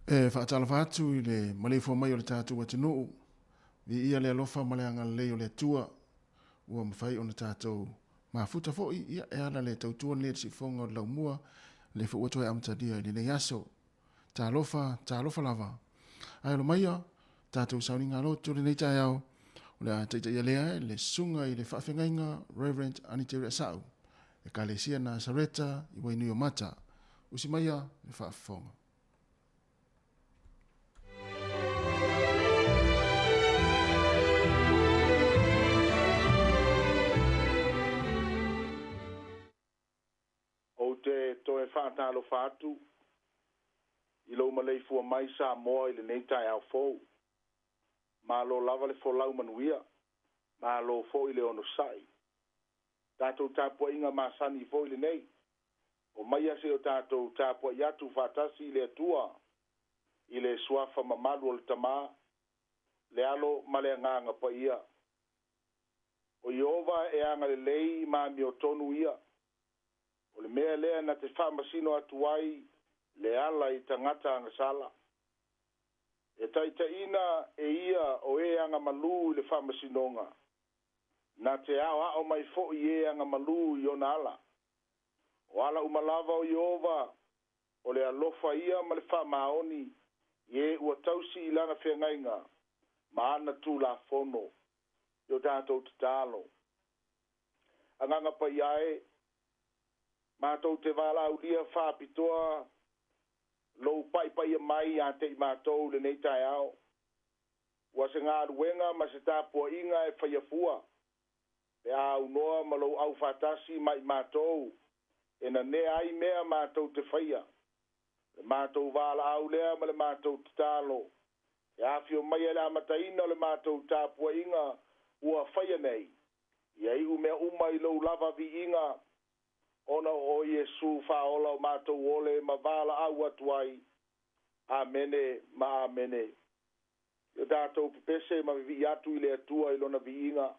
Whaatala whātu I le malefo mai o le tātou atinuu. Vi ia le alofa ma le angalei o le atua. Ua mawhai o le tātou mafuta fo'i ia e ala le tautua le sifonga o laumua. Le fu otoe amtadia I le yaso. Tā alofa lava. Ai lo maia, tātou sauni ngā loto le nei tai au. O le a taita ia lea le sunga I le whaafengainga Reverend Aniteri Asau. Le Kalesia na Sareta I wainui o mata. Usi maia le whaafonga. O te toe whaatalo whātu, I lo malei fua mai sa moa I le nei tai au fōu. Ma lo lava le folau manuia, ma lo fō I le ono sai. Tātou tāpua inga masani fō I le nei. O mai ase o tātou tāpua iatu whātasi I le atua, I le suafa mamalu o le tamā, le alo male nganga pa ia. O Iova e anga le lei ma mi o tonu ia. O le mea lea na te whamasino atuai le ala I tangata anga sala. E taita ina e ia o e anga malu I le whamasinonga. Na te ao mai fo I e anga malu I ona ala. O ala umalava o Iova o le alofa ia ma le whamaoni I e ua tausi I lana whengainga ma ana tū la fono I o tātou te tālo. Anganga pa iae mātou te wala ulia whāpitoa lou pai mai a te mātou le nei tai ao. Ua se ngā ruenga ma se tāpua inga e whaiafua. Pe a unoa ma lou au whātasi mai mātou. E na ne ai mea mātou te whaia. Le mātou wala au lea ma le mātou te tālo. E awhio mai e la mataina le mātou tāpua inga ua whaia nei. Iei umea umai lou lava vi inga ona o Yesu faola o mātou ole ma vala au atuai. Amene, ma amene. Yo tātou pepese ma vi atu I le atua I lona vi inga.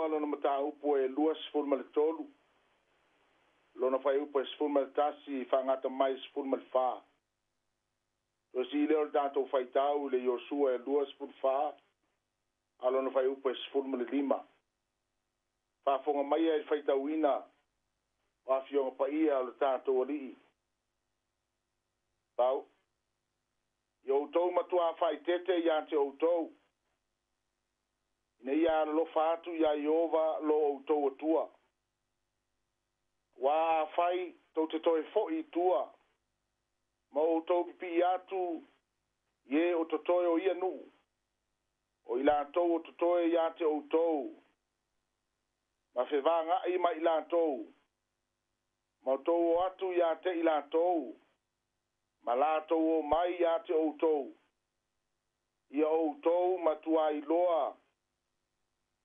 lona mata upo e luas ful mal tolu lona fai upo e ful mal tasi fangata mais ful mal fa to si le dato fai tau le Joshua e luas ful fa alona fai upo e ful mal lima fa fonga mai e fai tau ina wa fionga pa ia o le tātou ali. Pau, i outou matua whai tete ia te outou. Ina ia lo fatu ia Iova lo outou atua. Wa whai tau te toi fo i tua. Ma outou pipi atu ye o to toi o ia nu. O ila tou o to toi ia te outou. Ma fe vanga i ma ila tou. Ma tou o atu ia te ila tou. Ma la tou o mai ia te outou. Ia outou matua i loa.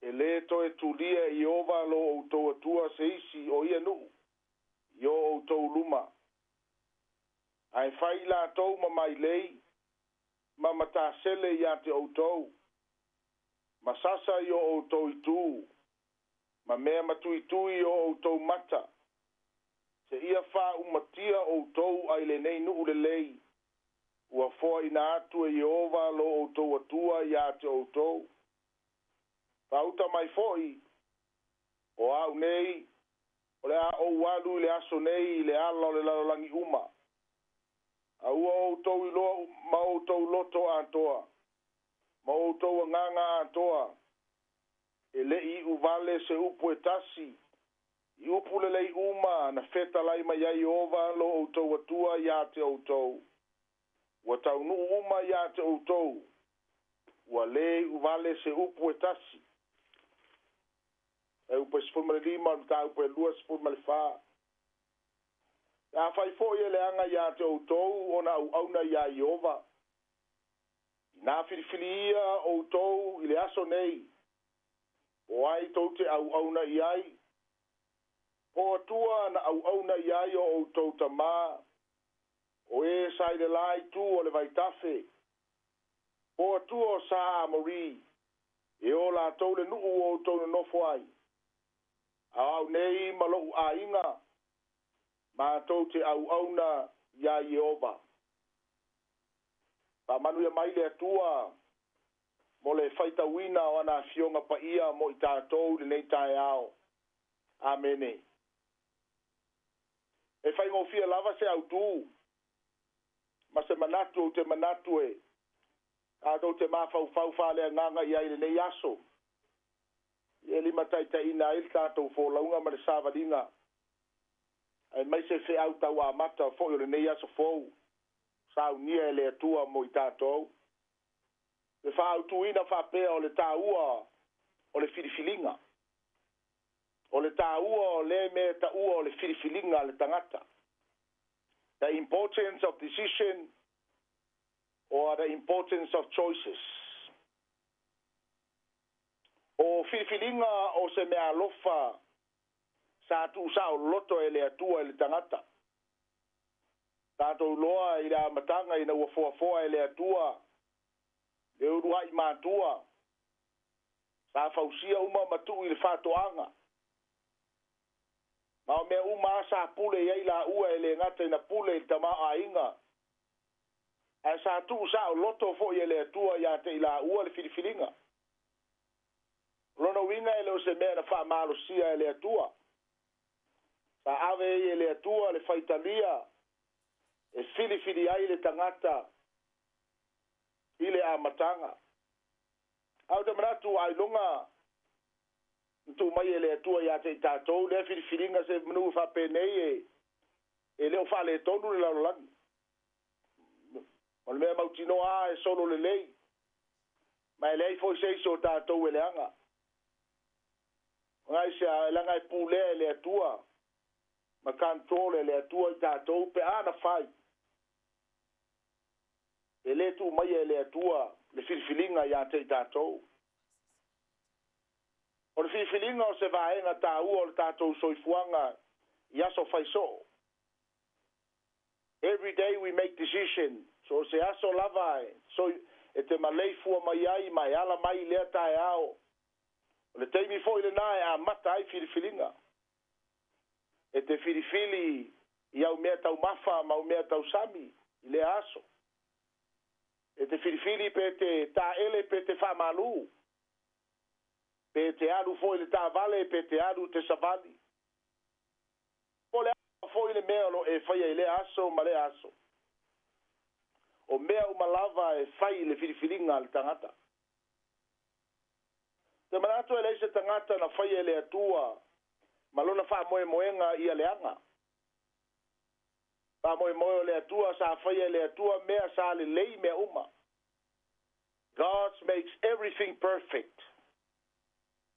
E le to e tulia i ova lo outou atua se isi o ia nu. Yo outou luma. Ai fai la tou ma mai lei. Ma mata sele ia te outou. Ma sasa yo outou i tu. Ma mea matu i tu i o outou mata. Se ia wha umatia outou ai le nei nu le lei. Ua foa ina atu e Iova lo outou atua ia te outou. Pauta mai foi. O au nei. O le a o walu le aso nei le ala o le lalolangi uma. A ua outou i loa ma outou loto atoa. Ma outou nganga atoa. E le i uvale se upu e tasi. I upu le lei uma na feta lai mai ai ova lo outou atua ia te outou. Ua taunu uma ia te outou. Ua le uvale se upu e tasi. E upu e sifurma le lima, ta upu e lua sifurma le faa. A fai fo ye le anga ia te outou ona au na ia Iova. Na filifili ia outou i le aso nei. O ai tou te au na iai. O atua na au na iai o outou tamā. O e sai le lai tu o le vaitafe. O atua o sa amori. E o la tou le nuu o outou na nofo ai. Au nei malau a inga. Ma tou te au na ia Iova. Pa manu ia mai le atua. Mo le faita wina o ana fionga pa ia mo i tātou le nei tae ao. Amene. E fai ngofia lava se au tu. Ma se manatu o te manatu e. A do te mafau fau fale nganga ia le nei aso. E lima taita ina il tātou fo launga ma le savalinga. Ai mai se fe au tau a mata fo le nei aso fo. Sau nia e le atua mo i tātou. Le fa tu ina fa pe o le taua o le filifilinga. O le taua o le me taua o le filifilinga le tangata. The importance of decision or the importance of choices. O filifilinga o se mea lofa sa tu sa o loto e le atua e le tangata. Tato loa i la matanga ina ua foa e le atua. Le urua i mātua. Sa fausia uma matu i le whātoanga. Mao mea uma sa pule iei la ua e le ngata ina pule i tama a inga. E sa tu sa o loto fo i le atua ia te i la ua le filifilinga. Lono winga e leo se mea na wha malo sia e le atua. Sa ave e le atua le faitalia. E filifili ai le tangata. Ile a matanga. Au te manatu ai longa. Tu mai ele tua ia te tātou. Le filifilinga se manu wha penei e. E leo wha le tonu le laulangi. O le mea mautino a e solo le lei. Ma e lei foi seiso tātou e le anga. Ngai se a langa e pulea e le atua. Ma kantole le atua i tātou pe ana fai. E le tu mai e le atua le filifilinga ia te tātou. O le filifilinga o se vaenga tā ua o le tātou soifuanga i aso faiso. Every day we make decision. So se aso lava so e te malei fua mai ai mai ala mai lea tae ao. O le teimi fo i le nae a mata ai filifilinga. E te filifili i au mea tau mafa ma au mea tau sami i le aso. E te filifili pe te ta ele pe te whamalu. Pe te alu fo i le ta vale pe te alu te savali. Po fo ile mea lo e fai ile aso ma le aso o mea umalava e fai le filifilinga le tangata te manato e leise tangata na fai ele atua malona fa moe moenga ia leanga fa moe moe le atua sa fai ele atua mea sa le lei mea uma God makes everything perfect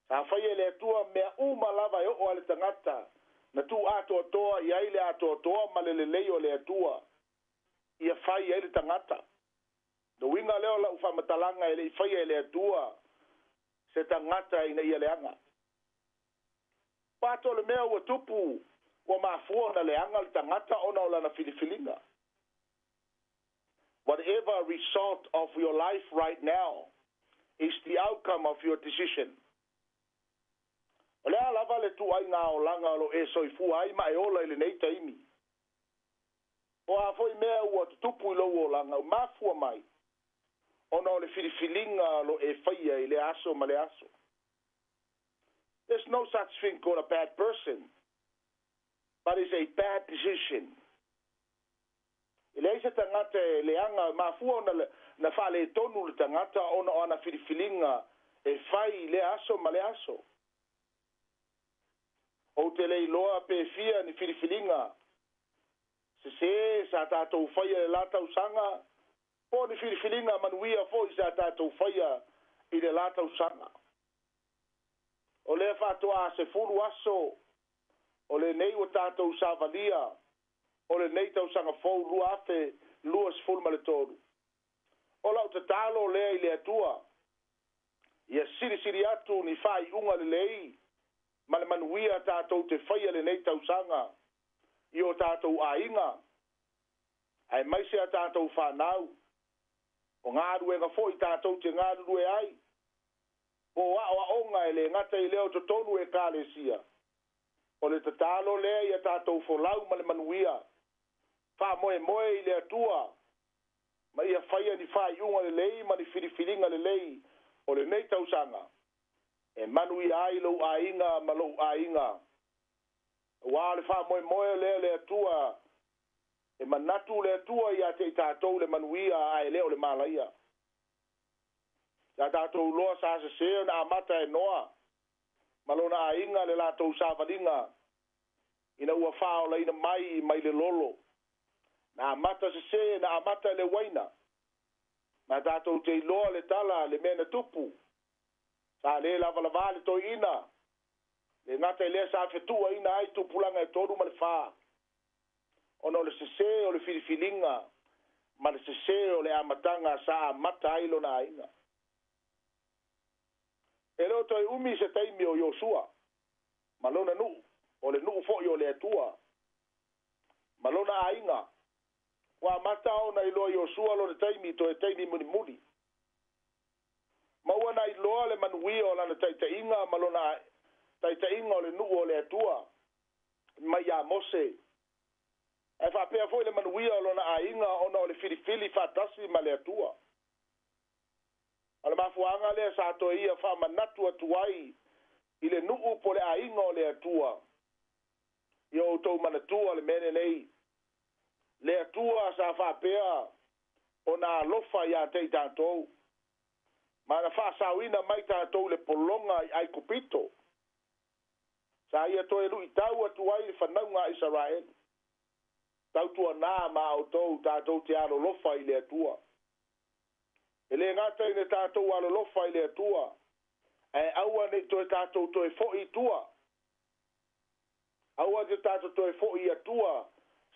sa fai ele atua mea uma lava e o ale tangata na tu ato toa ia ile ato toa malelelei o le atua ia fai ele tangata do winga leo la ufa matalanga ele fai ele atua se tangata ina ia leanga pato le mea ua tupu ua mafua na leanga le tangata ona o lana filifilinga whatever result of your life right now is the outcome of your decision o lea lava le tu ai ngā o langa lo e soifu ai ma e ola ile nei taimi o a foi mea ua tupu i lau o langa o mafua mai ona o le filifilinga lo e faia i le aso ma le aso. There's no such thing called a bad person, but it's a bad decision. I le isa tangata leanga mafua ona na fale tonu le tangata ona filifilinga e fai le aso ma le aso. O te lei loa pe fia ni filifilinga se sa tātou whaia le lata usanga po ni filifilinga manuia fo i sa tātou whaia i le lata usanga o le whātua se furu aso o le nei o tātou savalia o le nei tau sanga fau lua afe lua se furu male toru o lau te talo lea i le atua ia siri atu ni whai unga le lei ma le manuia tātou te whaia le nei tau sanga i o tātou ainga ai maise a tātou whanau o ngāru e ngafo i tātou te ngāru e ai o a onga e le ngata i leo to tonu e kāle sia o le tatalo lea i a tātou wholau ma le manuia wha moe i le atua ma ia whaia ni whai unga le lei ma ni whiriwhiringa le lei o le nei tausanga e manui ai lau ainga ma lau ainga wa le fa moe le atua e manatu le atua ia te tātou le manuia ai leo le malaia ya tātou loa sa se na amata e noa malona ainga le lātou sāwaringa ina ua whao la ina mai le lolo na amata se na amata le waina na tātou te loa le tala le mena tupu sa le lava le to ina le ngata le sa fetua ina ai tu pulanga e toru ma le fa ono le sese o le filifilinga ma le sese o le amatanga sa mata ai lona ina e lo toi umi se taimi o Yosua malona nu o le nu fo yo le atua malona ainga wa mata ona i lo Yosua lo le taimi to e taimi muni ma wana i lo le manui o lana taitainga malona taitainga o le nu o le atua mai a mose e fa pe foi le manui o lana ainga ona o le filifili fatasi ma le atua ala mafuanga le sa to ia fa manatu atuai ile nu po le ainga o le atua yo to manatua le mene nei le atua sa fa pea ona lofa ya te tatou ma na fa sauina mai tatou le polonga ai kupito sa ia to elu itau atuai le whanaunga Israel tau tua nā ma o tau tātou te alo lofa i le atua e le ngata i le tātou alo lofa i le atua e aua ne to e tātou to e fo i tua aua te tātou to e fo i atua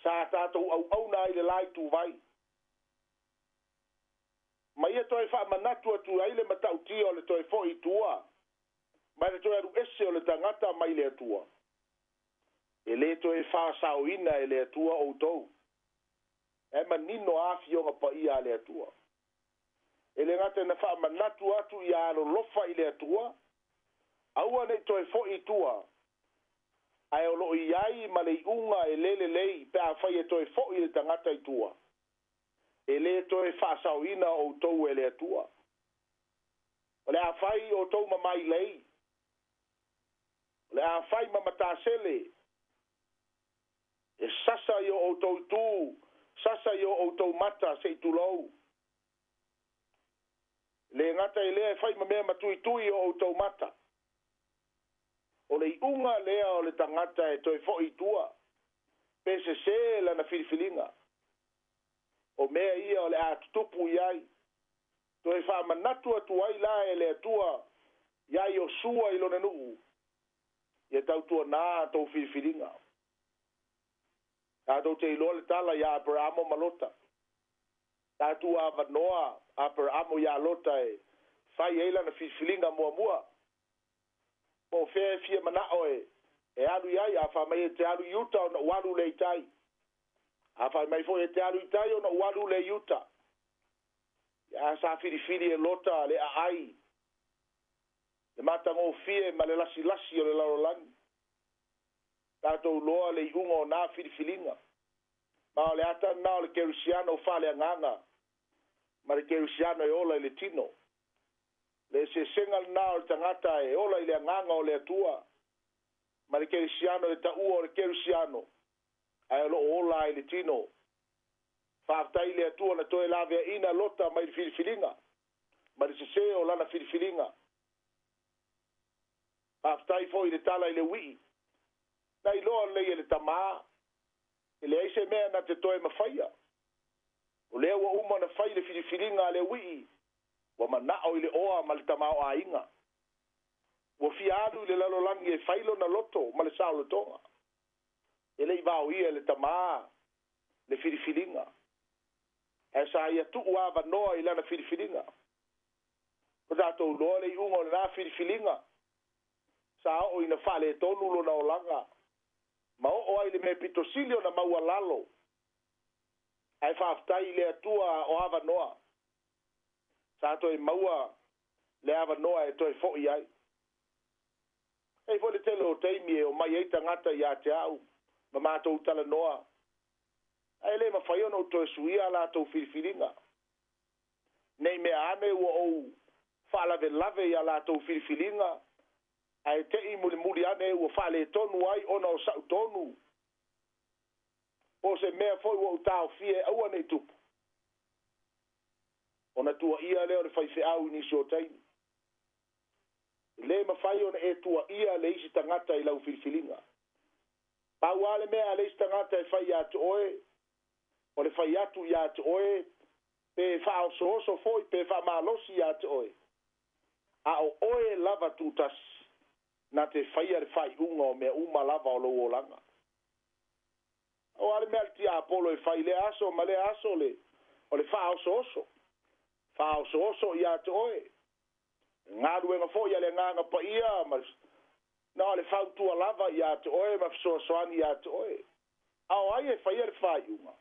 sa tātou au na i le lai tu vai ma ia to e wha manatu atu ai le matau tia o le to e fo i tua ma le to e aru ese o le tangata mai le atua e le to e wha sauina e le atua o tou e manino afi o ngapa ia le atua e le ngata na wha manatu atu i alo lofa i le atua aua ne to e fo i tua ai o lo i ai ma le unga e lele lei pe a whai e to e fo i le tangata i tua e le to e wha sauina o tou e le atua o le a whai o tou ma mai lei o le a whai ma matasele e sasa i o outou tū, sasa i o outou mata se i tulou. Le ngata i lea e whai ma mea matui tui o outou mata. O le unga lea o le tangata e toi fo i tua. Pese se lana filifilinga. O mea ia o le atutupu iai. Toi wha manatu atu ai la e le atua iai o sua i lona nuu. Ia tau tua nā tau filifilinga. Tātou te iloa le tala ia Abrahamo malota. Tātou a vanoa Abrahamo ia lota e whai eila na filifilinga mua mua. O fea fia manao e alu iai a wha mai e te alu iuta o na ualu le itai. A wha mai fo e te alu itai o na ualu le iuta. Ia sa filifili e lota le a ai. Le matango fie ma le lasi lasi o le larolangi. Tātou loa le iunga o nā filifilinga. Ma o le ata nā o le kerusiano o whale anganga. Ma le kerusiano e ola i le tino. Le se sengal nā o le tangata e ola i le anganga o le atua. Ma le kerusiano e ta ua o le kerusiano. Ai lo ola i le tino. Whaftai le atua na toe lawea ina lota mai le filifilinga. Ma le se o lana filifilinga. Whaftai fo i le tala i le wii. Na i loa le le tamaa. I le aise mea na te toe mawhaia. O lea wa uma na whai le filifilinga le wii. Wa manao i le oa ma le tamao a inga. Wa fialu i le lalolangi e whailo na loto ma le sao le tonga. E le i vau ia le tamaa le filifilinga. E sa ia tu ua vanoa i lana filifilinga. Ko tātou loa le i unga o le nā filifilinga. Sa o ina whale tonu lo na o langa. Ma o ai le me pitosilio na maua lalo. Ai whaftai le atua o hava noa. Sa toi maua le hava noa e toi fo i ai. Ei fo le telo o teimi e o mai eita ngata i a te au. Ma mātou tala noa. Ai le ma whaiono toi suia la tau filifilinga. Nei mea ane ua ou whalave lave i a la tau filifilinga. Ai te i muri ane ua whale tonu ai ona o sau tonu. O se mea foi ua utao fie aua nei tupu. Ona tua ia leo le whaife au nisi o taini. Le ma whai ona e tua ia le isi tangata i lau filifilinga. Pau ale mea le isi tangata e whai atu oe. O le whai atu i atu oe. Pe whao sooso foi, pe wha malosi i atu oe. A o oe lava tūtasi. Na te whaia le whai unga o mea uma lava o loo langa. O ale mea ti apolo e whai le aso, ma le aso le. O le whao sooso. Whao sooso i atu oe. Ngā ruenga fo i ale nganga pa ia, mas na le whau tua lava i atu oe, ma fsoasoani i atu oe. Ao ai e whaia le whai unga.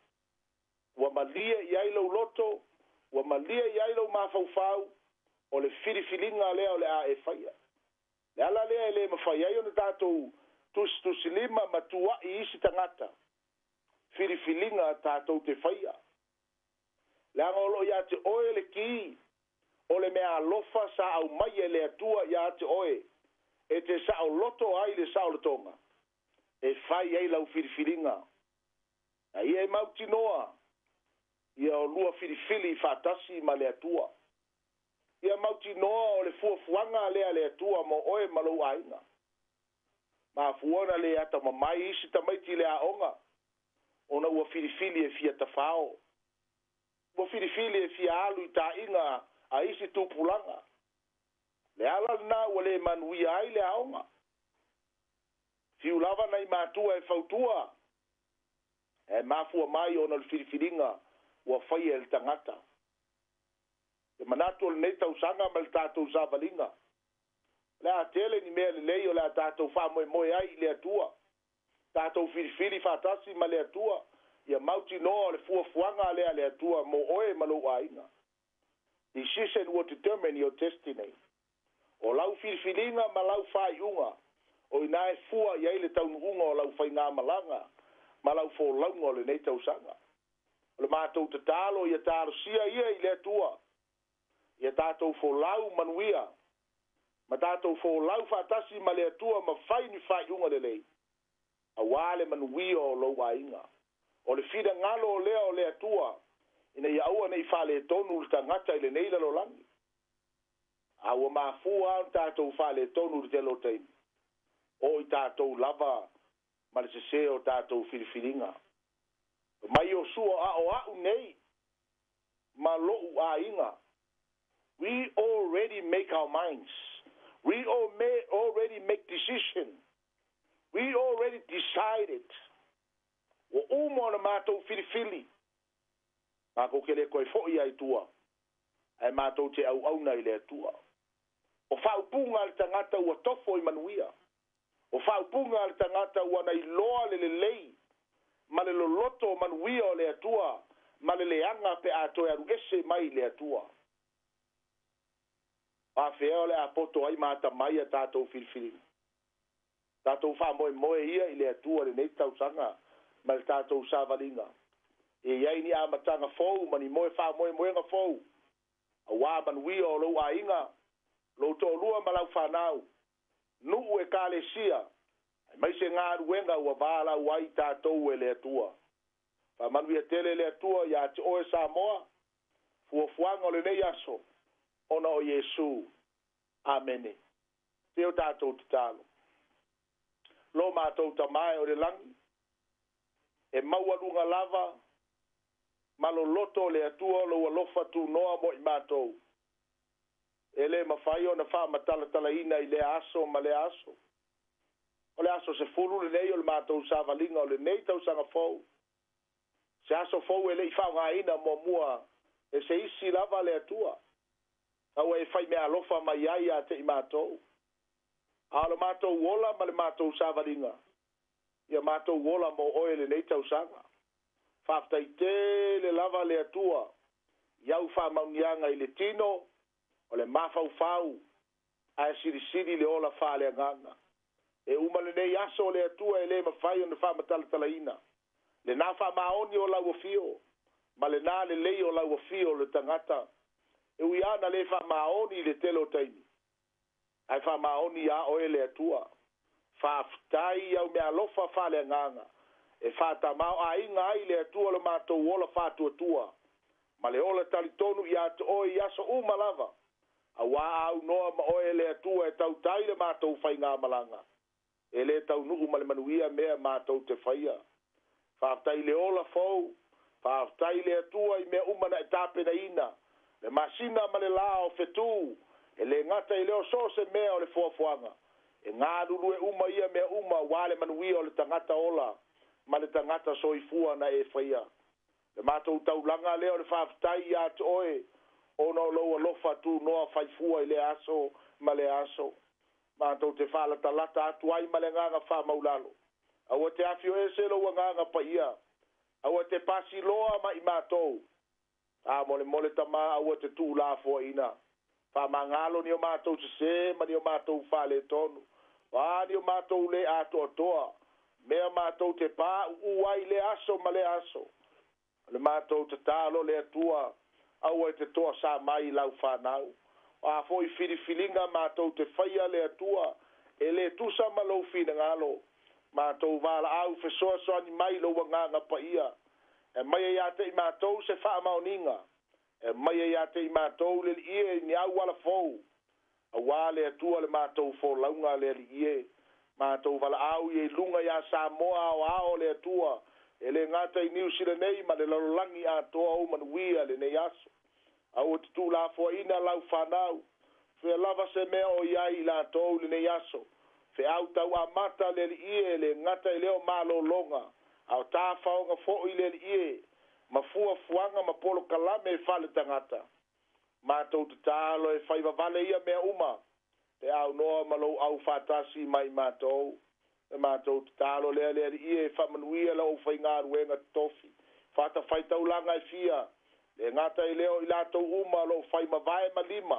Ua malia i ailo loto, ua malia i ailo mawhau, o le filifilinga lea o le a e whaia. Le ala lea le mawhai ai o na tātou tusi lima matua i isi tangata. Filifilinga tātou te whaia. Le angolo i ate oe le ki, o le mea alofa sa au mai e le atua i ate oe, e te sa au loto ai le sao le tonga. E whai ai lau filifilinga. A ia e mauti noa, ia o lua filifili whatasi ma le atua. Ia mauti noa o le fuafuanga lea le atua mo oe malau ainga. Ma fuona le ata mamai isi tamaiti le aonga. Ona ua filifili e fia tafao. Ua filifili e fia alu i ta inga a isi tupulanga. Le ala na ua le manui ai le aonga. Fiu lava na i matua e fautua. E mafua mai ona le filifilinga ua whai e le tangata. E manatu le nei tau sanga ma le tātou savalinga. Le a tele ni mea le lei o le a tātou wha moe ai le atua. Tātou filifili whatasi ma le atua. Ia mauti noa le fuafuanga le atua mo oe malo ainga. Decision will determine your destiny. O lau filifilinga ma lau whaiunga. O inae fua i eile taununga o lau whainga malanga. Ma lau fo launga o le nei tau sanga. O le mātou te tālo ia tālo sia ia i le atua. Ia tātou fo lau manuia. Ma tātou fo lau whatasi ma le atua ma whai ni whaiunga le lei. Awale manuia o lo ainga. O le fida ngalo o lea o le atua. Ina ia ua nei whale tonu le tangata i le neila lo langi. Awa mafua o tātou whale tonu le telo teimi. O i tātou lava ma le sese o tātou whiriwhiringa. Mai o sua a o au nei. Ma lou a inga. We already make our minds. We already make decision. We already decided. O umo na mātou whiriwhiri. Mā ko kele koe fo'i ai tua. Ai mātou te au au nei le tua. O whaupunga le tangata ua tofo i manuia. O whaupunga le tangata ua nei loa le lei. Ma le loloto manuia o le atua. Ma le leanga pe atoe aru ese mai le atua. A feo le apoto ai mata mai a tātou whiriwhiri. Tātou wha moe ia i le atua le nei tau sanga. Ma le tātou sāvalinga. E iai ni amatanga fou, mani moe wha moe nga fou. A wā manuia o lou a inga. Lo to lua malau whanau. Nuu e kāle sia. Mai se ngā ruenga ua wāla wai tātou e le atua. Wha manuia tele le atua ia te oe Samoa. Fua fuanga o le nei aso. Ona o Yesu. Amene. Teo tātou te talo. Lo mātou tamae o le langi. E maua lunga lava. Malo loto le atua lo alofa tu noa mo i mātou. Ele mawhai o na wha matala tala ina i le aso ma le aso. O le aso se furu le nei o le mātou sāvalinga o le nei tau sanga fau. Se aso fau ele i whao ngā ina mo mua e se isi lava le atua. Au e whai mea alofa mai ai a te i mātou. A le mātou wola ma le mātou sāvalinga. Ia mātou wola mo oe le nei tau sanga. Whaftai te le lava le atua. Iau wha maunianga i le tino. O le mafau fau. A siri siri le ola wha le nganga. E uma le nei aso le atua e le mawhai o le wha matala tala ina. Le nā wha maoni o lau fio. Ma le nā le lei o lau fio le tangata. E ui ana le wha maoni le telo taimi. Ai wha maoni a oe le atua. Whaftai au mea lofa wha le nganga. E whata mau a inga ai le atua le mātou ola whātua tua. Ma le ola talitonu i atu oe i aso umalava. A wā au noa ma oe le atua e tau tai le mātou whai ngā malanga. E le tau nuku ma le manuia mea mātou te whaia. Whaftai le ola fau. Whaftai le atua i mea umana e tāpena ina. Le masina ma le lao fetu. E le ngata i leo sose mea o le fuafuanga. E ngā ruru e uma ia mea uma wale manuia o le tangata ola. Ma le tangata soifua na e whaia. Le mātou tau langa leo le whaftai i atu oe. Ono loa lofa tu noa whaifua i le aso ma le aso. Mātou te whalata lata atu ai ma le nganga wha maulalo. Aua te awhio e se loa nganga pa ia. Aua te pasi loa ma i mātou. A mole tama aua te tū la fua ina. Wha mangalo ni o mātou se se ma ni o mātou whale tonu. Wā ni o mātou le ato atoa. Mea mātou te pā uai le aso ma le aso. Le mātou te tālo le atua. Aua te toa sa mai lau whanau. A foi whiriwhiringa mātou te whaia le atua. E le tusa ma lau whina ngalo. Mātou wala au whesoa soani mai lau nganga pa ia. E mai e ate i mātou se wha maoninga. E mai e ate i mātou le ie ni au wala fau. A wale atua le mātou fo launga le ie. Mātou wala au i lunga ia Samoa o ao le atua. E le ngata i New Zealand nei ma le lalolangi a toa o manuia le nei aso. Au te tū la fua ina lau whanau. Whea lava se mea o iai la tōu le nei aso. Whea au tau a mata le ie le ngata i leo malo longa. Au tā whaonga fo i le ie. Ma fua fuanga ma polo kalame e whale tangata. Mātou te tālo e whaiva vale ia mea uma. Te au noa malo au whatasi mai mātou. E mātou te tālo lea ie e whamanuia lau whai ngā ruenga tofi. Whata whaitau langa e fia. Le ngata i leo i lātou uma lo whai mawai ma lima.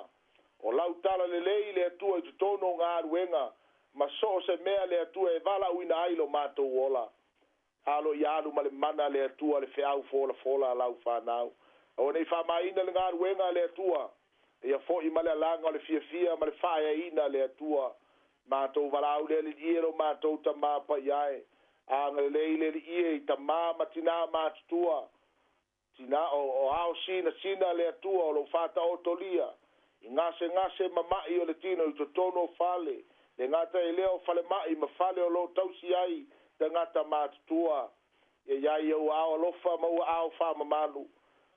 O lau tala le lei le atua i tutono ngā ruenga. Ma so se mea le atua e vala uina ailo mātou ola. Alo i alu ma le mana le atua le whiau fola lau whanau. O nei whamaina le ngā ruenga le atua. Ia fo i male langa o le fia ma le whaia ina le atua. Mātou valau le iero mātou ta māpa iai. a ngalei le ie I tamama tina matutua tina o ao sina le atua o lo fata o tolia I ngase mamai o le tino I totono fale le ngata I leo fale mai ma fale o lo tausi ai te ngata matutua ia o ao lofa mau ao fa mamalu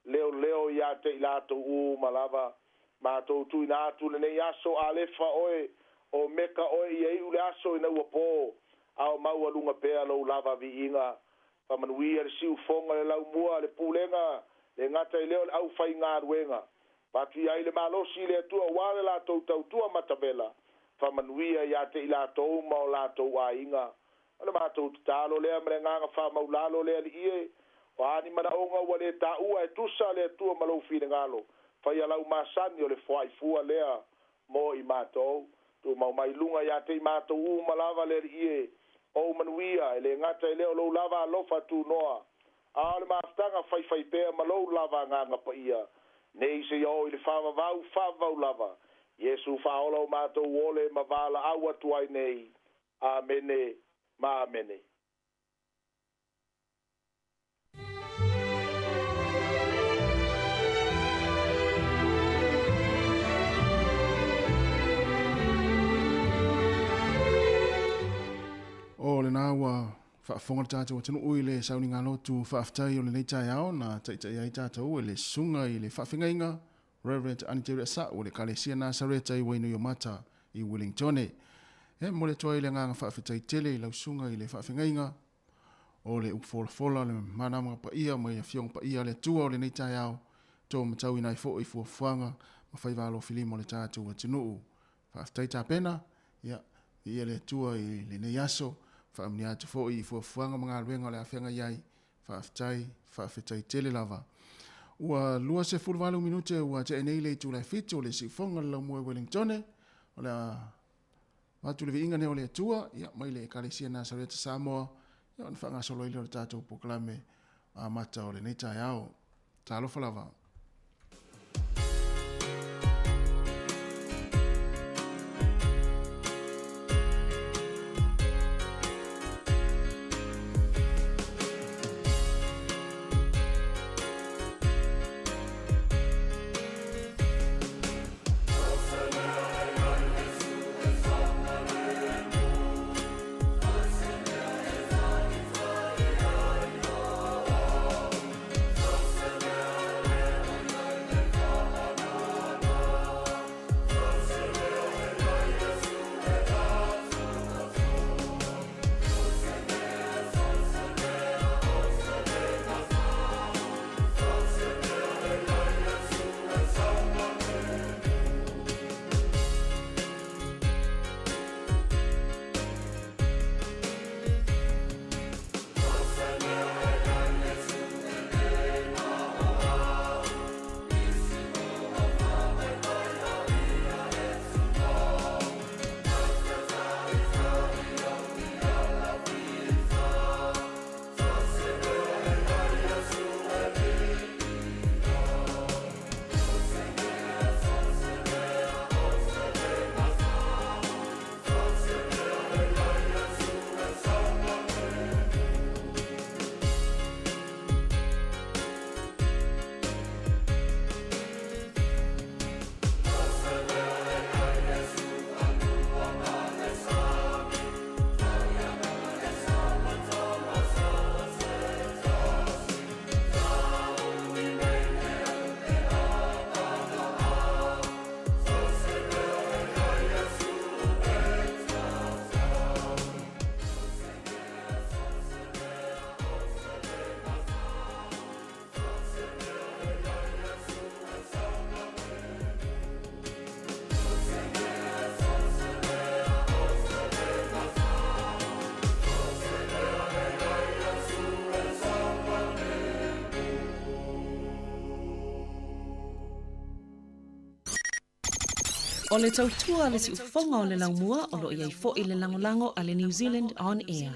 leo ia te ilato u malava mato tu ina tu le aso alefa oe o meka oe ia ule aso ina uapo au mau alunga pea lo lava vi inga pa manuia le siu fonga le lau mua le pulenga le ngata I leo au fai ngā ruenga patu ia ile malosi le atua wale la tau tua matabela pa manuia ia te ilato uma o la tau a inga ale mato talo le mrenga fa mau lalo le ie o ani mana onga wale ta ua e tusa le tua malo fine ngalo fa ia lau masani o le foi fua lea mo I mato tu mau mai lunga ia te mato u malava le ie o manuia ele ngata ele o lo lava lofa tu noa ale maftanga fai pe malo lava nga pa ia nei se yo ile fava vau lava Yesu fa olo mato wole mavala awa tu ai nei amene ma amene O le nā ua whaafonga tātou o tanu ui le sauni ngā lotu whaaftai o le nei tai ao na taitai ai tātou e le sunga I le whaafengainga Reverend Aniteria Sa o le Kalesia Nazareta I wainu I o mata I Wellingtone. E mo le toa I le nganga whaafetai tele I lau sunga I le whaafengainga o le ufola le manama pa ia mai a fiong pa ia le tua o le nei tai ao tō matau I nai fo I fuafuanga ma whaivalo filimo le tātou o tanu whaafetai tā pena ia ia le tua I le nei aso whaamni atu fo I fuafuanga mga ruenga le awhenga iai whaafetai tele lava. Ua lua se fulwalu minute ua te enei le tu le fito le sifonga la mua Wellingtone o le watu le viinga ne o le tua ia mai le Kalesia Nazareta Samoa ia on whanga solo I le tātou poklame a mata o le nei tai ao talofa lava. O le tautua le si ufonga o le laumua o lo iai fo I le langolango a le New Zealand On Air.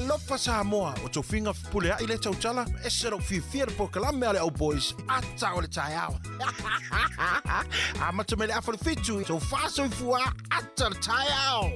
alofa Samoa o tau finga pule a ile tau tala e sero fifia po kalame ale au boys ata o le tai au. A matamele a for fitu so faso fua ata le tai au.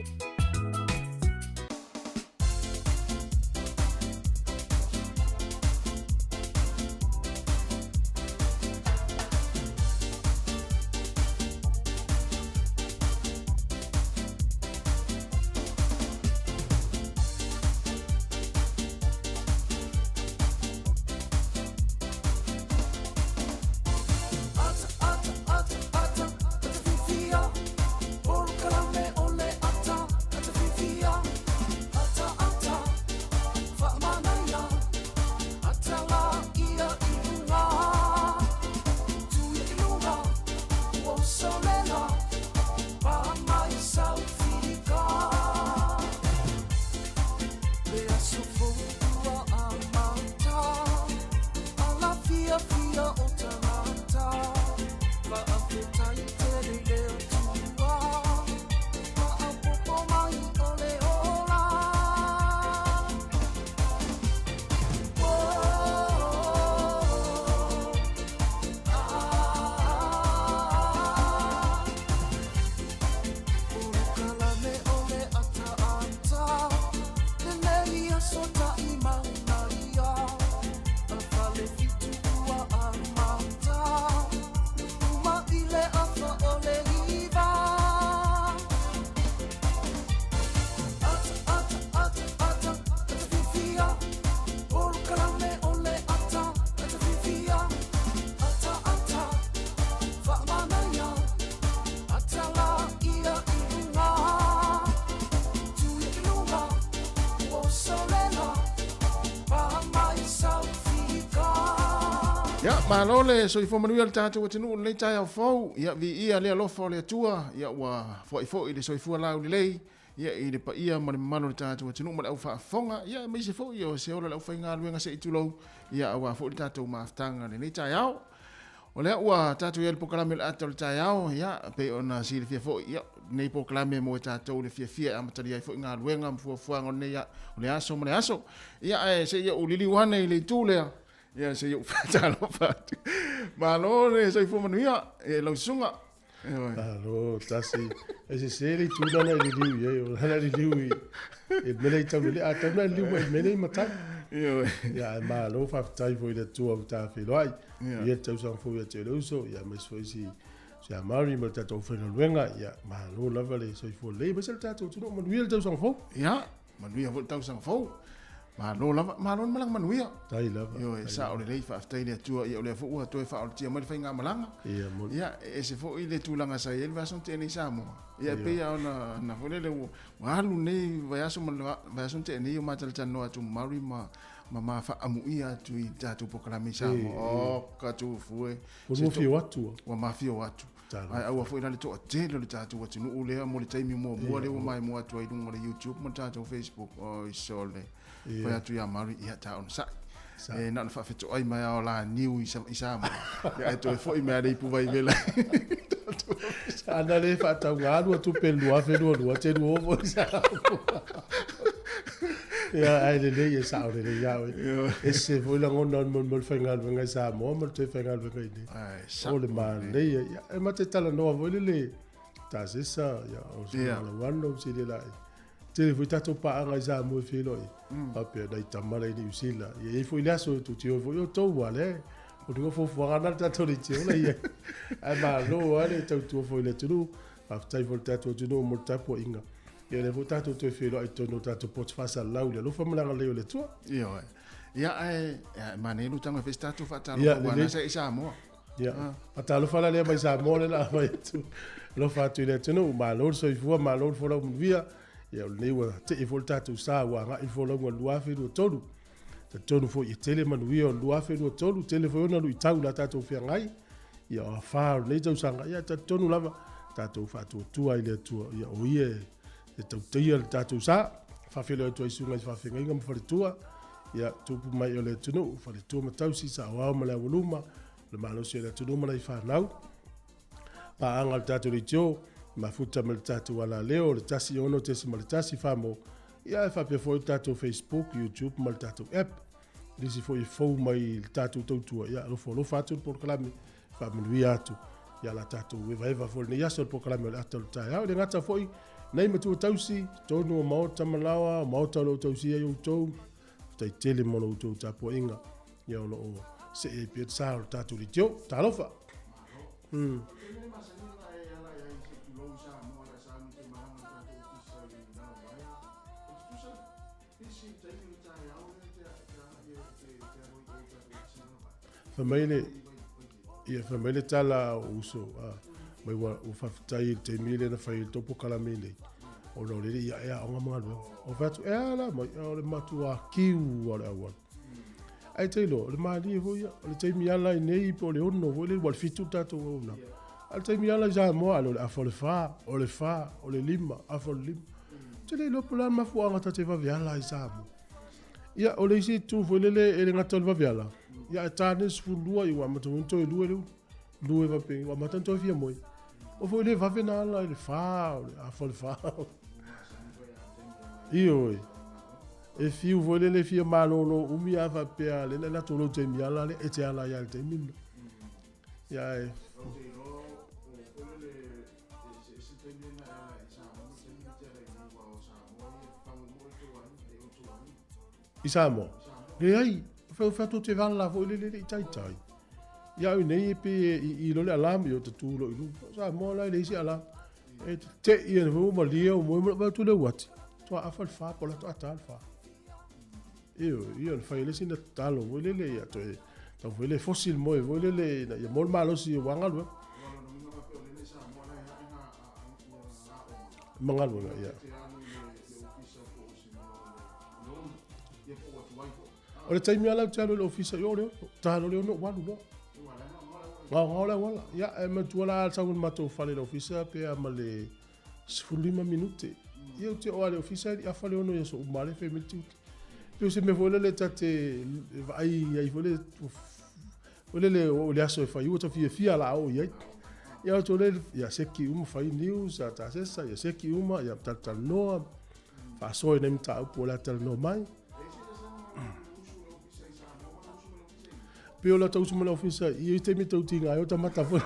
Ya, malole so ifo manuia le tatu watinu le tai au fou, ya vi ia le alofa le tua, ya wa fo ile so ifo la le ya ile pa ia mano le tatu watinu ma au fa fonga, ya me se fo yo se ola au fa nga luenga se itulo, ya wa fo le tatu maftanga le tai au. O le ua tatu ia le pokalame le ato le tai au, ya pe ona si le fia fo, ya nei pokalame mo tatu le fia amatari ai fo nga luenga mfuafua ngone ya o le aso mo le aso, ya se ya ulili wana ile tule ya se yo fatalo fat malone so ifo manuia e lo sunga alo tasi ese seri tuna na liu ye o hala liu e mele tamele atamna liu e mele mata yo ya malo fa tai foi de tu au ta fi loi ye tau sang fo ya te so ya me so si ya mari mo ta to fe no wenga ya malo la vale so ifo le be sel ta to no manuia tau sang fo ya manuia vo tau sang fo malo malang manuia tai lava yo sa o le fa after ile tu ia le fo ua to fa o tia mo fa nga malanga ya ese fo ile tu langa sa ele va son teni samo ya pe ya na fo le walu nei va so va son teni o matal tano atu mari ma fa amuia tu i tatu pokalami samo o ka tu fue mo fi watu wa mafia watu ai au fo ile to tele le tatu watu no le mo le taimi mo le mai mo atu ai no le YouTube mo tatu Facebook o isole foi atu ya mari ia ta on sa e na fa feto ai mai ola niu isa ma ya to foi mai dei pu vai vela ana le fa ta ngalo tu pelu a fe do te do vo sa ya ai le ye sa o le ya e se voi la ngona mo fa ngal venga sa mo te fa ngal venga ide o le ma le ya e ma te tala no vo le ta se sa ya o se la wano se le la te foi tato pa anga sa mo fe loi a pe dai tamara ni usila ye foi la so tu tio foi o to wale o tu fo fo ana tato ri tio la ye a ma lo ale tu foi le tu a tai vol tato tu no mo tapo inga ye le vo tato te fe loi to no tato pot fasa la u le lo fa mala le le tu yo ya ma ne lu tanga festato fa ta lo na se isa mo ya ata lo fa le mai sa mo le la mai tu lo fa tu le tu no ma lo so i fu ma lo fo la via ya le wa te e volta tu sa wa nga i fo lo lua fe do tolu te tonu fo i tele manu o lua fe do tolu telefona lu i tau la tato fe ngai ya fa le tau sanga ya te tonu lava tato fa tu ai le tu ya o ye te tau te ia tato sa fa fe le tu i sunga fa fe ngai ngam fa tu ya tu pu mai o le tunu fa le tu ma tau si sa wa ma le voluma le malo se le tunu ma le fa nau pa angal tato le tio ma futa mal tatu wala leo le tasi ono te si mal tasi famo Ia e whapea fo i tātou Facebook, YouTube, ma le tātou app. Lisi fo i fau mai tātou tautua. Ia lofa atu le pokalame, whamanui atu. Ia la tātou eva fo le iaso le pokalame o le ata le tai. Au le ngata fo i, nei matua tausi, tonu o maota malawa, maota lo tausi ai o tau. Tai tele mono o tau tāpua inga. Ia o se e pia tsa o tātou li tio, tālofa. Famaile tala uso mai wa o fafitai te mile na fai topo kalame nei o lo le ia o nga lo o fatu la mai o le matua kiu o le awan ai te lo le mali vo ia le te mi ala nei po le ono vo le wal fitu tato ona al te mi ala ja mo alo a fo le fa o le lima a fo le lima te le lo pola ma fu anga te va via la isamu ia o le si tu vo le e nga tol va via la ia tane sfulua i wa matonto e lue va pe wa matonto fia moi o foi le va vena la le fa a fo le fa io e fiu vo le fia malolo umi a va pe ale na tolo te mi ala le e te ala ya te min ia e Isamo le ai fa tu te van la vo le tai ia nei pe i lo le alam yo te tu lo i lu sa mo la le si ala e te i no mo li o mo mo tu le wat to a fa po la to atal fa io fa le sin talo vo le ya to to vo le fossil mo vo le ya mo malo si wanga lo mangalo ya o le taimi ala talo le ofisa yo le talo le no walu no wala ya e matuala al sangun mato fale le ofisa pe amale 15 minute io te o le ofisa ia fale ono yeso umale fe mitu pe se me vole le tate ai vole le o le aso fa io to fia la o ia to le ia seki fai news ata sesa ia seki ia tata no fa so nem ta po la tel no mai Pio la tau sumana ofisa, i te mi tau tinga, o ta mata fo.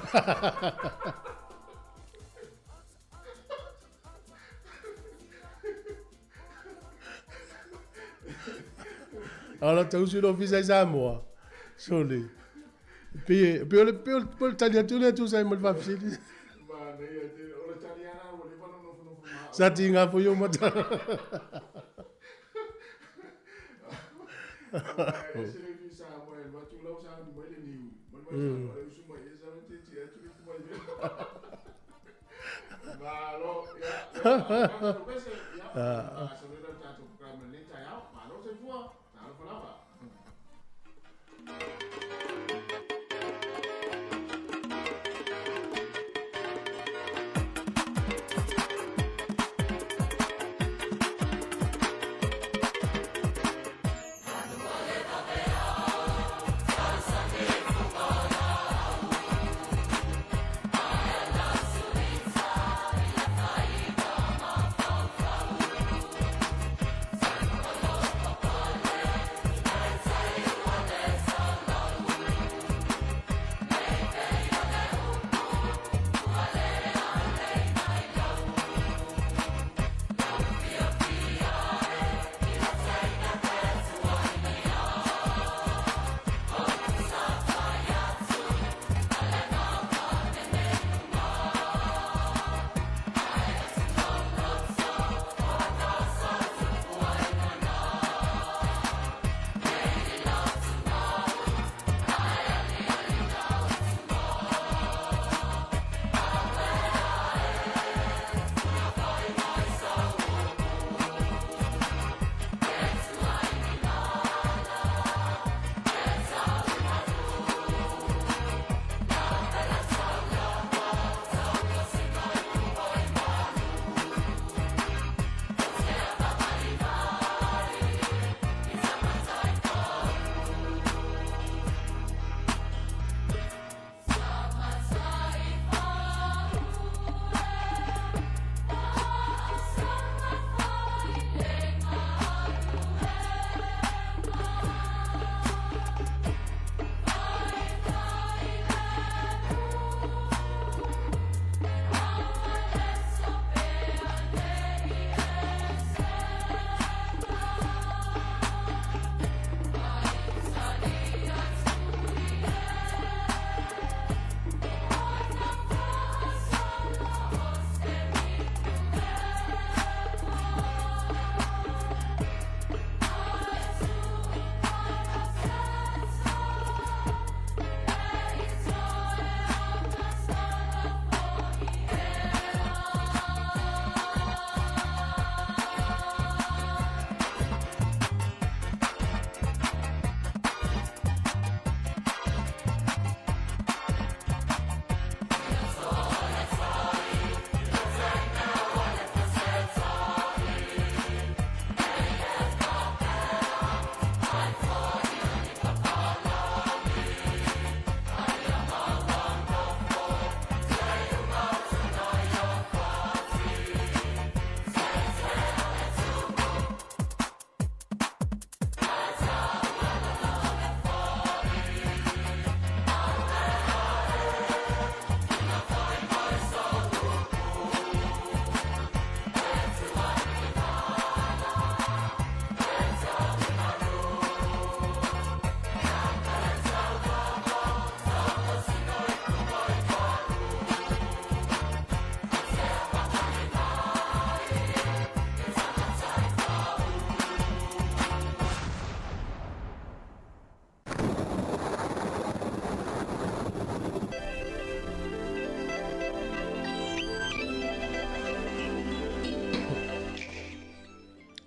Ala tau sumana ofisa i Samoa. Soli. Pio le taliatune tu sai mal fafsili. Sa tinga fo yo mata.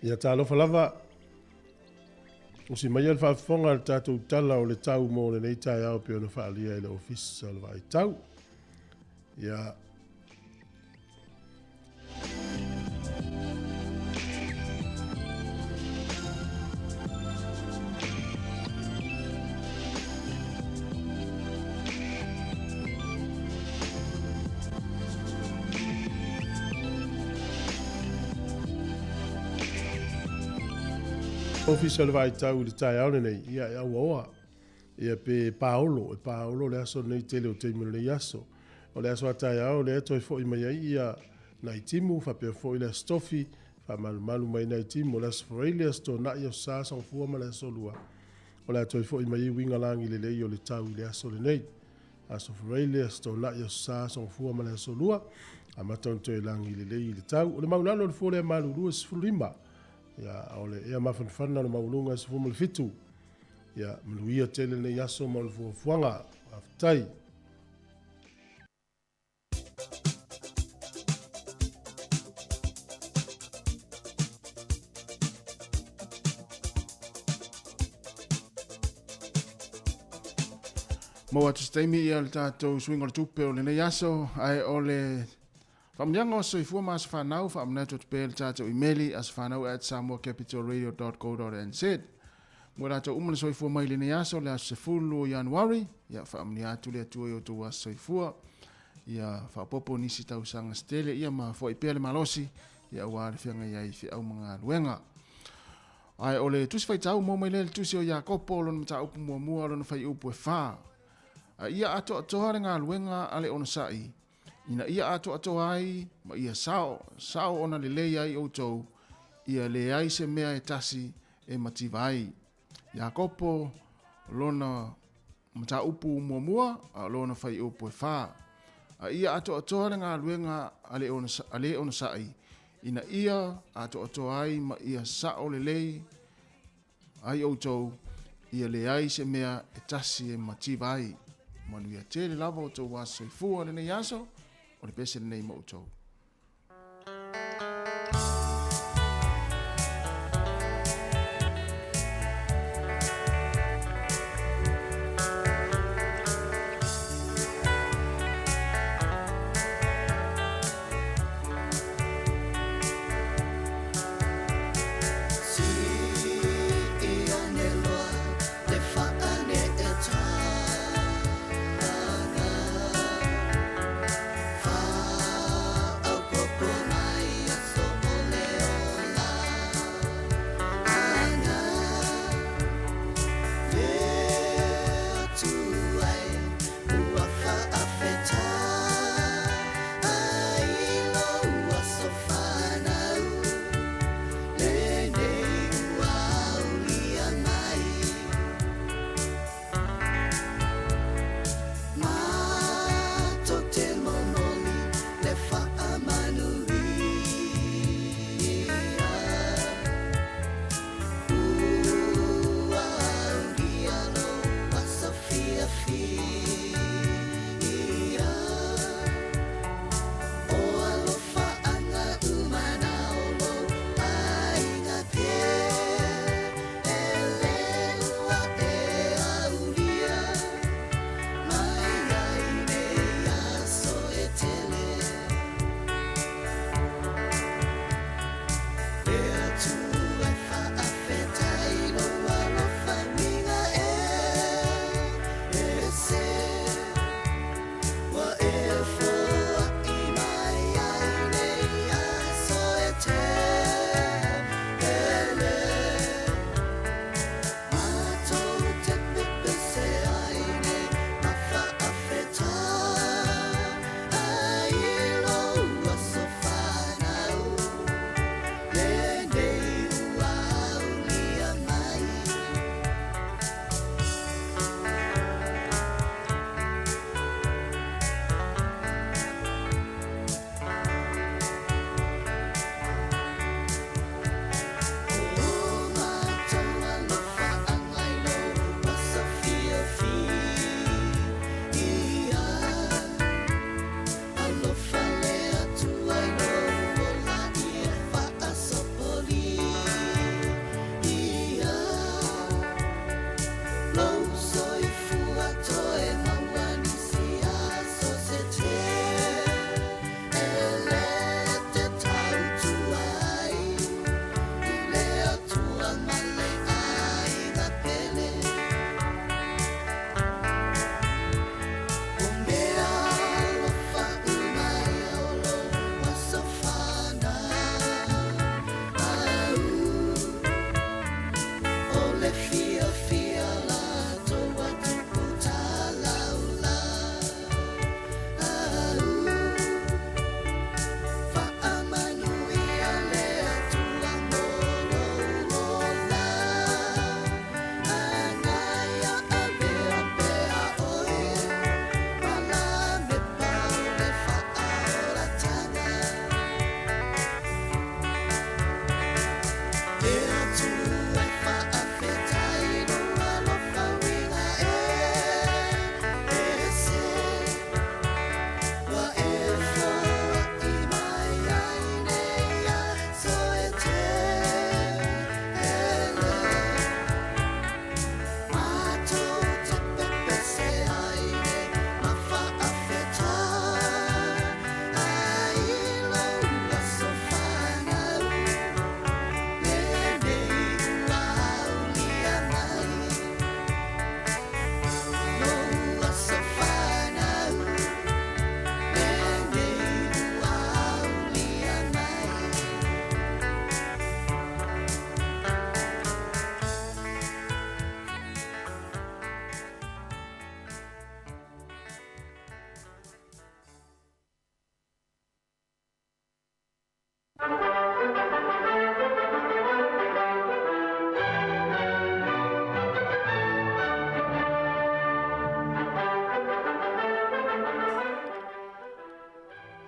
Ia talofa lava o si mai al whaafonga al tātou tala o le tau mō le nei tai au pe ona whaalia i le ofisi o le vai tau. Ia ofisi o le vai tau i le tai au nei ia au oa. Ia pe Paolo le aso nei tele o te imino le aso. O le aso a tai au le eto i fo i mai ai ia nai timu fa pe fo i le stofi fa malu mai nai timu le aso Forelia sto na ia sa son fua ma le aso lua. O le ato i fo i mai winga langi le lei o le tau i le aso le nei. Aso Forelia sto na ia sa son fua ma le aso lua. A matonto i langi le lei le tau. O le maulano le fo le malu lua sifurima. Ya ole ia mafanfana no maulunga se fumo le fitu. Ya mluia tele ne yaso mo le fuanga aftai. Mo atu staimi ia le tātou swingo le tupe o le ne yaso ai ole Whamnianga o soifua ma sa whanau whamneto te pēle tātou imeli as whanau at samoacapitalradio.co.nz. Mwa rātou umana soifua mai le ne aso le aso se fulu o Januari. Ia whamni atu le atua i o tua soifua. Ia whapopo nisi tau sanga stele. Ia ma fo i pēle malosi. Ia wāre whianga iai whi au mga luenga. Ai o le tusi whai tau mō mai le tusi o Iakopo lona mta upu mua lona whai upu e whā. Ia ato atohare ngā luenga ale ona sai. Ina ia ato ai, ma ia sao ona le lei ai outou, ia le ai se mea e tasi e mativa ai. Iakopo, lona mata upu mua, a lona whai upu e whā. Ia ato le ngā luenga ale ona sai. Ina ia ato ai, ma ia sao le lei ai outou, ia le ai se mea e tasi e mativa ai. Manu ia tele lava o tau waso i fua nene yaso, o le pese nei mo tau.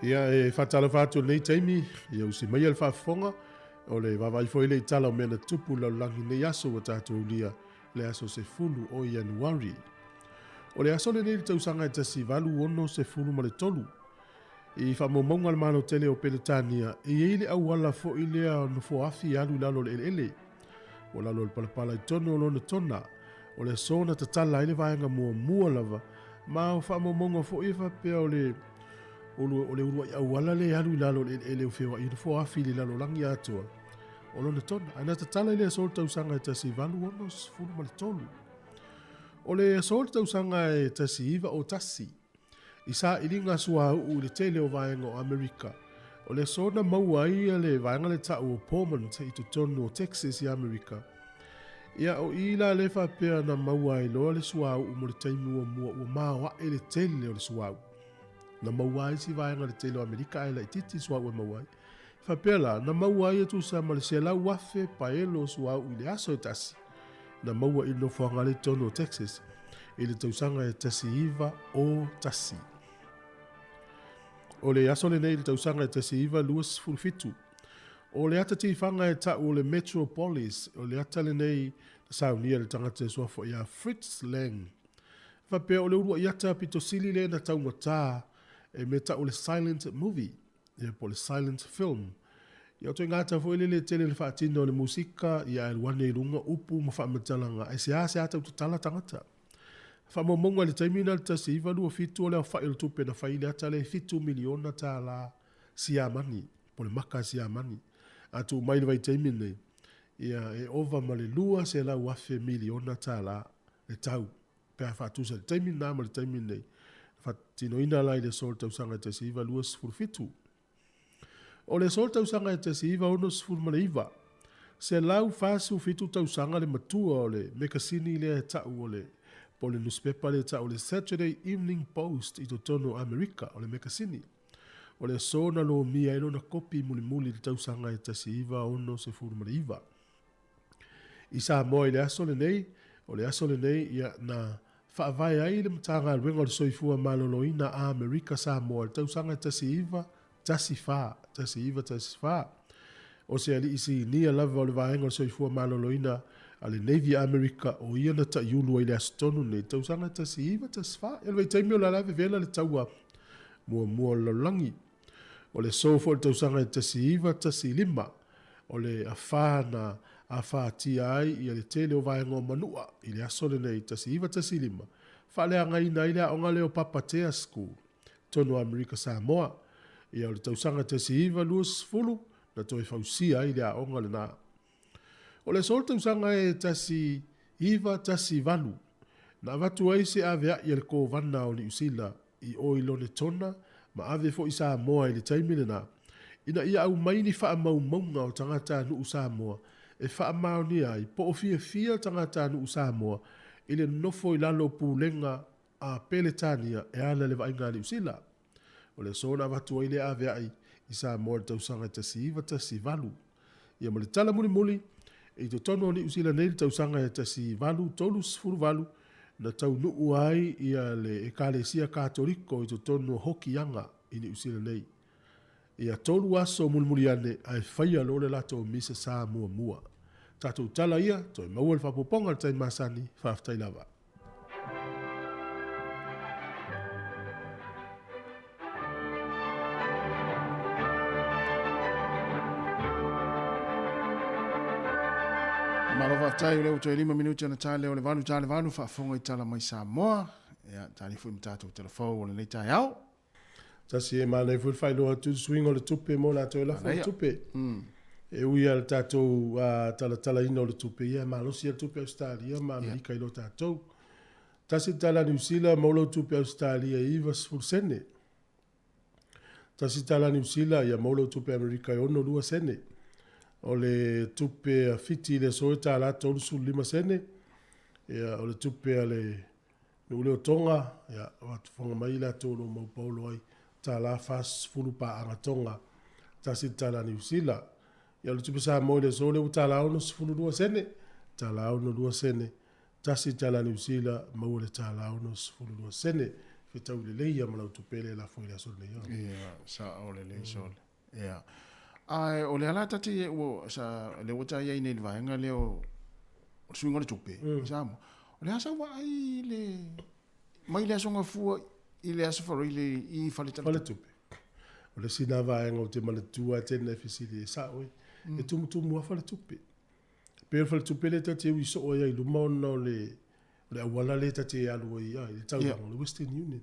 Ia e whatala whātua nei teimi, ia usi mai al whaafonga, o le wawai fo ile i tala o mena tupu lau langi nei aso wa tātou lia, le aso se fulu o Januari. O le aso le nei tausanga e tasi valu ono se fulu ma le tolu. I whamomonga le mano tele o Peletania, i eile au ala fo ilea no fo afi alu lalo le ele. O lalo le palapala i tono o lona tona, o le sona tatala ile vaenga mua lava, ma o whamomonga fo iwa pea o le urua i au ala le alu lalo le ele o fewa i no fo afi le lalo langi atua. O lona tona, ana tatala ile sol tausanga e tasi valu ono se fulu ma le tolu. O le sol tausanga e tasi iwa o tasi. I sa ilinga sua u le tele o vaenga o Amerika. O le sona maua ia le vaenga le tau o Pullman te i tutonu o Texas i Amerika. Ia o ila le whapea na maua i loa le sua u mo le taimu o mua ua mawa e le tele o le sua u. Na maua i si vaenga le tele o Amerika e la i titi sua u e maua i. Whapea la, na maua i atu sa ma le se lau wafe pa elo sua u i le aso e tasi. Na maua i no whanga le tono o Texas. I le tausanga e tasi iwa o tasi. O le aso le nei le tausanga e tasi iwa luas fulfitu. O le ata tifanga e ta o le Metropolis, o le ata le nei saunia le tangata e suafo ia Fritz Lang. Whapea o le urua iata pito sili le na taumata e me ta o le silent movie, e po le silent film. Ia to ngata fo le tele le whaatino le musika, ia e wane i runga upu ma whaametalanga, e se ase ata ututala tangata. Whamomonga le taimina le tasi iwa lua fitu o le awhai le tupe na whaile ata le 5 miliona ta la siamani, po le maka siamani. Atu mai le vai taimine, ia e ova ma le lua se la wafe miliona ta la le tau. Pea whaatusa le taimina ma le taimine, whaatino ina lai le sol tausanga e tasi iwa lua sifuru fitu. O le sol tausanga e tasi iwa ono sifuru ma le iwa. Se lau fasu fitu tausanga le matua o le mekasini le e tau o le po le newspaper le ta o le Saturday Evening Post i totono Amerika o le mekasini. O le sona lo mia ilo na kopi muli le tausanga e tasi iwa ono se furu ma le iwa. I sa moa i le aso le nei, o le aso le nei ia na whaavai ai le matanga ruenga o le soifua maloloina a Amerika sa moa le tausanga e tasi iwa, tasi wha. O se ali isi nia lava o le vaenga o le soifua maloloina ale Navy America o ia na ta iulu ai le astonu nei tausanga tasi iwa tasfa e le taimi o la lave vela le taua mua lalangi o le sofo le tausanga tasi iwa tasi lima o le afana afa tia ai ia le tele o vaenga o manua i le aso le nei tasi iwa tasi lima fale anga ina i le aonga leo papatea school tono America Samoa ia o le tausanga tasi iwa luas fulu na toi fausia i le aonga le na. O le solta usanga e tasi iwa tasi valu. Na watu ai se avea i le ko vana o ni usila i o ilone tona, ma ave fo isa moa i le taimile na. Ina ia au maini wha mau maunga o tangata nu usa moa, e wha mau ni ai, po o fia tangata nu usa moa, i le nofo i lalo pulenga a Peletania e ala le vainga ni usila. O le sona watu ai le avea i isa moa le tausanga tasi iwa tasi valu. Ia mo le tala muli, i to tono ni usila nei tausanga e tasi valu, tolu sifuru valu, na tau nuu ai ia le ekalesia katoliko i to tono hokianga i ni usila nei. Ia tolu aso mulmuliane ai whaia lore lato o misa saa mua. Tatou tala ia, toi maua le whapoponga le tai masani, whaftai lava. Marova tai leo to 5 minuti na tale o le vanu fa fonga i tala mai Samoa ya tani fu mtato telefone o le tai au tasi e mana fu fai lo tu swing o le tupe mo na to la fu tupe e ui al tato tala ino le tupe ia ma lo sia tupe Australia ma ni kai lo tato tasi tala New Zealand mo lo tupe Australia i vas fu sene tasi tala New Zealand ia mo lo tupe America ono lua sene o le tupe fiti le soeta la tolu su 5 sene ia o le tupe ale le tonga ia wat fonga mai la tolu mo paulo ai ta la fas fulu pa anga tonga tasi tala New Zealand ia le tupe sa mo le so le utala ono fulu 2 sene tala ono 2 sene tasi tala New Zealand mo le tala ono fulu 2 sene Fetau le leia ma lau tupele la foi la sol nei. Ia, sa o le le sol. Ia. Ai, o le ala tati e o sa le wata ia nei le vaenga le o swinga le tupe. Sa mo. O le asa wa ai le mai le asonga fua i le asa faro i le i fale tala. Fale tupe. O le sina vaenga o te manatua tena fisili e sa oi. E tumu a fale tupe. Pero fale tupe le tati e wiso o ia i luma ona o le awala le tati e alu ia i le tau le Western Union.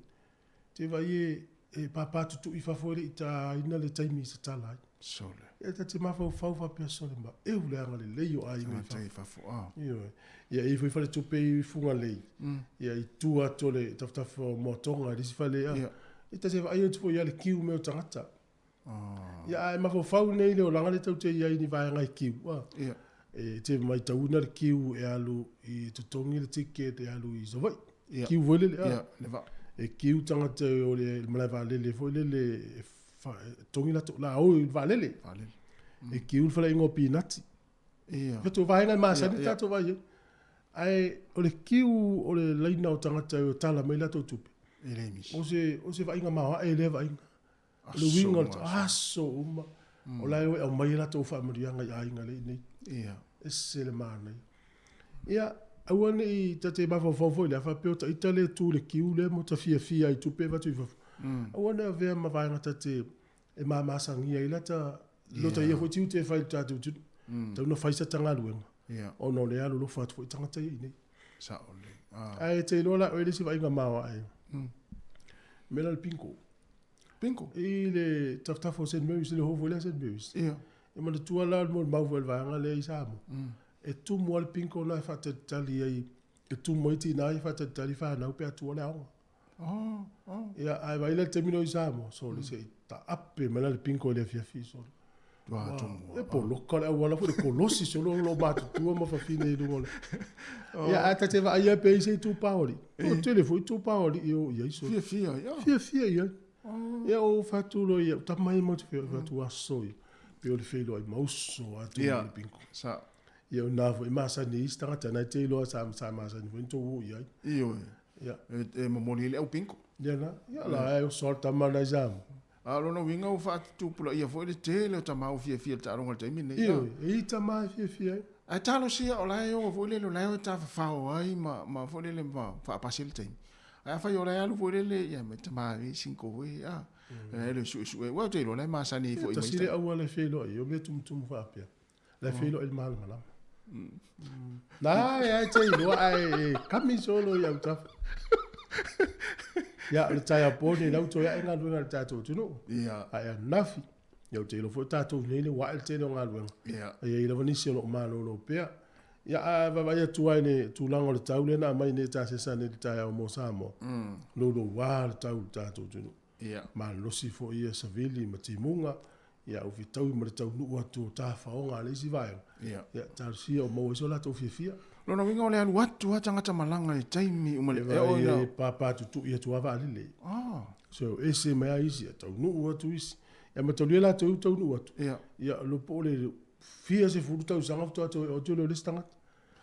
Te vai e papa tutu i fafore i ta ina le taimi sa tala ai. Sole. E tati mafau fa pia sole ma e ule anga le leio ai me Tai fafu. Ia i foi fale tupe i funga lei. Ia i tua tole taftafo motonga i si fale ia. I tasi vai o tupo ia le kiu me o tangata. Ia e mafau nei le o langa le tau te ia i ni vai ngai kiu. Ia. E te mai tauna le kiu e alu i tutongi le ticket e alu i sovai. Ia. Kiu vole le Ia, le va. E kiu tangata o le malai valele foi le tongi la la o valele. Vale. E kiu fala ingo pinati. Ia. Peto vai ngai masa ni Ia. tato vai. Ai o le kiu o le laina o tangata o tala mai la tupe. E le mis. O se vai nga mawa e le vai. O le winga o aso uma. O lai o mai la to fa marianga ai nga le nei. Ia. E se le mana. Ia awane i tate ba fo le fa pe o itale tu le kiu le mo ta fia i tupe va tu fa. Awane a vea ma vai nga tate e ma sangia i la ta lo ta ia fo tiu te fa ta tu. Ta no fa sa tanga luenga. Ia. O no le alu lo fa fo tanga ta i nei. Sa ole. Ai te lola o le si vai nga mawa ai. Mela le pinko. Pinko. I le taftafo sen meus le hovo le sen meus. Ia. E mana tua la mo mau vel vanga le isamo. E tu mo al pinko na fa te tali ai. E tu mo iti na fa te tali fa na pe tu le au. Ya ai vai le termino isamo so le se ta appe mana le pinko le fia fi so. Wa tu. E po lo kala wala fu de kolosi so lo ba tu mo fa fine do ngol. Ya ata te va ai pe se tu paoli. O telefone tu paoli io ia so. Fia, ia. Fia ia. Ya o fa tu lo ia ta mai mo te fa tu asoi. Pe o le felo ai mauso a tu le pinko. Sa. Ia o nafo i masa ni istanga tana te lo sa masa ni vento o ia. Io. Ia. E momoli le au pinko. Ia na. Ia la e sol tamana jam. Alo no winga o fa tu pula ia foi le tele o tamau fia ta ronga te mine. Ia. E ta mai fia. A talo sia o lai o foi le lo lai o ta fa o ai ma foi le ma fa pasil te. A fa yo lai alu foi le ia me ta mai 5 we a. E le su e te lo lai ma sa ni foi. Ta sile au le felo io me tum fa pia. Le felo il mal malam. Na ya te lo ai kami solo ia ta. Ya le tai aponi la to ya nga lunga ta to no. Ia. Ai nafi. Ya te lo fo ta to ni le wa te no nga lunga. Ia. Ia le vani se lo malo lo pea. Ya va ya tu ai ne tu lango le tau le na mai ne ta se sa ne ta ya mo sa mo. Lo wa tau ta to no. Ia. Ma lo si fo ia savili ma timunga. Ya o vitau ma tau nu atu ta fa o nga le si vai. Ia. Ya ta si o mo so la to fia. Lo no winga o le alu atu a tangata malanga i taimi umale. E o ia papa tu ia tu ava ale. So ese mai isi tau nu atu isi. Ya ma tau la tau nu atu. Ia. Ya lo po le fia se fu tau sanga to o tu le stanga.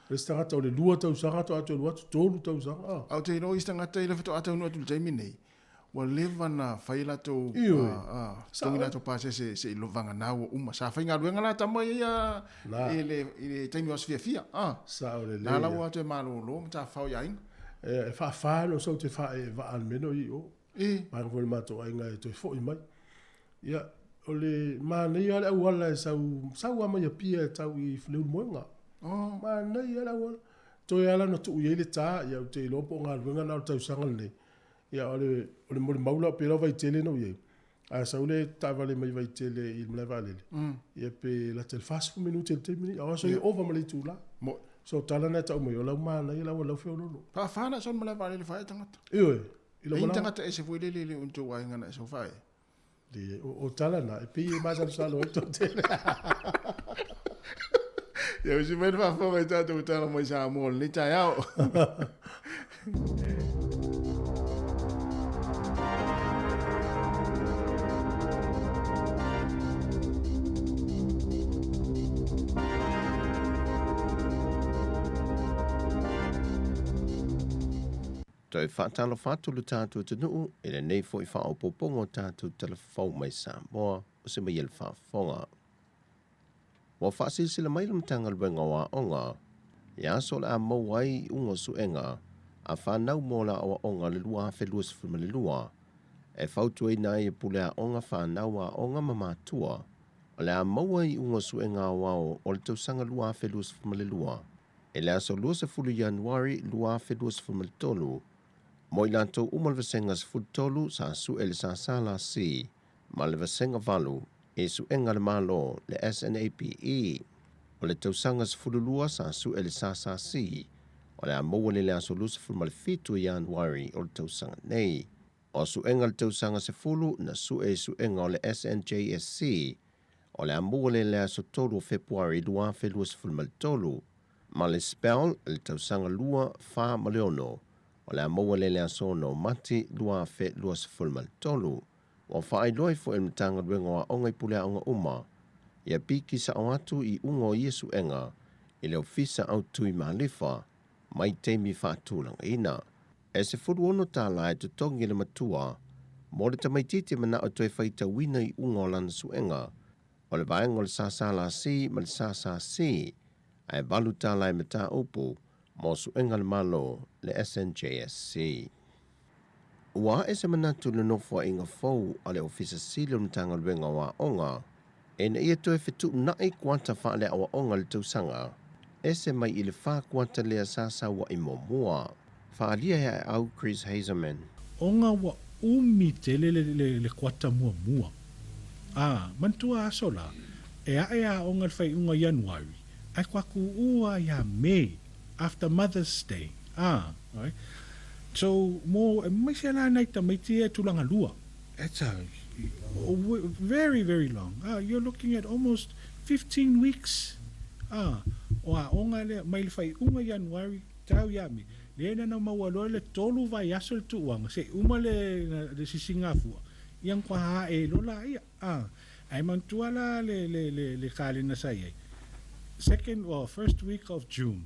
Le stanga to le lua tau sanga to atu atu tolu tau sanga. Au te no istanga te le fato atu no atu taimi nei. Wa leva na faila to tongi la to pase se lo vanga na o uma sa fainga luenga la tama ia ile taimi os fia sa o le na la wa te malo lo ta fa ya in fa no so te fa e va al meno i o ma vol ma to ainga e to fo i mai ia o le ma nei ala wala sa wa ma ia pia tau i fleu moenga ma nei ala wala to ala no tu ile ta ia te lo po nga luenga na tau sanga nei ia ole mo maula pe lo vai tele no ye a saule tavale mai vai tele il me vale ia pe la tel fast minute te mini a so over mali tu la so tala na ta mo yo la ma na la wala fe lo pa fa na son me vale le fa tangata io ilo mo tangata ese foi le un to wa ngana so fa de o tala na e pe ma sa lo to tele ia si me fa fa mai ta to tala mo sa mo le ta yao Toi whaatalo whaatulu tātou te nuu, ele nei fo I whaopopongo tātou telefau mai Samoa, o se mai ele whaafonga. Wa whaasilsila mai lumtanga luenga wa onga, ia sola a mauai ungo suenga, a whanau mola awa onga le lua whelua sifuma le lua, e whautua ina e pule a onga whanau a onga mamatua, o le a mauai ungo suenga wao o le tausanga lua whelua sifuma le lua, e le aso lua se fulu Januari lua whelua sifuma le tolu, mo I lantou umalvasenga sifulu tolu sa su ele sa sala si, ma le vasenga valu, e suenga le malo le SNAPE, o le tausanga sifulu lua sa su ele sa si, o le amaua le aso lua sifulu ma le fitu Januari o le tausanga nei, o suenga le tausanga sifulu na suenga o le SNJSC, o le amaua le aso tolu o Februari lua whelua sifulu ma le tolu, ma le spell le tausanga lua fa ma leono, o le amaua le aso no mati lua whelua sifulu ma le tolu, o whaeloi fo e mtanga luenga wa onga I pule a onga uma, ia piki sa o atu I ungo Iesu enga, I leo fisa au tui mahalifa, mai teimi whaatulanga ina. E se furu ono tāla e tutongi le matua, mo le tamaititi mana o toi whaita wina I ungo lana suenga, o le vaenga o le sasala si, ma le sasa si, ai balu tāla e mata upu, mo suenga le malo le SNJSC. Ua e se manatu le nofua inga fau a le ofisa sili o mtanga luenga wa onga, e na ia toe fitu nai kuanta wha le awa onga le tausanga, e se mai I le wha kuanta lea sasa wa I momua. Wha lia hea au Chris Hazelman. Onga wa umi tele le kuata mua mua. Mantua asola, e a onga le whai unga Januari, ai kwaku ua ia May, after Mother's Day. Right? So, mai se la nai tamaiti e tulanga lua. It's very, very long. You're looking at almost 15 weeks. Onga le, mai le whai unga Januari, tau ia me. Le na mawalo le tolu vai aso le tuanga. Se uma le sisingafua. Iang kwa ha e lola ia. Ai mantua la le kale na sa iai. First week of June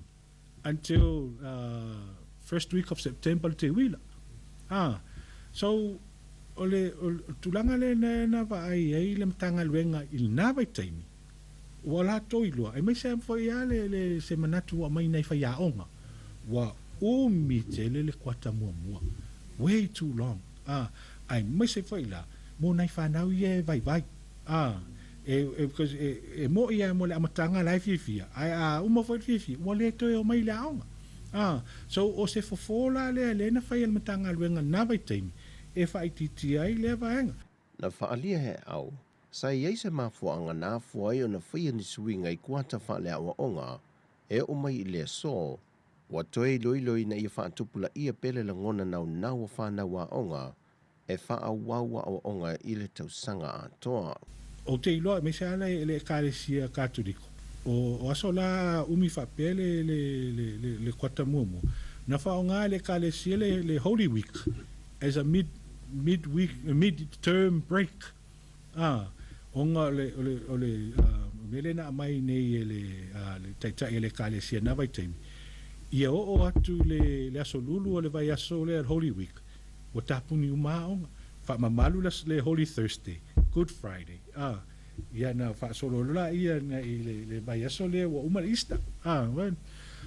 until first week of September te wila. So ole tulanga le na va ai le mtanga luenga il na vai taimi. Wala toilua. Ai mai se foi le se manatu wa mai nei fa ya onga. Wa umi tele le kwata mua. Way too long. Ai mai se foi la mo nei fa nau ye vai. Because mo ia mo le amatanga lai fifia. Ai uma foi fifia. Mo le toi o mai la onga. So o se fofola le na fai al matanga luenga na vai taimi e fai titi ai le vaenga. Na whaalia he au, sa iei se mafuanga na fuai o na whaia ni suinga I kuata whaale awa onga, e o mai I le so, wa toi loiloi na ia whaatupula ia pele la ngona nau o whanau a onga, e wha waua awa onga I le tausanga a toa. O te iloa, me se ala le kāresia kāturiko. O aso la umi whapele le kwata muamu. Na whaonga le kāresia le Holy Week as a mid-term break. Onga ole mele na mai nei le taitai le kāresia na vai taimi. Ia o atu le aso lulu o le vai aso le Holy Week. O tapuni umaonga. Whamamalu le Holy Thursday, Good Friday. Ia na whaasolola ia na le vai aso le wa umar Easter.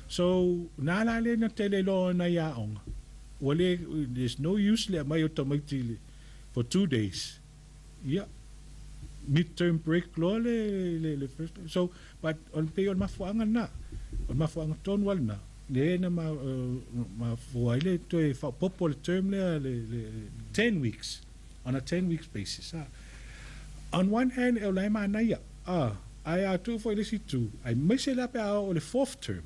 So, nala le na tele lo na ia onga. Wale, there's no use le mai o tamaiti for 2 days. Yeah. Midterm break lo le first. So, but on pe on mafuanga na. On mafuanga ton wal na. Le na ma fuaile to e fa popol term le 10 weeks. On a 10 weeks basis. On one hand, e lai ma na ia. Ai atu fo ile situ. Ai mese la pe o le fourth term.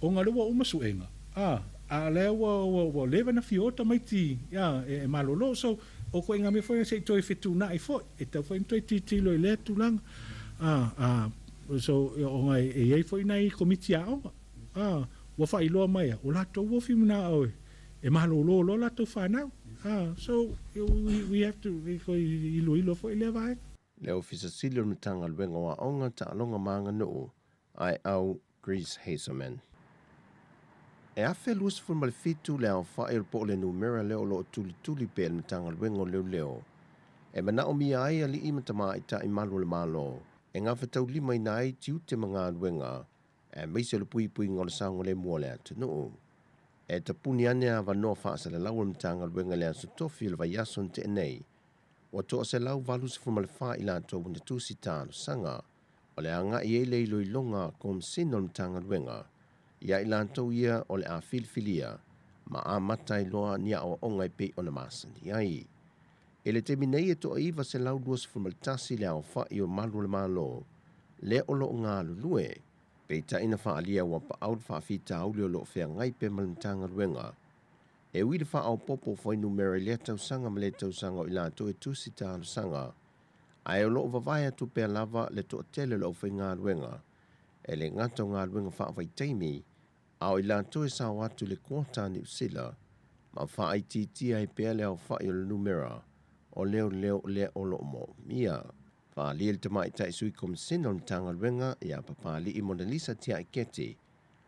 O nga lua umasuenga. A le wa leva na fiota mai ti. E malolo. So, o ko inga me foi se toi fitu na I foi. E tau foi toi ti lo le tu lang. So, o nga e foi na I komiti a onga. Wa fa ilo mai. O la to wo fi mna o. E malolo lo la to fa na. So we have to ilo foi le vai. Le ofisa silo mtanga luenga wa onga ta alonga manga no ai au Chris Hazelman. E afe luas fu mal fitu le au fa el po le numera le o lo tuli pe el matanga wengo leo. E mana o mia ai ali imatama ita i malu le malo. E ngā whetau lima ina ai tiu te mga aduenga. E meise le pui ngol sango le mua le atunu. E ta puni ane a wanoa whaasa le lau matanga wenga le aso tofi le vai ason te enei. O toa se lau valus fu mal fa ila to wunde tusi tālo sanga. O le anga i ele ilo i longa kom sino le matanga wenga. Ia i lantou ia o le a filifilia, ma a matai loa nia o ongai pe o na masani ai. E le te minei e toa iwa se lau duas fumaltasi le au wha i o malu le malo, le o lo ngā lulue, pe ta ina wha alia wa pa au wha fita au leo lo whea ngai pe malimtanga ruenga. E wili wha au popo whai numere le tau sanga ma le tau sanga o i lantou e tusi tālu sanga, ai o lo vavaya tu pe lava le toa tele lo whai ngā ruenga, e le ngata ngā ruenga wha vai teimi, au i lantou e sa watu le kuota ni usila, ma wha ai titi ai pea le au wha i o le numera, o leo le o lo mo mia. Wha li el tamai tai sui kom sino ni tanga ruenga, ia papali i Mona Lisa tia i keti,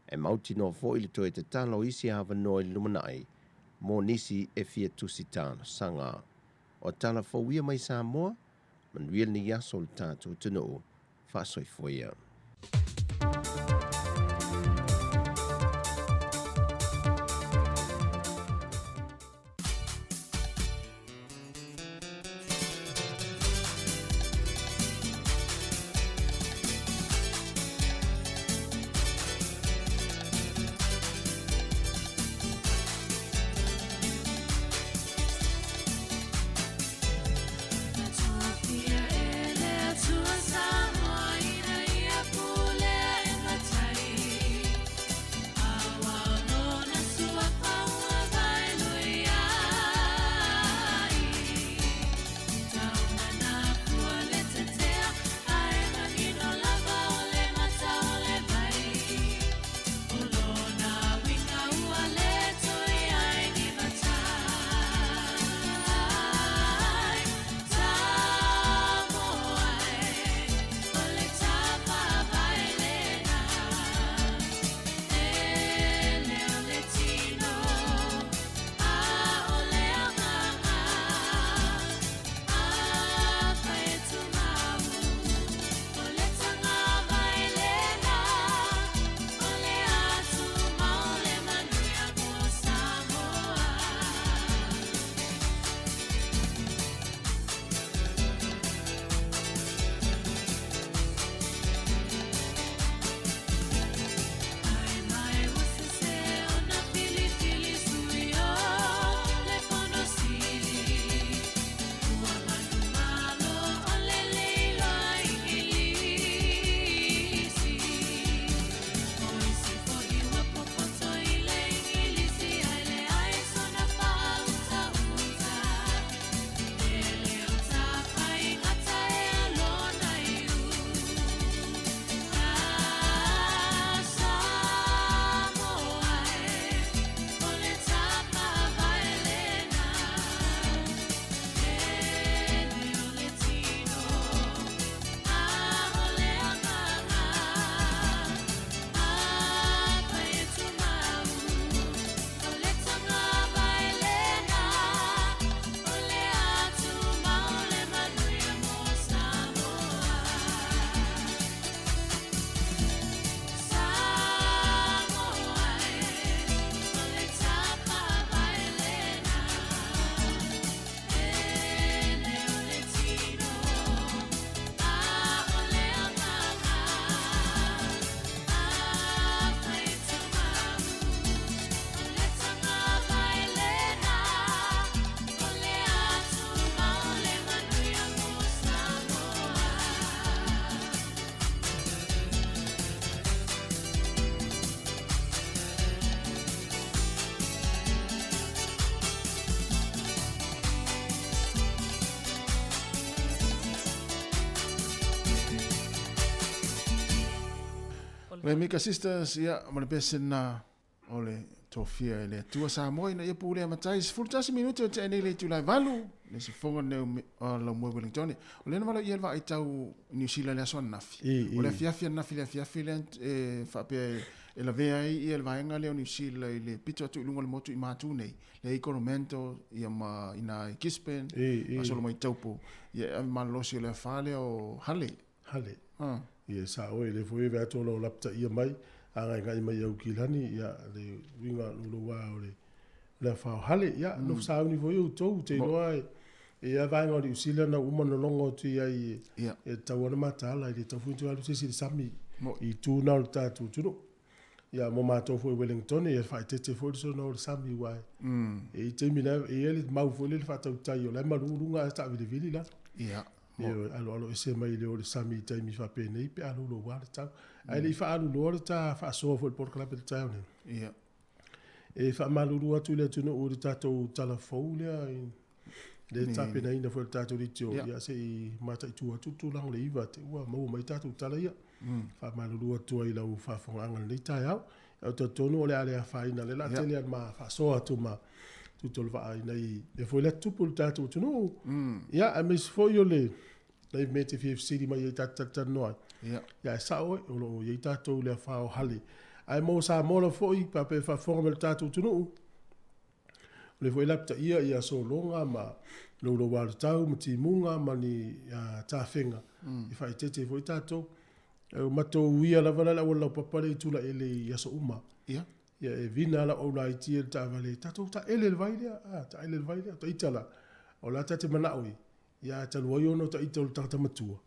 e mauti no fo i le toe te talo isi hawa no i lumanai, mo nisi e fia tusi tāna sanga. O tala fo wia mai sa moa, man riel ni yaso le tātou tunu, wha soi foia. Le Mika Sisters, ia, mana pese na ole tofia ele tua sa moi na ia pule matai fultasi minuti o te le tu lai valu le se fonga ne la mo Wellington o le mala ia va i tau New Zealand la son nafi o le fiafia nafi le fiafia le fa pe e la vea i le vaenga leo ni sila i le pito atu ilunga le motu i mātu nei. Le economento i ama ina i Gispen, a solo mai taupo. Ia malolosi le whale o hale. Hale. Ia sa oe le fwoi vea tolo lapta ia mai, ngai mai au kilani, ia le winga lulu wa o le whao hale. Ia, no sa au ni fwoi au tau, te noa e vaenga o le usila na umano longo tu ia i e tawana matala, i le tau fuintu alu sisi le sami, i tū nao le tātu tunu. Ia mo mātou fwoi Wellington, e whai tete fwoi so nao le sami wai. E i te mina, e ele mau fwoi le whatau tai o le marurunga e ta vile vili la. Ia. Alo e se mai le o le sami tai mi fa pene pe alo lo wa le tau ai le fa alo lo le ta fa so fo por club le tau ne ia e fa malu lu atu le tunu o le tato telefone le ta pena ina fo le tato di tio ia se mata tu atu tu lang le iva te wa mo mai tato tala ia fa malu lu atu ai lau fa fo anga le tai au to tonu le ale fa ina le la tele ma fa so atu ma tu tol va ai nei e fo le tu por tato tu no ia a mis fo yo le dai mete fi city mai tata no ia sa o lo ye tato le fa o hali ai mo sa mo lo fo i pa pe fa forma le tato tu no le fo lapta ia so longa ma lo wa tau mti munga mani ta fenga i fa tete fo tato ma to ia la vala la wala papale tu la ele ia so uma ia e vina la o la iti el ta vale tato ta ele el vaile ta ele el vaile ta itala o la tate manaui ia ta lo yo no ta itol ta matua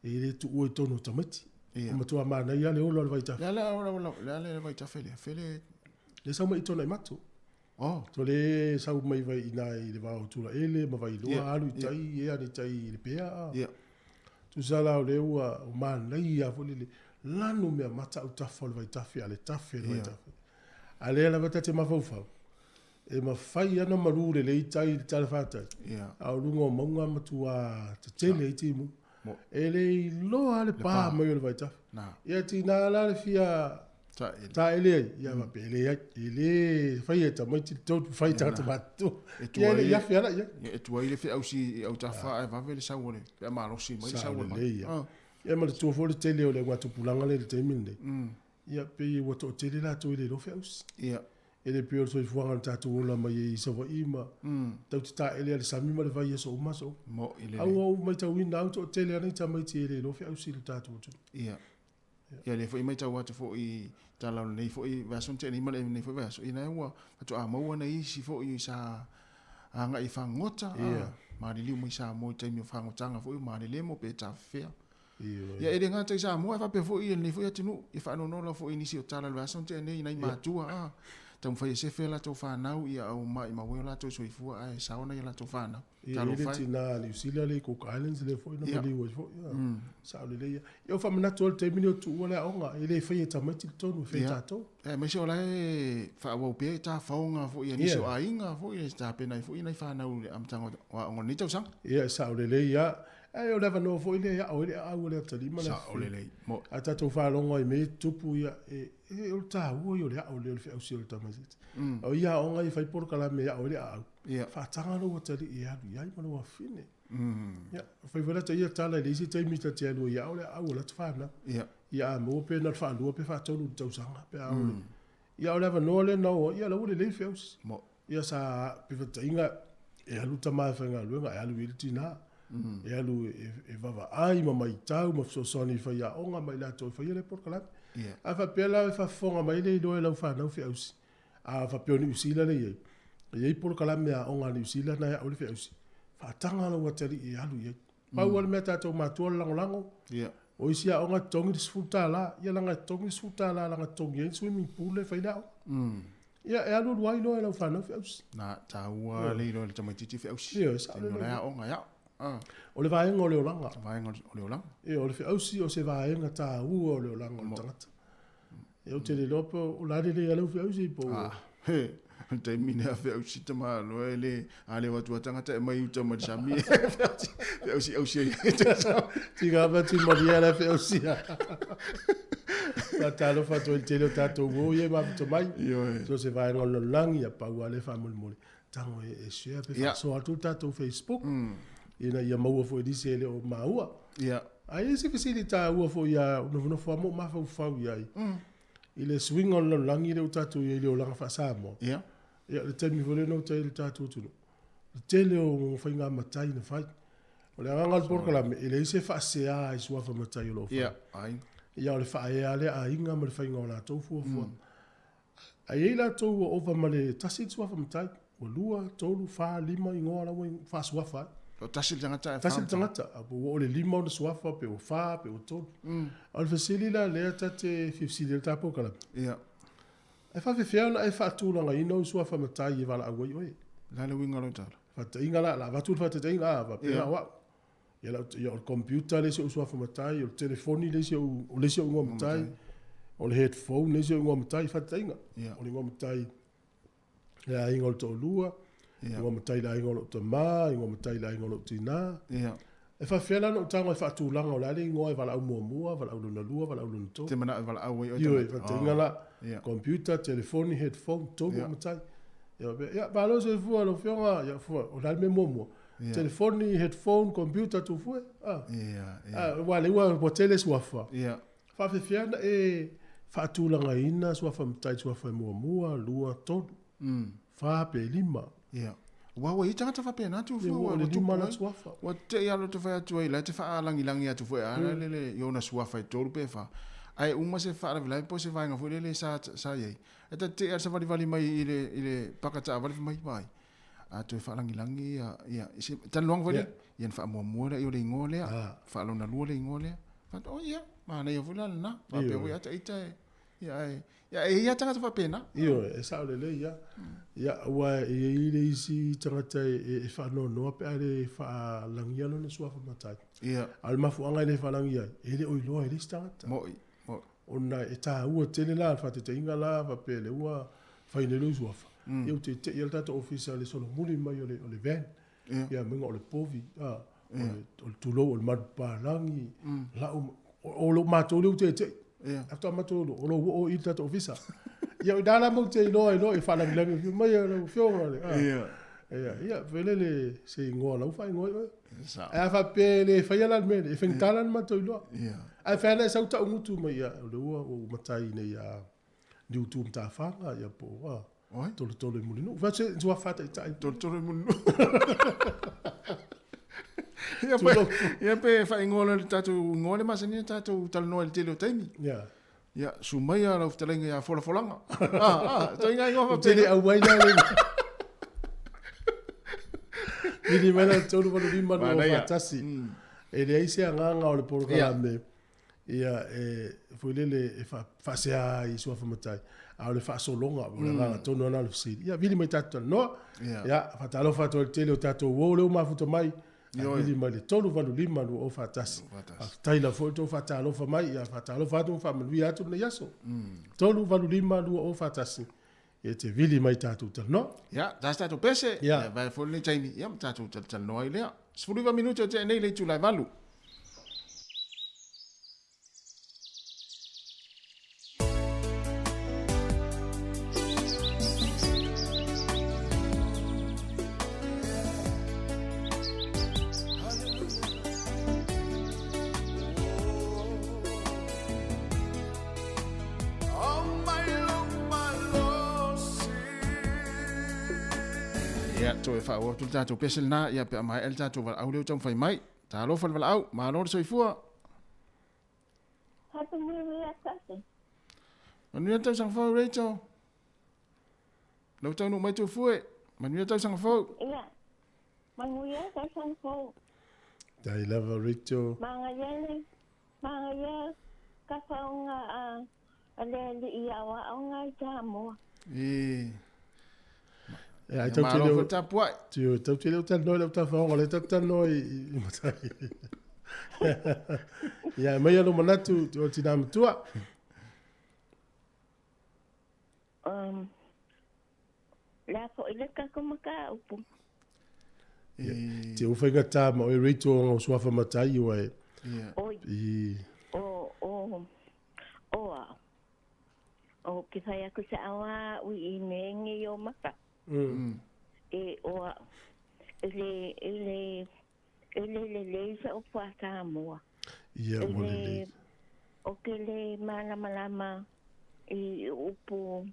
e le tu o tono ta mati matua ma na ia le o la vaita la vaita fele le sa ma itona matu to le sa mai vai ina i le va o tu la ele ma vai lo alu tai e ani tai le pea tu sala o le ua o ma na ia fo le lanu me mata o ta fo vai ta fi ale ta fi vai ta ale la vata te mafau e ma fai ana marure le tai le tala fata au lungo monga matua te tele i timu e le lo ale pa mo yo vai ta ia ti na la le fia ta ele ia ma pele ele fai ta mo ti to fai ta ta batu ia ia fia ia e tu ile fia au si au ta fa va vele sa wole pe ma lo si mai sa wole ia ma tu fo le tele o le ngatu pulanga le te minde ia pe o to tele la to ile lo fia ia ele pe o so fuanga tatu la mai so va ima tau ta ele le sami ma le vai so ma so mo ile au mai ta win out o tele ani ta mai ti ele lo fia usi le tatu ia ia le foi mai ta wa fo i ta la nei foi va son te ni ma le nei foi va so ina wa to a mo na i si fo i sa anga i fa ngota ma le li mo sa mo te mi fa ngota nga foi ma le mo pe ta fe ia ele ngata sa mo fa pe fo i nei foi tinu i fa no la fo i ni si o ta la va son te nei nai ma tua tau fai se fela tau whanau ia au mai ma wela tau soifua ai saona ia la tau whanau. Ia le tina New Zealand le Cook Islands le foi na mali wa foi. Sa le le. Ia fa mena tol te mini tu wala onga ile fai ta mati tonu fai ta to. Me se ola fa wa pe ta faunga foi ia ni so ainga foi sta pena foi na whanau am tango wa ngo ni tau sang. Ia sa le ia ai o leva no foi le au le tali ma sa o le mo ata to fa longo i me tupu ia o ta o yo le au le fe au si o ta mazit o ia o ngai fai por kala me o le au fa tanga no tali ia ia ma no fine ia fai vera te ia tala le si te mi te te no ia o le au le fa na ia mo pe na fa lo pe fa to lu tau sanga pe au ia o leva no le no ia lo le fe mo ia sa pe fa inga e alu tama fa nga lu nga alu il tina e alu e vava ai ma mai tau ma so soni fa ia onga mai la to fa ia le por kala a fa pela fa fonga mai le do e la fa no fi ausi a fa pe ni usila le ye por kala me a onga ni usila na o le fi ausi fa tanga lo watali e alu ye pa wal meta to ma to lango o isia onga tongi disfuta la ia langa tongi disfuta la langa tongi swimming pool le fa ina ia e alu wai no e la fa no fi ausi na taua le lo le tamatiti fi ausi ia sa le onga ia o le vaenga o le olanga. Vaenga o le olanga. E o le fi ausi o se vaenga ta ua o le olanga o tangata. E o te le lopo o la le alau fi ausi po. He, te mine a fi ausi ta maa no e le ale watu tangata e mai uta ma sami. Fi ausi. Tika batu maria la fi ausi. Ta talo fa to il tele tato wo ye ma to mai. So se vaenga o le olanga pa ua le fa mol. Tango e share pe fa so atu tato Facebook. Ina ia maua fo edisi ele o maua. Ia. Ai se fisili ta ua fo ia no fo mo ma fo ia. I le swing on langi le utatu i le o langa whaasamo. Ia. Ia le temi vole no te le tatu tunu. Le tele o whainga matai na whai. O le angangal porkalame, i le ise whaasea i suafa matai o lo whai. Ia, ai. Ia o le whaea le a inga ma le whainga o la tau fuafua. Ai ei la tau o ova ma le tasi suafa matai. O lua, tolu, wha, lima, ingoa la wai, wha suafa. O tasil tangata e Tasil tangata, o le lima o le suafa, pe o wha, pe o tolu. O le fasili la lea tate fifsili le tapo kalame. Ia. E whawhewhea na e whaatūlanga ina o suafa matai e wala awai oi. Lale winga lo tala. Whata inga la watu whata inga a wapea wa. Ia o le computer le se o suafa matai, o le telefoni le se o le se o ngua matai, o le headphone le se o ngua matai, whata inga. O le ngua matai le a inga o le tōlua, ngua matai le a inga o le tamā, ngua matai le a inga o le tina. Ia. E whawhea na o tango e whaatūlanga o lale ingoa e wala au mua, wala au luna lua, wala au luna tō. Te mana e wala au oi. Ioi, whata inga la. Computer, telefoni, headphone, tōgu matai. Ia, balo se fua lo fionga, ia fua, o lal me momo. Telefoni, headphone, computer tu fue. Ia. Wale ua po tele suafa. Ia. Whawhewhiana e whaatūlanga ina, suafa matai, suafa mua, lua, tonu. Whape lima. Ia. Wawa i tangata whape na tu fua. Ia, le lima na suafa. Wa te ialo te whai atu ai, la te wha alangi atu fua. Ala lele, iona suafa i tōru pe wha. Ai uma se wha arawilai, po se whainga fua lele sa iei. E ta te arsa wali mai i le pakata wali mai mai. A tu e wha alangi ia. Tan luang wali, ian wha mua le i o le ingo lea. Wha alona lua le ingo lea. Wha o ia, maa nei a fula na. Wape oi ata ita e. Ia e ia tangata whape na. Iyo, e sao lele ia. Ia, ua e le isi tangata e whanau noa pe ale whaalangi alo na suafa matai. Ia. Al mafuanga le whalangi ai. E le oiloa e le tangata. Moi. Ona e tā ua tele la, wha te inga la, wha pele ua whaine lu suafa. Iau te ia tata ofisa le solo muli mai o le van. Ia menga o le povi. O le tulo, o le madupālangi. O lo mātou leu te. Afta mātou o lo o i tata ofisa. Ia i dala mau te inoa e whalangi mai o le whionga. Ia, vele le se ingoa lau wha ingoa. E wha pele whaialan mele, e whengtalan mātou inoa. Ai whana e sau ta ungutu mai ia, o le ua o matai nei a niu tūm tā whanga, ia po, tole muli no. Wha se tua whata i tai. Tole muli no. Ia pe wha ingoa le tātou, ingoa le masa ni tātou talanoa le tele o taimi. Ia, sumai a lau ftalenga ia whola-wholanga. Toi ngai ingoa wha tele au waina le. Nini mena tōru wanu lima no whatasi. E le aise a nganga o le porokame. Ia fuilele e whasea i suafa matai. A o le whaasolonga, o le nganga tonu ana le fsiri. Ia, vili mai tātou noa. Ia, whatalo whato le tele o tātou wō leo mafuta mai. Vili mai le tonu wanu lima no o whatasi. Taila fo to whatalo wha mai. Ia, whatalo whatu whamanui atu na yaso. Tonu wanu lima no o whatasi. E te vili mai tātou tal no. Ia, tātou pese. Ia, vai fo le taimi. Ia, tātou tal noa i lea. 10 minuto te nei le tūlai valu. To e whao tu tātou pesel nā, ia pe amai el tātou wala au leo tau whai mai. Tā lo whala wala au, maa lor soifua. Hatu mui a tase. Manuia tau sang whau, Rachel. Lau tau nu mai tu fue. Manuia tau sang whau. Ia, manuia tau sang whau. Tai lava, Rachel. Manga ia, ka whaunga a lele i awa aunga i tā mua. Ai tau te leo tapuai. Tau te leo tanoi leo tawhaonga le tanoi i matai. Ia, mai alo manatu o tina matua. La fo ile ka kumaka upu. Te uwhainga tā ma oi reito o suafa matai o e. O ki whai aku sa awa ui i mengi o maka. E o ele sa o pata mua. Ia o le. O ke le malama i upu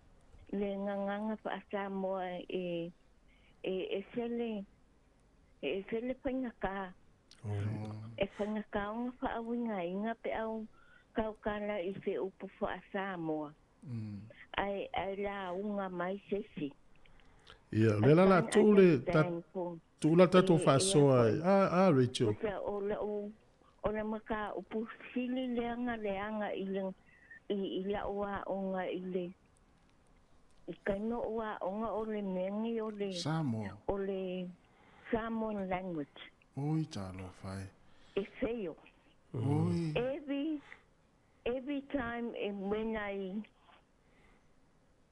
le nganganga pa Samoa e sele pangaka. E pangaka nga pa awinga inga pe au kaukala i se upu fa Samoa. Ai la unga mai sesi. Ia, lela la tūla tato whasoa a Rachel. Ole maka upu sili leanga i la oa onga ile. I kaino oa onga ole mengi ole Samoa. Ole Samoan language. Oi talo fai. E feo. Oi. Every time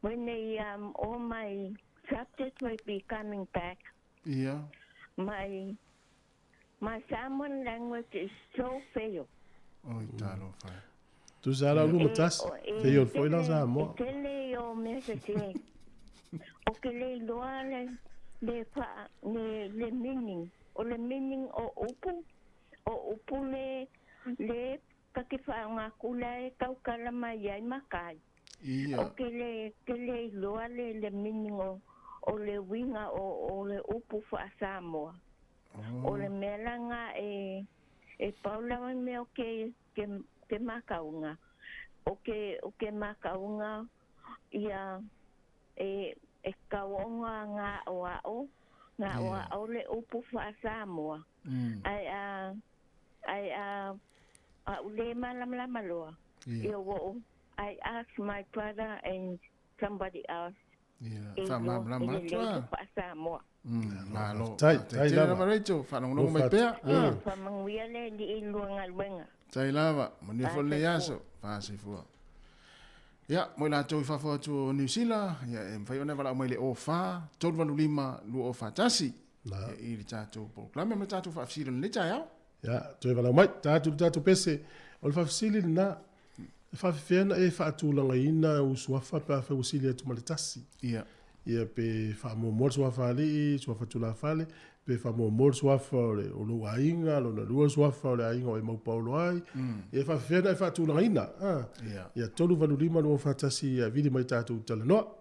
when all my subjects will be coming back. Yeah. My Samoan language is so fail. Oi talo fai. Tu sala lu matas. Feo foi na Samoa. Tele o message. O que le loale le meaning. O le meaning o upu le kakifaanga kulai kaukala mai ai makai. Ia. O que le loale le meaning o le winga o le upu fa Samoa. O le melanga e paula me o que makaunga. O que makaunga ia e kaonga nga o le upu fa Samoa. Ai ule malam loa. I asked my brother and somebody else. Fa malam tua. Samoa. Malo. Tai lava Rachel, fa no mai pea. Fa manguia le di luanga luanga. Tai lava, moni fo le yaso, fa se fua. Ya, mo la tau fa fo tu New Zealand, ya em fa ona vala mai le o fa, tol valu lima lu o fa tasi. Ya i le tatu po. Klame me tatu fa fsilo le ta ya, tu vala mai tatu pese. O fa fsili na fa fiena e fa tu langa ina uswafa pa fa usili tu maletasi. Ya. Ia pe fa mo swafa ali, swafa tu la fale, pe fa mo swafa o lo ainga, lo na lua swafa le ainga o mau paulo ai. Ia fa fiena e fa tu langa ina. Ia tolu valu lima no fa tasi vili mai tatu tala no.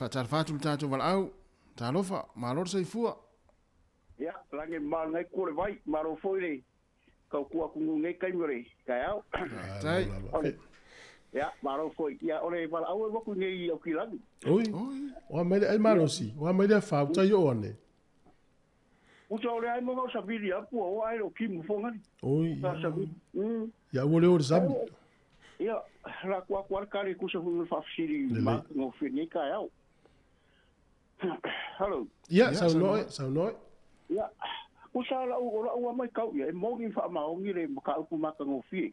Fatar fatu tatu val au. Talofa, malor sei fua. Ya, lange mal ngai kore vai, maro foire. Kau kua kungu ngai kaimore, kai au. Tai. Ya, maro foi. Ya, ore val au wa ku ngai au kilangi. Oi. O mai ai maro si. O mai fa ta yo one. O tau le ai mo sa vili apu o ai o kimu fonga. Oi. Sa vi. Ya ole o zam. Ya, la kua kua kare ku sa fu fa fsiri ma no fini kai au. Hello. Ja, so nooit. Ja, o sala o mai kau ia e mogi fa maongi le maka upu maka ngofi.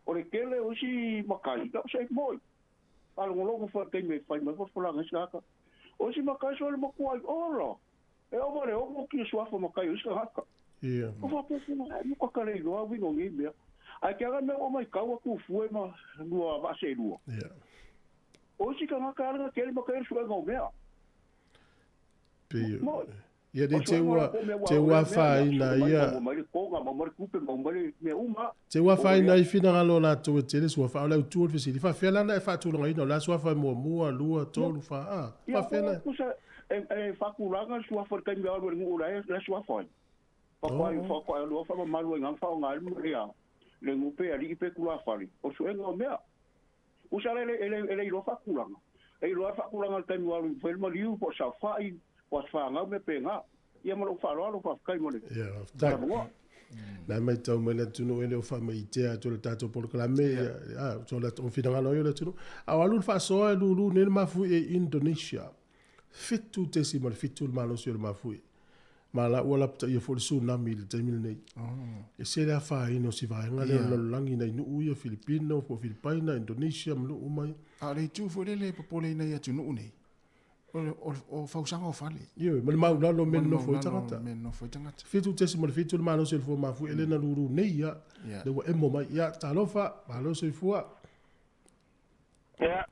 O le kele o si makai, ka sai moi. Alo ngolo fa ke me fa me fa la ngaka. O si makai so le makuai oro. E o mare o mo ki so fa makai o sa haka. Ia. O fa pu no ka kale lo awi no ngi me. Ai ke ga me o mai kau ku fue ma lua va se lua. Ia. O si ka ngaka nga kele makai so ngo me. Ia de te ua fai na ia. Te ua fai na i fina ngalo la tu te le sua fa la tu o fisi fa fela na fa tu ngai no la sua fa mo lua tolu fa fa fela. E fa ku la nga sua fa kai me alu ngu la sua fa. Fa ko lu fa ma lu ngang fa ngal mu ria. Le ngu pe ali pe ku la fa ri. O su engo mea. Usale ele lo fa ku la. E lo fa ku la ngal kai me alu fa ma liu po sa fa i was fanga me penga ia mo fa lo fa kai mo le ia la mai tau mai le tunu ele o fa mai te to le tato por clame so le on fina no yo le tunu a walu fa so lu ne mafu e Indonesia fitu te si mal fitu malo sur mafu mala wala pta ia for su na mil te mil nei e se la fa ino si va ngale lo langi nei nu ia Filipino po Filipina Indonesia mlu mai a le tu fo le popole nei atu nu nei O fausanga o fale. Yo, ma le mau lalo men no foi tangata. Men no foi tangata. Fitu tesi mo le fitu le malo se fo ma fu ele na luru nei ya. Le wa emo mai ya talofa malo se fua. Ya.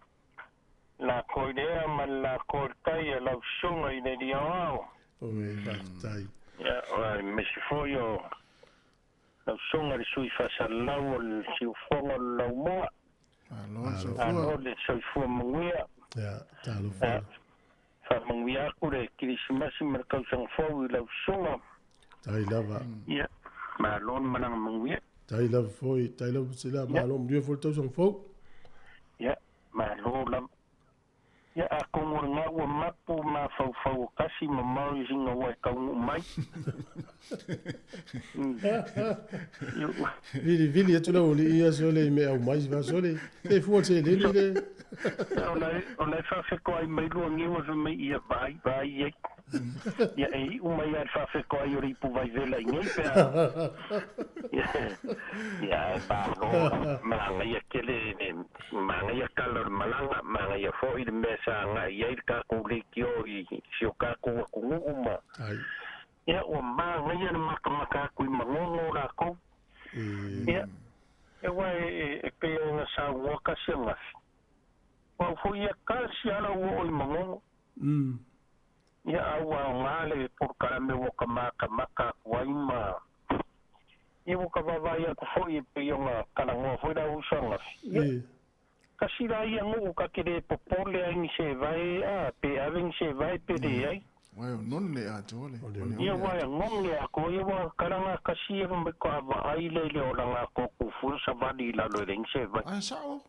La koidea man la kortai la sunga ine dia wao. O e tai. Ya, o me si foi o la sunga le sui fa salau le si fonga la mo. Alo le sui fo mungia. Ya, talofa. Fa mungia ku le Krismasi merkau sang fo la sunga. Tai lava. Ya. Ma lon manang mungia. Tai lava foi, tai lava sila ma lo mdio fo tau sang fo. Ya, ma lo lam. Ya aku ngurunga wa mapu ma fau kasi mamau zinga wa kau mai. Vili tu la oli ia sole me au mais va sole. E fu se le. Ona fa fe ko ai mai lo ngi wa me ia vai ye. Ya e u mai ar fa fe ko ai ori pu vai vela ngi pe. Ya pa no ma ngai kele ma ngai kalor malanga ma ngai fo i me sa nga ia ka ko le kio i sio ka ko ku uma ai ya o ma nga ia ma ka ku mangongo la ko ya e wa e pe nga sa wo ka senga o fo ia ka si ala wo i mangongo ya wa ngale por ka me wo ka maka wa ima e wo ka va ia ko fo i pe nga kana ngo fo da usanga kasi la ia ngu ka kere popole ai ni se vai pe aving se vai pe de ai Wai non le a tole. Ia wai ngong le a ko ia wa karanga kasi e me ko ava ai le o langa ko ku fu sa vadi la lo ring se vai. Ai sao.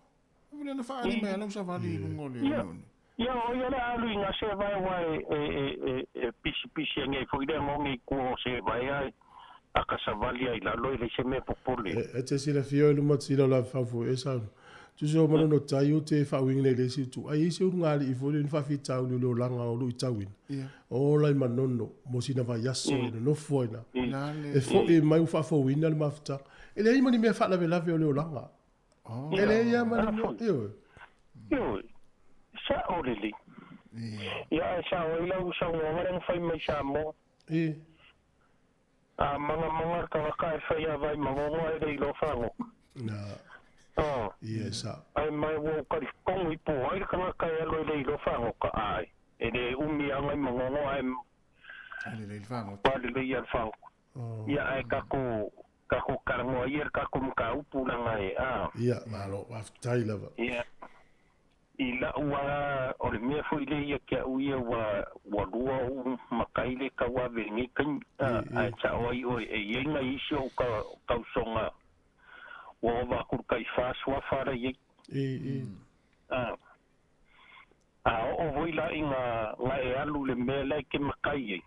Vile na fa ni me la sa vadi ngole. Ia o ia le alu inga se vai wai pisi ngai fo ide ngongi ko se vai ai aka sa vali ai la lo le se me popole. E te sila fio lu mat sila la fa fu e sa. Tu so mana no tai o te fa wing le si tu ai se un ngali i fo le fa fi tau le langa o lu tawin o lai manono mo sina va yaso no foina e fo e mai fa fo win le mafta ele ai mani me fa la vela o le langa ele ia mani no yo sa o le li ya sa o la usa o ngara fa mai sa mo manga ka fa ya vai mo e lo fa ngo na yes. Ai mai wo ka kong i po ai ka ka lo le lo fa ngo ka ai. E de umi anga mo ngo ai. Ale le fa ngo. Pa le ia fa. Ya ai ka ko ka ngo ai ka ko ka upu na ngai Ya, malo after lava. Ya. Ila wa o le me fo ile ia ka u ia wa lua makai le ka wa ve ni kan ai cha oi e yenga isio ka songa. O va kur kai fa swa fara ye o voi la inga la e alu le mele ke makai ye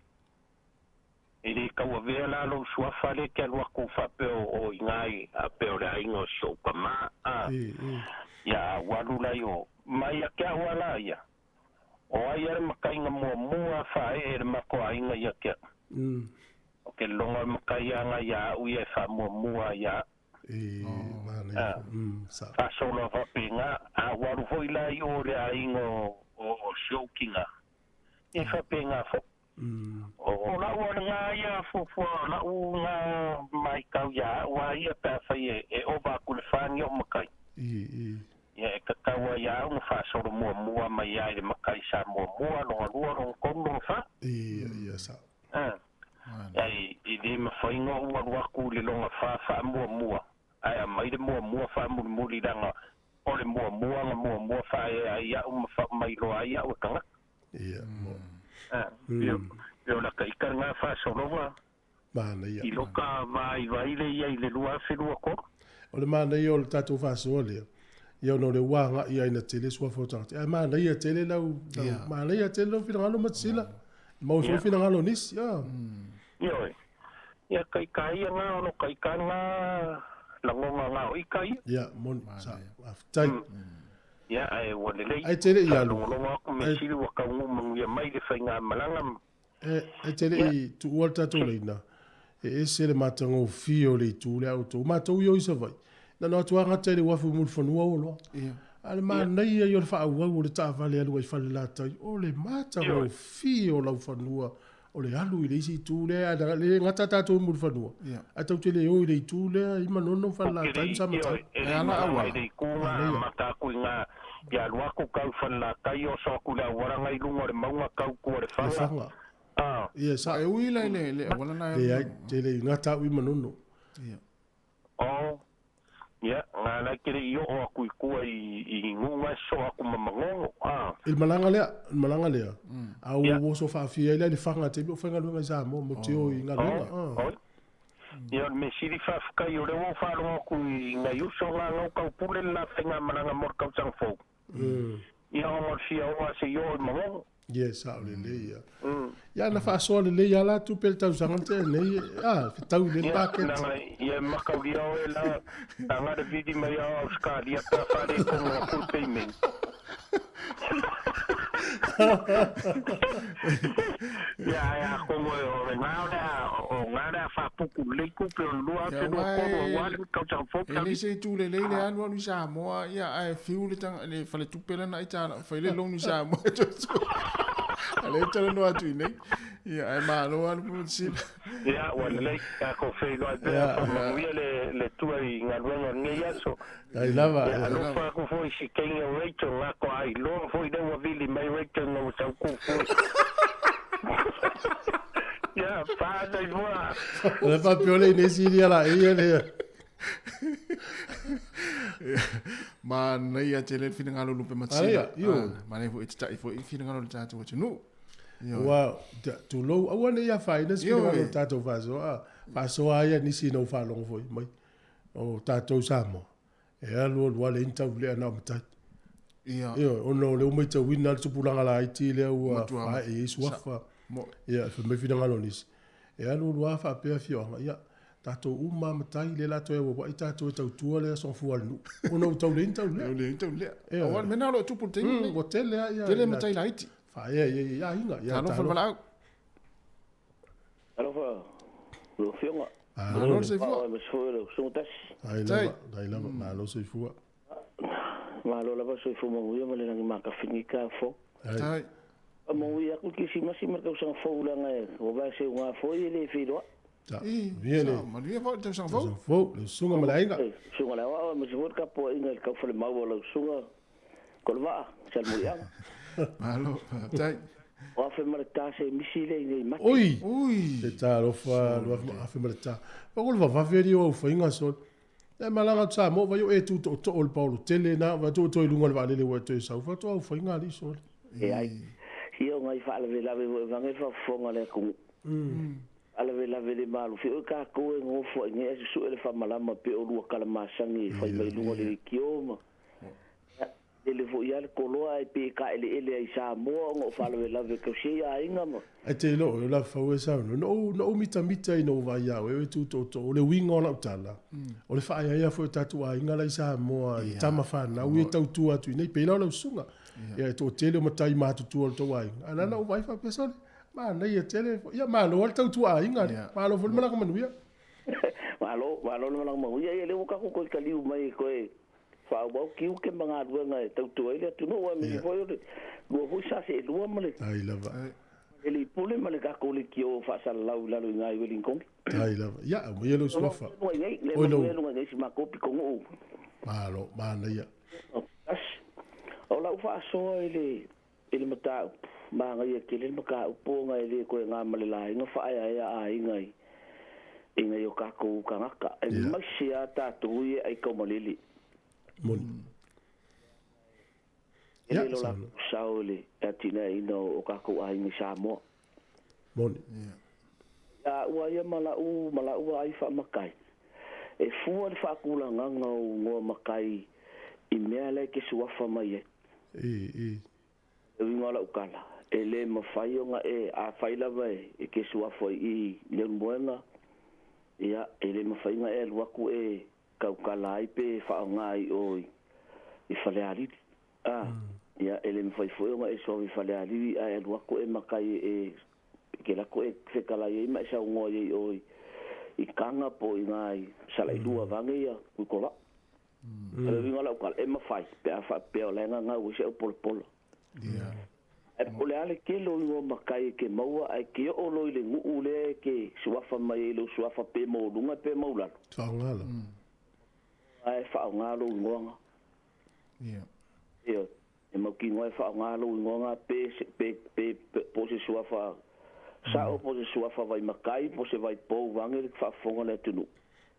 ele ka wa ve la lo swa fare ke lo ku fa pe o ingai a pe o la ingo so kama ya walu la yo mai ya ka wala ya o ayer makai nga mo fa e ma ko inga ya ke o ke longa makai nga ya u ye fa mo ya sa solo fa pinga a waru foi la yo le aingo o shokinga e fa pinga fo o la nga ya fo la nga mai ka ya wa ia pa fa e o ba ku le fan yo makai e ka wa ya un fa solo mo mai ya le makai sa mo lo ko no fa sa ai i me fa ingo wa ku le longa fa mo ai mai de mo fa mo li danga o le mo fa ai ya fa mai lo ai o kanga mo yo la kai kanga fa solonga mana ia i loka vai le ia le lua fe lua ko o le mana ia o tatu fa sole ia no le wanga ia ina tele swa fota ai mana ia tele la mana ia tele lo fina ngalo matsila mo fo fina ngalo nis yo ia kai nga no kai kanga la ngonga nga o ikai ya mon sa aftai ya ai wole le ai tele ia lo ko me sili wa ka ngum ya mai le fainga malanga tele i tu volta to leina e se le matango fio le tu le auto mato yo isa vai na no tu anga tele wa fu mul fonu o lo Ale ma nei yo fa wa o le ta vale alu i fa la tai o le mata o fi o la fanua o le alu i le si tu le ada le ngata ta tu mu fanua a tau te le o le tu le i manono fa la tai sa mata e ana awa i ku mata ku nga ya lua ku kau fa la tai o so ku la wara ngai lungo le maunga kau ku le fa ia sa e wila le wala na ia te le ngata i manono ia ngana kire yo o ku ku i ngunga so aku mamango il malanga le a o so fa fi ile le fanga te o fanga lunga sa mo tio i ngalunga ia me siri fa ka yo le wo fa lo ku i nga yu so nga no ka pule la fenga malanga mor ka sang fo ia o si o se yo mamango yes a le ia ya na fa so le ya la tu pel tau sangante ne tau le packet ia maka dia o la anga de vidi mai o ska dia ta fa de ko full payment ya como ngada fa puku le ku pe lua te no ko wa ka cha fo ka ni se tu le anu ni sa mo ia ai fiu le tang le fa le tu pela na ita fa le long ni sa mo ale tele no atu nei ia ai ma no anu si ia wala le ka ko fe lo ada mo le tu ai ngalwa ngia so ai lava no fa ko foi si kenga Rachel la ko ai lo foi de wa vili mai Rachel no sa ku ya pa dai voa le pa piole ne siria la ia le ma nei a tele fina ngalo lupe matsi ma nei fo ita fo fina ngalo tata wa tunu wa tu lo awane ya faina fina ngalo tata va so fa so ai ni si no fa long foi mai o tata samo e alo wale inta ule na mata ia ono le mai te wina tu pulanga la iti le wa fa e swafa ia fa me fina ngalo nis e alo wa fa pe fio ia tato uma matai le la to e wa ita to tua le son fu alu ono tau le e o mena lo tu pulte o tele ia tele matai la iti fa ia inga ia no fa bala alo fa lo fionga no se fu me so so tas dai la ma lo se fu ma lo la so fu mo yo me le ma ka finika fo tai mo ia ku ki si ma ka so fo la nga o va se nga fo ile filo viene ma dia fo te sang fo le sunga malainga sunga la wa me so ka po inga ka fo le ma wo lo sunga kolva sel mo ya malo tai o fe ma ta se misile ni ma oi te ta lo fa fe ma ta o kolva va veri o fa inga so e malanga tsa mo va yo e tu to ol paulo tele na va to lunga va le wa to sa fa to fa inga li so e ai io ngai fa le la va ngai fa fo ngale ku ala vela vele malu fi o ka ko ngo fo nge su ele fa malama pe o lu kala masangi fa mai lungo le kioma ele vo ia ko lo ai pe ka ele ai sa mo ngo fa le vela ve ko si ai ngama ai te lo la fa we sa no mita no va ia we tu to le wingo na tala o le fa ia fo tatu ai ngala sa mo tama fa na we tau tu atu nei pe lo sunga ia to tele mo tai ma tu to ai ana no vai fa pesone ma nei e tele ia ma lo tau tu ai inga ma lo fo mana como nuia ma lo mana como ia ele ka ko ka liu mai ko e fa ba ki u ke manga du nga tau tu ele tu no wa mi fo yo lo fo sa se lo ma le ai lava ele pule ma le ka ko le ki o fa sa lau la lo ngai welin kong ai lava ia mo yelo swafa o lo ngai si ma ko pi ko o ma nei ia o la fa so ele mata ma ngai ke le maka upo ngai le ko nga male la nga fa ai ai ngai inga yo ka ko ka ngaka e mai sia ta tu ye ai ko molili mon ya lo la sauli atina ino o ka ko ai ni samo mon ya wa ya mala u ai fa makai e fu fa kula nga ngo makai i mele ke suafa mai e ngola ukala ele mafai nga a faila vai e ke sua foi i le moenga ia ele mafai nga e waku e kaukala i pe fa ngai oi i fale ali ia ele mafai foi nga e so i fale ali a waku e makai e ke la ko e se kala i ma sa ngoi oi i kanga po i ngai sala i dua vangia ku kola le winga la ukala e mafai pe afa pe o lenga nga u se o polo ia e pole ale ke lo ngo makai ke maua ai ke o lo ile ngu le ke suafa mai lo suafa pe mo lunga pe maula Whaongala. ai whaongalo ngonga ia ia e mau ki ngoi whaongalo ngonga pe po se suafa sa o po se suafa vai makai po se vai pou wangi whafonga le tunu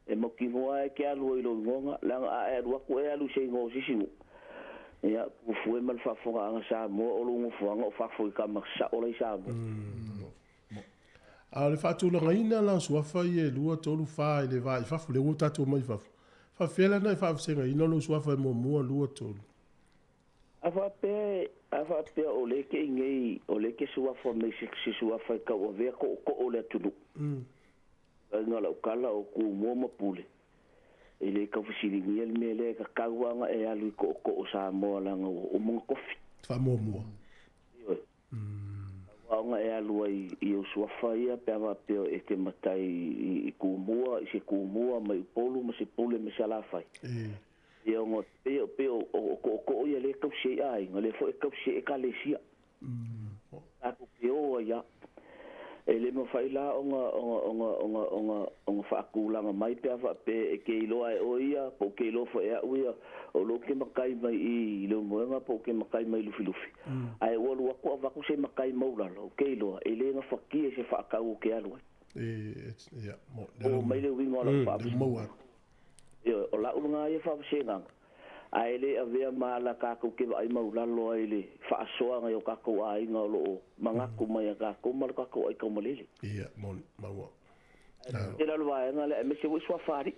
e mau ki ngoi ke alu ilo ngonga langa a e rua ku e alu se ngo sisinu ia ku fue mal whafonga anga sa mo o lungu fuanga o whafoi ka maksa o lai sa mo A le whaatulanga ina la suafa i e lua tolu wha i le vai whafu le utatu mai whafu. Whawhela nei whawsenga ina lo suafa i mua lua tolu. Afa pe o le ke ngei o le ke suafa me si suafa ka o ve ko o le tunu. Nga la ukala o ku mo mapule. Ele ka fisilingi el mele ka kawanga e alu ko o sa mo la o mo kofi. Fa mua. Nga e alu i o suafa ia pe ava pe e te matai i ku mua, i se ku mua mai polu ma se pule me se la fai. Ia ngo pe o ia le kau se ai, nga le fo e kau se e ka le sia. Ako pe o ia. E le mo fai la onga whaakulanga mai pe ava pe e ke iloa e o ia, po ke ilo fo e a uia, o lo ke makai mai i leo moenga, po ke makai mai lufi. Ai walu aku avaku se makai maulalo, ke iloa, e le nga whakia se whaakau ke alua. Ia, mo. O mai le wingo ala whaapu. Maua. Ia, o la ulunga ia whaapusengang. Ai le a vea maala kākou ke ai maulalo ai le whaasoa ngai o kākou a inga o loo mangaku mai a kākou mara kākou ai kaumalele. Ia, maua. E la lua e ngale, e me se ui suafari.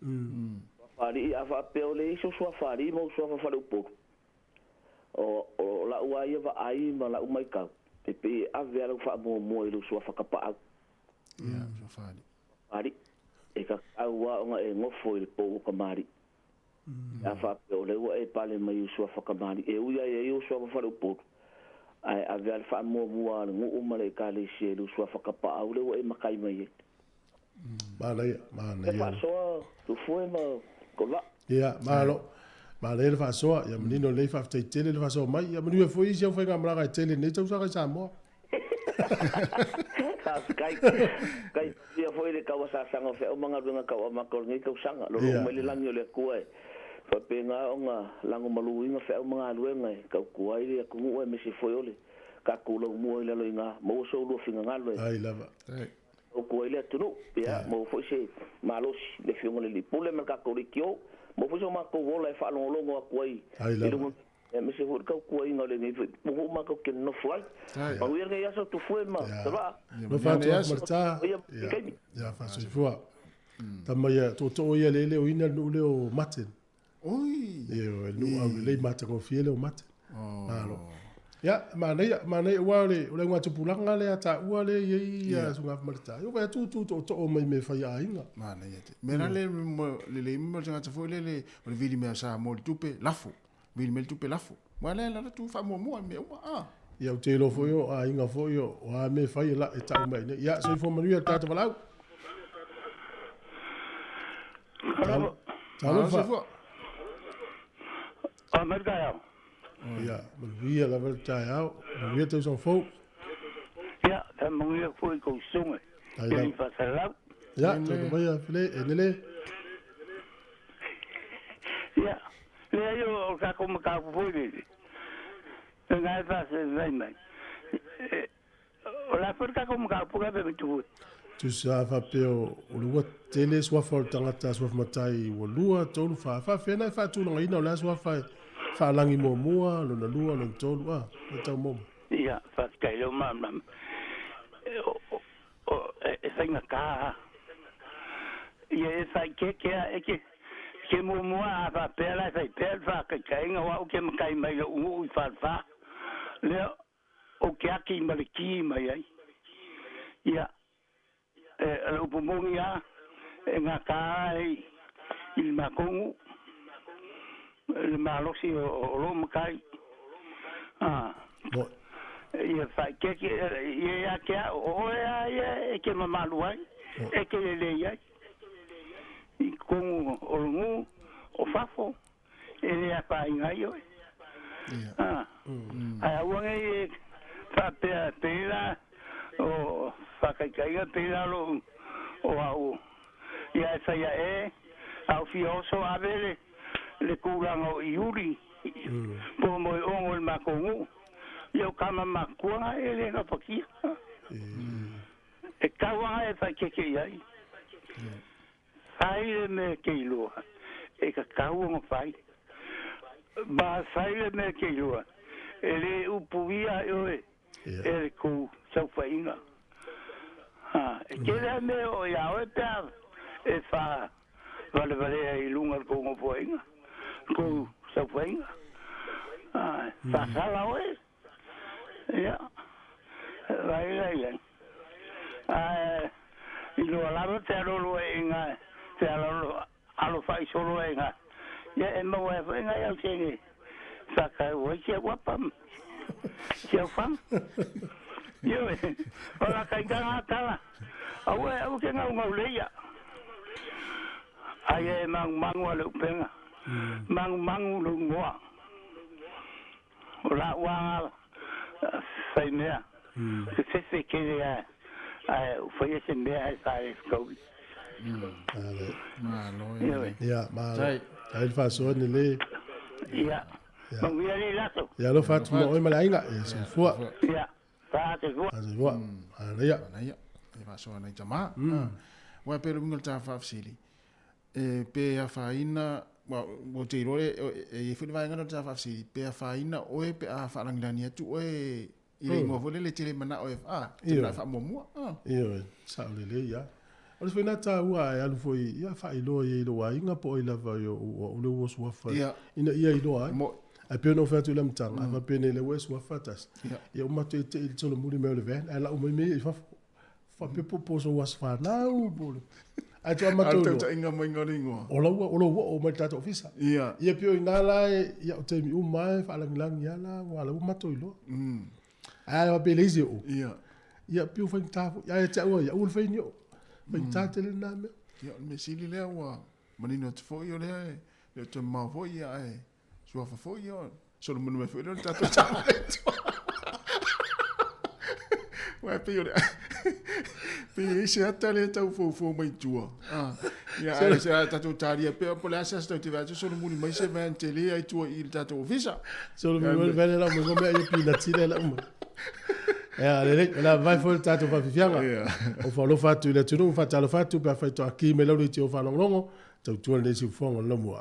Suafari, a whaapeo le iso suafari, mau suafa whare uporu. O la ua ia wa ai ma la umai kau. E pe a vea lau wha mua i lu suafa kapa au. ia suafari Ari, e ka au wa onga e ngofo i le pou kamari. A whaapeo le ua e pale mai u suafa kamari. E uia e u suafa whare uporu. Ai a vea wha mua ngu umare ka le se lu suafa kapa au le ua e makai mai e. Mana ia. E whaasoa, tu fue ma kola. Ia, malo. Ma le whaasoa, ia manino le whaaftai tele le whaasoa mai, ia manino e fwoi si au whainga maraga e tele, nei tau saka i Samoa. Kai ia foi le kawa sa sanga fe o manga runga kawa makor ngai kau sanga lo mai le langi o le kuai fa penga onga lango maluinga fe o manga luenga kau kuai le ku ngua me se foi ole ka ku lo mo ile lo inga mo so lo finga ngalo ai lava o kuai le tunu ya mo foi se malos le finga le pule me ka ko rikio mo foi so ma ko vola fa lo lo kuai ai lava e me se foi ka kuai ngale ni mo ma ko ke no foi ma uer ngai aso tu foi ma va no fa tu marta ya fa so fua tama ya to ia le o ina no le o maten oi eu no au le mate ko fiele o mate malo ya mana wale o le ngatu pulanga le ata wale ia sunga marta eu vai tu to mai me fai ainga mana ia te mera le mo tanga fo le o le vidi me sa mo tupe lafo vidi me tupe lafo wala la tu fa mo me ia te lo fo yo ainga fo yo wa me fai la e tau mai ia so fo manu ia tata valau Talo a merga ya via la volta ya via te son fo ya ta mungia foi ko sunga ai fa sala ya te vai a fle enele ya le yo ka como ka foi de nga fa se vai mai la porca como ka puga be tu tu sa fa peo o lua tele swa fo tangata swa matai o lua tolu fa fena fa tu no ina la swa fa langi mo mua lo na lua lo tolu e tau mo ya fa ka yo mam e singa ka ye fa ke mo mua fa pela fa fa ka inga wa ke mai mai u fa le o ke aki maliki mai ai ya lo pumongia nga kai il makongu le malosi o lo makai ia fa ke ia ke o ia ke mamaluai e ke le ia i kongu o ngu ai awange e fatea tela o fakaikai tela lo o au ia sa ia e au fioso avele le kulango iuri po mo ongo el makongu yo kama makua ele na pakia e kawa e fa ke ai sai me ke lo e ka kawa mo fai ba sai me ke lo ele upuia yo ele ku sau fainga e ke le me o ya o ta e fa vale i lunga ko mo fainga ko sau fainga fa sala oe ya vai ilo alaro te alo inga te alo fai solo inga ya e mo e inga ya tenge saka o che wapam che fam yo ora kai ga tala au ke nga leia ai mang wala penga mang lu ngoa ora wa sai nea se ke ya foi esse mês sai Covid ya ma ai fa so ni le ya ma vi ali lato ya lo fat mo o malainga e se fua ya ta te fua ana ya e va so na jama wa pero ngol ta fa fsili e pe a faina mo te rore e fu vai ngana ta fa fsili pe a faina o e pe a fa langani tu o e ile ngo vole le tele mana o te na fa mo io sa le ya o le fina ta wa ya lu foi ya fa ilo ye lo wa inga po ila va yo o le wo so fa ina ia ilo ai a pe no fa tu lam tang a va pe ne le wo so fa tas ya o ma te le muri me le ven ala o me fa pe po so was fa na u bolo a tu ma to inga mo inga ringo o lo ma ta ofisa ia pe ina la ya o te mi u mai fa lang ya la wala o ma to ilo va beleza o ia piu fa tafu ia te o ia ul fa nio fa tata le na me ia me sili le wa manino te foi o le te ma foi ia e sua fa foi ia so le munu me foi le tata tata wa piu le piu se ata le tau fo mai tua ia se tata taria pe po la sa sta te va so le munu mai se va tele ai tua il tata visa so le munu va la mo me ia pina tile la mo ja, la vai foi tato fa fianga. O fa lo fa tu le tu fa talo fa tu pa fa to aki me lo ti o fa longo, tu le si fongo lo mo.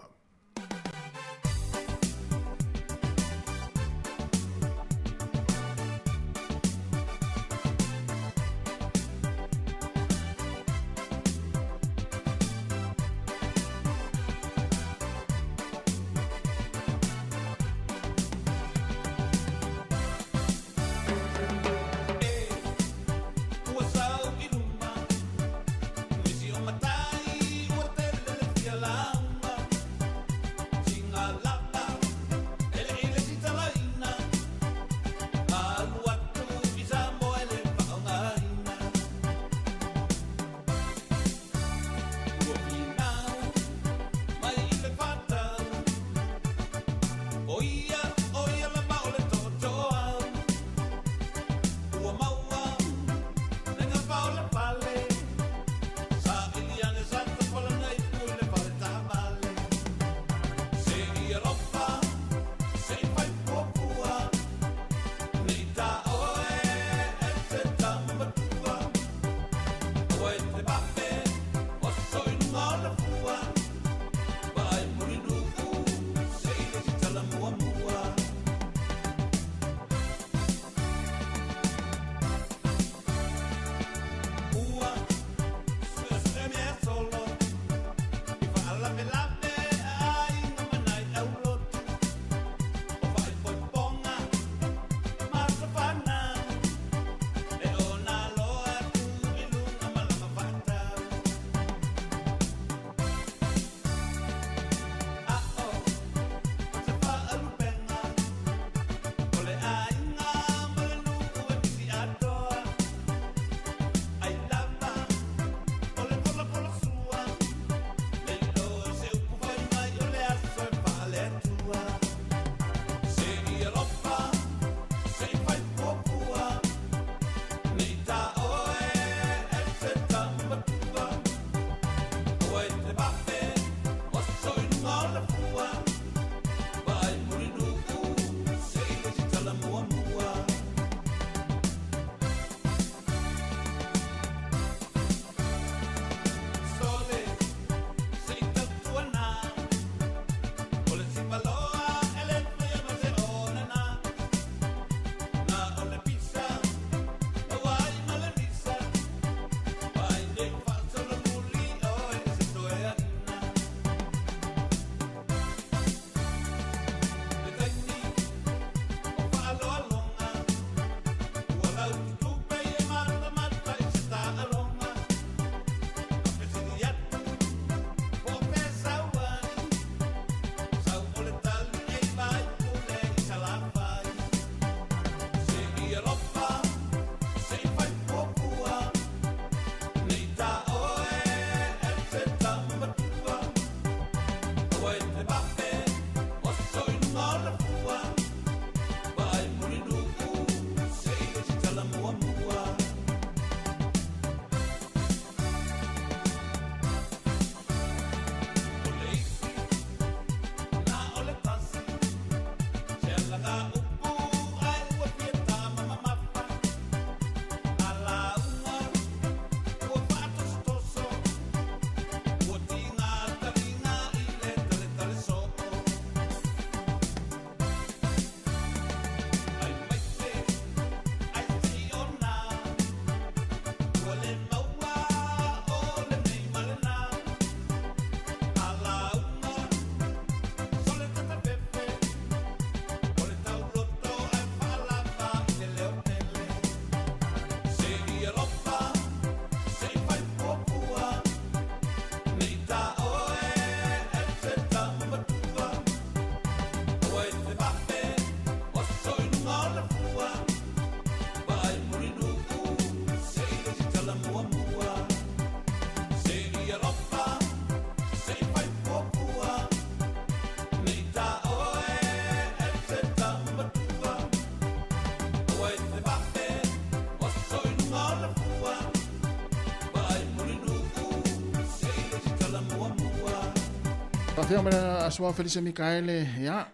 fea mena asua Felisa Mikaele ya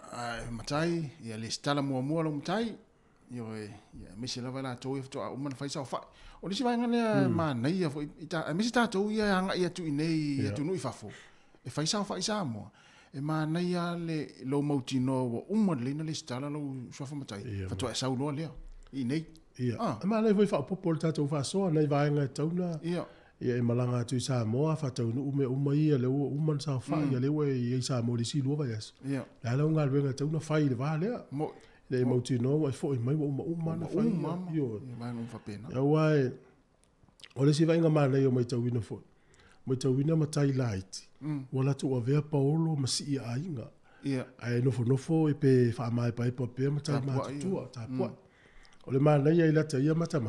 matai ya le stala mua lo matai yo misi lava la to if to umana fai sa fa o le siva ngale ma nei ya ita misi ta to ya anga ya tu nei ya tu no ifafo e fai sa mo e ma nei ya le lo mautino o umana le na le stala lo sua matai fa to sa lo le I nei ia ma le foi fa popol ta to fa so nei vai nga tauna ia e malanga tu sa mo fa to no me uma ia le uma sa fa ia le we ia sa mo le si lo va yes ia la lo nga le tauna fa i le va le mo le mo ti no fo mai uma na fa yo vai non fa pena ya wai o le si vai nga ma le yo mai tawina fo mai tawina ma tai light wala tu ave paolo ma si ia inga ia ai no fo e pe fa mai pa pe ma tai ma tu ta po o le ma le ia la ta ia mata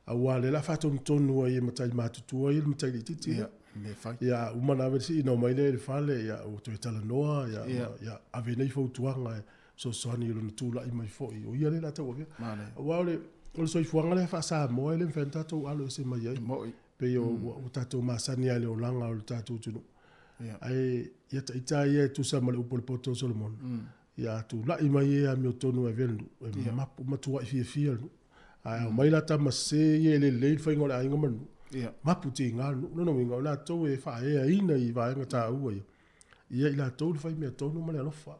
a wale la fato tonu ai matai matutu ai matai titi me fai ya uma na versi no mai le fale ya o to tala noa ya ave nei fo tuanga so ni lo tula I mai fo o ia le la ta o wale o so fuanga le fa sa mo le fenta to alo se mai ai pe o tato masani ale o langa o tato tunu ai ya ita ia tu sa mal upol poto solomon ya tu la I mai ya mi tonu e vendu e matua fi ai mai la tama se ye le fa ngol ai ngam maputi nga no winga la to e fa e ina I va nga ta u ia ila to fa me to no male no fa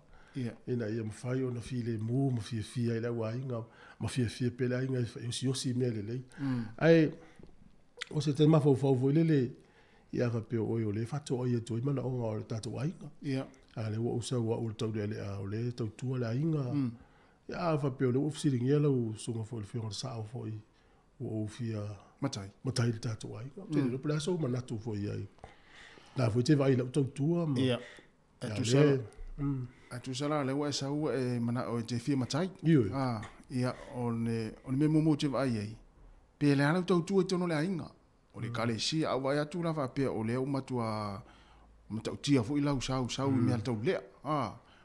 ina ia me fa yo no fi le mu mo fi ai la wa nga ma fi pe la nga yo si me le ai o se te ma fo le ia fa pe o yo le fa to o ye to I mana o nga ta to ai nga ale wo usa wa o to le to tu la inga ya fa pe o ofisi ringa la o so fo le fiona sa o fo I o fia matai ta to ai te le plaso ma na tu fo ai la fo te vai la to tu ma ya tu sala le wa sa u e mana o te fia matai ya on me mo te vai ai pe le ala to tu no le inga o le kale si a wa ya tu la fa pe o le o matua mata tia fo I la sa me al to le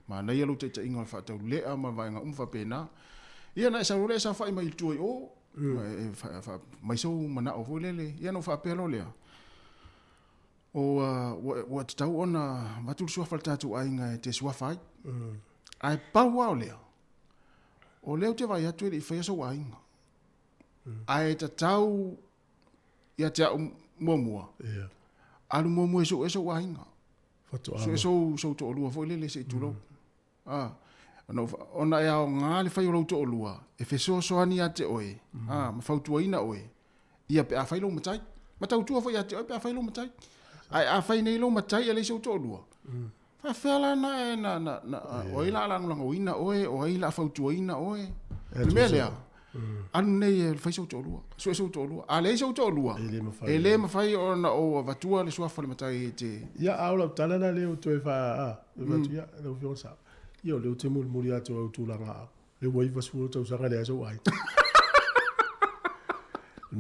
ma na yelo te inga fa tau le ma vai nga fa pena ia na sa le sa fa mai tu o fa mai so mana o volele ia no fa pelo le o what tau ona matul so fa tatu ai nga te so fa ai pa wa le o le te vai atu I fa so ai nga ai ta tau ia te mo alu mo so ai nga so to lua fo le se tu lo no ona ya nga le fai lo to lua e fe so ani ate oe ma fa tu ina oe ia pe a fai lo matai mata tu fo ya te pe a fai lo matai ai a fai nei lo matai le so to lua fa fela na oe la lang ina oe o ila fa tu ina oe me le anu nei fai so to lua so to lua a le so to lua ele ma fai ona o vatua le so fa le matai te ya aula tala na le o to fa vatua le fiona sa io le te muri ato tu langa le wai va su to sanga le so ai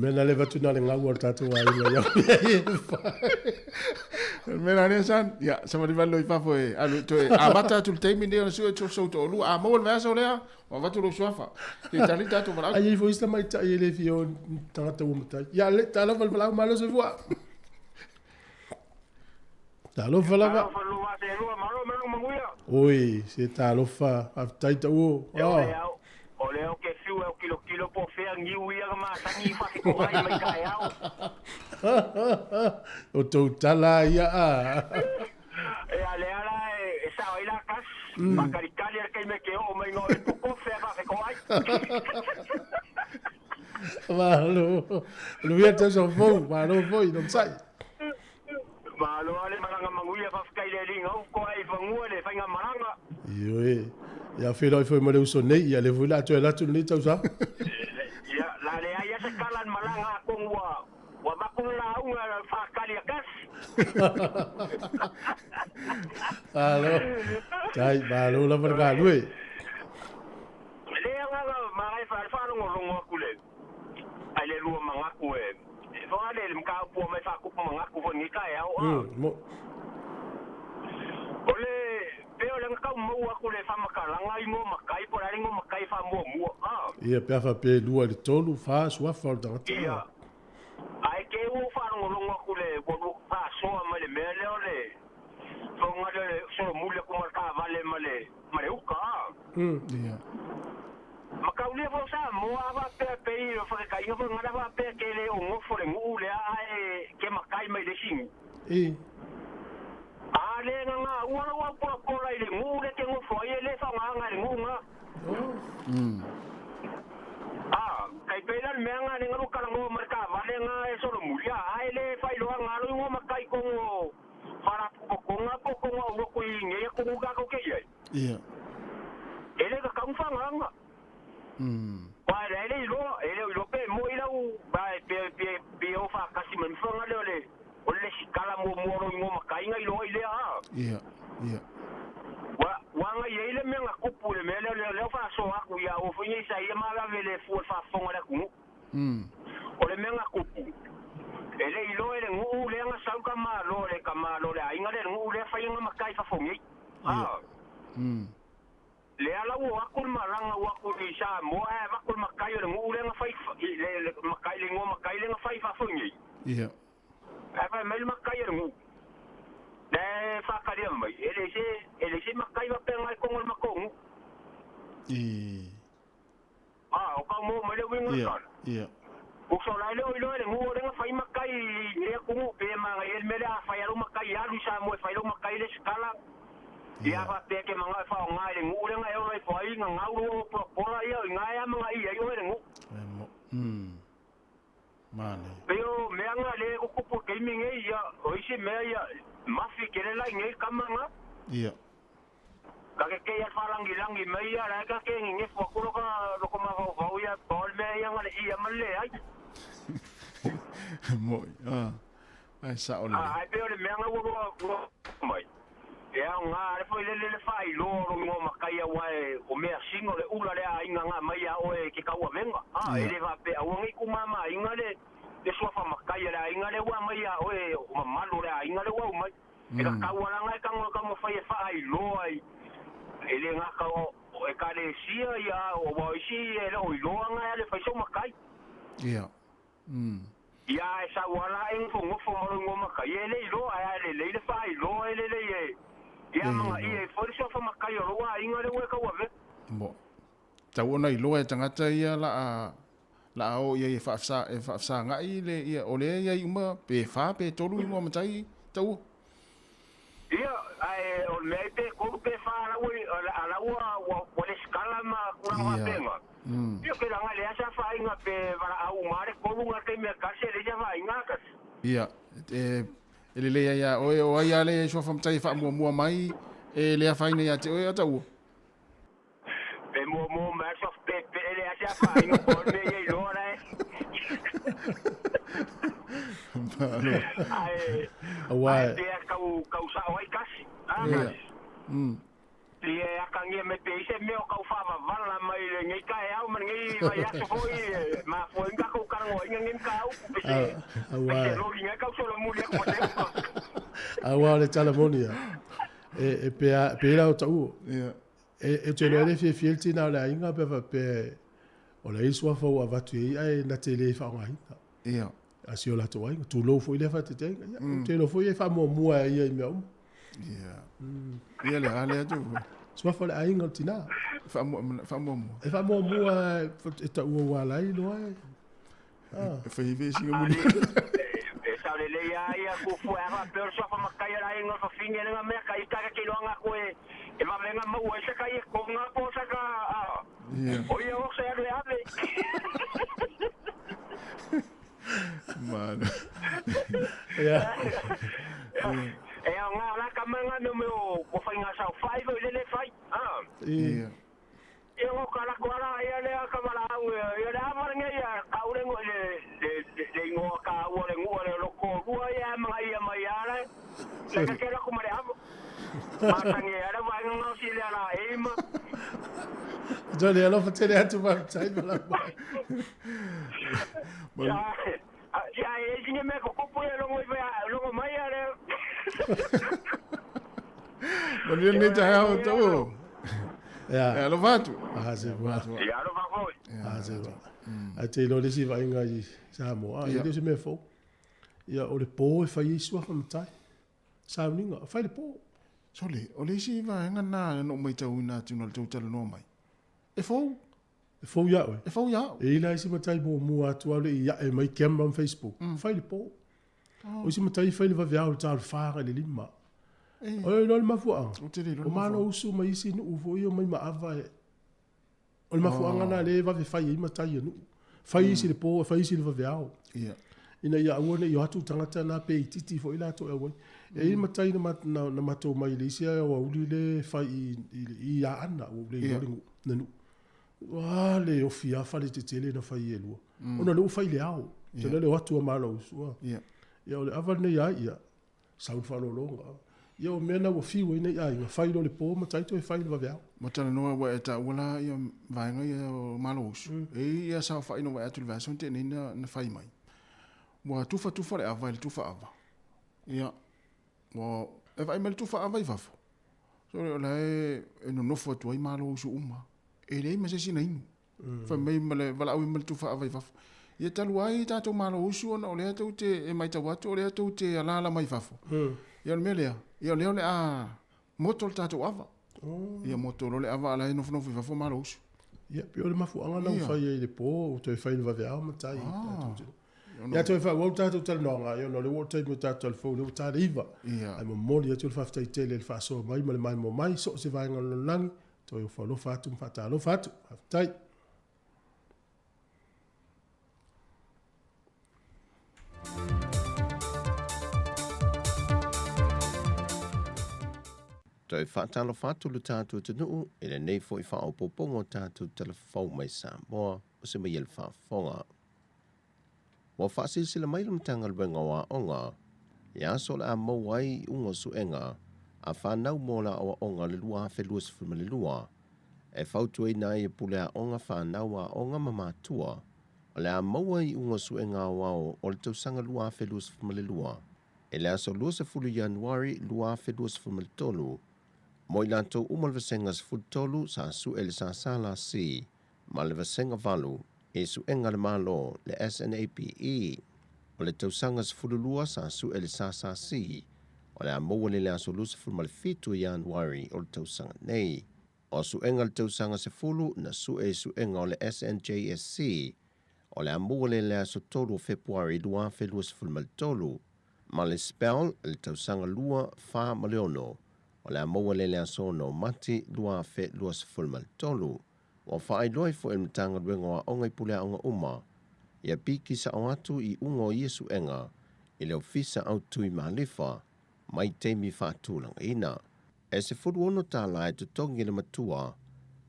mena le vatu na le ngau tato ai ya mena ne san ya sama di vallo I fa foi alu to a mata tu te mi ne so to lu a mo le so le o vatu lo sofa te tali tato vala ai foi sta mai tai le fio tata o mata ya le tala val malo se voa talo vala oi se talo fa tai ta o o leo ke fiu e kilo po fe ngi uia ma tangi fa ko mai mai kai au o to tala ia e ale ala e sa ila kas makari kali ke me ke o mai no e ko fe fa ko ai malo lu ia te so fo malo foi non sai malo ale malanga manguia fa kai le ling au ko ai fa ngua le fa nga malanga yo ya felo foi mo le uso nei ya le vula to la tu ni tau sa ya la le ai se kalan malanga ko wa makung la unga fa kali kas alo tai malo la verga lui le nga mai fa ngo kule ai le lu manga ku e fa le mka pu mai fa ku manga ku ni kai au ole peo le ngau mo aku le fa makalanga I mo makai por ali ngo makai fa mo ia pe fa pe lua le tolu fa sua fa da ia ai ke u fa ngo aku le bo fa so ma le mele ole so nga le Ia. Makaulia fo sa mo ava pe o fa ka inga fo ngara va pe ke le o ngofo le ngu le ai ke makai mai le sing. Ale nga wa po la ile ngu le ke ngofo ai le fa nga le ngu nga. Kai pela me nga le ngaru kala ngo marka vale nga e solo mulia ai le fa ilo nga lo ngo makai ko para ko nga wo ko nge ko nga ko ke ye. Ia. Ele ka kang fa nga. Ba ele ilo pe mo ila u ba pe o fa kasi man fa nga le o le sikala mo ngo makai nga ilo ile a. Ia. Ia. Wa nga ile me nga kupu le me le fa so aku ya o fo ni sa ye ma la vele fu fa fo nga ku. O le me nga kupu. Ele ilo ele ngu le nga sa ka ma lo le ai nga le ngu le fa nga makai fa fo ni. Le ala wo akul maranga wo akul isa mo akul makai le ngu le nga fa le makai le ngo makai le nga fa fo ni. Ia. Fa me makai le ngu. Le fa ka dia mai ele se makai va penga ko ngol makong. O ka mo me le winga ka. Ia. O so la le ngu le nga fa makai le ko mo pe ma ele me le fa ya lo makai ya lu sa mo fa lo makai le skala. Ia va te ke manga fa nga le ngu le nga e o fa nga nga lo pro ia nga ya manga ia yo le ngu. Mane. Pero me nga le ko ko ke mi nge ia o isi me ia mafi kere la nge kamanga. Ia. Ka ke ya falangi me ia la ka ke nge fo ko lo ko ma va ia tol me ia nga ia male ai. Moi. Ai sa ole. Ai pero le me nga wo mai. Ya nga le foi le fai lo ngo makai wa o me singo le ula le ai nga mai ya o ke ka wa venga. Ele va pe o ngi ku mama inga le so fa makai le inga le wa mai ya o mama lo le inga le wa mai. Eka kawana nga ka mo fai lo ai. Ele nga ka o ka le sia ya o wa si ele o lo nga le fai so makai. Ia. Ya esa wala en fo mo makai ele lo ai le fai lo ele le ya mga ia for so fa makai o wa inga le wa ka wa ve. Mo. Tau ona i lo e tangata ia la o ia fa sa nga i le ia o le ia uma pe fa pe tolu i mo matai tau. Ia ai o me pe ko pe fa la wa le skala ma kuna wa penga. Ia ke nga le asa fa inga pe para au mare ko nga ke me ka se le ja fa inga ka. Ia ele le ia o ia le so fam tai fa mo mai le fa ina ia te o tau. Pe mo ma so pe ele asa fa inga ko me ia lo ra. Ai Awai. Dia kau sa oi kasi. Dia akan ia me pe se me o kau fa vala mai ngai ka au man ngai vai aso foi ma foi nga ko kan ngoi ngai ka au pe. Awai. Lo ngai ka so lo mu le ko te. Awai le talamonia. Pe la o tau. Ia. Te le fiel tina la inga pe va pe o le iswa fo wa vatu ai na tele fa ngai. Ia. Asio la toai tu lo foi le fa te te lo foi fa mo mua ia me o. Ia. Ia le ale tu. Swa fa le ainga tina. Fa mo. E fa mo mua e ta ua wala i lo ai. Fa i ve singa mu. Sa le ia ku fu era per so fa makai ra inga fa finge nga me kai ka ke lo nga ko e va venga mo e sa kai ko nga ko sa ka. O ia o se le ave. Mano. Ia. Nga la kamanga no me o fa nga sa 5 le fai. Ia. E o kala koala ia le ka mala au ia le ama nga ia ka ure ngo le ngo ka ure ngo le lo ko ua ia ma ia mai ara. Le ka kera ko mare amo. Ma tangi ara va nga si le ala ema. Jole alo fa tele atu va tai bala. Ya e singe me ko ko e lo mai ara. Mas ele nem tá real, então. É, lo vatu. Se va. Ya lo va foi. Se va. A te lo lesi va inga i sa mo. Ele se me fo. Ia o le po e fai sua fa matai. Sa ninga, fai le po. Sole, o le si va nga na no mai tau ina tuna tau tala no mai. E fou? E fou ya oe. E fou ya. E ila isi matai mo mua atu ale i e mai camera on Facebook. Fai le po. O isi matai fai le vavea o tal whaara le lima. O le no le mafua. O malo usu mai isi nu ufo i o mai maava e. O le mafua ngana le vave fai i matai anu. Fai isi le po, fai isi le vavea o. Ia. Ina ia uone i atu tangata na pe i titi fo ila to e wai. E i matai na mato mai le isi a uli le fai i a ana o le i nanu. Wale o fia fale te tele na fai e lua. Ona leo fai le au. Te le watu a malo usua. Ia o le awa nei a ia. Sau whalo longa. Ia o mena o fiu e nei a ia. Fai lo le po ma taito e fai le waweao. Matana noa wa e ta wala ia vaenga ia o malo usu. E ia sa fai no wa atu le vason te nei na fai mai. Wa tufa le awa le tufa awa. Ia. Wa e vai mele tufa awa i vafo. So le ola e no nofo atu ai malo usu uma. E rei ma se sina inu. Fa mei male wala au male tufa avai vafu. Ia talu ai tato malo usu ona o lea tau te e mai tau atu o lea tau te alala mai vafu. Ia me lea. Ia lea le a moto le tato ava. Ia moto le ava ala e nofu vafu malo usu. Ia pio le mafu anga nau fai e le po o te fai le vaveao matai. Ia te fai wau tato tala noanga. Ia no le wau tato tato al fau le tala iva. Ai mo moli atu le faftai tele le faso mai ma le mai mo mai so se vai ngal langi. Toi o whalo whatu, mwhatalo whatu, haftai. Toi whatalo whatu lu tātou te nuu, e le nei fo i whaopopongo tātou telefau mai Samoa, o se mai el whaafonga. Wa whaasi sila mailum tangal wenga wa onga, ia so le a mauai ungo suenga, a whanau mola o onga le lua whelua sifuma le lua, e whautu e nai e pule a onga whanau a onga mamatua, o le a maua i unga suenga wao o le tausanga lua whelua sifuma le lua, e le aso lua se fulu Januari lua whelua sifuma le tolu, mo i lantou umalvasenga sifulu tolu sa su e le sa sala si, ma le vasenga valu, e suenga le malo le SNAPE, o le tausanga sifulu lua sa su e le sa si, o le amoa le aso lusa fulu male fitu Januari o le tausanga nei. O suenga le tausanga se fulu na suenga o le SNJSC, o le amoa le aso tolu o Februari lua whelua se fulu male tolu, ma le spell le tausanga lua wha maleono, o le amoa le aso no mati lua whelua se fulu male tolu, o whaai loi fo e mtanga luenga wa onga i pulea onga uma, ia piki sa o atu i ungo i suenga, i leo fisa au tui mahalifa, mai teimi whaatūlanga ina. E se furu ono tā lai tu tongi le matua,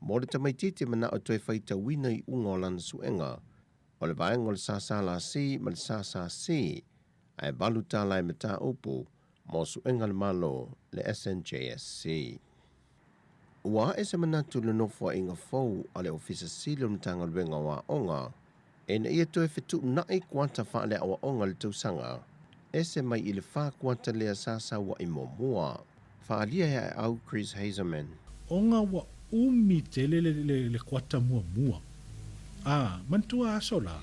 mo le tamaititi mana o toi whaita wina i unga o lana suenga, o le vaenga o le sāsala si, ma le sāsā si, ai balu tā lai me tā upu, mo suenga le malo le SNJSC. Ua e se manatu le nofua inga fau a le ofisa sili o mtanga luenga wa onga, e na ia toi whetu nai kuanta wha le awa onga le tausanga, e se mai i le wha kuanta lea sāsā wa i momua. Whaalia e au Chris Hazelman. Onga wa umi te le kuata mua. Mantua asola,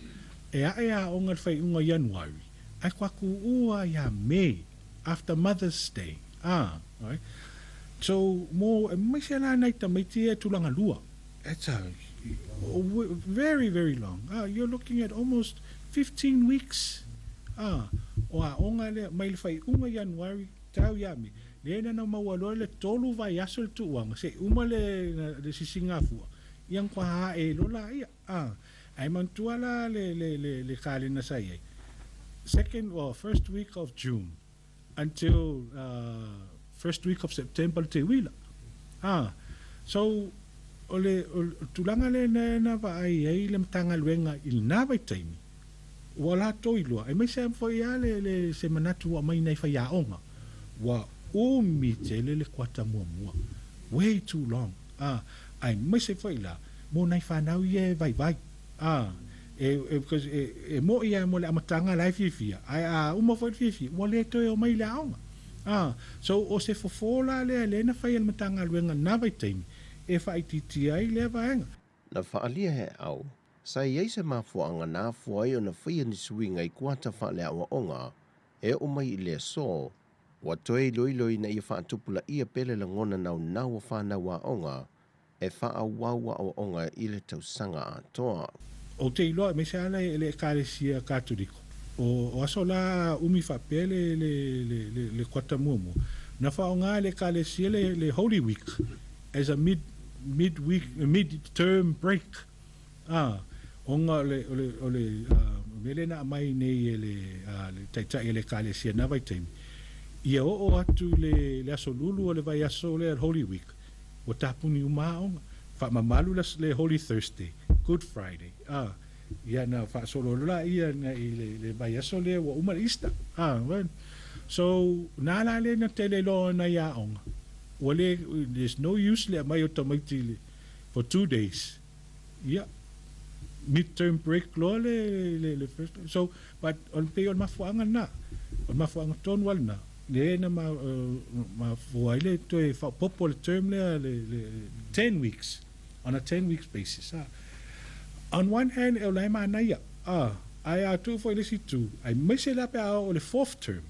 e a onga whai unga Januari, ai kwaku ua ya May, after Mother's Day. Right? So, mai se la naita mai te tulanga lua. It's very, very long. You're looking at almost 15 weeks. Onga le mai le whai unga Januari, tau ya me. Le na mawalo le tolu vai asol tu wang se uma le sisingafua yang kwa ha e lola ia ai mantua la le kale na sai first week of June until first week of September te wila so ole tulanga le na va ai le mtanga luenga il na vai taimi wala toilo ai mai se foi le semanatu wa mai nei fa ya onga wa umi tele le kuata mua. Way too long. Ai mai se foi la. Mo nai whanau ie vai. Because mo ia mo le amatanga lai fifia. Ai uma foi fifia. Mo le toi o mai le aonga. So o se fofola le na fai al matanga luenga na vai taimi. E fai titi ai le vaenga. Na whaalia he au. Sa iei se mafuanga na fuai o na whaia ni suinga i kuata wha le awa onga. E o mai i le so. Wa toi loi na ia whaatupula ia pele la ngona nau whanau wa onga e whaauaua o onga i le tausanga atoa. O te iloa me se ala le ekalesia katoliko. O aso la umi whapele le kwata muamu. Na whaonga le ekalesia le Holy Week as a mid-term break. Onga ole mele na mai nei le taitai le ekalesia na vai taimi. Ia o atu le aso lulu o le vai aso le Holy Week. O tapuni umaonga. Whamamalu le Holy Thursday. Good Friday. Ia na whaasolo la ia na le vai aso le wa umar Easter. So, nala le na tele lo na ia onga. Wale, there's no use le mai o tamaiti for 2 days. Yeah. Midterm break lo le first. So, but on pe on mafuanga na. On mafuanga ton wal na. Le na ma fuaile to e fa popo le term le 10 weeks. On a 10 weeks basis. On one hand, e lai ma na ia. Ai atu foi le situ. Ai mese la pe o le 4th term.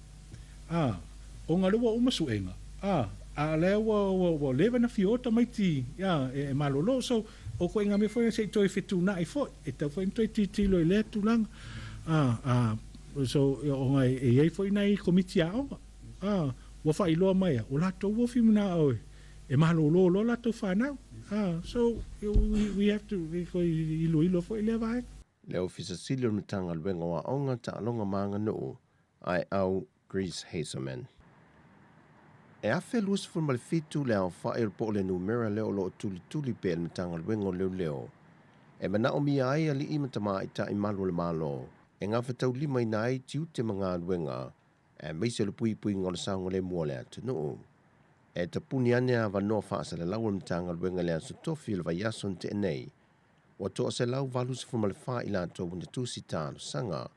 O ngā lewa umasuenga. A lewa lewa na fiota mai ti. E malolo. So, o koe ngā me foi se toi fitu na i foi. E tau foi toi titilo i le tulang. So, o ngā e ei foi na i komiti a onga. Wa fa iloa mai. O la tau wofi muna oe. E malolo lo la tau whanau. So, we have to ilo foi le vai. Le ofisa sili o mitanga luenga wa onga ta alonga maanga nuu. Ai au Grease Hazelman. E afe luas fulma le fitu le au whae po le numera leo lo tuli pe le mitanga luenga leo. E mana o mia ai ali ima tama i ta i malu le malo. E ngā whetau lima i nai tiu te mga luenga. E meise le pui ngole saunga le mua le atu nuu. E ta puni ane a wanoa whaasa le lau le mitanga luenga le asu tofi le vai ason te enei. Wa toa se lau valus fulma le wha i la tō wuna tusi tāno sanga.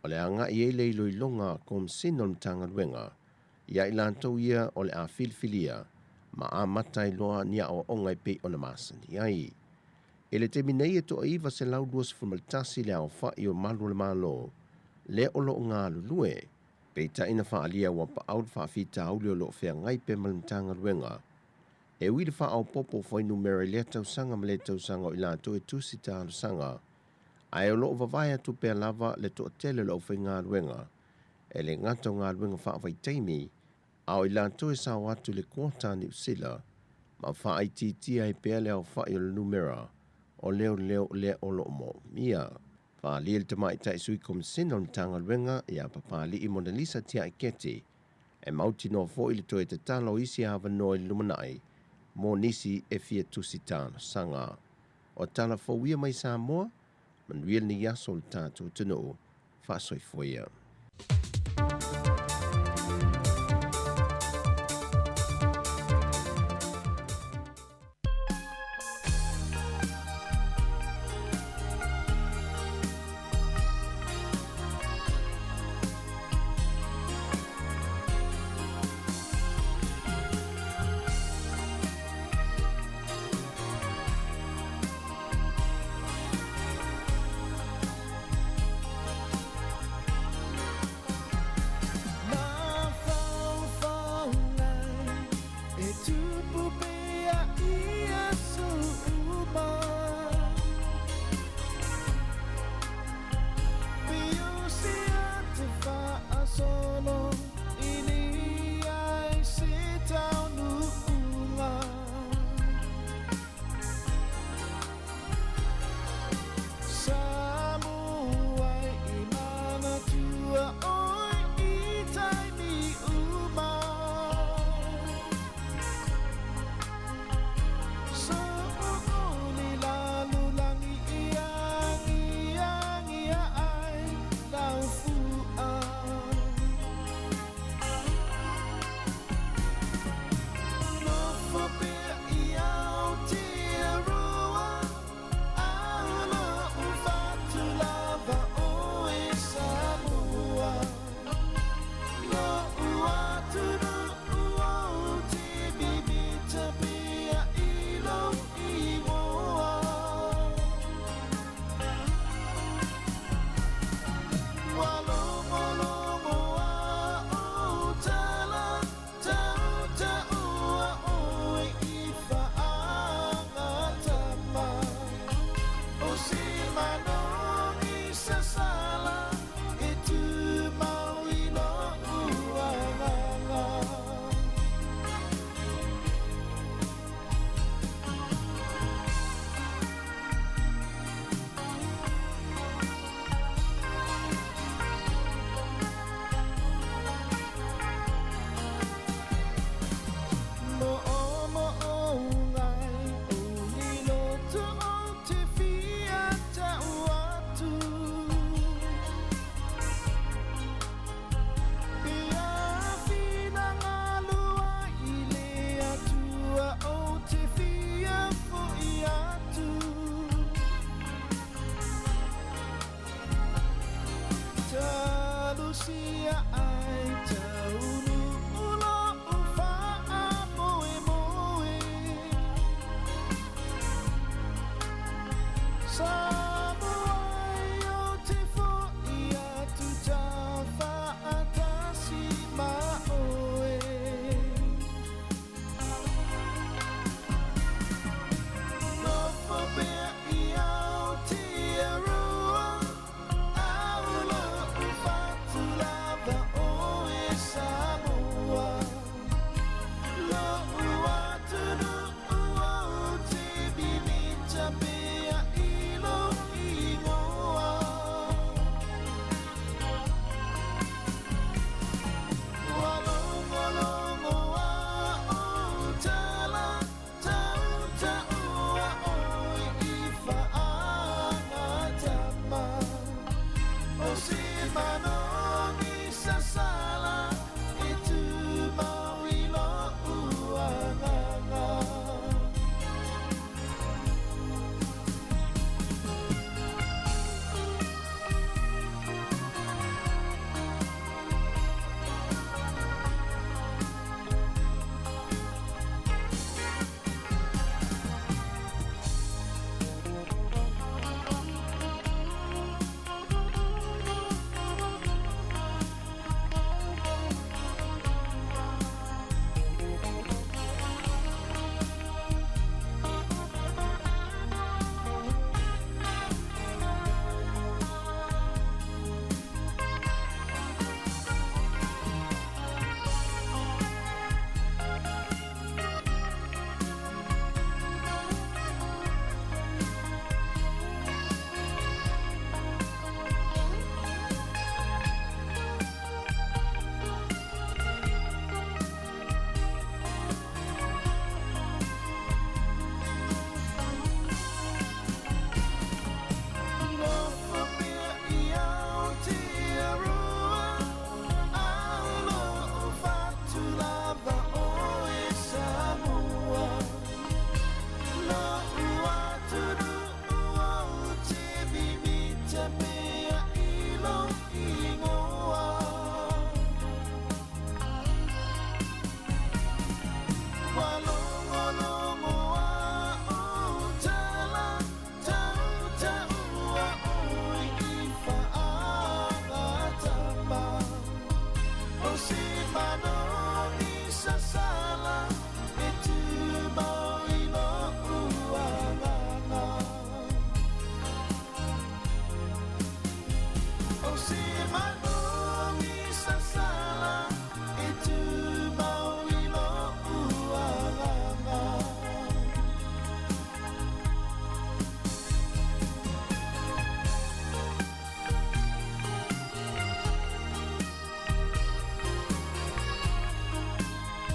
O le anga i eile ilo i longa kom sino le mitanga luenga. Ia i lantou ia o le a filifilia, ma a matai loa nia o onga i pei o na masani ai. E le temi nei e toa iwa se lau duas fulmalitasi le au whai o malu le malo, le o lo ngā lulue, pei ta ina wha alia wa pa au wha fita au leo lo whea ngai pe malimitanga luenga. E ui le wha au popo fwai numere le tau sanga ma le tau sanga o i lantou e tusi tālu sanga, ai o lo vavai atu pe lava le toa tele lo whai ngā luenga, e le ngata o ngā luenga wha vai teimi, au i lantou e sa watu le kota ni usila, ma wha ai titi ai pe le au wha i o le numera, o leo le o lo mo mia. Wha li le tamai tai sui kom sino ni tanga luenga, ia papa li i Mona Lisa tia i keti, e mauti no fo i le toe te talo isi hawa no i lumanai, mo nisi e fia tusi tāna sanga. O tala fo wia mai sa moa, man real ni yaso le tātou tino, wha soi foia.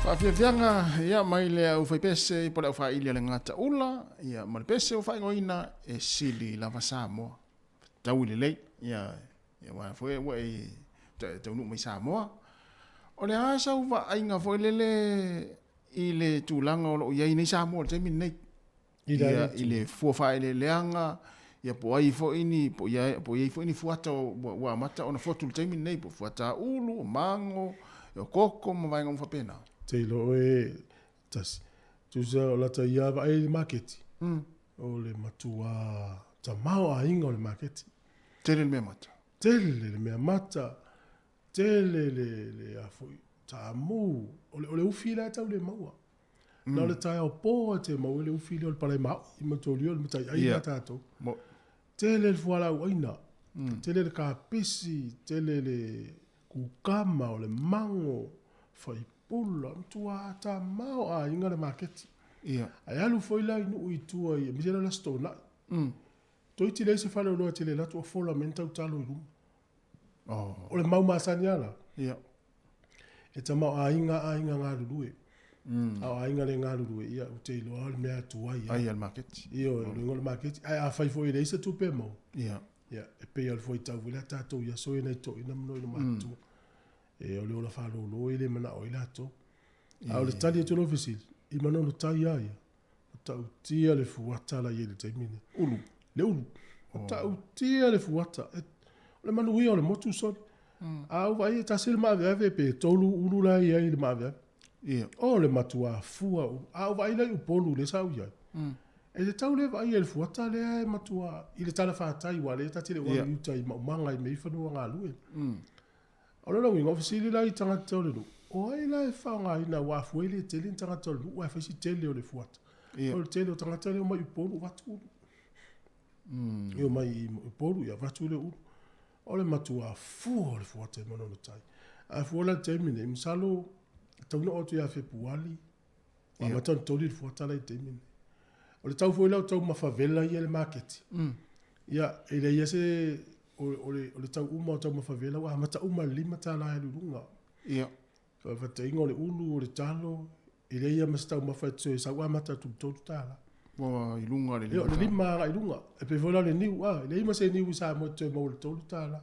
Whawhiawhianga, ia mai lea au whaipese i pole au whaili ale ngata ula, ia ma le pese au whaingoina e sili lava Samoa. Tau le lei, ia wafue wa i taunu mai Samoa. O le asa u wa ainga fo lele i le tūlanga o lo iai nei Samoa, le taimi nei. Ia i le fuawha le leanga, ia po ai fo ini, po iai fo ini fuata wa mata o na fotu le taimi nei, po fuata ulu, mango, o koko, ma vainga mwhapena. Te lo e tasi. Tu sa o lata ia va e market. O le matua ta mau a inga o le market. Tele le mea mata. Tele le mea mata. Tele le afoi. Ta mu. O le ufi la tau le maua. Na le tai o po te mau le ufi le o le palai mau. I matolio le matai aina tato. Tele le fuala u aina. Tele le kapisi. Tele le kukama o le mango. Fai pula tua ta mau a inga le market. Ia. Ai alu foi la inu i tua i misera la stona. Toi ti le se fale lo te le la tua fola menta u talo i rum. O le mau masani ala. Ia. E ta mau a inga ngā lulue. A inga le ngā lulue. Ia u te ilo al mea tua ia. Ai al market. Ia o le market. Ai a fai foi le isa tu pe mau. Ia. Ia. E pe al foi tau vila tatou ia so ina i to ina mno ina matu. E o le ola whalo lo ele mana o ila to. A o le tali e te lofisil. I mana no tai aia. O tau tia le fuata la iele taimine. Ulu. Le ulu. O tau tia le fuata. O le manu ia o le motu son. A au vai e tasile maaveave pe tolu ulu la ia i le maaveave. Ia. O le matua fua. A au vai la i upolu le sau ia. E le tau le vai e le fuata le ai matua. I le tala whaatai wa le tatile wa i utai maumanga i meifanu ngā lue. O le longi ngofisili la i tangata tau le lu. O ai la e whaonga ina wafuele te le tangata tau le lu. Wa whaisi tele o le fuata. O le tele o tangata le o mai upolu watu ulu. Io mai upolu ia watu le ulu. O le matua fua o le fuata e manono tai. A fua la temine. Misalo tauna o tu ia fepuali. Wa matau tau le fuata la i temine. O le tau fuela o tau mawhavela ia le market. Ia e le ia se... O le tau uma o tau mawhawela, wa mata uma lima tā la e lurunga. Ia. Whata inga o le ulu, o le talo, e le ia mas tau mawhaitu e sa wa mata tūtotu tā la. Wa i lunga le lima. Le lima nga i lunga. E pe vola le niu, le ima se niu sa mo te mau le tolu tā la.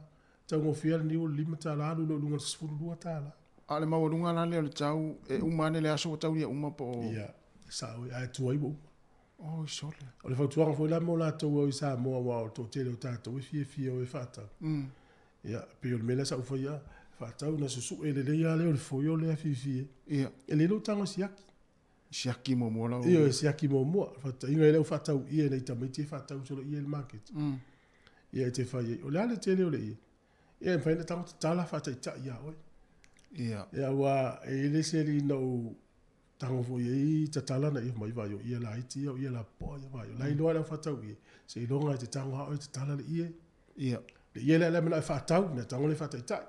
Tau ngofia le niu le lima tā la, alu le lunga sifuru lua tā la. A le mau lunga la le tau, e umane le aso tau ia uma po... Ia. Sa o ai tua i mo. Oh, sole. O le whautuanga foi la mo la tau au i sa moa wa o tō tele o tātou e fie o e whātau. Ia, pe o le mele sa ufa ia, whātau na susu e le lea leo le foi o lea fie. Ia. E le lo tanga siaki. Siaki mo mua lau. Ia, siaki mo mua. Inga e leo whātau ia nei tamaiti e whātau solo ia le market. Ia e te whai o le ale tele o le ia. Ia e mwhaina tanga tala whātai ta ia oi. Ia. Ia wa e le seri nau tango fo ye tatala na mai vai o ia la iti o ia la po ia vai la ilo ala fatau i se ilonga te tango o te tala ie ia le ia la mena fatau na tango le fatai tai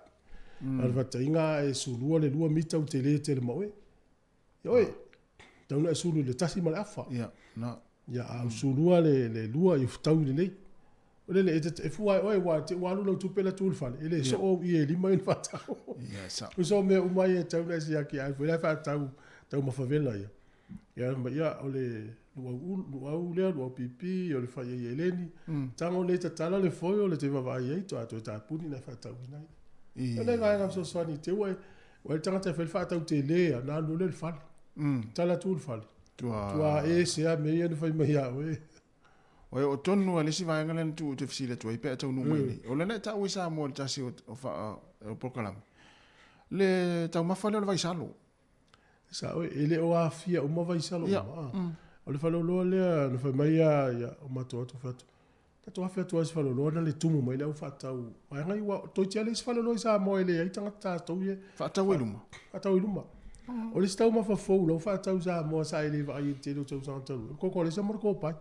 al fatainga e sulua le lua mita o te le moe oi tango e sulu le tasi mal afa ia na ia au sulua le lua i futau le nei o le e fua oi wa te walu lo tu pela tu fal ele so o ie lima in fatau ia sa so me o mai e tango e sia ki ai foi la fatau tau mawhawela ia. Ia o le luau lea, luau pipi, o le whaia i eleni. Tango le tatala le foi o le te wawai ei, toa toi tāpuni na whatau inai. Ia nei ngai ngam soswani te ue, o le tangata whel whatau te lea, nā lule le whali. Tala tu le whali. Tua e sea me ia ni whai mai au e. Oe o tonu a lesi vaenga lena tu te fisile tua i pea tau nunga ini. O lena tau i sa mua le tasi o pokalami. Le tau mawhale o le vai salo. Sa oi ele o afia o mava isalo ma. O le falo lo le no fa mai ya o mato to fato. Tato afia to as falo lo na le tumu mai le o fatau. Mai ngai wa to tia le falo lo sa mo ele ai tanga ta to ye. Fatau iluma. Fatau iluma. O le stau ma fa fo lo fatau sa mo sa ele va ai te lo to sa to. Ko le sa mo ko pa.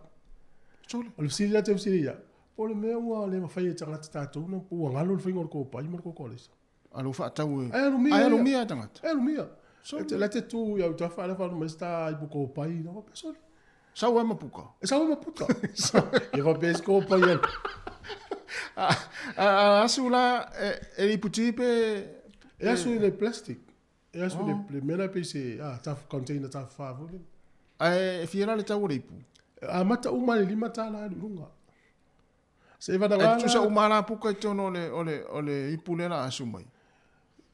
Sole. O le silia te silia. O le me wa le ma fa ye tanga ta to no pu ngalo le fingo ko pa mo ko le sa. Alo fatau. Ai lo mia tanga. Ai lo mia. La te tu ia uta fa fa ma sta i buko pai no peso. Sa wa mapuka. Sa wa mapuka. E va pesco pai. Asula e puti pe e asu le plastic. E asu le mena pe se taf container taf favu. Ai e fiera le tau reipu. A mata uma le lima tala lunga. Se va danga. E tu sa umara puka tono ole ipulera asu mai.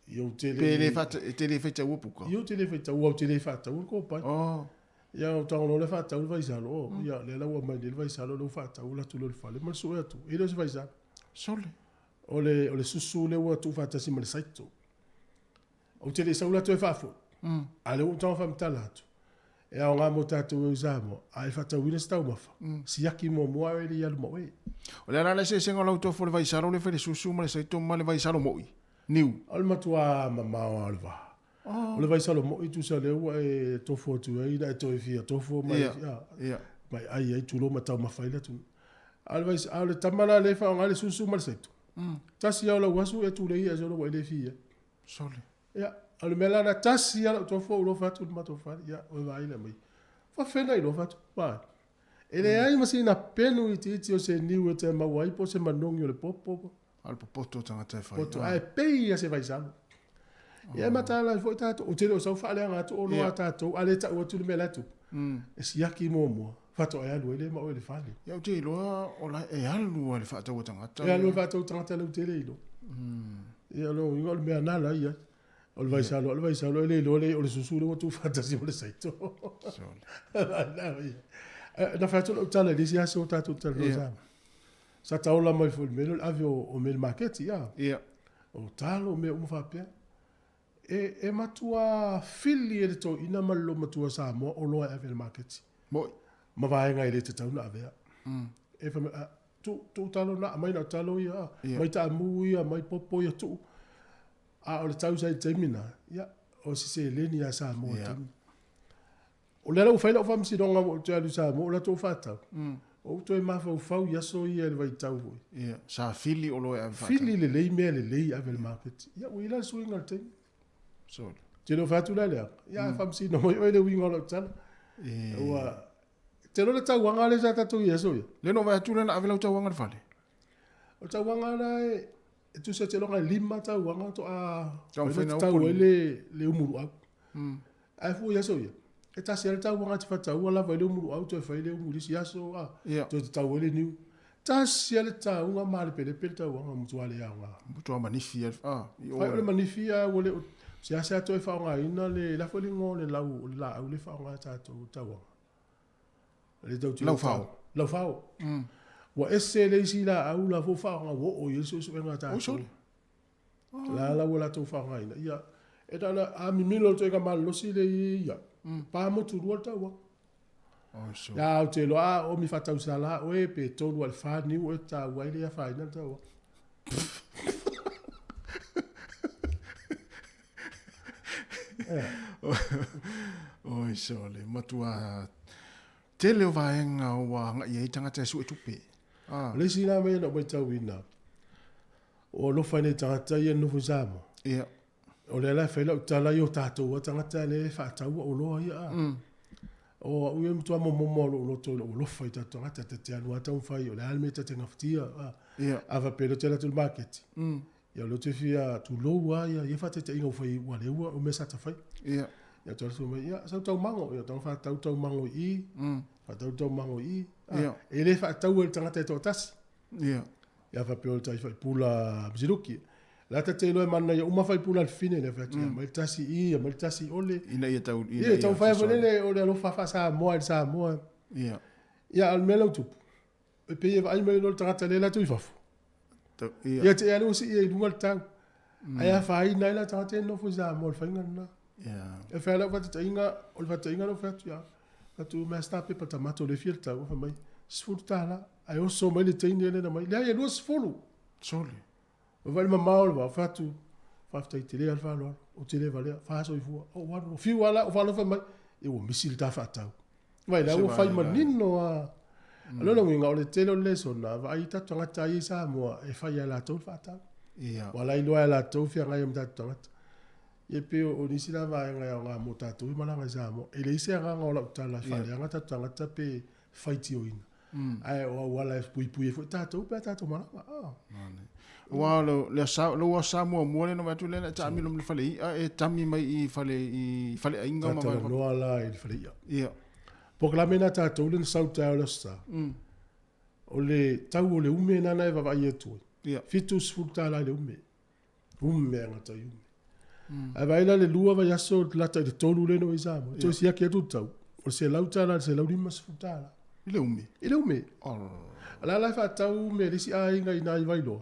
Yo tele. Pele fata tele feta upuka. Yo tele feta u tele fata u ko pa. Oh. Ya o tango le fata u vai salo. Ya le la mai le vai salo lo fata u la tu lo fale. Mal so ya tu. E lo se vai salo. Sole. Ole susu le u tu fata si mal saito. O tele sa u la tu fa fo. Ale u tango fa mtalatu. E au ngā mo tātou e uzamo, a e whata wina stau mafa. Si aki mo mua e li alu mo e. O le anale se senga lau tofu le vaisaro le whare susu ma le saito ma le vaisaro moi. Niu. Al matua mamao alwa. O le vaisaro moi tu sa leu e tofu atu e ina e toi fia tofu mai ia. Mai ai tu lo matau mawhaila tu. Al vaisaro le tamana le wha o ngā le susu ma le saito. Tasi au la wasu e tu le ia zoro wa le fia. Sole. Ia. Al mela na tasi ala tofu ulo fatu mato fari ya o vai le mai. Fa fena ilo fatu. Vai. Ele ai masi na penu iti o se niu te mawai po se manongi o le popo. Al popoto tanga te fai. Poto ai pei ya se vai salo. Ia matala foi tato o tele o sau fa le nga to o no tato ale ta o tu le mela tu. E si yaki mo. Fatu ai alu ele ma o le fali. Ya o te loa o la e alu le fatu o tanga. E alu fatu tanga le tele ilo. Ia lo ingol me anala ia. O vai salo ele lo le o le susu le tu fantasi o le saito. Na fatu o tala disi aso tatu tala sa. Sa taula mai fo melo avio o mel market ia. Ia. O talo me o fa pe. E matua fili e to ina malo matua sa mo o lo avio market. Mo ma vai ngai le te tau na avea. E fa tu talo na mai na talo ia. Mai ta mu ia mai popo ia tu. O le tau sai temina, ia, o si se leni a sa mo temi. O le lau whaila o whamsi ronga o te alu sa mo, o la tō whātau. O toi mafa o whau yaso i e le vai tau hoi. Ia, sa fili o loe a whātau. Fili le lei mea le lei ave le market. Ia, o ila sui ngal temi. Sole. Te lo whātu la lea. Ia, whamsi no moi oile winga o lau tala. Ua, te lo le tau wanga le sa tatu i aso ia. Le no vai atula na ave lau tau wanga le whale. O tau wanga la e... E tu se te longa lima tau wanga to a... Tau le umuru au. Ai fu yaso ia. E ta se tau wanga te whatau ala vai le umuru au to e whai le umuru si yaso a. To te tau ele niu. Ta se le tau unga maare pele tau wanga mutu ale a unga. Mutu a manifi a. Fai ole manifi a wale... Se ase ato e whaonga ina le lafo le ngo le lau la au le whaonga tato tau wanga. Le tau tira. Lau whao. Lau whao. Wa ese le si la au la fo fa nga wo o yeso so nga ta. La wala to fa nga ina. Ia e dana a mi milo to ka mal lo si le ia. Pa mo tu ro ta wa. Ya o te lo a o mi fa ta usala o e pe to lo al fa ni o ta wa ile fa ina ta wa. Oi sole matua tele o vaenga o nga ye tanga te su e tupe. Le sina me no mai tau ina. O lo fane tangata ia no fusamo. Ia. O le la fela tala yo tato wa tangata le fa tau o lo ia. O u em to mo lo to lo fa tangata te anu ata un fai o le alme te ngaftia. Ia. Ava pelo te la tu market. Ia lo te fia tu lo wa ia ye fa te ingo fai wa le wa o me sa ta fai. Ia. Ia to so ia sa tau mango ia tau fa tau mango i. Fa tau mango i. Ia. E le fa tau el tangata to tas. Ia. Ia fa pio tai fai pula bziruki. La ta te lo mana ia uma fai pula al fine le fa tia. Mai tasi i, mai tasi ole. Ina ia tau ina. Ia tau fai le ole lo fa sa mo sa mo. Ia. Ia al melo tu. E pe ia ai mai lo tangata le la tu fa. Ia. Ia te alu si ia lungal tau. Ai fa i na la tangata no fu sa mo fa ngana. Ia. E fa la fa te inga, ol fa te inga no fa tia. Ka tu me sta pe pata mato le filta o fa mai. Sfurtala. Ai o so mai le teine le na mai. Le ai luas folu. Sole. O vai ma maul va fatu. Fa te tele al fa lo. O tele vale fa so i fu. O wa no fiu ala o fa lo fa mai. E o misil ta fa tau. Vai la o fa ma nino a. Alo no winga o le tele le so na va ai ta tonga tai sa mo e fa ya la to fa tau. Ia. Wala i loa la to fia ngai mta tonga. E pe o ni sila va ngai nga mo ta to ma nga sa mo. E le se nga nga o ta la fa ya nga ta tonga ta pe fight yo ina. Ai o wala pui fo tato pe tato mala. Wa lo sa mo le no matu le ta mi lo fale e tami mai I fale ainga ma no ala I fale ia Proclamena ta tolen sauta o sa o le tau o le ume nana e vavai atu fitu sfuta la le ume ngata ume a vaila le lua vai aso lata de tolu le no izamo to sia ke tu tau o se lauta la se lauri mas futa la ile ume ala la fa tau me le si ai ngai nai vai lo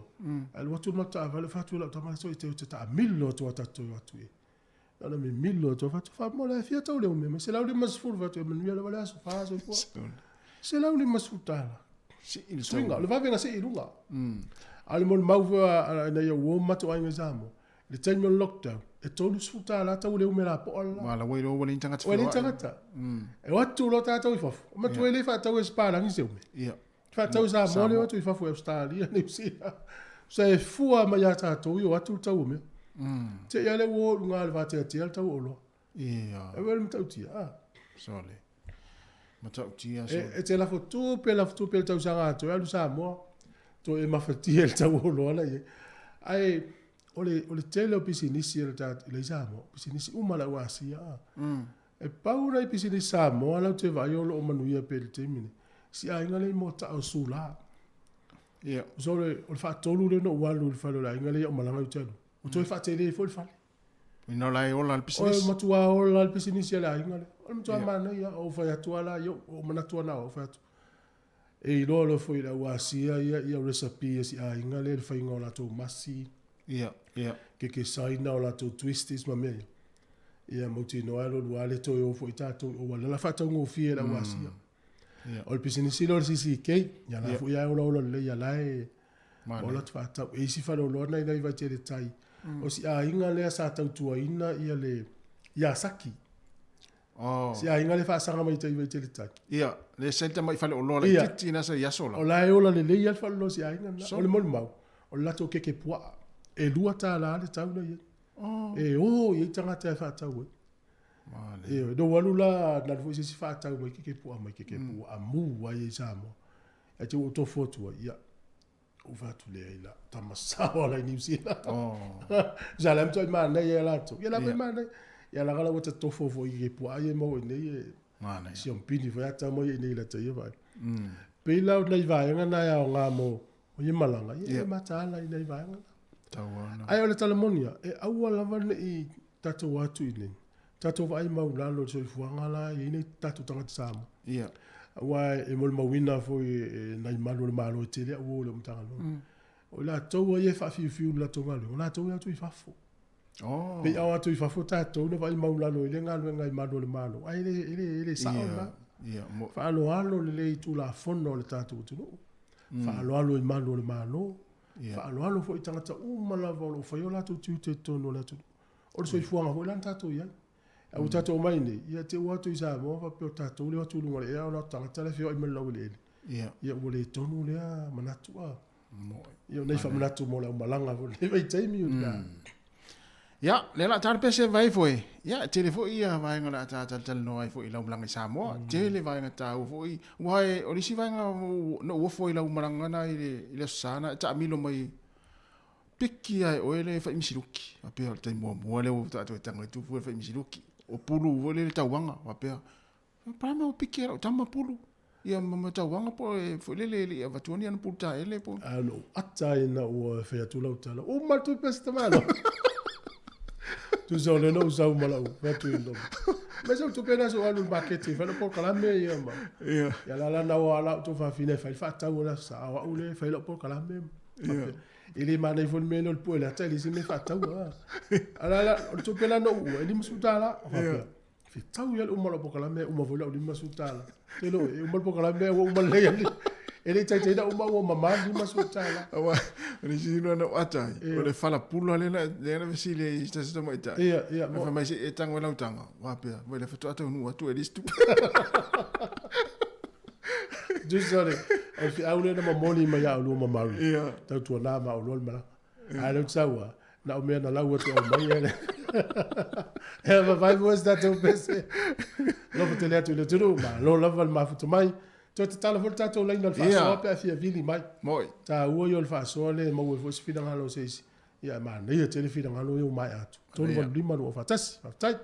al watu mata vale fa tu la tama so te ta millo to ta to atu ala me millo to fa mo la fia tau le ume ma se lauri mas futa to me la vale aso fa so po se lauri mas futa la si il swinga le va venga se ilunga al mon mau na ya wo mata ai ngazamo le taimo lockdown e tolu sfuta la tau le umela po ala wala wei lo wala intanga tangata e watu lo ta tau ifafu ma tu ele fa tau espala ngi se ume ia fa tau sa mole watu ifafu Australia ni sia se fua ma ya ta tau yo watu tau ume te ya le wo ngal va te tau olo ia e wel mtau tia sole mtau tia so e te la foto pe tau sa to ya lu sa mo to e mafatia tau olo ala ye ai ole tele o pisinisi ele tat ile zamo pisinisi umala wasia e paura I pisinisi samo ala te vai o manuia per temine si ai ngale mota o sula ia so le o fa tolu le no walu le fa le ngale o malanga o telu o to fa tele fo le fa no lai ola al pisinisi o matua ola al pisinisi ala ngale o matua mana ia o fa ya tuala yo o mana tuana o fa e lo foi la wasia ia recipe si ai ngale le fa ngola to masi ia ke saina o la to twisties ma me ia mo ti no alo wale to yo fo itato o wala la fata ngo fie la wasia o pisini silo si ke ya la fu ya o le ya la e o la fata e si fa lo na ina va te tai o si a inga le sa ta tu ina ia le ya saki si a inga le fa sanga mai tai va te tai ia le senta mai fa lo la titi na sa ya sola o la e o la le ya fa lo si a inga o le mol mau o la to ke pua e lua ta la le tau le e o ye tanga te fa tau e do walula na fu si fa tau mai ke pu a mu wa ye samo e te o to foto ia o va tu le ila tamasa wala ni usina ja la mto ma na ye la to ye la ma na ya la gala wata to fo ye pu a ye mo ne ye si on pini fa ta mo ye ne la te ye va pe la na va nga ya nga mo o ye malanga ye mata la ina va nga ai ole talamonia e aua lava I tatou atu I nei tatou vai mau lalo so fuanga la I nei tatou tangata samo ia wa e mol mawina foi nai malo le malo te le o le mtanga o la tou ye fa fiu la tou malo la tou atu I fafo pe au atu I fafo tatou no vai mau lalo le ngalo ngai malo le malo ai le sa ia fa alo le tu la fono le tatou tu fa alo I malo le malo fa alo fo itangata mala volo fa yo la tu te tono la tu o so fuanga ho lan tato ya au tato mai ni ia te watu isa mo fa pe tato le watu lunga e ona tangata le fio I mala le ia o le tono le manatu mo ia nei fa manatu mo la malanga vo le vai taimi ia le la tar pese vai foi ia telefo ia vai ngala ta no ai foi la umlanga Samoa tele vai ngata u foi wai o si vai nga no wo foi la umlanga na ile sana ta milo mai piki ai o ele fa misiruki a pe ta mo le o ta tanga tu foi fa misiruki o pulu vo le ta wanga a pe pa ma o piki ra ta ma pulu ia ma ta wanga po foi le va tuani an puta ele po alo ata ina o fe tu la utala o ma tu peste malo tu zone no usau malau tu ino mas eu tu pena so alu bakete fa no por kala me ia ma ya la na wala tu fa fine fa ta wala sa wa ule fa lo por kala me ele mana ifol me no po la ta ele se me fa ta wa ala tu pena no ele musutala fi ta ya o malo por kala me o ma vola o musutala te lo o malo por kala me o ma le ele tai da uma o mama di masutala wa ele si no na ata o le fala pulo le na vesile sta sta mai ta ia ma mai se etang wala utanga wa pe wa le foto ata nu atu ele stu just sorry o fi aule na mamoli mai au lo mama ia ta tu na ma o lo mala ai lo tsawa na o me na la watu o mai ele eva vai was that o pese lo foto le tu le tu ma lo lava ma foto mai to te tala fol tatou laina le faasoa pe afia vili mai moi ta ua yo le faasoa le mau e fo se finagalo seisi ia manei te le finagalo eu mai atu tolu valulima lua fatasi fatai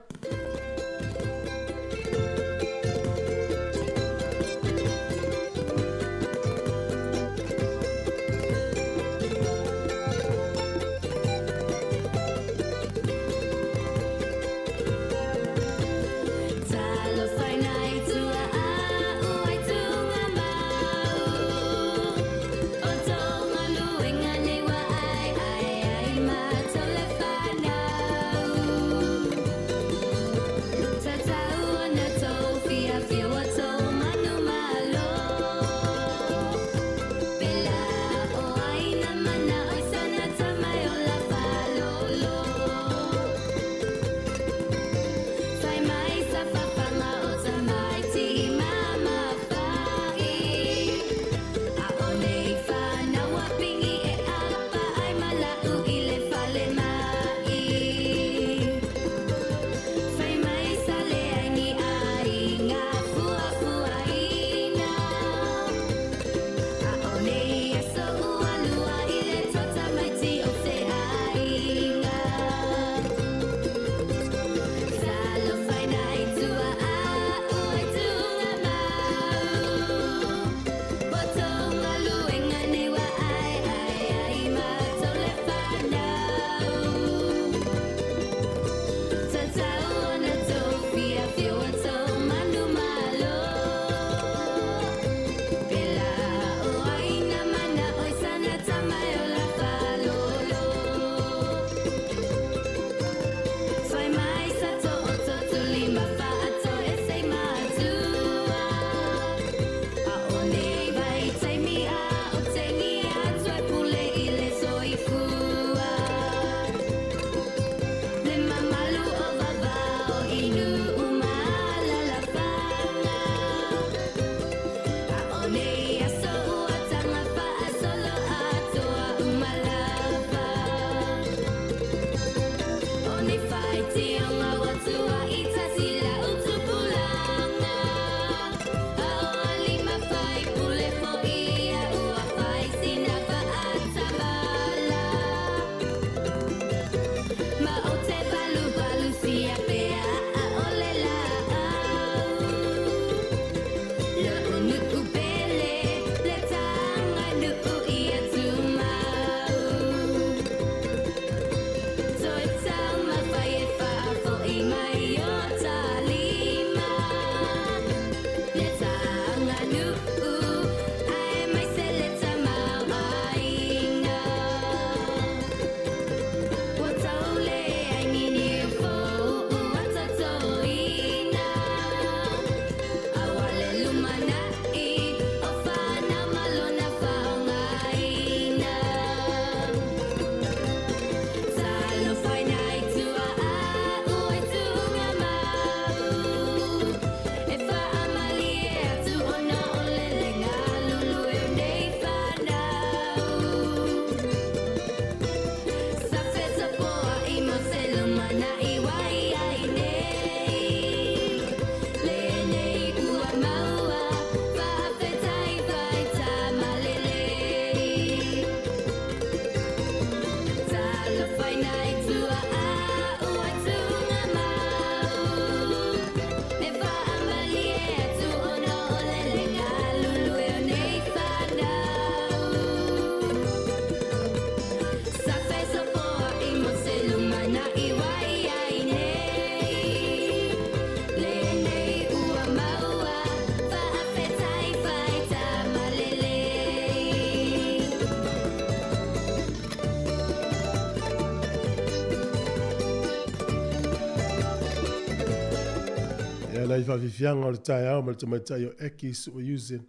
lai whawhiwhianga o le tai au ma le tamaitai o eki su o using.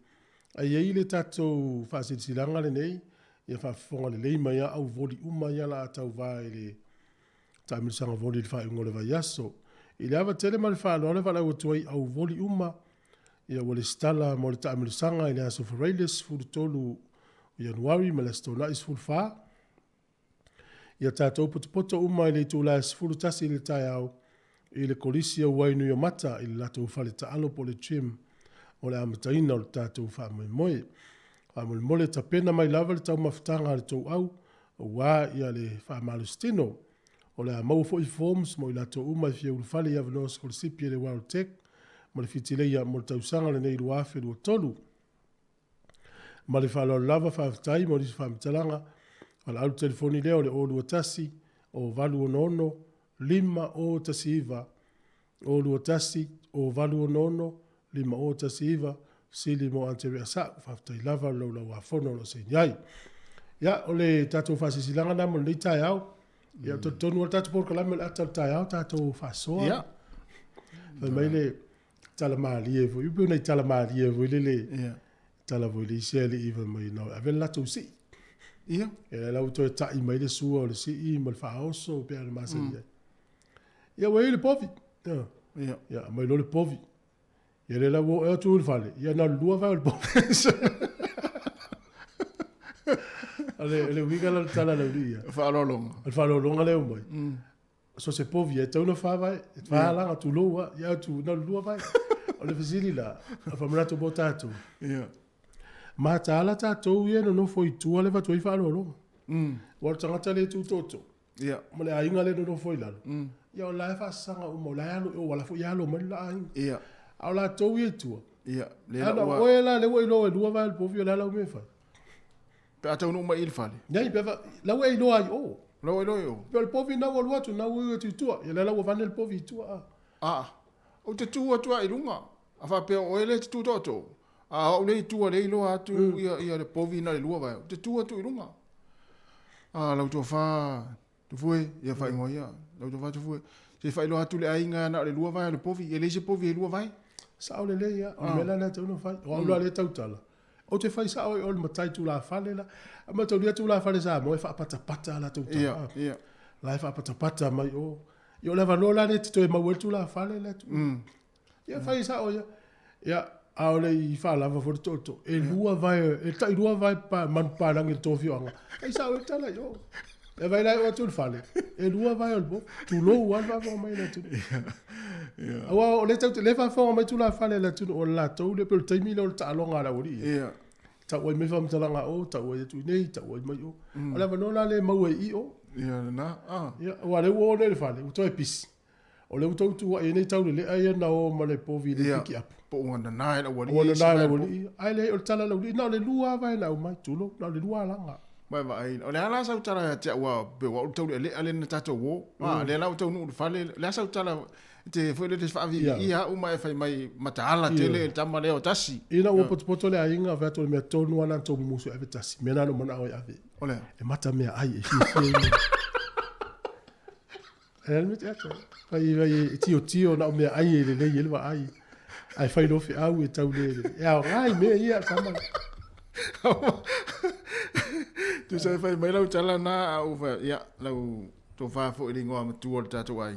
Ai ei le tatou whaasirisilanga le nei, ia whawhifonga le leima ia au voli uma ia la atau vai le taimirisanga voli le whaingo le vai aso. I le awa tele ma le whaaloa le whalau atuai au voli uma, ia wale stala mo le taimirisanga i le aso Ferreilis furu tolu o Januari ma le stona is furu wha. Ia tatou putupoto uma i le tūla is furu tasi i le tai au, i le kolisi au wainu i o mata i le lato ufale ta alo po le trim o le amataina o le tātou whaamoemoe. Whaamoemoe ta pena mai lava le tau mawhitanga le tau au, o wā ia le whaamalustino, o le amau fo i forms mo i la tau umai fia ulufale ia vanoa skolisipi e le Warutec, ma le fitileia mo le tausanga le nei luafe lua tolu. Ma le whaalo lava whaafitai mo lisi whaamitalanga, ala alu telefoni leo le o lua tasi, o valu ono, 5 o tasi iwa, o lua tasi, o valu ono, 5 o tasi iwa, sili mo antere asa, whaafitai lava lau lau afono lo se nyai. Ia, o le tatou whaasisilanga na mo le tai au, ia tonu o tatou por kalame le atal tai au, tatou whaasoa. Ia. Fai mai le tala maali evo, ipu nei tala maali evo, le tala vo le isia le iwa mai nao, ave latou si. Ia. E lau toi tai mai le sua o le si i, ma le whaaoso, pia le masa ia. Ia wei le povi. Ia, mai lo le povi. Ia le lau o tu ulfale, ia na lua vai le povi. Le wiga la tala la dia. Whaalolonga. Whaalolonga leo mai. So se povi, e tau na whawai, e whaalanga tu loa, ia tu na lua vai. O le visili la, a whamanato bo tātou. Ia. Ma tāla tātou ia no foi tua le watu i whaalolonga. Wala tangata le tu toto. Ia. Ma le ainga le no foi lalo. Ia o lai whasanga o mo lai alo, o wala fo ialo mai la ainga. Ia. Au la tau ia tua. Ia. Ana oe la le wai loa e lua vai le povi o la lau me fai. Pe atau no mai il fale. Nei pe la wai loa ai o. La wai loa o. Pe le povi na wa luatu na wa tu tua. Ia la wa vane le povi tua. O te tua tua i runga. A fa pe o ele te tu toto. O le tua le loa atu ia le povi na le lua vai. Te tua tu i runga. Lau tua fa tu fue ia fa ingo ia. Lau tua fa tu fue. Se fa loa atu le ainga na le lua vai le povi. Ia le se povi e lua vai. Sa o le le ia. O mela na te uno fai. O loa le tautala. O te fai sa o le matai tu la fale la. A ma tau lia tu la fale sa mo e fa pata la tu ta. Ia. La fa pata mai o. Yo leva no la ne tu e ma tu la fale la tu. Ia fai sa o ia. Ia a o le I fa lava for toto. E lua vai e tai lua vai pa man pa lang il tofio anga. Ai sa o tala yo. E vai la o tu fale. E lua vai o bo. Tu lo wa va va mai la tu. Ia. O le tau le fa fo mai tu la fale la tu o la tu le pel taimi lo ta longa la ori. Ia. Ta o me fam talanga o ta o tu nei ta o mai o. Ala va no la le mau I o. Ia na. Ia o le o le fale o to e pis. O le tau tu e nei tau le ai na o ma le povi le piki ap. Po ona nai la wali. Ona nai la wali. Ai le o tala la wali na le lua vai na o mai tu lo na le lua langa. Mai vai. O le ala sa utara te wa be wa tau le ale na tato wo. Le ala tau nu fale le sa utara te foi le fa vi ia o mai fai mai mataala te le tama le o tasi. Ina o poto le ainga va to me tonu ana to musu ave tasi. Mena no mana o ave. Ole. E mata me ai e fi. Helmet ya to. Vai tio na me ai le le va ai. Ai fai no fi au e tau le. Ya ai me ia tama. Tu sai fai mai lau tala na au fa ia lau to fa fo i ngoa tu o tatu ai.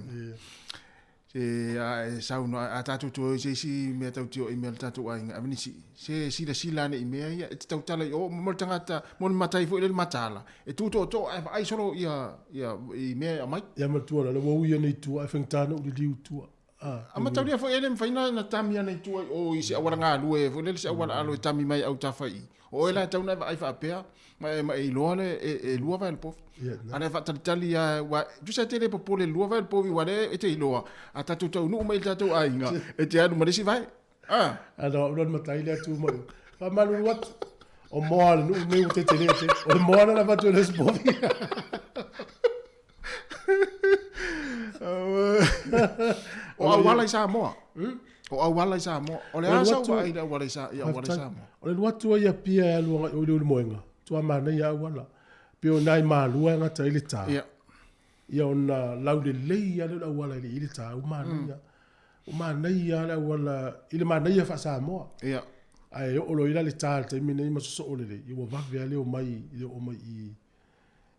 Se a sau no a tatu to se si me tau tio i me tatu ai nga avini si la sila ne i me ia e tau tala o mo tangata mo matai fo i le matala. E tu to ai solo ia i me a mai. Ia ma tu la wo ia nei tu a fengtano u diu tu. A matau dia fo ele faina na tamia nei tu o i se awara nga lue fo le se awara alo tami mai au tafai. O ela tau na ai fa pea mai loa le e lua vai le povi. Ana fa tali wa tu sa tele po le lua vai le povi wa le e te loa. A tatu tau nu mai tatu ai nga. E te anu marisi vai. Ana o matai le tu mai. Fa malu wat o moa nu me te te. O moa na va tu le povi. O awala sa moa. O awala sa moa. O le asa wa ai awala sa moa. O le watu ia pia lu o le moenga. Tu ama na ia wala. Pio nai ma lu nga ta ile ta. Ia ona laude le ia le wala ile ta o ma na. O ma na ia le wala ile ma na ia fa sa moa. Ia. Ai o lo ile le ta te mi nei ma so o le. I wo va via o mai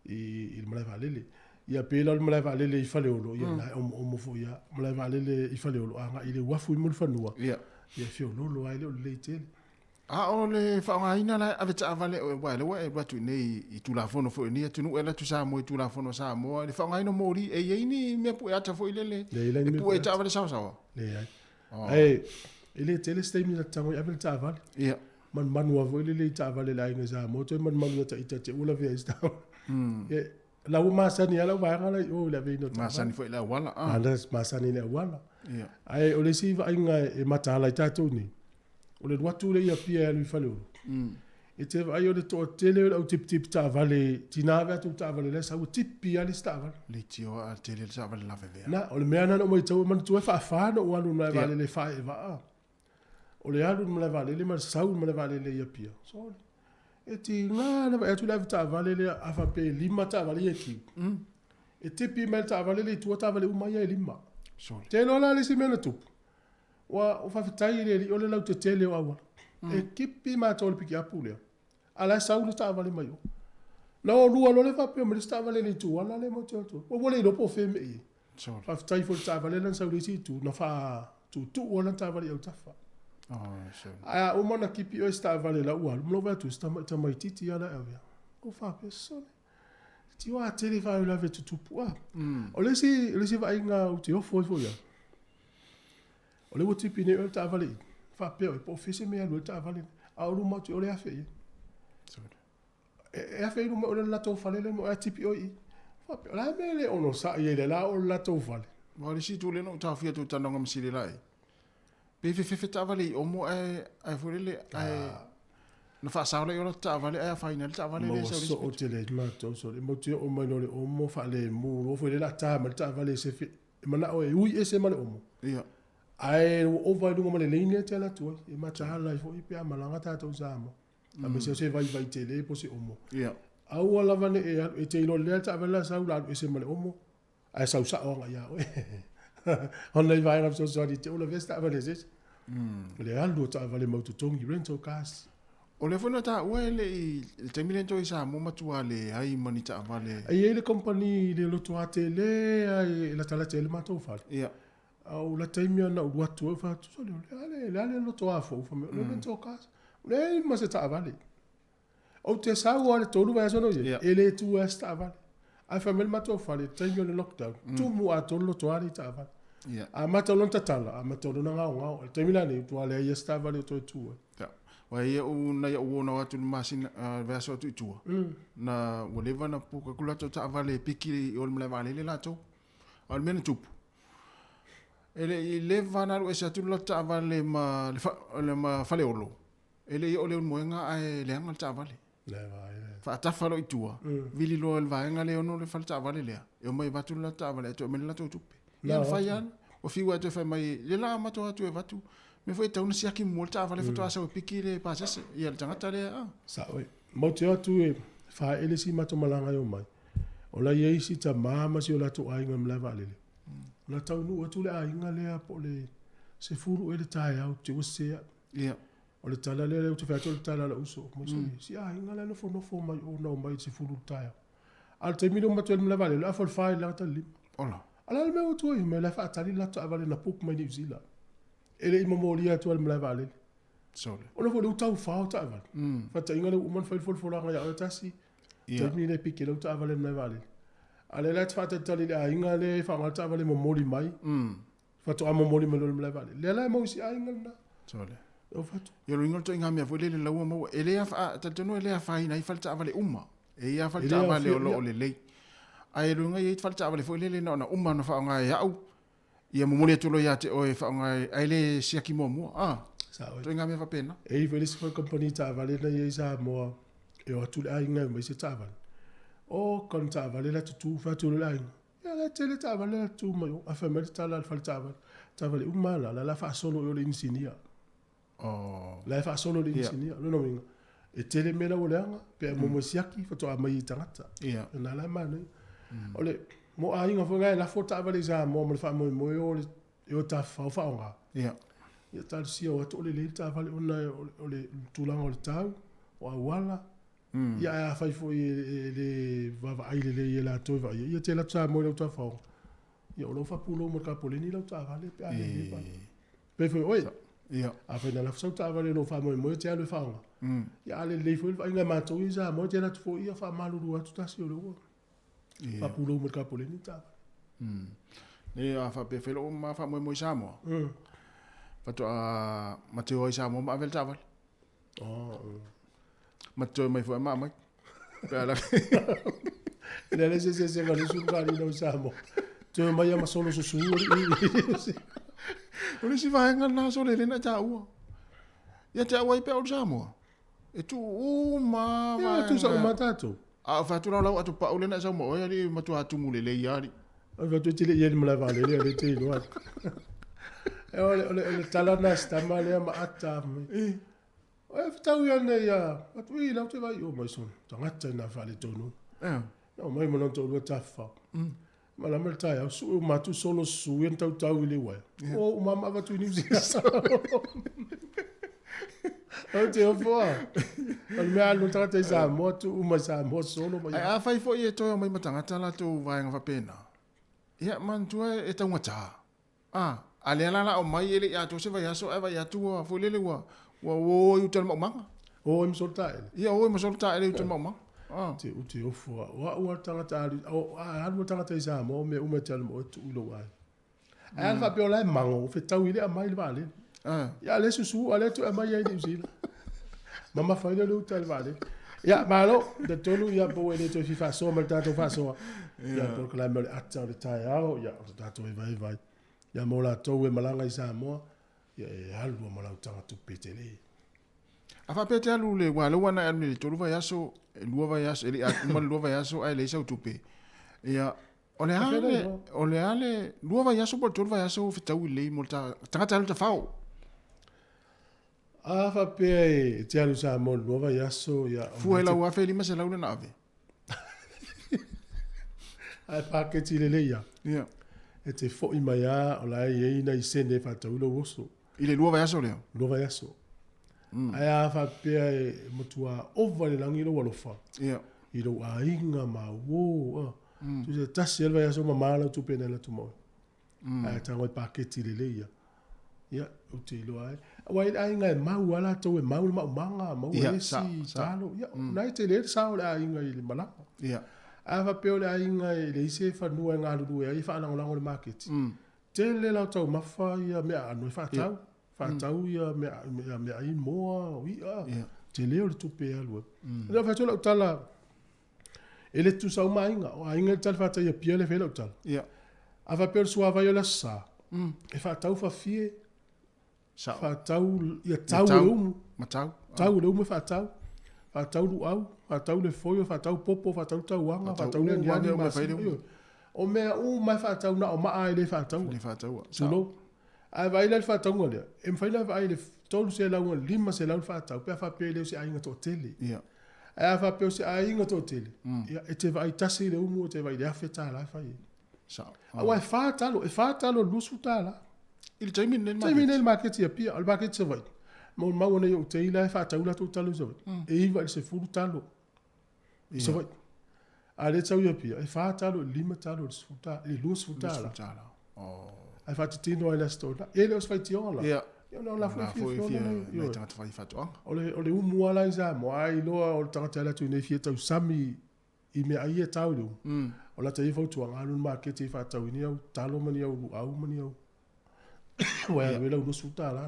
i il mala valele. Ia pela o mala valele I fale o ia na o mo fo ia mala valele I fale o anga ile wafu I mo fanua. Ia. Ia fio lo ai le tele. O le whaongaina la ave ta avale o wa le watu nei I tulafono fo ni tunu ela tu sa mo I tulafono sa mo le whaongaina mori e ye ni me pu ata fo ilele. E pu e ta avale sa. Le ai. Ai Ele tele stemi na tango apel taval. Ia. Man wa vo le taval la inga za mo to man ta ita te ula via sta. La uma sani ala wa ngala o la ve no. Masani foi la wala. Andas masani le wala. Ia. Ai o le si va inga e mata la ta to ni. O le watu le ia pia lui falo. E te vai o le to tele o tip tavale tina va tu tavale le sa o tipi ali stava. Le tio a tele tavale la vevea. Na o le mea na mo tau man tu fa no o alu na vale le fa e va. O le alu me vale le ma sau me vale le ia pia. So e ti na va tu la tavale le a fa pe lima tavale e ki. E tipi me tavale le tu tavale o mai e lima. So te no la le si me na tu. Wa o fa tai le o le lau te tele o awa. E kipi ma tol piki apule. Ala sau le tavale mai. No lua lo le fa pe me tavale le tu ala le mo tu. O vole do po fe me. So fa tai fo tavale lan sau le si tu na fa tu o lan tavale o tafa. So. A o mona kipi o tavale la ua. Mo va tu sta mai titi ala ave. O fa pe so. Ti wa tele fa la ve tu pua. O le si va inga o ti o fo ya. O le woti pine o tavale. Fa pe o po fese me o tavale. A o mo ti o le afe. E afe no o le lato fale le mo a tipi o i. Fa pe la me le ono sa ye le la o lato fale. Mo le si tu le no ta fia tu tanonga msile lai. Pe fe tavale o mo ai fulele ai no fa sa le o tavale ai final tavale le so o tele ma to so le mo ti o mo le o mo fa le mo o fo le la ta ma tavale se fe mana o e ui ese ma le o mo. Ia. Ai o vai dunga male leine te la tu e ma ta hala fo i pe malanga ta to zamo a me se vai tele po se omo ia au ala vane e te ilo le ta vela sa ula e se male omo ai sa usa o ya o on le vai na so di te ula vesta vale se le aldo ta vale mo to tongi rental cars o le fona ta o le te mile to isa mo matua le ai monita vale ai le company le lo to atele ai la tala tele ma to fa ia au la taimia na ua tu fa tu so le lo to afo fa me le to cas le ma se ta vale o te sa o le to lu va so no ye ele tu esta vale ai fa me ma to fa le taimia le lockdown tu mu a to lo to ari ta vale ia a ma to lo tatala a ma to lo na nga taimia ni tu ale esta vale to tu ya wa ye o na ya o na watu masin va so tu na o le va na pu ka kula to ta vale piki o le vale le la to al men tu ele le vana o se tu lota vale ma le ma fale olo ele o le moenga ai le anga ta vale le vai fa ta falo itua vili lo el vaenga le ono le falta vale le e mai va tu lota vale to me la to tupe ya fa yan o fi wa to fa mai le la ma to tu e va tu me foi ta un sia ki molta vale foto asa o pikile pa se ya le tanga tale sa oi mo te tu e fa ele si ma to malanga yo mai o la ye si ta mama si o la to ai ngam la vale la tau nu tu le ainga le po le se furu ele tai au te wase ia o le tala le tu fa tu tala la uso mo si ainga le no fo mai o no mai se furu tai al te mino mato le vale la fo fa la ta lim ola ala le me tu me la fa tali la ta vale na puk mai New Zealand ele i memoria tu le vale sole o no fo lu tau fa ta vale fa ta inga le o man fo la ya o tasi te mi le pikelo ta vale le vale ale la tfata tali la inga le fa ngata vale mo moli mai fa to amo moli me le vale le la mo si inga na sole o fa to yo ringo to inga me vole le lawa mo ele fa ta tono ele fa ina falta vale umma e ia falta vale o le ai runga ye falta vale fo le na umma na fa nga ya au ia mo moli to lo ya te o fa nga ai le siaki mo sa to inga me fa pena e velis for company ta vale na ye sa mo e o tu la inga me se ta vale o kon ta vale la tu fa tu la ya la tele ta vale la tu mo a fa me ta la fa ta vale umma la fa solo yo le insinia la fa solo le insinia no minga e tele me la ola pe mo siaki fa to a mai tangata na la mano ole mo a inga fo ga la fo ta vale za mo fa mo yo ta fa nga ya ta si o to le ta vale ona ole tu la o ta o wala ya fa fo le va ai le la to va ya te la tsa mo le to fa ya lo fa pulo mo ka poleni la ta vale pe ai pe fo oi ia a fa na fa ta vale lo fa mo te le fa ya le fo va nga ma to isa mo te la fo ia fa malu ru tu ta si o lo fa pulo mo ka poleni ta ne a fa pe felo ma fa mo sa mo Fato a Mateo isa mo ma vel taval. Mateo mai foi ma mai. Pela. Ele se ngale su ngale no samo. Te mai ama solo su. Uli si vai ngana so le na tau. Ya te awai pe o samo. E tu uma vai. Tu sa uma tato. A fato la atu pa ule na sa mo ya ni matu atu mule le yari. A fato te le yel mala vale le te lo. Ole talana sta male ma ata. O tau ya ne ya. Atu i la te vai o mai son. Tangata na vale tonu. No mai mo non to lo tafa. Ma la melta ya su ma tu solo su en tau ile wa. O mama va tu ni visi. O te o fo. Al me alu tata isa mo tu uma sa mo solo ma. A fai fo ye to mai matanga la tu vai nga pena. Ya man tu e tau ngata. Ale la o mai ele ya to se vai aso eva ya tu fo lele wa wo yu tel manga. O im solta ele. Ya o im solta ele yu tel manga. Te o fo. Wa tangata ali. O alu tangata isa mo me uma tel mo tu lo wa. Al fa pe la mango fe tau ile a mai le vale. Ya le susu ale tu a mai ya ni zila. Mama fa ile le tel vale. Ya malo de tolu ya bo ele to fi fa so mal tato fa so. Ya por la me atta de taiao ya tato vai. Ya mo la to e malanga isa mo. Ya alu mo la tanga tu petele. Afa pete alu le wa le wana anu tolu va yaso luova yaso ele a luova yaso ai le sa utupe. Ya ole ale luova yaso por tolu va yaso fitau le molta tanga ta fao. Afa pe te alu sa mo luova yaso ya. Fuela wa fe lima se launa nave. Ai paketi le ya. Ya. E te fo i mai a o la e ina I sene fa tau lo woso. Ile luova yaso leo. Luova yaso. Ai a fa pe e motua ova le langi lo walofa. Ya. I lo a inga ma wo. Tu se tasi elva yaso ma mala tu pena la tu mo. Ai tango I paketi le ya. Ya, o te lo ai. Wai ai inga e mau ala tau e mau ma manga, mau e si talo. Ya, nai te le sa o la inga I le malanga. Ya. Ava pe ole ainga le ise fa nua nga lu e fa na ngolo market. Te le la tau mafa ia me anu fa tau. Fa tau ia me ai mo wi a. Te le ole tu pe alu. Le fa tola tala. Ele tu sa mainga o ainga tal fa ia pia le fela tal. Ya. Ava pe so ava ia sa. E fa tau fa fie. Sa. Fa tau ia tau lu. Ma tau. Tau lu me fa tau. Fa tau lu au. Fa tau le foio, fa tau popo, fa tau tau wanga, fa tau le niani ma fai. O mea o mai fa tau na o maa ele fa tau. Le fa tau. Sulo. Ai vai le fa tau ngole. Em fai le vai le tolu se la ngole lima se la fa tau. Pe fa pe le se ainga to tele. Ya. Ai fa pe se ainga to tele. Ya e te vai tasi le umu te vai le afeta la fai. Sa. Ai fa talo lusu tala. Il taimi nel market. Taimi nel market ya pia, al market se vai. Mo mau ne o te ila fa tau la to talo se vai. E iva se furu talo. So vai. Ale tau ia pia. E fa talo lima talo sfuta, e lus futa la. Oh. Ai fa tino ai la stola. Ele os fai tionga. Ya. Yo no la foi fia. Nei tanga fai fatu. Ole umu ala isa mo ai loa o tanga tala tu ne fia tau sami I me ai e tau lu. O la tai fo tu anga lu market e fa tau ni au talo mani au mani au. Wa ya vela lus futa la.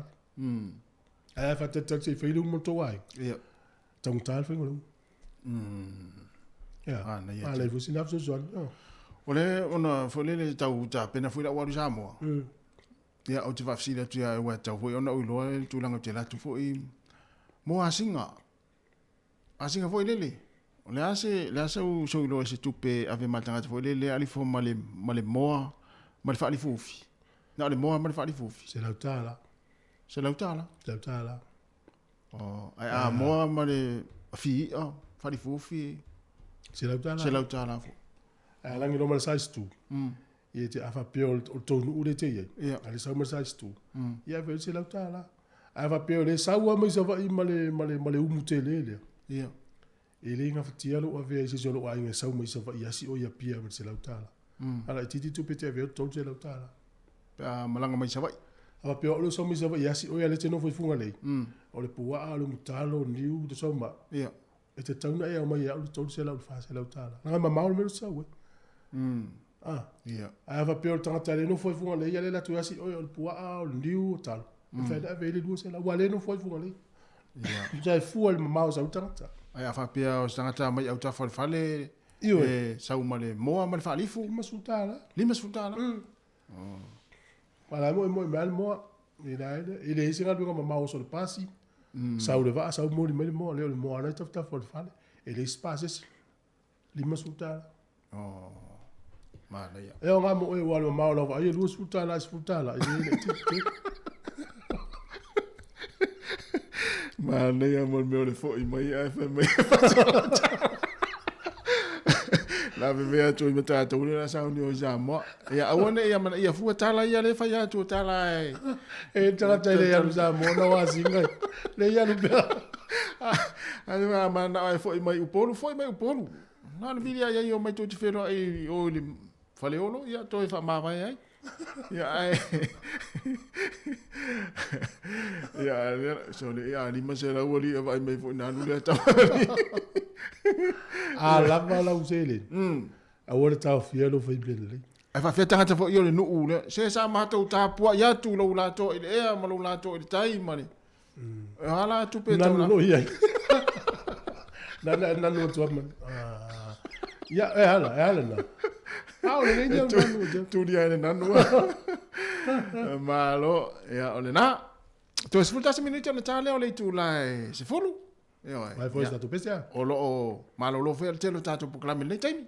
Ai fa tata se fai lu mo to ai. Ya. Tong tal fai ngulu. Ja, ale fu sin afso zon. Ole ona folele tau ta pena foi la wa Samoa. Ya o te va fsila tu ya wa tau foi ona o lo tu langa te la tu foi mo asinga. Asinga foi lele. Ole ase o so lo se tupe ave matanga foi lele ali fo male moa male fa ali fufi. Na le moa male fa ali fufi. Se la tala. Se la tala. Se tala. Oh, ai moa male fi fa ali fufi. Se la tala. Se la tala fo. Langi no mal size tu. Ye te afa peo o tonu ure te ye. Yeah. Ale sa mal size tu. Ya ve se la tala. Afa peo le sa wa mai sa va I male umu te le. Yeah. Ele nga fatia lo ave se jolo ai nga sa mai sa va ya si o ya pia se la tala. Ala titi tu pete ve to se la tala. Pa malanga mai sa vai. Afa peo lo sa mai sa va ya si o ya le te no foi funga le. O le pua lo mutalo niu de so ma. Yeah. E te tauna e o mai au to se la fa se la tala. Nga ma maul me sa we. Yeah. Ai va pe o tanga tale no foi funga le ia le la tu asi o le pua o liu tal. Fa da vele lu se la wale no foi fu le. Ia. Ja fu al mau sa utanga. Ai a whapea o tangata mai au tawhale Io. sau male moa male whaalifu. Lima sutala. Lima sutala. Pala mo mal mo. Ele isi nga dunga mau so le pasi. Sau le va sau mo le mo le mo ana tafta for fale. Ele espaces lima sutala. Oh. Mana ia. E nga mo e wala mau la va. Ai lu sutala sutala. Ele Mana ia mo me o le fo i mai ai fa mai. La vivea tu me ta tu na sa ni o ja mo. Ia awane ia mana ia fu tala ia le fa ia tu tala e. E tala tele ia ja mo na wa singa. Le ia lu be. Ai mana ai fo i mai upolu fo i mai upolu. Na le vilia ia o mai tu te fero ai o le fale olo ia to e fa ma vai ai. Ia ai. Ia so le ia ni ma se la wali vai mai fo na lu le ta. A lava la usele. A wala tau fielo foi bele. Ai fa feta ngata fo yo le nu le. Se sa ma tau ta pua ia tu lo la to ile e ma lo la to ile tai mani. Hala tu pe tau. Na no ia. Na no tu man. Ya hala na. Ah, ole ni no tu dia le nanu. Malo ya ole na. Tu sfulta se minuti na tale ole tu lai se fulu. Vai foi sta tu pese? O lo malo lo fe telo tato po klame le taimi.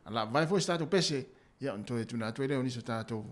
Ala vai foi sta tu pese. Ya onto e tu na tu ele oni sta tato.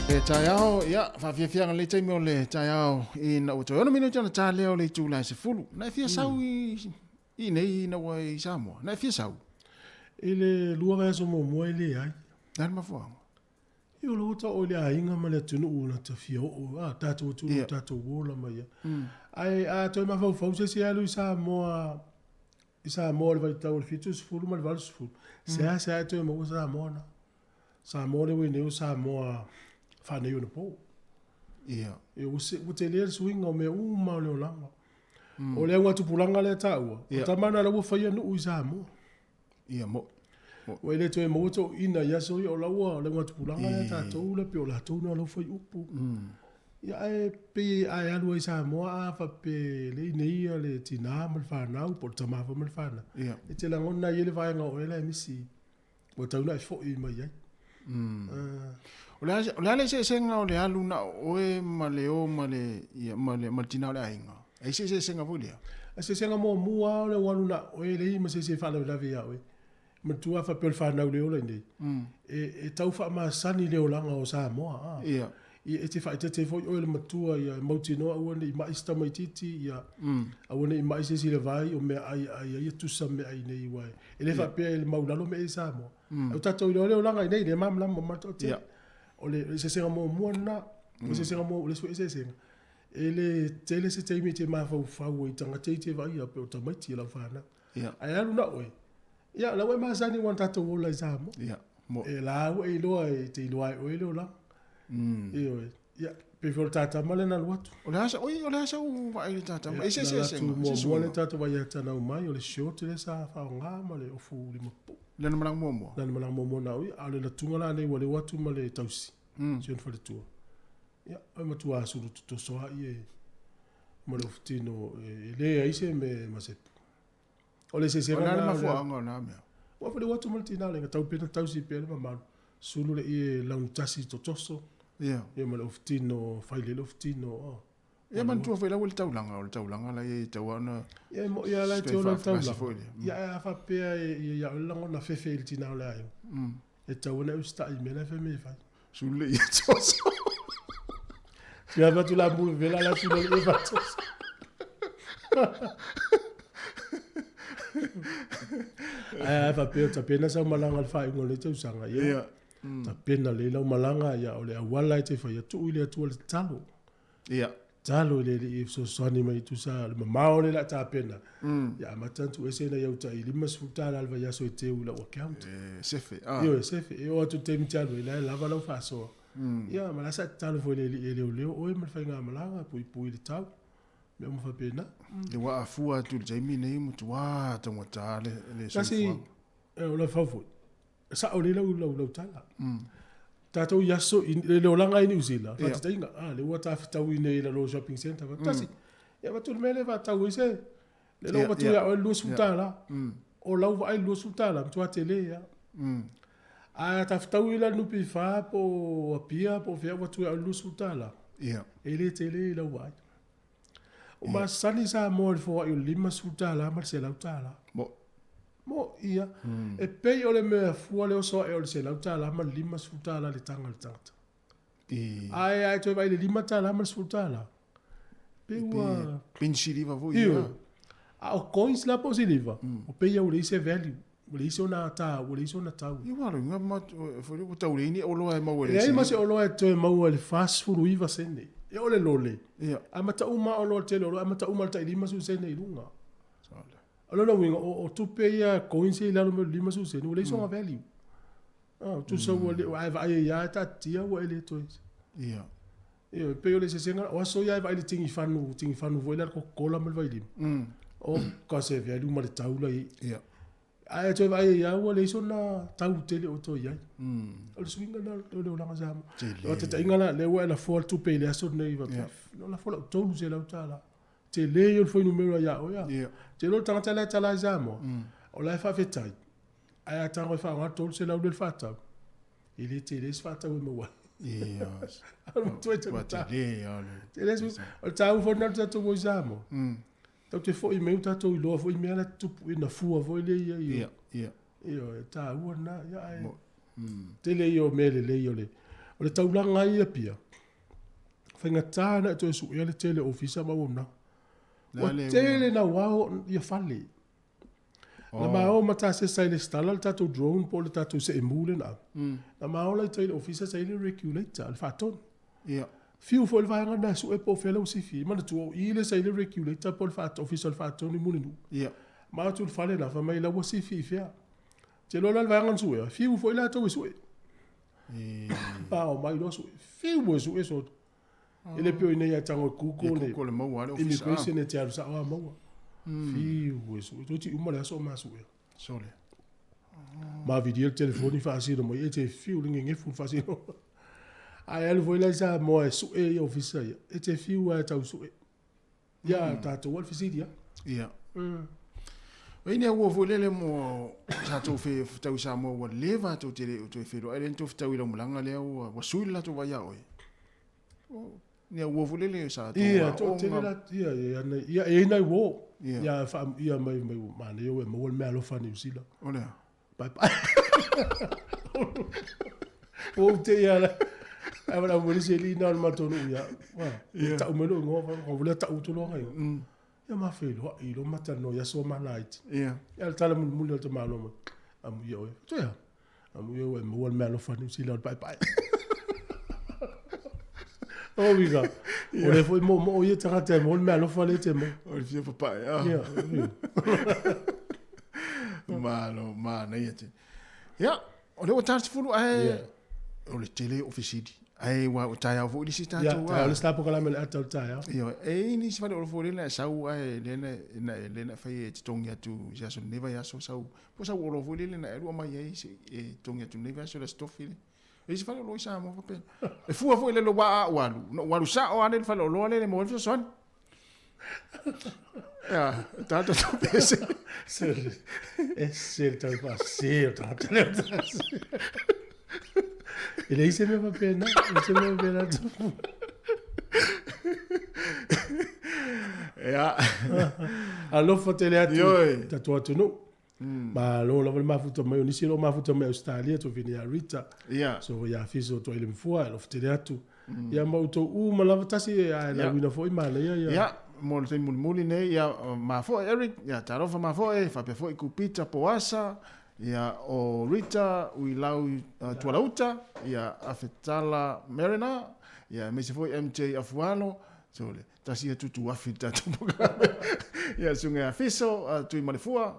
E tai ao, ia, whawhiawhianga le taimi o le tai ao i na uto. Ono minu tana tā leo le tūlai se fulu. Nai whia sau i nei na wa i Samoa. Nai whia sau. I le lua rea so mo mua i le ai. Nai mafuanga. I o lo ta o le ainga ma le tunu una ta fia o. Tātou tunu, tātou wola ma ia. Ai, toi ma fau se alu i Samoa. I Samoa le vai tau le fitu se fulu ma le valu se fulu. Se a toi ma ua Samoa na. Samoa le wei neu Samoa whanei o na pō. Ia. E o te lea swinga o mea uma o leo langa. O lea ngā tupulanga le tāua. O tamana la ua whaia nu ui Samoa. Ia mo. O ele toi mauto ina yaso i o laua o le ngā tupulanga le tātou le pe o la tau na lau whai upu. Ia e pe ai alu i Samoa a wha pe le ineia le tina mal whanau po tamafa mal whana. E te langona i ele whaenga o ele emisi. O tauna i fo i mai ai. O le se senga o le alu na oe ma le o ma le tina o le ainga. E se senga vulia. E se senga mo mua o le walu na oe le i ma se whana lawe a oe. Ma tua wha pel whanau le ola nei. E tau wha ma sani le o langa o Samoa. Ia. E te wha te fo oe le matua ia mauti noa awane i mai sta mai titi ia. Awane i mai se le vai o mea ai tusa me ai nei wai. E le wha pia le maulalo me e Samoa. O tatou i le o langa i nei le mamla mo mato te. O le se senga mo mua na. O se senga mo le sui se senga. E le tele se teimi te mawhau whau i tanga te vai a pe o tamaiti lau whana. Ai alu na oe. Ia, lau e maasani wan tatou ola i Samoa. E la ua i loa e te iloa e oe leo la. Ia, pe fo tata male na luatu. O le asa u vai le tata male. E se senga. Mua le tata vai ata na umai o le short le sa whao ngā ma le ofu li mapo. Lana malang momo. Lana malang momo na ui. Ale la tunga la nei wale watu ma le tausi. Sion whale tua. Ia, oi matua asuru tuto soa i e. Ma le ofutino e le aise me masepu. O le se senga na. O lana mafuanga na mea. Wa wale watu ma le tina le. Tau pena tausi pena ma manu. Sulu le i e launitasi totoso. Ia. Ia ma le ofutino, whaile le ofutino. Ia mantua whaila wale taulanga la i tauana. Ia lai te ola taulanga. Ia a whapea ia olango na whewhe il tina ole aio. E tauana e usta i mena whe me whai. Sule i toso. Ia watu la mulu vela la sule i watoso. Ia whapea ta pena sa malanga le whai ngole te usanga. Ia. Ta pena le lau malanga ia ole awala i te whai atu ili atu ole talo. Ia. Talo le i so sani mai tu sa le mamao le la ta pena. Ya matantu ese na yauta i lima sfutala alva ya so i te ula o account. Sefe. Yo sefe. E o tu te mitalo i la lava lau fa so. Ya ma la sa talo fo le leo o e ma fa nga malanga pui le tau. Me mo fa pena. Le wa afua tu Jamie nei mo tu wa ta mo ta le so. Kasi e o la fa fo. Sa o le lau tala. Tatou yaso le olanga i New Zealand. Fa te inga, le ua tawhitau i nei la lo shopping center. Tasi, ia watu le mele wa tau i se. Le lo watu ia o lua sutala. O lau wa ai lua sutala, mtua te le ia. A tawhitau i la nupi wha po apia, po whea watu ia o lua sutala. E le te le i lau wa ai. O ma sani sa mo le fo i o lima sutala, ma se lau tala. Mo ia e pei o le mea fua leo soa e o le se lau tala ma lima sfutala le tanga le tangata. Ai toi vai le lima tala ma sfutala. Pe ua pinsi liva vo ia. A o coins la posiliva. O pei au le ise value. O le ise ona ta, o le ise ona tau. Ia waro nga ma fo le tau le ni o loa e mau le. E ai ma se o loa e toi mau le fast food uiva sene. E o le lole. Ia. A mata uma o loa te lolo, a mata uma le ta lima su sene i lunga. Alona winga o tupe ia coins i lalo me lima su se no le songa value. Tu so wo le ai ia ta tia wo ele tois. Ia. Ia pe yo le se senga o so ia vai le tingi fanu vo ele ko kola me vai lim. O ka se value ma le taula i. Ia. Ai to vai ia wo le sona tau tele o to ia. O le swinga na le ola ngazama. O te ingala le wo la fall tupe le so nei va. No la fall to lu se la tala. Te le yo foi numero ia o ia. Te lo tanga le tala zamo. O la fa fetai. Ai atanga fa nga tol se la del fata. Il était les fata o mo. Ia. Tu e te ta. Te les o tau fo na to mo zamo. Tau te fo i me uta to i lo fo i me la tu na fu vo le ia. Ia. Ia ta u na ia ai. Te le yo me le yo le. O le taulanga ia pia. Whainga tāna e toi su ia le tele ofisa mauna. Wa tele na wao ia whale. Na mao mata se sai le stala le tatou drone po le tatou se emule na. Na mao le tele ofisa sai le regulator, le whaton. Ia. Fiu fo le vaanga na su e po fela usi fi. Mana tu i le sai le regulator po le whaton, ofisa le whaton ni mule nu. Ia. Mao tu le whale na whamai la wasi fi fia. Te lola le vaanga su e, fiu fo i la tau e su e. Pao mai lo su e, fiu e su e so. Ele pio ina ia tango kuko le maua le ofisa. Immigration e te aru sa oa maua. Fiu e su e, toti umare aso ma su e. Sole. Ma vidi el telefoni fa asino mo e te fiu lingi ngefu fa asino. Ai alu foi la sa mo e su e ofisa ia. E te fiu a tau su e. Ia tato wal fisidi ia. Ia. Ine ua foi lele mo tato fe tau sa mo wa leva to te to fe ro ele to tau ila mulanga le wa suila to wa ia oi. Ne ua foi lele sa to. Ia to te la ia e nei wo. Ia fa ia mai ma ne o mo me alo fa ni usila. Ole. Bye bye. O te ia la. Ava mo se li na ma to no ia. Wa ta o me lo ngo va vole ta o to lo ngai. Ia ma felo i lo mata no ia so malait. Ia. Ia tala mulu te malo mo. Amu ia o. To ia. Amu ia o mo me alo fa ni usila bye bye. Oh wiga. O le foi mo ia tanga te mo me alo fa le te mo. O le fia papa ya. Ia. Malo mana ia te. Ia, o le o tasi fulu ai. O le tele ofisidi. Ai wa o tai au fo sita to. Ia, le sta po kala me atal tai. Ia, ni se fa o fo le sau ai le fai te tongia tu ja so neva ya so sau. Po sau o fo le na ru mai ai se tongia tu neva so le stofi. E se fa lo sa mo fa pe. E fu fo le lo wa walu. No walu sa o ane fa lo le mo so son. Ja, tanto tu pese. É certo, eu passei, tanto. Ele aí se me vai pena, se me vai pena. Ja. Allo fatele atu. Tatuatu no. Ma lo la ma futo mai ni silo ma futo mai Australia to vini a Rita. Ja. So ya fiso to ele mfua, lo fatele atu. Ya ma to ma la tasi la wina foi mala ya. Ja. Mo le muli nei ia ma fo Eric ia tarofa ma fo fa pe fo ku pizza poasa ia o Rita ui lau tualauta ia afetala Marina ia me se fo MJ afuano sole tasi tutu afita tu ia sunga afiso tu malefua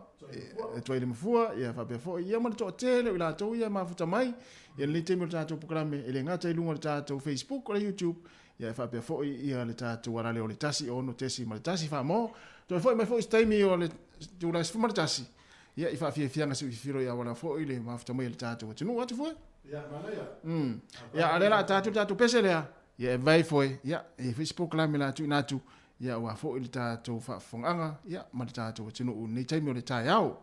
tu ile mfua ia fa pe fo ia mo to tele ila to ia ma futa mai ia le temo tato programe ele ngata ilunga tato Facebook o YouTube. Ia fa pe foi ia le tatu wala le o le tasi o no tesi ma le tasi fa mo to foi mai foi staimi o le tu la sfuma le tasi ia fa fi fianga su firo ia wala foi le ma fa mai le tatu tu no atu foi ia malaya ia ale la tatu pese le ia vai foi ia e Facebook la me la tu natu ia wa foi le tatu fa fonganga ia ma le tatu tu no ni taimi o le tai au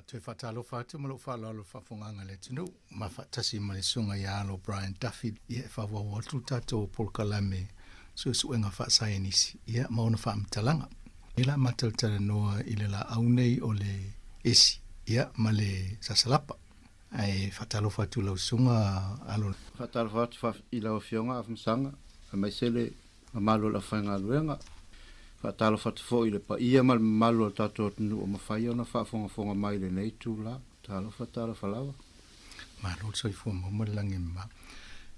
te whatalo whatu, malo whalalo whawhonganga le tunu, ma whatasi ma le sunga i alo Brian Duffy, ia whawawa atu tato Paul Kalame, suenga whaasai nisi, ia maona whaamtalanga. Ila mataltara noa i le la aunei o le esi, ia ma le sasalapa. Ai whatalo whatu lau sunga alo. Whatalo whatu i lau fionga afumsanga, a mai sele a malo la whainga luenga. Whatalo whatu fo i le pa ia mal malo tato tunu o mawhai ona whafonga mai le nei tūla. Talo whatalo whalawa. Malo soi fo mamalangi ma.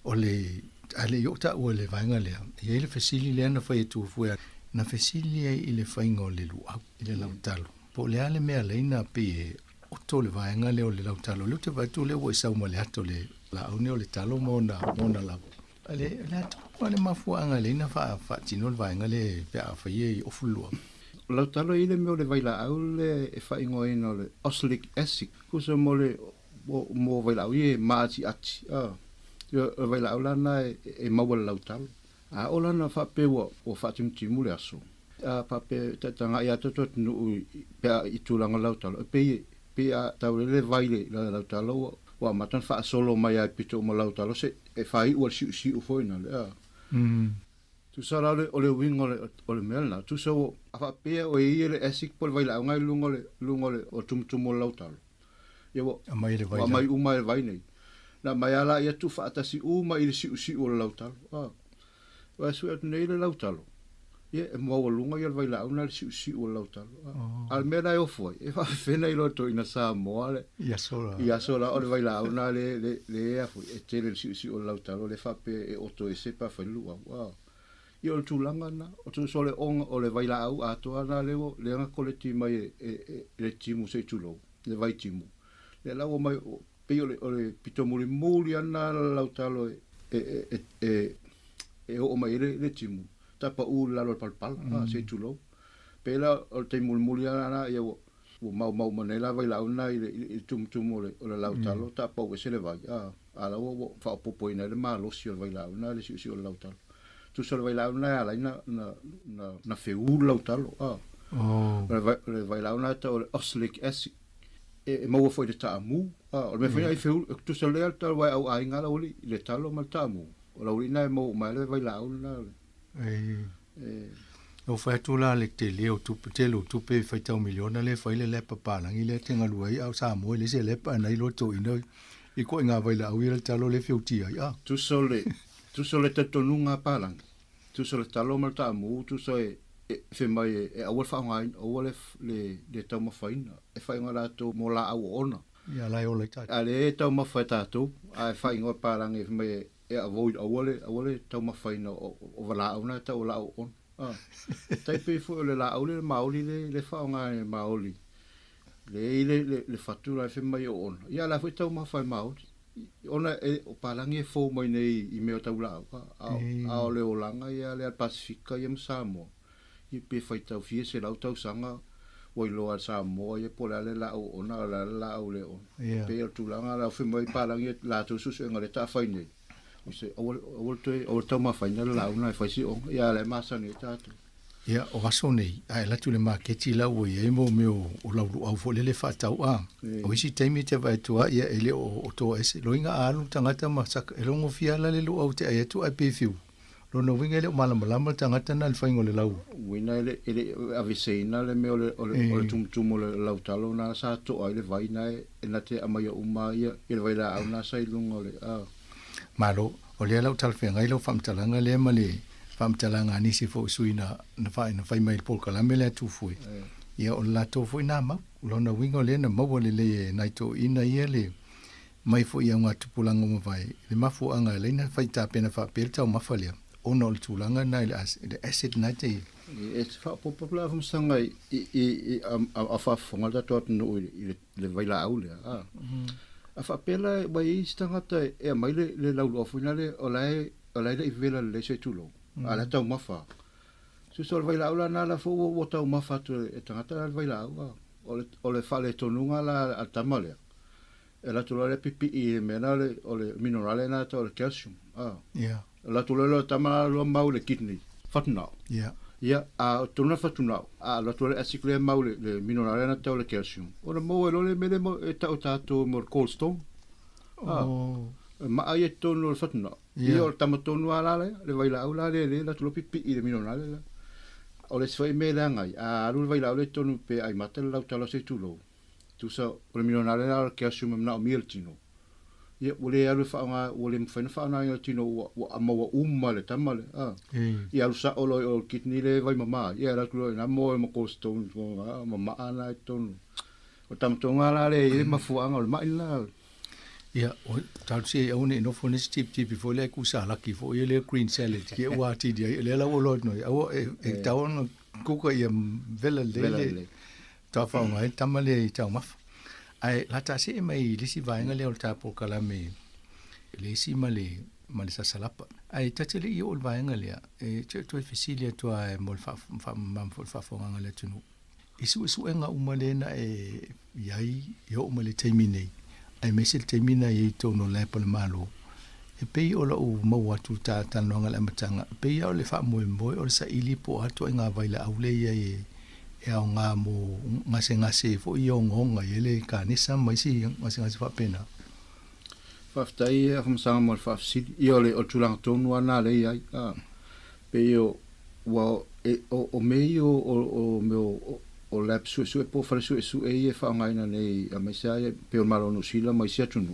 O le, ale yota ua le vainga lea. Ia le fesili lea na whai tu fuea. Na fesili i le whainga o le luau, i le lautalo. Po le ale mea leina pe o to le vainga leo le lautalo. Leo te vaitu leo i sauma le ato le la aune o le talo mona lau. Ale le ato le mafuanga leina fa tino le vainga le pe a whai o fulua. Lautalo i le meo le vaila au le e whaingo ino le oxalic acid. Kusa mo le mo vaila au i e maati ati. Le vaila au lana e maua le lautalo. A o lana whape o whatimutimu le aso. A pape tatanga i atoto tunu pea i tūlanga lautalo. Pe a taurele vaile la lautalo wa matan wha solo mai ai pito o lautalo se e whai ua si ufoina le. Tu sa rale o le wingo o le melna. Tu sa o a whape o e le esik po le vaile au ngai lungo le o tumutumu o lautalo. Ia a mai le vaile. Wa mai umai le vainei. Na mai ala ia tu whaatasi uma i le si o le lautalo. Wa su at nei le lautalo. Ia e mau lunga ia vai la una si o lautalo. Al mera e foi. E fa fena i loto ina sa moale. Ia sola. Ia sola o vai la una le e foi. E tele si o lautalo le fa pe e oto e sepa fa lua. Wow. Ia o tulanga na o tu sole on o le vai la au ato ana le nga koleti mai le timu se tulo. Le vai timu. Le la o mai pe o le pitomuli muli ana lautalo e o mai le timu tapa u lalo palpal se tulo pela o te mulmuli ana e o mau manela vai la una i tum o le lautalo tapa o se le vai ala o fa popo ina le malo si o vai la una le si o lautalo tu solo vai la una ala na feu lautalo le vai la una to oxalic acid e mau foi de tamu o me foi ai feu tu solo le tal vai au ai ngala oli le talo mal tamu o la urina mo mai vai la una o fa tu la le te leo tu pe fa tau miliona le fa le papa la ile te ngalu ai au sa mo le se le pa nai lo to ino i ko nga vai la uira talo le fiuti ai tu sole te tonunga palang tu sole talo mal tamu tu so fe mai e au fa ngai o le tau ma faina e fa ngala to mo la au ona ia lai o le ta ale tau ma fa ta tu ai fa ngo palang e mai e avoid awole tau mawhaina o wala au na tau la au on. Tai pe fu le la au le maoli le whaonga e maoli. Le fatura e whemai o on. Ia la fu tau mawhai maoli. Ona o palangi e fō mai nei i meo tau la au. A o le o langa ia le al Pasifika i am Samoa. I pe whai tau fie se lau tau sanga wai loa Samoa i e pole ale la au ona la au le on. Pe o tūlanga la whemai palangi la tau susu e ngare ta whai nei. O tau mawhaina la una e whaisi o ia le masa ni tātu. Ia o aso nei, ai latu le maketi lau e mo meo o lauru au fo lele whatau a. O isi teimi te vai tua ia ele o toa ese. Loinga alu tangata masaka e longo fia la le lu au te ai atu ai pefiu. Lona winga ele o malamalama tangata na le whaingo le lau. Wina ele aviseina le meo o le tumutumo le lau talo na sa to ai le vaina e na te amaya uma ia ele vai la au na sa ilunga le Malo, o lea lau talwhenga i lau whamtalanga lea ma le whamtalanga nisi fo suina na whai mai Paul Kalame lea tūfui. Ia o la tōfui nā mau, lona wingo lea na maua le le nai tō ina ia le mai fo ia ngā tupulanga mawai. Le mafu anga leina whai tāpena whapere tau mawha lea. Ona o le tūlanga nai le acid nai te. E te whapopopula whamsanga a whafonga tato atunu i le vaila au lea. A whapela mai i stangata e mai le laulu ofuina le o lai le i vela le se tulo. A le tau mawha. So le vaila au la nā la fo o tau mawha tu e tangata la vaila au. O le whale tonunga la a tamalea. E la tula le pipi i mena o le minerale nā o le calcium. La tula le tamala lua mau le kidney. Whatunau. ia a tona fatuna a la tole asikle mau le mineral na tole calcium ora mo le mele mo ta tato mo cold stone ma ai tono le fatuna ia o tamatonu ala le vai la aula le la tulo pipi le mineral la o le sfai me la ngai a lu vai la le tonu pe ai matel la tala se tulo tu sa o le mineral la calcium na o miltino ia ule alu fa nga ule mfena fa na ia tino wa ma le tamale ia lu sa o kitni le vai mama ia la tulo na mo cold stone mama ana tonu o tamtonga la le mafuanga o mai la ia o tau se o ne no fone tip before le ku sa la ki fo ile green salad ke wa ti dia le la o lo no e tau no ku ko ia vela le ta fa nga tamale tau maf ai la ta se mai le si vai nga le o ta po kala me le si male sa salapa ai ta te le i o vai nga le e to fisilia to ai mol fa fo nga le tunu isu nga umalena e yai yo umale taimine ai mesel termina ye to no le pole malo e pe o la o mo watu ta no ngala matanga pe o le fa mo o sa ili po ato nga vai la aule ye e o nga mo ngase fo i o ngonga ye le ka ni sa mai si ngase fa pena fa ftai e fam sa mo fa si i o le o tulang to no na le ai pe o wa o me o o lap su po fa su e fa nga ina nei a mai sa pe o malo no sila mai sia tunu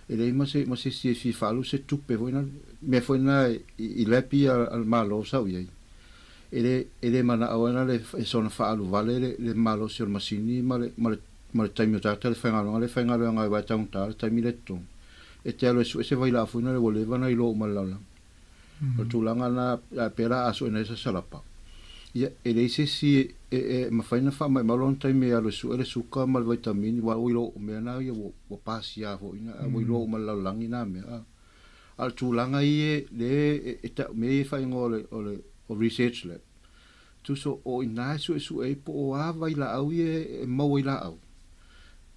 e le ma se si fa lu se tupe voina me foi na i lapi al malo sa ui ele mana awana le sona fa lu vale le malo sur masini ma le taimi ta le fa nga va ta un ta taimi le to e te alo se vai la fuina le voleva na i lo malala o tulanga na pera aso na esa salapa ia ele se si ma faina fa mai malon taimi alo su ele suka mal vitamini wa uilo me na ia wo pasia ho ina uilo malalangi na me al tulanga ie le eta me fa ngole o research lab tu so o ina su e po o vai la au ie mo ila au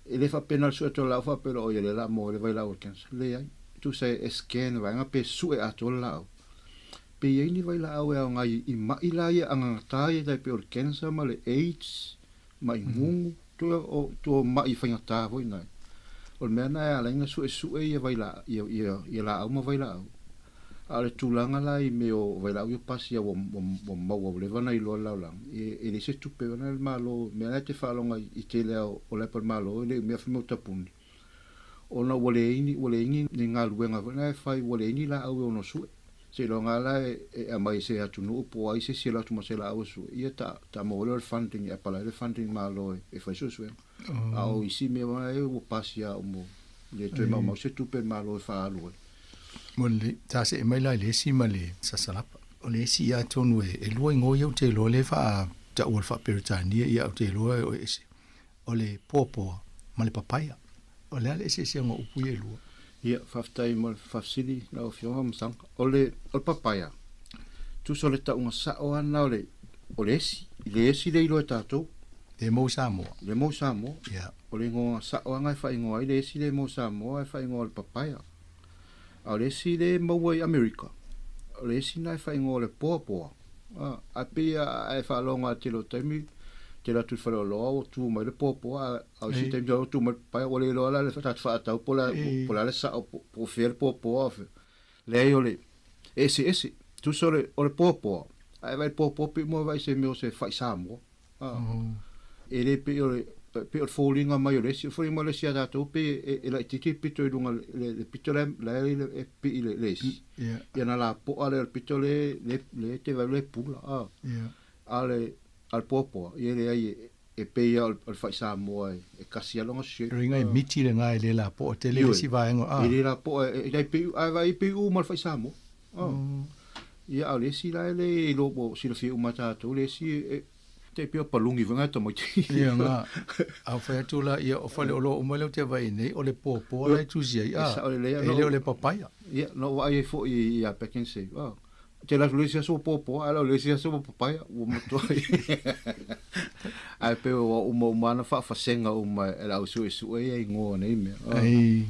ele fa penal su to la fa pero o ele la mo le vai la o cancer le ai tu sai scan va nga pe su e ato la au pe ye ni vai la au e ngai i mai la ia anga tai dai pe o cancer ma le AIDS mai mungu to mai fa ngata vo ina o mena ala nga su e vai la ia la au ma vai la au ale tulanga la i me o vai la u pasia o mo le vana i lo la la e le se tu pe na el malo me na te fa longa i te le o le per malo le me fa mo tapuni ona wole ini ni nga luenga na fai wole ini la au no su se lo ngala e mai se atu no po ai se la tu ma se la au su ia ta mo le funding e pala le funding malo e fa su au isi me va e o pasia o mo le tu ma mo se tu pe malo fa lo Mole ta se mai la le si male sa salapa o le si ya tonu e lo ngo yo te lo le fa ta o fa peritania ya te lo o ese o le popo male papaya o le se ngo upu ye lo ia faftai mo fafsili na o fio ham sang o le papaya tu so le ta un sa o ana o le si le lo tato le mo samo ya o le ngo sa o nga fa ngo ai le si le mo samo ai fa ngo le papaya a le si le mawai America o le si nai fai ngole poa a pia ai fa longa te lo temi te la tu fa lo tu mai le poa a si te jo tu mai pa o le lo la le fa ta pola le sa po fer poa le o le ese tu so le o le poa ai vai poa pe mo vai se me se fai samo e le pe o le pe o falling a mai le si foi mo le si da to pe e la titi pito lunga le pito le pe le si ya na la po ale pito le te va le pula ale al popo e le ai e pe al fai sa mo e kasi alonga si ringa e miti le ngai le la po te le si va ngo e le la po e dai pe ai vai pe u mal fai sa mo ya ale si la le lo bo si le fi u mata to le si te pio palungi vanga to mo ia nga a fa tu la ia o fa le o mo le te vai nei o le popo le tu sia o le papaya ia no vai fo ia pekin se te la lucia so popo ala lucia so papaya o mo to ai pe o mo mana fa senga o ma la o su e ngo nei me ai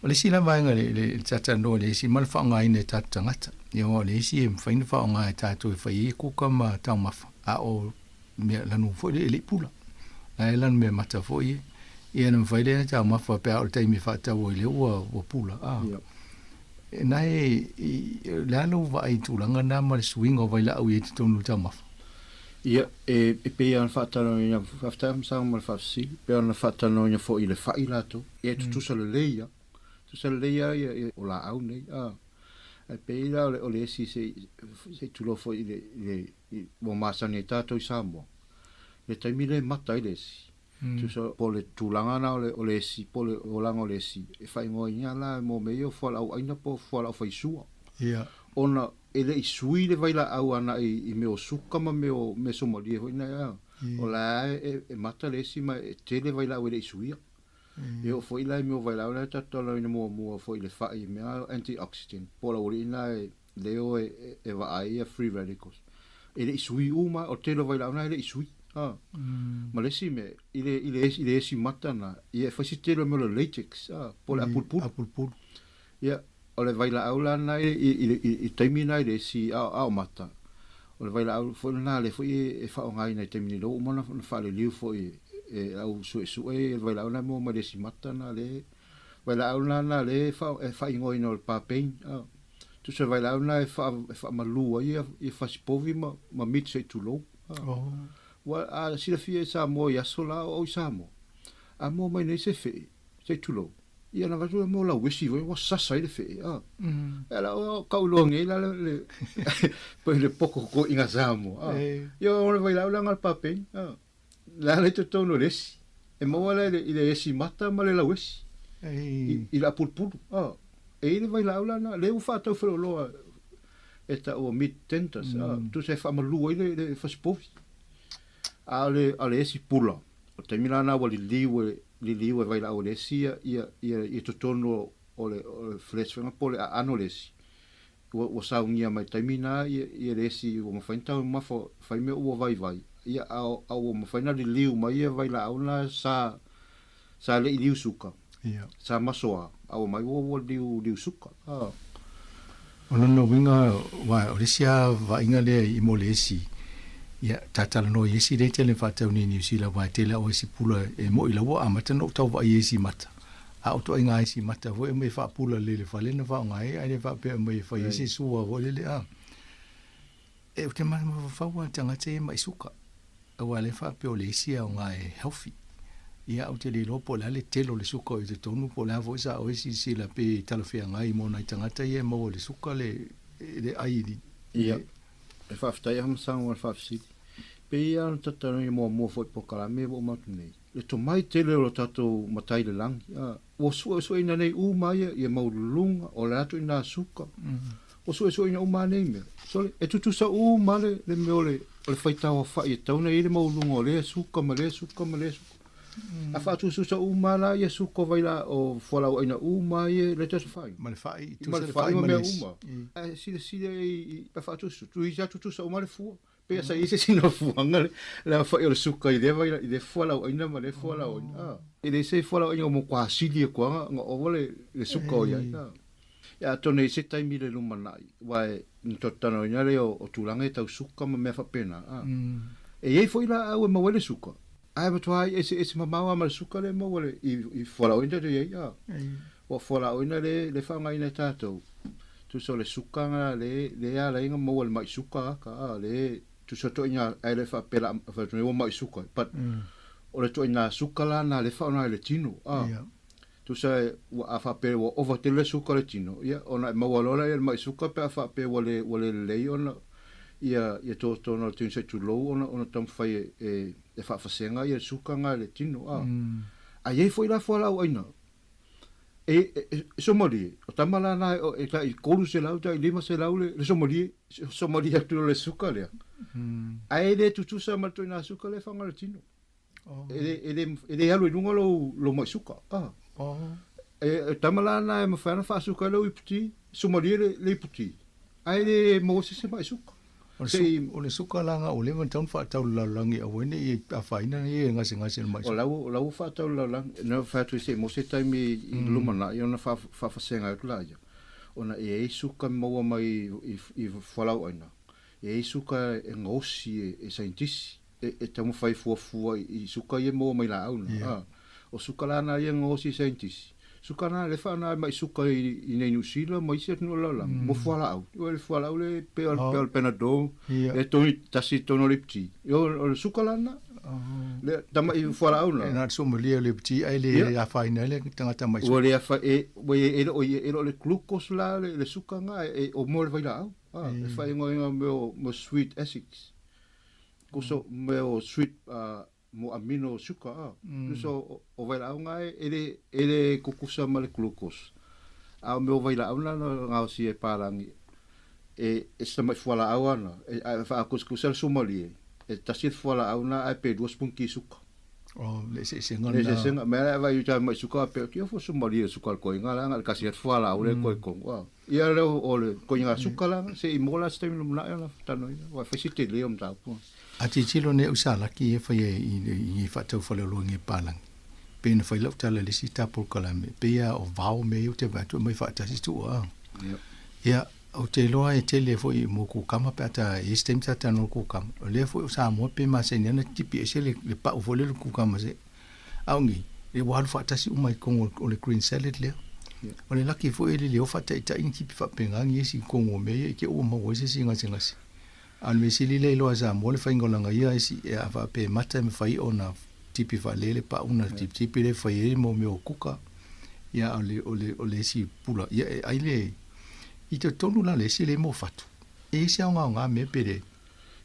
o le sila vai nga le tata no le si mal fa nga ine tata ngata Ia o le si e whaina wha o ngā e tātou e whai e kuka ma tau mafa. A o mea lanu fo le pula. La e lanu mea mata fo i. Ia na mwhai le tau mafa pe au taimi wha tau o i le ua pula. E nai le alo wa ai tūlanga nā ma le swing o waila au i te tonu tau mafa. Ia, e pea ana whaatano i nga whaftam sang ma le whafsi. Pea ana whaatano i nga fo i le whai lato. E tutusa le leia. Tutusa le leia o la au nei. E pea o le esi se tulofo i le mo masani e tātou i Samoa. Le taimi le mata i le esi. Tusa po le tūlanga na o le esi, po le olanga o le esi. E whai ngoa inga la mo mei o whala au aina po whala au whaisua. Ia. Ona ele i sui le vaila au ana i meo suka ma meo Somalia hoi na ia. O la e mata le esi ma te le vaila au ele i suia. E o foi la meo vaila au na tatalo ina mua foi le whai mea antioxidant. Pola ori ina leo e wa ai free radicals. Ele i sui uma o te le vaila au na ele i sui. Ma le si me ile esi mata na ia fasi te le meo le latex. Pola apulpul. Ia. O le vaila au lana i taimina i le si au mata. O le vaila au fo na le fo e whao ngai na i taimini lo umana na whale liu fo e au sue e vaila au na mo ma le si mata na le vaila au lana le wha ingoi no le papein. Tu se vaila au na e wha malua i whasipovi ma mit se tu lo. Wa sila fia sa mo i aso la o i sa mo. A mo mai nei se fe se tu lo. Ia na vatu mo la wisi voi wa sasa ile fe ela o kaulonge la le po le poco ko inga samo yo ona vai la ngal pape la le to no lesi e mo la ile esi mata ma le la wisi ila pulpul e ile vai la na le u fa to fro lo eta o mid tentas tu se fa malu ile fa spovi ale esi pula o termina na wali liwe vai la olesia ia totono ole flesh nga pole ano lesi o saungia mai termina ia lesi o mafainta ma fai me o vai ia au mafaina liu mai ia vai la ona sa le liu suka sa masoa au mai o liu suka ona no winga wa olesia va inga le i molesi ia tatala no yesi de tele fatau ni New Zealand wa tele o si pula e mo ila wa amata no tau va yesi mata a auto inga yesi mata vo me fa pula le fa le na va ngai ai le fa pe me fa yesi suwa vo le e o te ma fa wa tanga te mai suka wa le fa pe o le si a ngai healthy ia o te le lo po le telo le suka o te tonu po la vo sa o si la pe talafia ngai mo na tanga te e mo le suka le ai ia e whaftai ham sang o whafsiti. Pei an tatano i mua fwoi pokala me o matu nei. Le to mai tele o tatou matai le langi. O sua ina nei umai ia maulunga o le atu ina suka. O sua ina umai nei me. So e tutusa umai le me o le whaitawa whai e tauna i le maulunga o le suka ma le suka. A whatu susa umala ia suka vaila o whalau aina umai le tasa whai. Ma le whai. Ma le whai ma mea uma. Sile i a whatu susa. Tu i jatu tusa uma le fua. Pea sa i se sino fuanga le whai o le suka i le vaila i le whalau aina ma le whalau aina. I le se whalau aina o mo kwa sili e kuanga nga owa le suka o iai. Ia tone i se taimi le lumanai. Wae ntotano ina le o tūlanga e tau suka ma mea whapena. E iei fo ila au e mawele suka. Ai ma tuai ese mamawa ma suka le mo wale i fola oina de ia. O fola oina le whanga ina tātou. Tu so le suka nga le ala inga mo wale mai suka ka le tu so to ina ai le wha pela wha o mai suka. But o le to ina suka la na le whaona le tino. Tu sa a wha pela o over te le suka le tino. Ia ona ma walola le mai suka pe a wha pela wale le ona. Ia tōna tūn se tu lou ona tam whai e whaafasenga ia suka ngā le tino. A iei fwoi la fwala au aina. Somali, o tamala nā e ka i kolu se lau, ta i lima se lau le Somali atu le suka lea. A e le tutusa mato i nā suka le whanga le tino. E le alu i runga lo mai suka. E tamala nā e mawhana wha suka lau i puti, Somali le i puti. A e le mawase se mai suka. O le suka langa o le taun whaatau laulangi a wene i a whaina i e ngase mai. O lau whaatau laulangi, na whaatu se mo se taimi i lumana i ona whaafasenga e kula ia. ona e suka maua mai i whalau aina. E suka e ngosi e saintisi, e tamu whai fuafua i suka i maua mai la auna. O suka lana i ngosi saintisi. Suka na le whana mai suka i nei New Zealand, mai se tino lala, mo whala au. Iwa le whala au le peal penado, le toni tasi tono lipti. Iwa le suka lana, le tama i whala au na. Nā somo lea lipti, ai le a whaina le tangata mai suka. Iwa le a wha e lo le glucose la, le suka ngā, o mo le waila au. Le wha ingo mo sweet acids. Kuso mo sweet, mo amino suka so o vai la nga ele kukusa ma le glucose a me o vai la una nga si e parangi e sta mai fuala awana e fa kuskusa somali e tasit fuala auna a pe 2 punki suka le se ngona me va yuta mai suka pe ki fo somali suka ko nga nga kasi fuala aule ko wa ia le o le ko nga suka la se i mola sta mi na na tano wa fasite le om ta po a ti chilo ne usala ki e fai i whatau whalelo nge palang. Pēna whai lau tala le si tapo kalame. Pēa o vau me o te watu mai whaatasi tu a. Ia, o te loa e te le fwoi mo kukama pe ata e stem tata no kukama. O le fwoi o sa mua pe ma se nena tipi e se le pa o whalelo kukama se. Aungi, le walu whaatasi umai kongo o le green salad lea. O le laki fwoi le leo whata ita in tipi whapengangi e si kongo mea e ke o mawa se si ngasi. Al me sili le loa sa mo le whaingolanga ia e si e awa pe mata me whai o na tipi whalele pa una tipi le whai e mo me o kuka ia o le si pula ia e aile i te tonu la le si le mo fatu e si au ngā me pere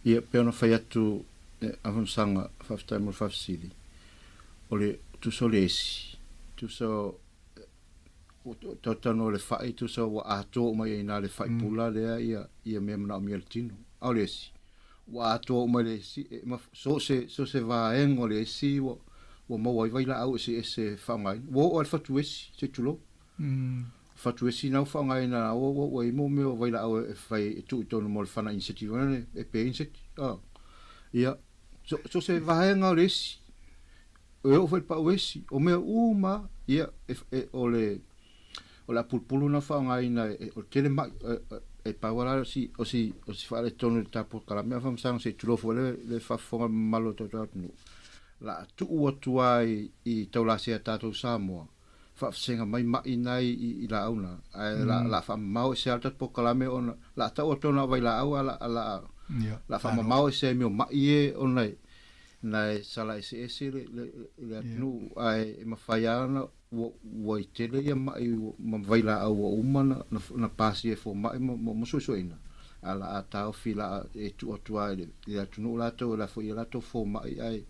ia pe ona whai atu avon sanga whaftai mo whafsili o le tu so le esi tu so tano le whai tu so wa ato mai ina le whai pula lea ia me mna o miel tino au le si wa ato mai le si so se va en o le si wo mo vai la au se whangai wo o fatu esi se tulo fatu esi na whangai na wo mo me vai la au e fai tu tonu mo le whana initiative e pe initiative ia so se va en o le si o fai pa esi o me uma ia o la pulpulu na whangai na o tele mai e pawara si fare tonu tapo kala me fam sang se tulo fo le fa fonga malo to no la tu o tua i taula se tato Samoa fa senga mai mai nai i la una la fa mau se alta po kala me on la ta o tona vai la au la fa mau se me mai e on nai sala ese le nu ai ma faiana wo i tele ia mai ma vai la au umana na pasi e fo mai mo so ina ala ata fila e tu atua ia tunu la to la fo ia to fo mai ai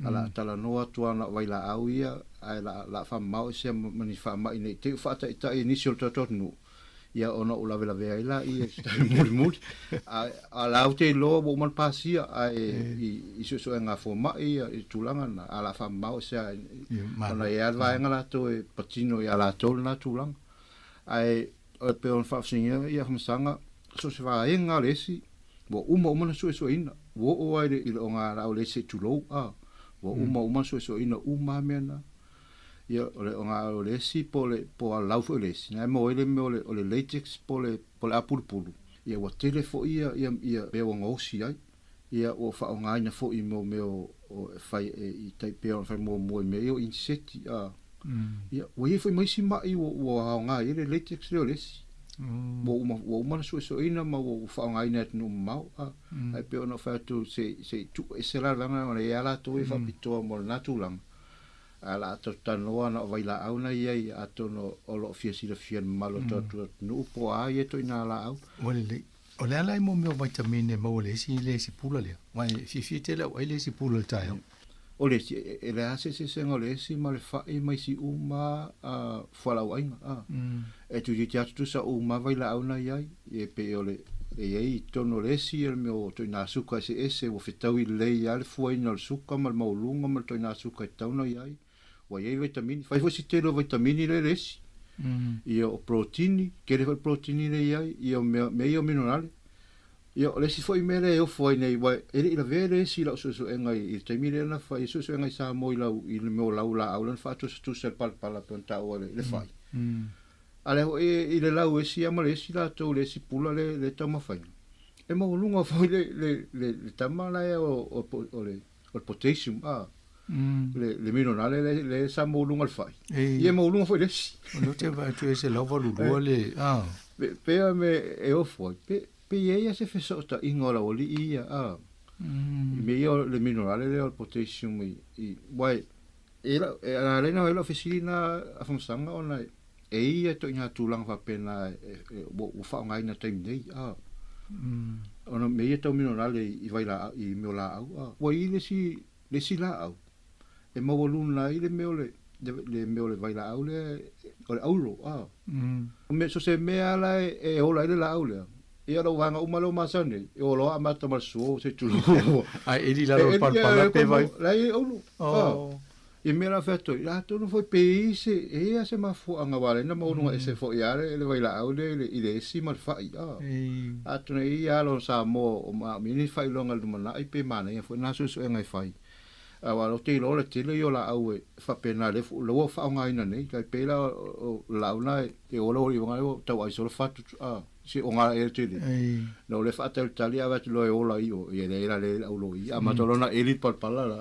ala tala no atua na vai la au ia ai la fa mau se mani fa mai nei te fa ta initial to no ia ona ula vela vea ila i muri a la te lo bo man pasia i so nga fo mai i tulanga na ala fa mau se ona ia va nga to e patino ia la to na tulanga ai o pe on fa singa ia msanga so se va nga lesi bo uma so ina wo o ai i nga la lesi tulo wo uma so ina uma mena ia ole nga ole si po lau fo lesi na mo ele o le latex po le apulpulu ia wa tele fo ia be o ngosi ai ia o fa nga ina fo i mo o fai i tai pe on fa mo me o inseti ia o ia foi mai si mai o nga ele latex le lesi wo uma so ina ma o fa nga ina no mau ai pe ona fa tu se tu se la nga ona ia la tu fa pito mo natulang ala to tanoa na vai la au na ia ato no o lo fiesi le fien malo to no po ai to ina la au o le ala mo me vitamine mo le si pula le mai fi te la o le si pula tai o le si ele ase se ngole si mal fa e mai si uma fala wai e tu ti atu sa uma vai la au na ia e pe ole e tono le si el meu to ina suka ese o fitau i le ia le foi no suka mal maulunga mal to ina suka tau no ia o ia vitamine fai fosi te lo vitamine le lesi ia o proteini kere o proteini le ia me o mineral ia le si foi mele o foi nei wa ele la vere si la so enga i te mire na fai so enga sa mo i la me o la au la fa tu se pal pala ponta o le fai Ale ho i le lau e si ama le si la tau le si pula le tau mawhainga. E mau lunga fai le tamala e o potassium, le minonale le sa mau lunga le fai. Ie mau lunga fai le si. No te vai tu ese lau valurua le, Pea me e o foi, pe ia se feso ta ingola o li ia, me ia le minonale le o potassium i, wai, e la rena e la ofisina a famsanga ona e ia to inga tulang fa pena o fa ngai na time nei ona me ia to minonale i vai la i me la au wa i le si la au e mo voluna i le me le vai la au le o le aulo me so se me ala e ola le la au le e ala wanga o malo masane e o lo amata mal so se tu ai e di la pa pe vai la i aulo e mera feto la to no foi peise e a se ma fu anga vale na mo no ese foi ale le vai la au le ile si mal fai a to nei ia lo sa mo o ma mini fai longa lu mana i pe mana e foi na so ngai fai a wa lo te lo le te yo la au e fa pena le fu lo fa nga ina nei kai pe la la una e o lo i nga o tau ai so fa si o nga e te no le fa te talia va lo e o la io e era le au lo i a ma to na elite par pala la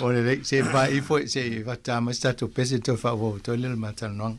Ora se vai foi se va tama stato pese to fa vo to le matal non.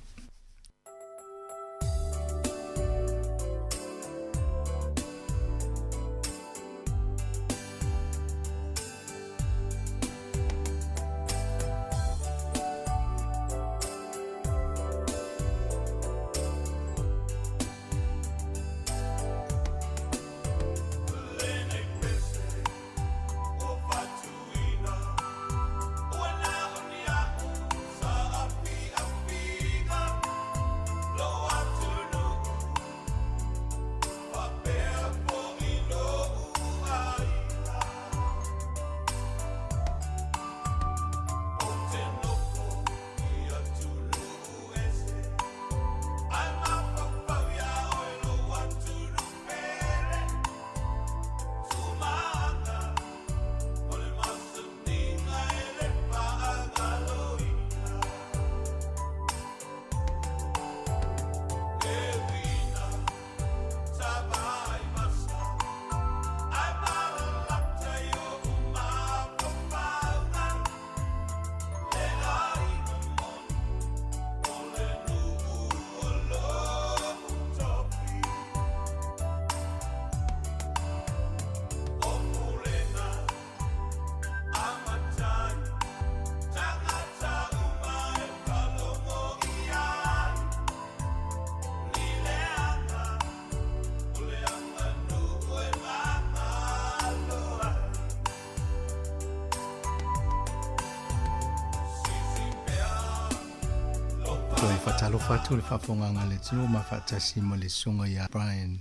Fatalo fatu le fafonga ngale tino ma fatasi ma le songa ya Brian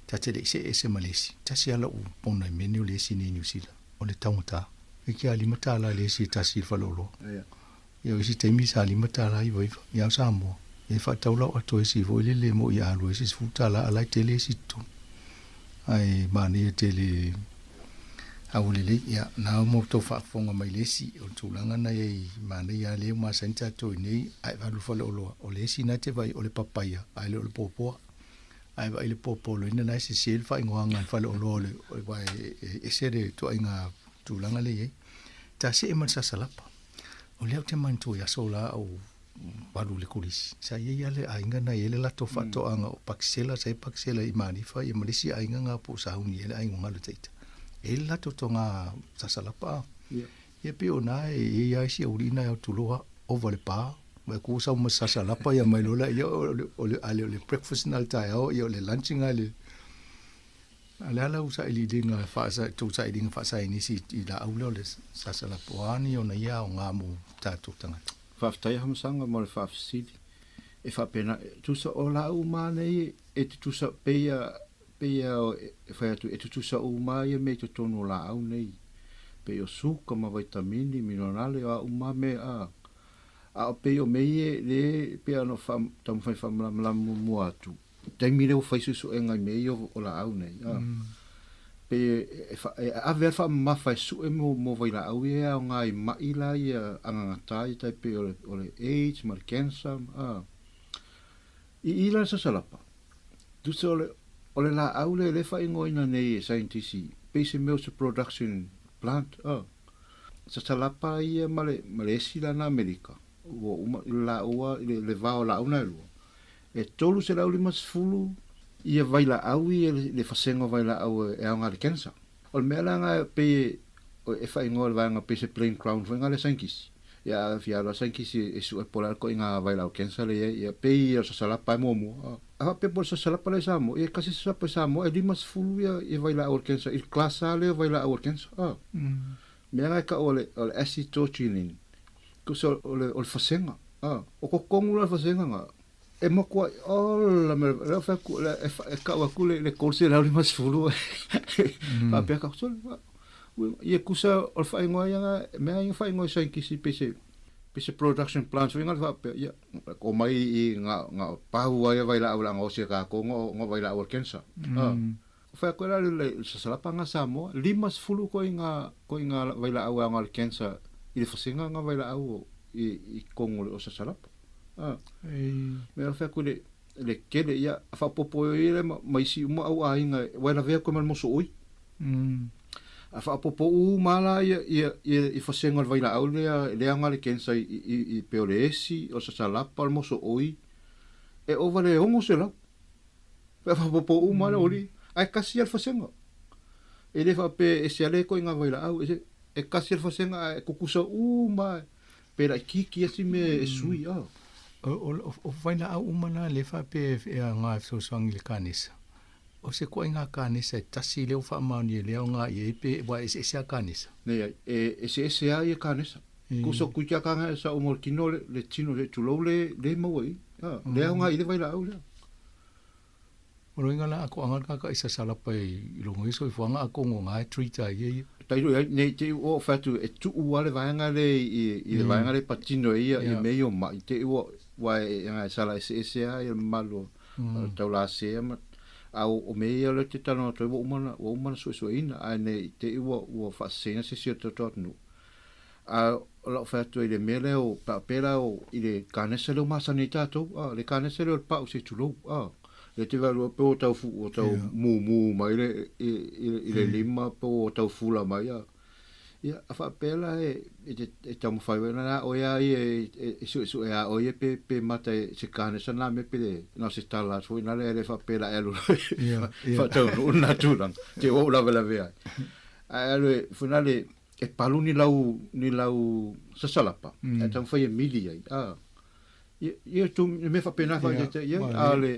tatele se ese malesi tasi ala u pona menu le sini New Zealand o le taunta e ki ali matala le si tasi falolo yo si temi sa ali matala i voi ya samo e fataula o to si voi le mo ya lo si futala ala tele si to ai mani tele awulele ya na mo to fa fonga mai lesi o tulanga na ye mani ya le ma senta to nei ai va lu folo o lesi na te vai o le papaya ai le popo ai va le popo lo ina na se sel fa ngoanga fa lo le vai e sere to inga tulanga le ye ta se e man sa salapa o le te man to ya sola o balu le kulis sa ye ya le ainga na ye le la to fa to anga o paksela sai paksela i mani fa ye malesi ainga nga po sa uni ye ai ngonga le teita e la to tonga sasalapa ye pe ona e ya si urina o tuloa over le pa me ku sa mo sasalapa ya mai lola yo le breakfast na ta yo le lunching ale ala usa ili dinga fa sa to sa dinga fa sa ini si ila aulo le sasalapa ani ona ya nga mo ta to tanga fa ftai ham sanga mo le fa si e fa pena tu sa ola u mane e tu sa peia fa tu e tu sa u mai me to tono la au nei pe o suka ma vitamini minerale a u me a pe o me le pe no fam tam fa fam la mo atu te mi le fa su enga me o la au nei pe pe a ver fa ma fa su mo vai la au ia nga I mai la ia anga tai tai pe ole AIDS mar cancer I la sa salapa tu se ole la au le fa ingoina nei scientist pe se meu production plant sa salapa ia male sila na Amerika o la o le va o la una lu e tolu se la mas fulu ia vai la au ia le fasengo vai la au e anga le kensa o me langa pe e fa ingol vai nga pe se plain crown foi nga le sankis ia fia la sankis e su e polar ko inga vai la kensa le ia pe ia sa sala pa mo a pe por sa sala pa le samo e kasi sa pa samo e limas fulu ia vai la au kensa il klasa le vai la au kensa me langa ka ole acetylcholine ko so ole fasenga o ko kongu fasenga nga e mo ko la me la fa ku la e ka wa ku le corse la mas fulu pa pe ka so ye ku sa o fa ngo ya me ai fa ngo sa ki si pese production plant so nga fa ya ko mai nga pa wa ya vai la ngo se ka ko ngo vai la o kensa fa ko la le sa la pa nga sa mo limas fulu ko inga vai la o nga kensa I fa singa nga vai la o I kongo o sa la me fa ko le kele ia fa popo ile mai si mo au ainga wa la ve ko mo so oi fa popo u mala ia fa singa vai la au le anga le kensa I peoresi o sa la pa mo so oi e o vale o mo se la fa popo u mala oli ai kasi al fa singa ele fa pe se ale ko inga vai la au e kasi al fa singa e kukusa u ma pera kiki asi me sui o vai na au mana le fa pe nga so swang le kanisa o se ko nga kanisa tasi le fa ma ni le nga ye pe wa se kanisa ne se ai kanisa ku so ku ka nga sa o morkino le chino le tulo le mo le nga ile vai la au le o nga la ko anga ka isa sala pa lo ngi so fo nga ko nga treat ye tai ne te o fatu e tu wale vai nga le I le vai nga le patino ia I meio ma te o wa nga sala se ai malo tau la se ma au o meia le te tano to o mana so ina ane te o fa sena se se to no a la fatu ile mele o papela o ile kanesa le masanita to le kanesa le pa o se tulo le te valo pe o tau fu o tau mu mai le ile lima pe o tau fula mai ia fa pela e tamo fai na o ia su ia o ia pe mata se cane sana me pe no se sta la so na le fa pela elo fa tau un natura te o la vela vea ale finale e palu ni lau sa salapa e tamo fai milia ia tu me fa pena fa ia ale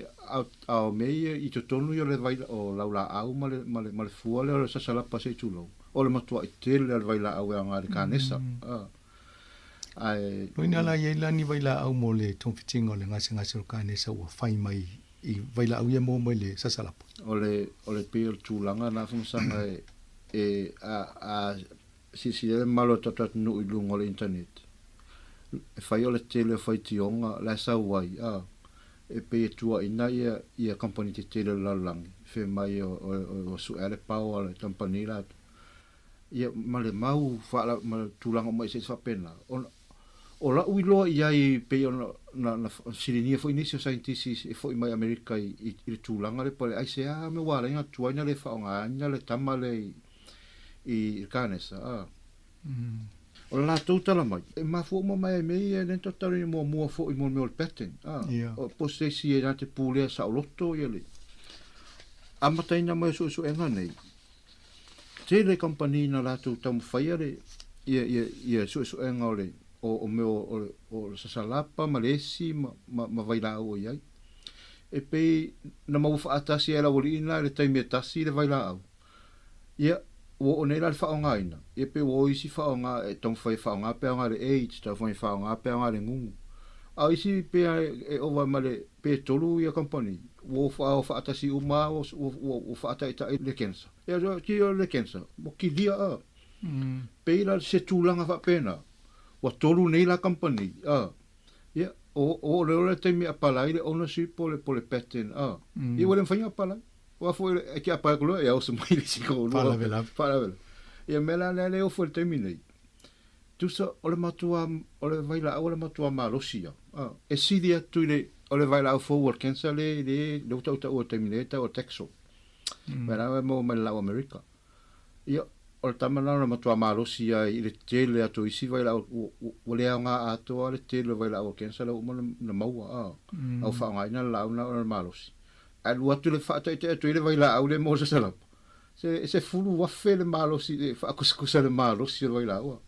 ao me I to tonu yo le vai o laula au male fua le sa salapa se tulo o le matua I te le vai la au nga le kanesa ai loina la ye la ni vai la au mo le tong fitingo le ngase kanesa o fai mai I vai la au ye mo le sa salapa o le pe tulanga na funksanga a si le malo tatat no I lungo le internet e fai o le tele fai tionga la sa wai e pe tua ina ia company te tele la lang fe mai o su ele pau le company la ia male mau fa la tulanga mai se fa pena o la uilo ia I pe na silinia foi inicio scientist e foi mai America I tulanga le pole ai se me wala nga tuaina le fa nga nya le tamale I kanesa o la tota la mai e ma fo mo mai me ne tota ni mo fo I mo me ol pattern o poste si e te pule sa lotto ele amataina mai so enga nei tele company na la tota mo faiare ia so enga ole o me o sa salapa malesi ma vai la o ia e pe na mo fa atasi ela volina le taimi tasi le vai la ia o nei la fa nga ina e pe o isi fa nga e tong fa nga pe nga le age ta fa nga pe nga le ngu a isi pe e o va male pe tolu ia company o fa atasi uma o fa ata le kensa e jo ki o le kensa mo ki dia pe la se tulanga fa pena o tolu nei la company ia o le te mi apalai le ownership po le pattern i wole fa apalai Wa foi e que apa ko e o se mai si ko. Fala vela. Ia mela le o foi terminei. Tu sa ole matua ole vai la ole matua malosia. E sidia tu le ole vai la forward cancel le tau o terminator o texo. Mera mo la America. Ia o tamana na matua malosia i le tele atu isi vai la o le nga ato le tele vai la o cancel o na maua au fa nga ina la na malosi. Al watu le fa te tu le vai la au le mo se sala. Se fulu wa fe le malosi fa kuskusa le malosi vai la o.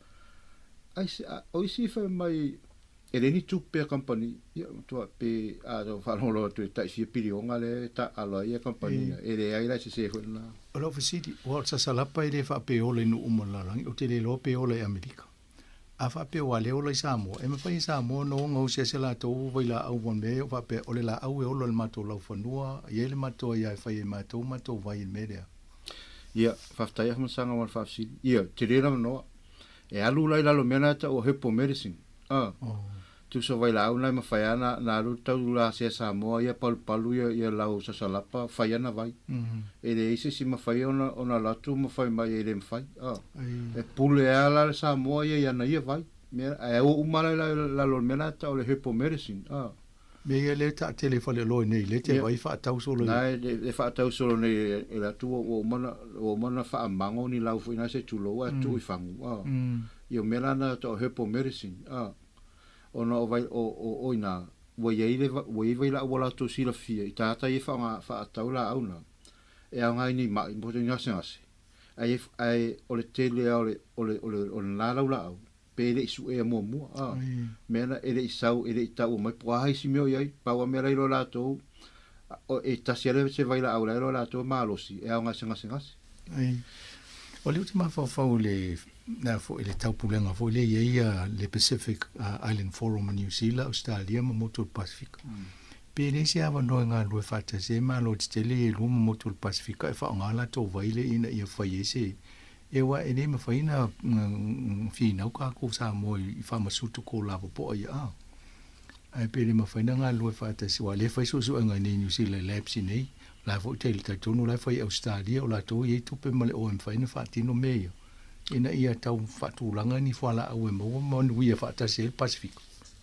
Ai se o isi fa mai ni tu pe company ia tu pe a do fa lo tu ta si pilionga le ta ala ia company ai la se fa na o fa city o sa sala pa ile fa pe o le nu mo la lang o te le lo pe o le Amerika a fa pe o le o le Samoa e me fa Samoa no ngo se la to vai la au bon me o fa pe o le la au e o le mato la fonua ia le mato ia fa ia mato vai in media ia fa ta ia mo sanga mo fa city ia te le no e alu lai la lo mena ta o hepo medicine tu so vai la una ma faiana na ru tau la se Samoa ia palu ia lau sa salapa faiana vai e le ise si ma faiona ona la tu ma fai mai ele fai e pule ala Samoa ia na ia vai me e o umala la lo mena ta o le hepo medicine me le ta telefone lo nei le te vai fa tau solo na le fa tau solo nei e la tu o mana fa mango ni lau fina se tu lo tu i fangu io melana to hepo medicine ona vai o ina wo ye la wala to sila fia i tata i fa tau la auna e anga ni ma mo te ngase ai o le tele o le la au pele su e mo mena ele isau ele tau mai poai si meo ai pa wa mera ilo la to o e tasiale se vai la aula ilo la to malosi e anga ngase ai o le ultima fa le na fo ele tau pulenga fo le ia le Pacific Island Forum New Zealand Australia mo motor Pacific pele se ava no nga lo fata se ma lo tele lo mo motor Pacific e fa nga la to vai le ina ia fa yese e wa ene me fa ina fina ka ko sa mo I fa masutu ko la po ia ai pele me fa ina nga lo fata se wa le fa so nga ni New Zealand labs nei la fo tele ta tonu la fa Australia o la to ye tu pe male o fa ina fa tino me ina ia tau fatulanga ni fala au e mo ia fata se Pacific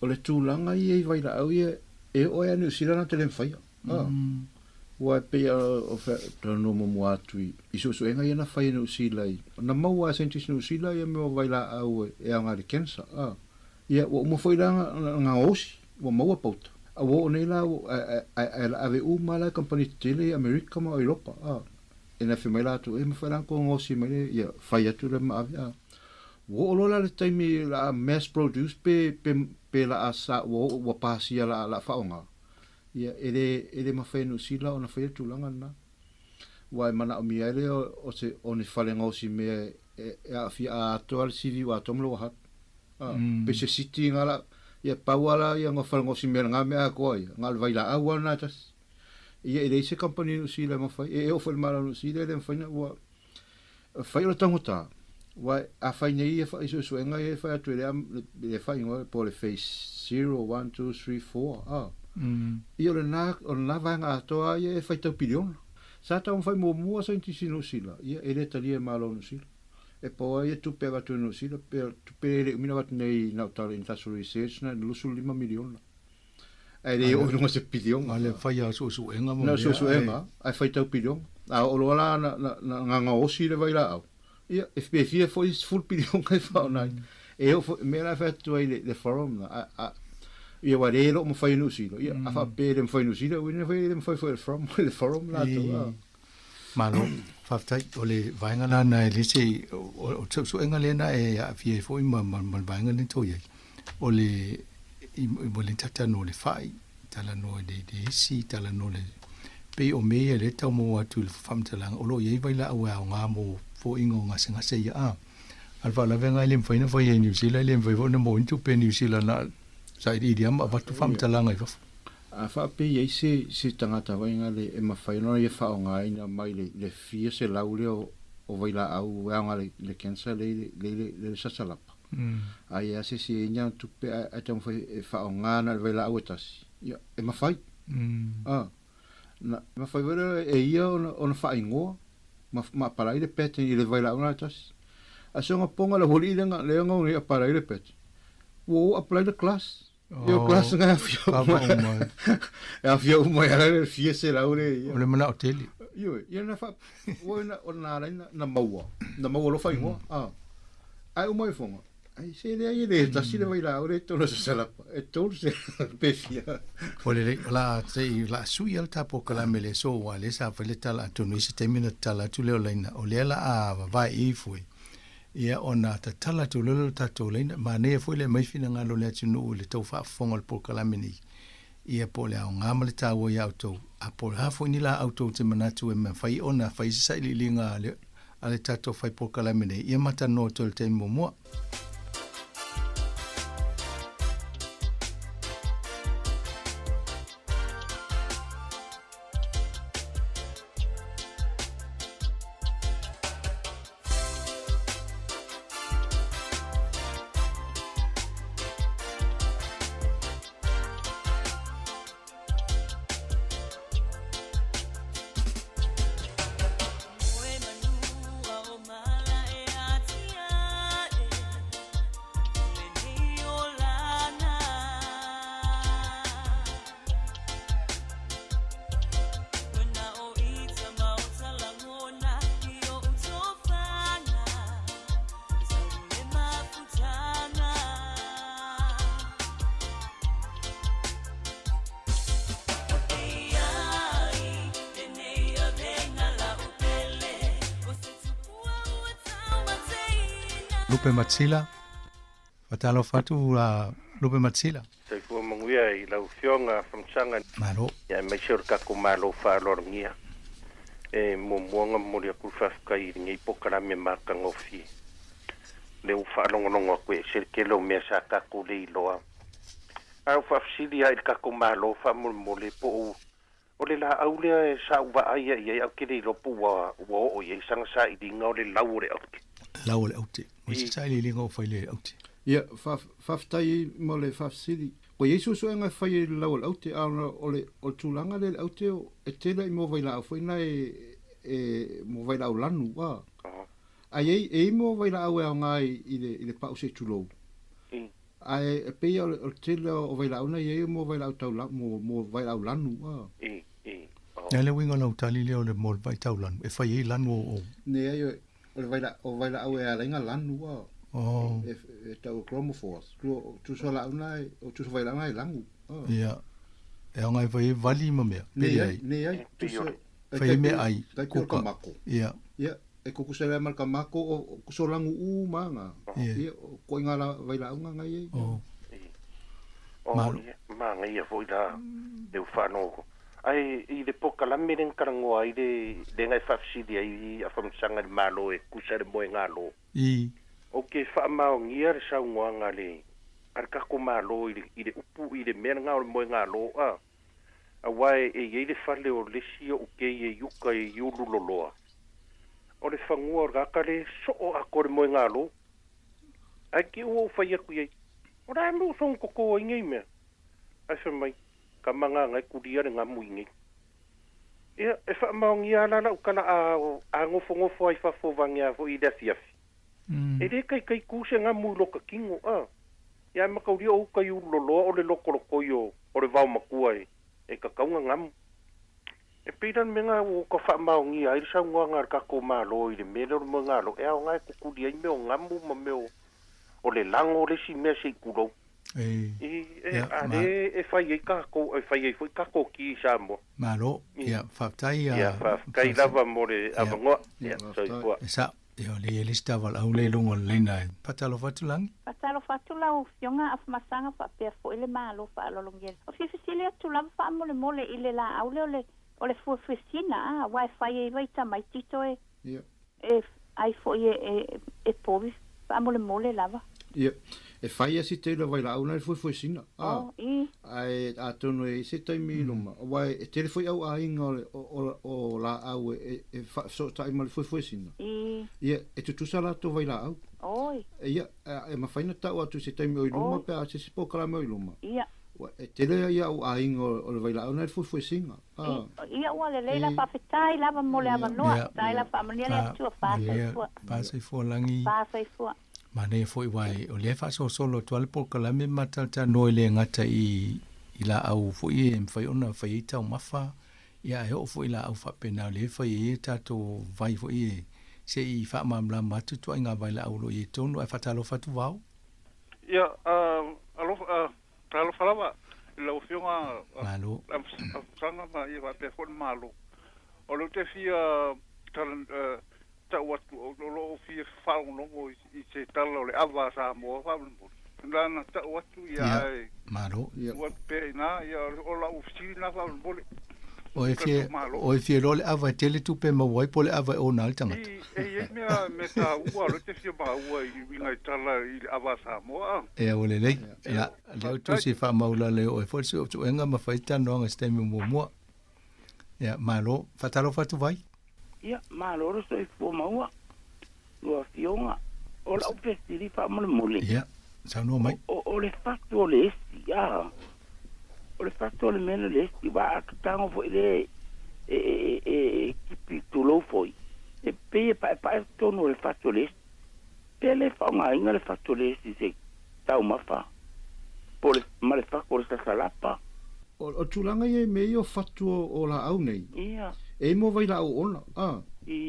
o le tulanga ia vai la au ia e o ia New Zealand te len fai wa pe o fa no mo atu I so enga ia na fai New Zealand na mau a sentis New Zealand ia me vai la au e anga de kensa ia o mo foi la nga osi o mau a pauta a o nei la ave u mala company tele America ma Europa e na femela tu e me faran ko ngosi me ia fai atu le ma wo lo la le taimi la mass produce pe la asa wo pasia la faonga ia ele ma fai no sila ona fai tu langa na wa mana o mi ele o se oni fale ngosi me a fi a to al CV wa tomlo ha pe se siti ngala ia pawala ia ngofal ngosi me nga me a ko ia ngal vai la awa na tas ia ele se company no sila ma fai e o fal mala no sila le fai na wa fai o tangota wa a fai nei e fai so enga e fai atu le fai ngo po le face 0 1 2 3 4 ia le na va nga to ia e fai tau pilion sa ta un fai mo sa intisi no sila ia ele talia malo no sila e po ia tu pega tu no sila tu pe mina wat nei na tal industrial research na lusu 5 milion ai o no se pilion ale fai a so enga mo na so enga ai fai tau pilion a o lo la na nga o sila vai la ia FP4 foi full pilion kai fa na e o me la fa tu le forum na ia wa le mo fai no sila ia a fa pe le fai no sila we ne fai le fai from le forum la to malo faftai ole vainga na le se o so enga le na e a fie foi ma vainga le to ye ole I le tata no le fai tala no de si tala no le pe o me le tau mo atu le famtalang o lo ye vai la wa nga mo fo ingo nga senga se ya alfa la venga le fai na fai New Zealand le vai vo na mo intu pe New Zealand na sai di dia ma tu famtalang ai a fa pe ye se tangata vai nga le e ma fai no ye fa nga ina mai le fie se laule o vai la au nga le kensa le sa salapa ai ase si nya tu pe a tong fa nga na vai la au tas ya e ma fai Na fai wera e ia ona whaingoa. Ma parai le pete i le vaila una tas. A songa ponga la holi lenga o ia parai le pete. Wo apply the class. Yo class nga fio. Ya fio mo ya le fie se la ore. Ole mana hoteli. Yo, ia na fa ona na maua. Na maua lo whaingoa. Ai umai fonga. Ai se le ai le tasi le vaila ore tono se salapa. E tolu se pefia. Ole la sei la sui al tapo kala mele so wa le sa fele tala tonu se temina tala tu le olaina. Ole la a vai I foi. Ia ona ta tala tu lolo ta tu leina ma ne foi le mai fina ngalo le tunu le tau fa fonga po kala meni. Ia po le nga male ta wo ya auto. A po ha foi ni la auto te manatu e ma fai ona fai sai li linga le ale tato fai po kala meni. Ia mata no tol te mo. Lupe Matsila. Fatalo fatu Lupe Matsila. Sai kua manguia I lau fionga whamsanga. Malo. Ia mai seur kako malo whaalorngia. E muonga mori a kufafka I ngai pokara me maka ngofi. Leu whaalongononga koe serkelo mea sa kako le iloa. Au whafsili ai kako malo whamole po o le la aulea e sa uwa aia I au kere ilo po wa o I sanga sa I dinga o le laure au ke. Laule aute. Wisi sai li linga o whaile aute. Ia, whaftai mo le whafsiri. Ko Yesu so nga whai laule aute, ana o tūlanga le aute o e tela I mo vaila au whaina e mo vaila au lanu, wa. Ai e mo vaila au e au ngai I le pau se tūlou. Ai e peia o tela o vaila au na I e mo vaila au tau mo vaila au lanu, wa. Ia le winga lau tali leo le mo vai tau lanu. E whai e lanu o... Ne ai o vaila au e alenga lanu wa. E tau chromophoros. Tu so la una o tu so vaila ngai langu. Ia. E o ngai vai vali ma mea. Ne ai. Whai me ai. Kuka mako. Ia. Ia. E kuku se le marka mako o kuso langu u manga. Ia. Ko inga la vaila au ngai ai. Manga ia foi da. Deu whanoko. Ai I le poka la meren karangoa I le ngai whafsidi ai a whamsanga le malo e kusare moe ngalo. O ke whamao ngia re sau ngoanga le arkako malo I le upu I le mera ngao le moe ngalo a. A wae e le whale o lesi o ke e yuka e yulu loloa. O le whangua o rakare so o akore moe ngalo. Ai ki ua whai aku iei. O rai mu thong koko o ingei mea. Ai whamai. Ka manga ngai kuria re ngā muingi. Ia, e whaamaongi ala ukala a ngofo ai whawhangi a fo I le fiafi. E re kai kuse ngā mui loka kingo, Ia makauria o kai uloloa o le loko o le vau makua e ka kaunga ngamu. E piran me ngā o ka whaamaongi a iri saunga ngā kako malo I le mele o le mga lo. E au ngai kukuria I meo ngamu ma meo o le lango le si mea se kurou. E fai e foi kako ki sa mo. Malo, ia, whaftai ia, whafkai lava mo le avangoa. Ia, soifua. Sa, ia, le lista wal au le longo leina. Patalo fatulangi? Patalo fatulau, fionga af masanga whapea fo ile malo whaalolongere. O fifisile atu lava whaamole mole ile la au o le fuafesina, wai fai e waita mai tito e ai fo e povi whaamole mole lava. Ia. E whai si te la vaila au nai foi sina. Ai a tono e se taimi loma. Wai e tele foi au a inga o la au e so taima le foi sina. Ia e tu sala to vaila au. Ia e ma faina tau atu se taimi o loma pe a se po kala mo loma. Ia. e tele ia o ainga o le vaila ona fu singa ia o le leila fa fetai lava mo le avanoa tai la fa mania le tu fa sai fo langi fa sai fo ma ne fo i wai o le fa so solo to al por kala me mata ta no le ngata i la au fo i em fa ona fa i ta mafa ia e o fo i la au fa pena le fa i ta to vai fo i se i fa mamla matu to inga vai la au lo i tonu e fa talo fa tu vau ia talo falava la ofionga malo sanga ma ia pe fon malo o lo te fia ta watu o lo fia fa un longo i se talo le ava sa mo fa ndana ta watu ia malo wat pe na ia o la oficina fa bole o e fie role ava tele tu pe mawai pole ava o nal tanga e me ta ua lo te fia ba ua i winga tala i ava sa mo e o le lei ya le tu si fa maula le o e forse o tu enga ma faita no nga stemi mo ya malo fatalo fatu vai ya malo ro so i fo maua lo fionga o la opestiri fa mo mole ya sa no mai o le fatto le ya o le fatto le meno le sti va a tango fo le kipi tu lo foi e pe pa tono le fatto le pele fa nga inga le fatto le sti se tau mafa por male fa por sta salapa o tulanga ye me yo fatto o la au nei ia e mo vai la ona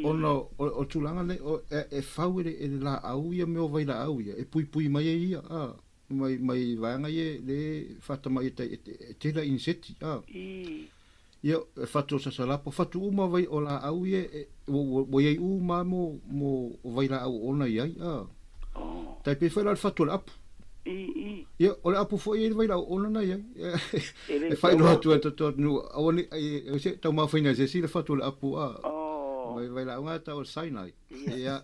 ona o tulanga le e fauere e la au ia me o vai la au ia e pui mai ia mai vanga ye le fata mai te la inseti io fatto sa sala po fatto uma vai o la au ye o ye uma mo vai la au ona ia tai pe fa la fatto la io o la po foi vai la ona na ia e fai no tu no oni se ta ma fina se si le fatto la po vai la unha ta o Sinai ia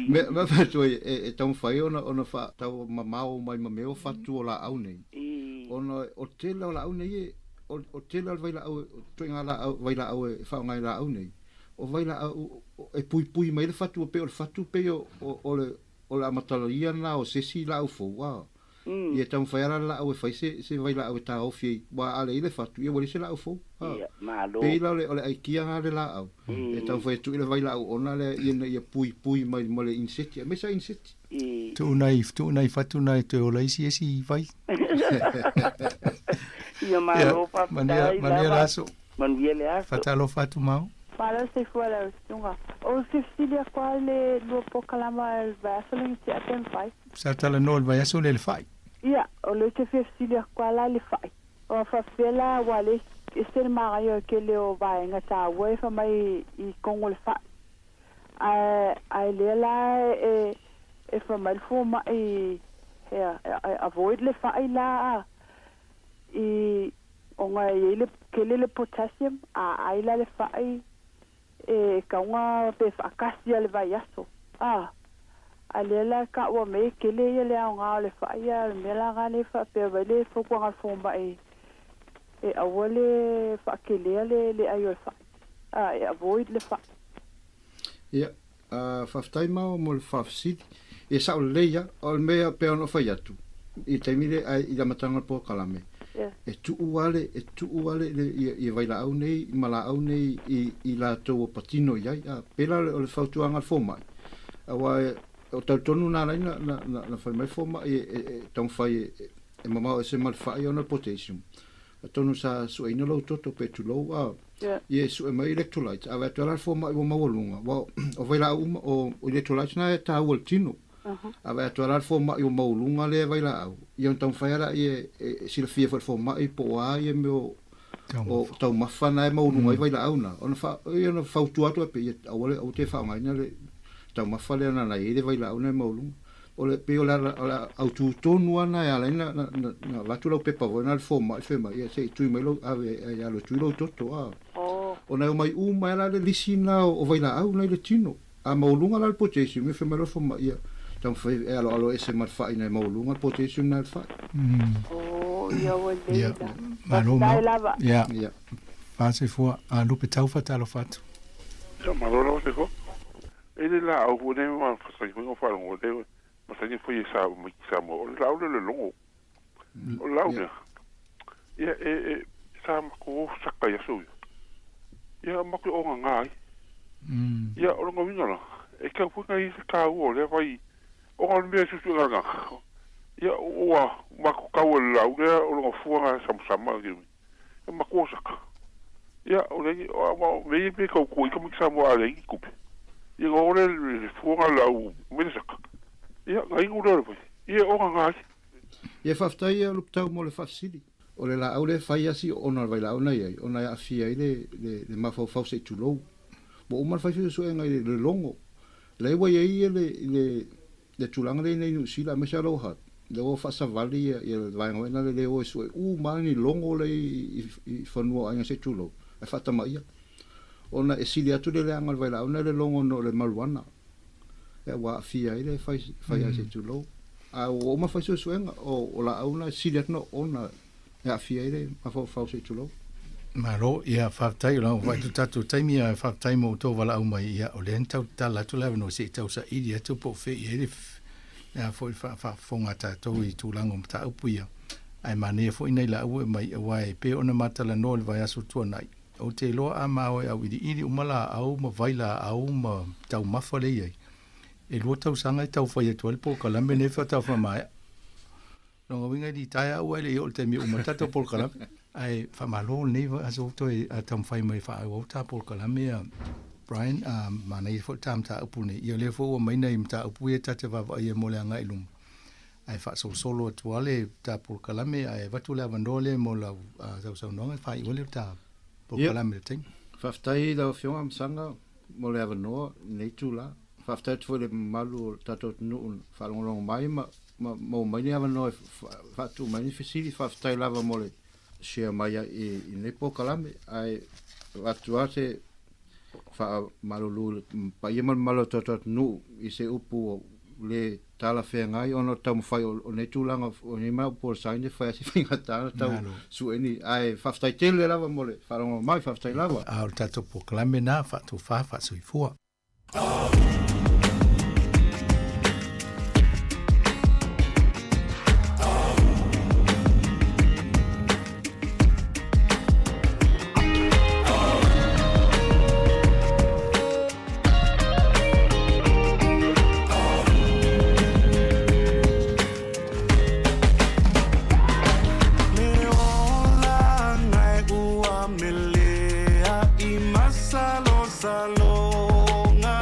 me fatto e tão fai ona fa ta mamau mai mameo fatto la au nei ona o tela la au nei o tela vai la au tuinga la vai la au fa ngai la au nei o vai la e pui mai le fatto pe o fatto pe o la mataloia na o se si la au fo wa ia tão fai la au fai se vai la au ta o fi wa ale ile fatto ia wole se la au fo pe la ole ai kia ngale la au e tau foi tu ile vai la ona le ia pui mai mole inseti me sa inseti tu nai fatu nai te ola isi vai ia malo pa mania aso man viele aso fatalo fatu mau para se fuera stunga o se filia quale lo pokalama el vaseline ti atem fai satala no vai aso le fai ia o le te filia quale le fai o fa fela wale ser mario que le o vai nga ta we fa mai I kongo le fa ai le la e fa mal fo mai avoid le fa la I o nga le que le potassium ai la le fa ka nga pe fa kasia le vai aso ale la ka o me que le nga le fa ya me la ga le fa pe le fo ko nga fo mai e awole fa ke le ayo fa e avoid le fa ia fa taima mo le fa sit e sa le ya o me pe ono fa ya tu I te mire I la matanga po kalame e tu uale le I vai la au nei mala au nei I la to patino ya pela le fa tu anga fo mai awa o tau tonu na fa mai fo mai e ton fa e mama se mal fa yo no potassium tonu sa su ino lo toto pe tu lo ye su mai electrolytes ava to la forma o mawolunga o vai la o electrolytes na ta woltino ava to la forma o mawolunga le vai la yo então faira ye silfia for forma I po a ye meu o tau mafana e mawolunga vai la una ona fa yo no fa tu ato pe o te fa mai na le tau mafale na ye vai la una mawolunga o le pe o la autu tonu ana ya na vatu lo pepa vo na forma fe ma ia se tu mai lo ave ya lo tu lo toto o na mai mai la le lisina o vai la au na le tino a maulunga la potassium fe ma lo forma ia tan fe alo ese mal fa ina maulunga potassium na fa ia o le maluma ia fase fo a lupe tau fatalo fatu malolo se ko ele la au ne ma fa sai mo fa ngo de ma sai foi sa mo la le longo O launa. Ia sa mako saka ya so. Ia mako o ngai. Ia o nga winga. E ka fu ngai ka o le vai. O nga me su nga. Ia o mako ka o launa o nga fu nga sama ge. E mako saka. Ia o le o me ka ko ka mi sa mo ale ku. Ia o le fu nga lau me saka. Ia ngai o le vai. Ia o ngai. Ia faftai ia luptau mo le fafsili. O le la au le fai asi ona vai la ona ia. Ona ia afia i le mafau se tulou. Mo umar fai fiu so ngai le longo. Le wa ia le tulanga le nei nu sila me sa lo hat. Le o fa sa vali ia vai ngoi na le o so mani longo le i fanua anga se tulou. E fata mai ia. Ona e sili atu le angal vai la ona le longo no le maluana. E wa afia i le fai se tulou. A o ma fai suenga o la auna silet no ona ya fiere ma fa se tulo Maro ia faftai la vai tu tatu taimi ia faftai mo to wala au mai ia o le tau tala tu lava no se tau sa idia tu po fe ia ia foi fa fonga ta to i tu lango ta upuia ai mane foi nei la au mai wai pe ona matala no vai asu tu nai o te lo a mau au idi umala au ma vaila au ma tau mafale ia e lo tau sanga tau foi e tol po kala me ne fa tau fa mai no winga di taia o ele o te mi umata to por kala ai fa malo ne aso to a tam fai mai fa o ta por kala me Brian mana fo tam ta upu ne ia le fo mai nei ta upu e ta te va ia mo le anga ilum ai fa solo to ale ta por kala me ai va tu la vandole mo la so no fa i le ta por kala me ting faftai da fio am sanga mo le avano nei tu la faftai fo le malu ta to nu fa long mai mo mai ava no fa tu mai fisili fa stai lava mole sia mai i ne po kalame ai atuate fa malulu pa ia malo tot nu i se upu le tala fe ngai ono tam fai o ne tulanga o ne mau por saine fa si finga ta su eni ai fa stai tele lava mole fa mai fa stai lava a tato po kalame na fa tu fa sui fu Salonga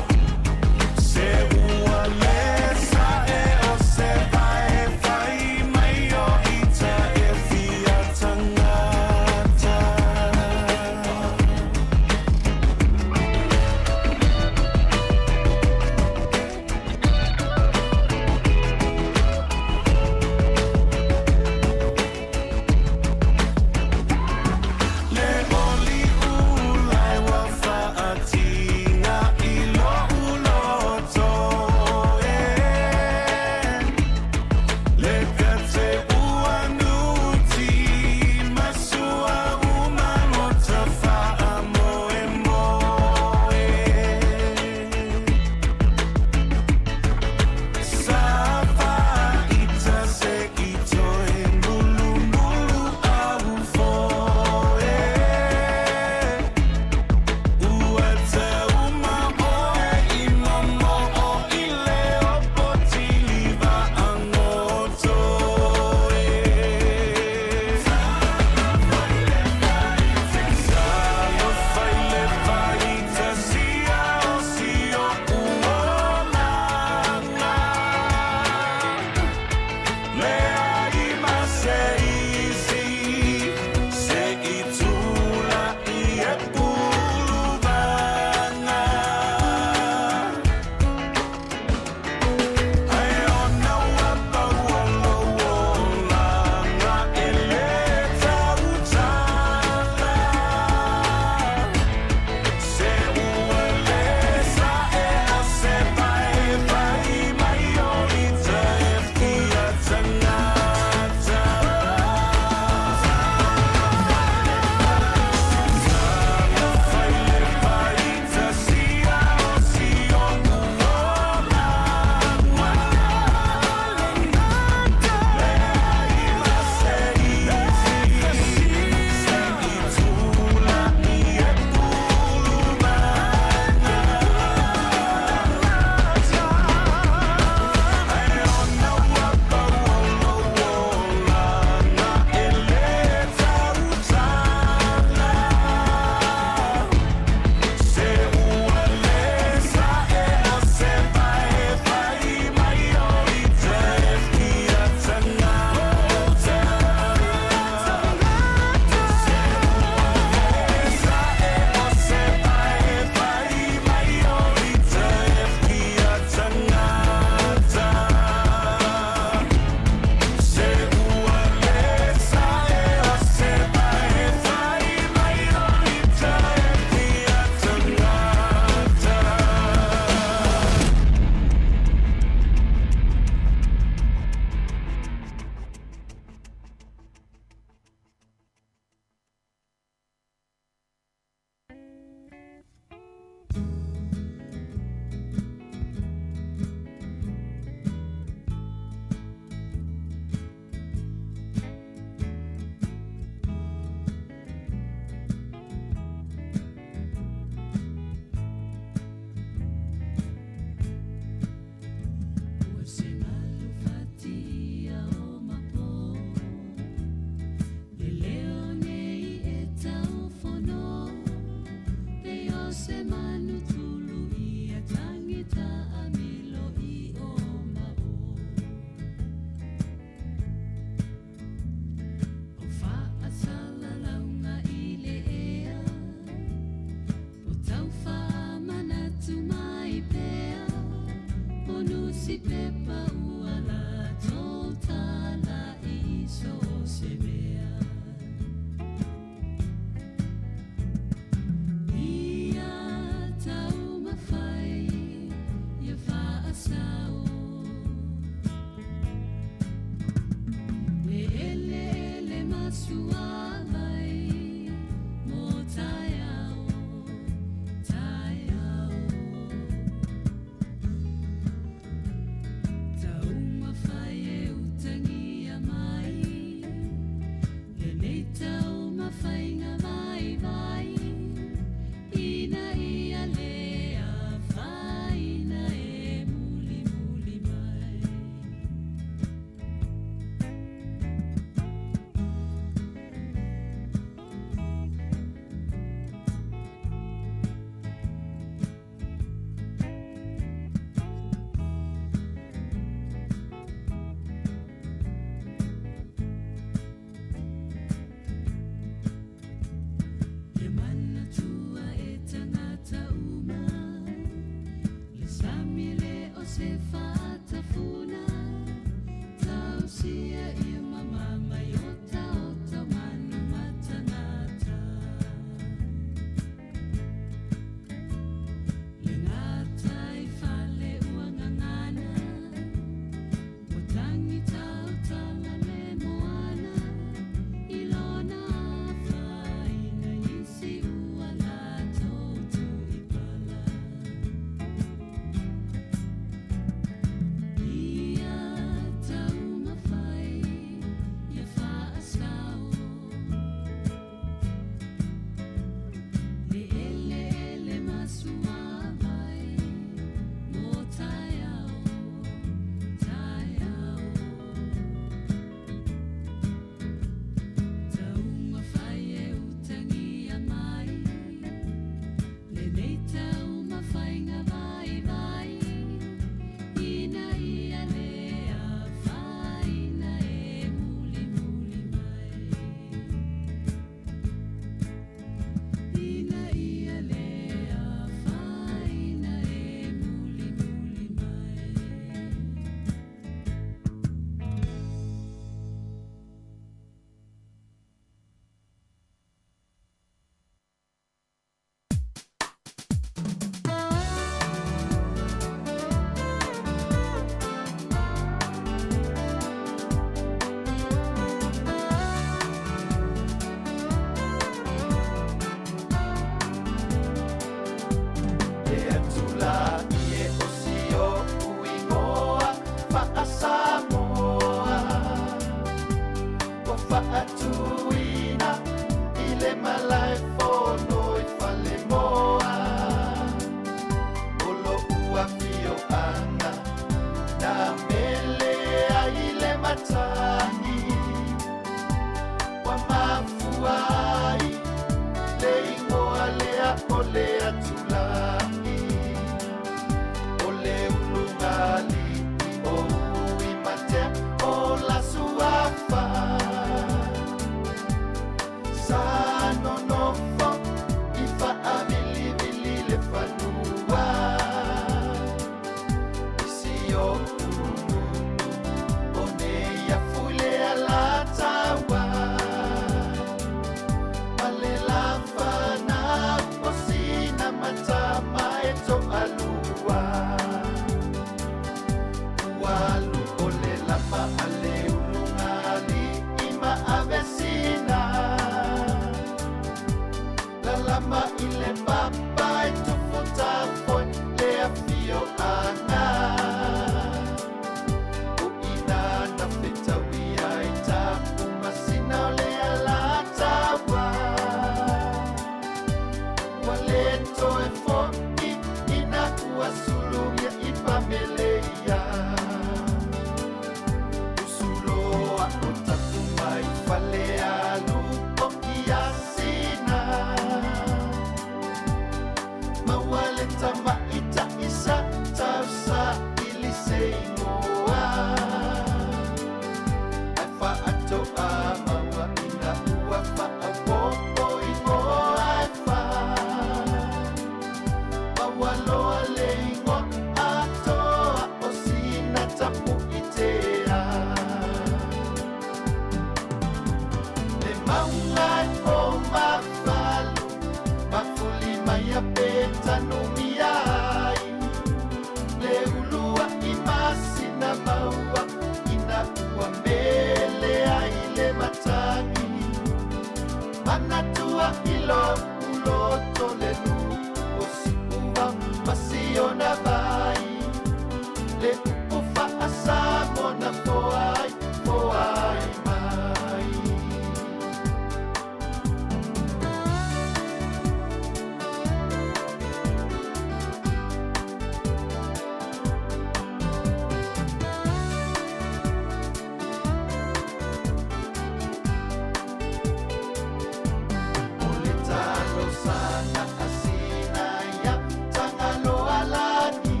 sana asina ya tangalo alani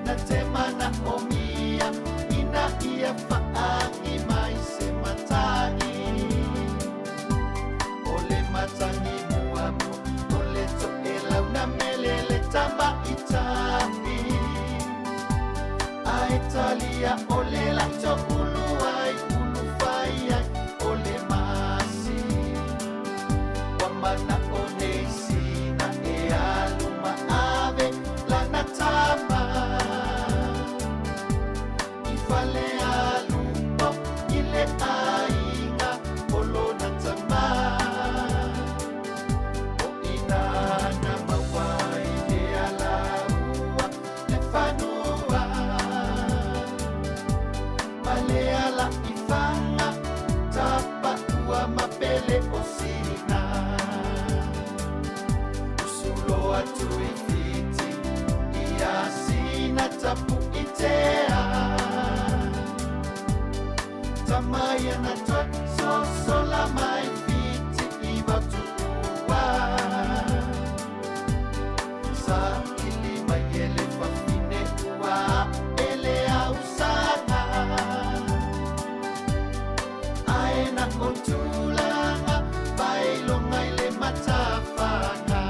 na tema na omia ina ia faangi mai se matani ole matani muamu ole to ela una melele tamba itapi a Italia ole la to uluai ulufai ole masi wamana onesi na e aluma ave la natama ifale alupo ile ainga olo natama o ina na mawai e alaua le fanua male ala ifanga tapa ua mapele osina usulo atu ifiti ia sina tapu itea tamaya na toi so sola mai fiti iba tuwa sa ilima yele fafine ua ele ausana aena kontulanga bailonga ile matafana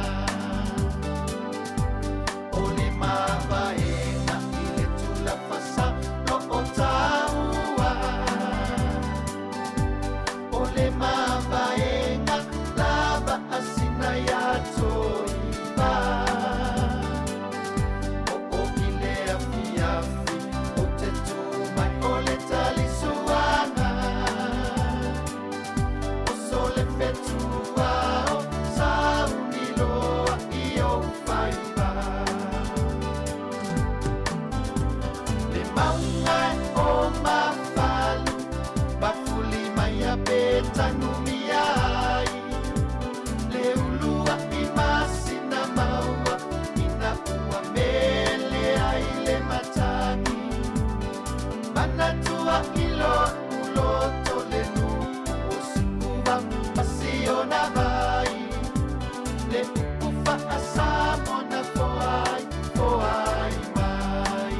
ole mabaena ile tula pasa lo otaua ole mabaena lava asina ya toiba o ile afiafi o te tumai ole talisuanga o sole fetuao sauniloa io faiba le maunga o mafalu bafuli maya betanumiai le ulua imasina maua ina ua mele aile matani manatua ilo uloto le nuku usukuva pasiona vai le ufa asamo na foai foai mai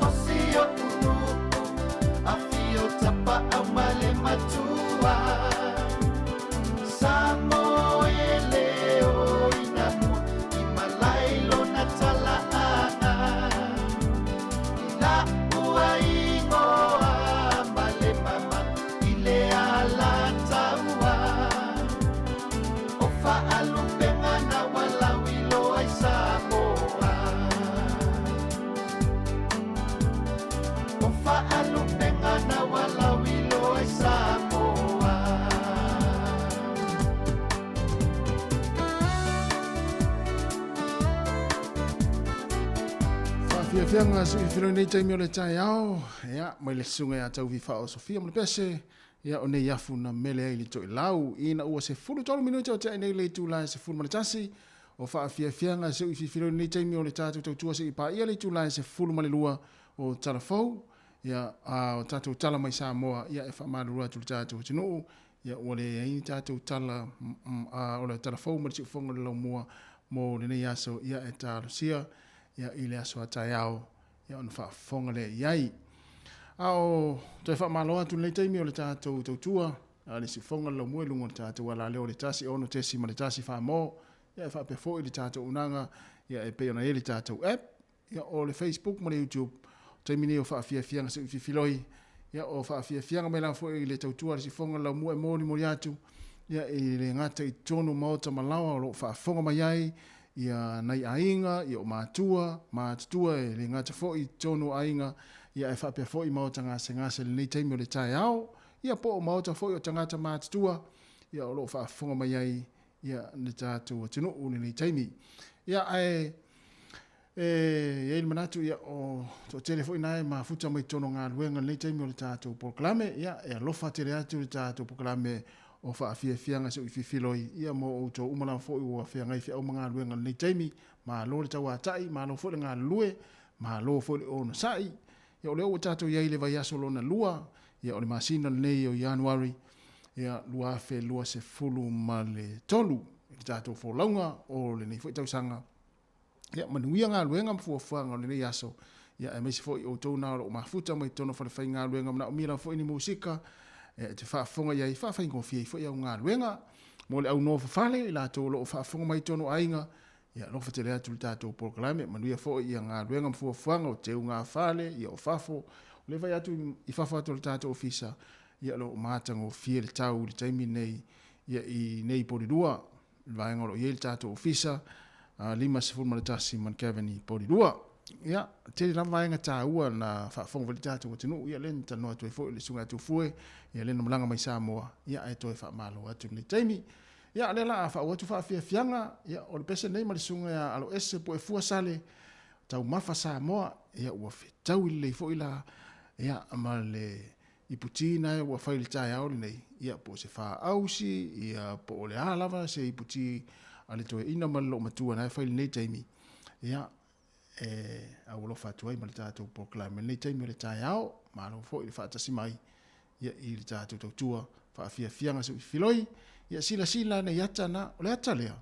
osio unuku afio tapa amale matua samoele o inamu imalailo natalaana ila uaingoa male mama ile alataua ofa alupenga na walawilo ai samoa ofa alupenga na walawilo ai samoa Fianga su filo nei taimi o le tai ao, ia, mai le sunga ia tau vi fao Sofia mo le pese, ia o nei yafu na mele ai li to i lau, ina ua se fulu tolu minuta o te nei le tu lai se fulu manatasi, o faa fianga su filo nei taimi o le tatu tau tua se i pa ia le tu lai se fulu male lua o talafou, ia o tatu tala mai Samoa, ia e faa marua tu le tatu tinu, ia o le ai tatu tala o le talafou ma le siufonga le lau mua mo le nei aso ia e talusia, ia ile aso atai ao, ia ona whaafonga le iai. Ao, toi whaamaloa tu nei taimi o le tātou tautua, a le si whonga lau mue lungo le tātou ala leo le tasi ono tesi ma le tasi whaamo, ia e whaapefo i le tātou unanga, ia e peona e le tātou app, ia o le Facebook ma le YouTube, taimi ni o whaafiafianga sa uwhifiloi, ia o whaafiafianga me la fo i le tautua le si whonga lau mue mori mori atu, ia i le ngata i tono maota malawa o lo whaafonga mai ai, ia nai ainga, ia o mātua e le ngata fo i tono ainga, ia e whapea fo i maota ngase le nei taimi o le tai ao, ia po o maota fo i o tangata mātua, ia o lo whaafonga mai ai, ia le tātua tino o le nei taimi. Ia Ia il manatu ia o to telefoni nae ma futa mai tono ngā luenga nei taimi o le tātou proklame, ia e alofa tere atu le tātou proklame o wha awhia whianga se uifi filoi, ia mo o tō umana fo i ua whianga i whia o ngā luenga nei taimi, ma lo le tau atai, ma lo fo le ngā lue, ma lo fo le o na sai, ia o leo o tātou iai le vai aso lo na lua, ia o le masina nei o Januari, ia lua fe lua se fulu ma le tolu, le tātou fo launga o le nei fo i tau sanga, ia manuia ngā luenga mfuafanga o le nei aso, ia e meisi fo i o tō nā o mafuta mai tono whale whai ngā luenga mna o mira fo i ni musika, te whaafonga iai whaafai ngofia i fo i au ngā luenga, mo le au no whafale, i la tō lo o whaafonga mai tono ainga, ia lofa te lea tuli tātou proklame, manuia fo i ngā luenga mfuafanga o te u ngā whale, ia o whafo, le vai atu i whafo atu le tātou ofisa, ia lo o mātango fie le tau le taimi nei, ia i nei porirua, vai ngoro i le tātou ofisa, lima se fulma le tasi man Kevin porirua, ia, te rama vaenga tā ua na whaafonga vali tātou o tenu, ia len tanoa tue fo i le sunga atu fue, ia len malanga mai Samoa, ia e toe whaamalo atu nei taimi, ia le la a wha watu whaafia fianga, ia o le pese nei ma le sunga ia alo ese po e fua sale, tau mafa Samoa, ia ua whetau i le fo i la, ia ama le iputina e ua whaile tai au le nei, ia po se wha ausi, ia po o le alava se iputi ale toe ina malo matua na whaile nei taimi, ia au lo fatuai ma le tātou proklame nei taimi le tai au, ma lo fo i le whaatasi mai, ia i le tātou tautua, whaafia fianga se filoi, ia sila nei ata na, o le ata lea,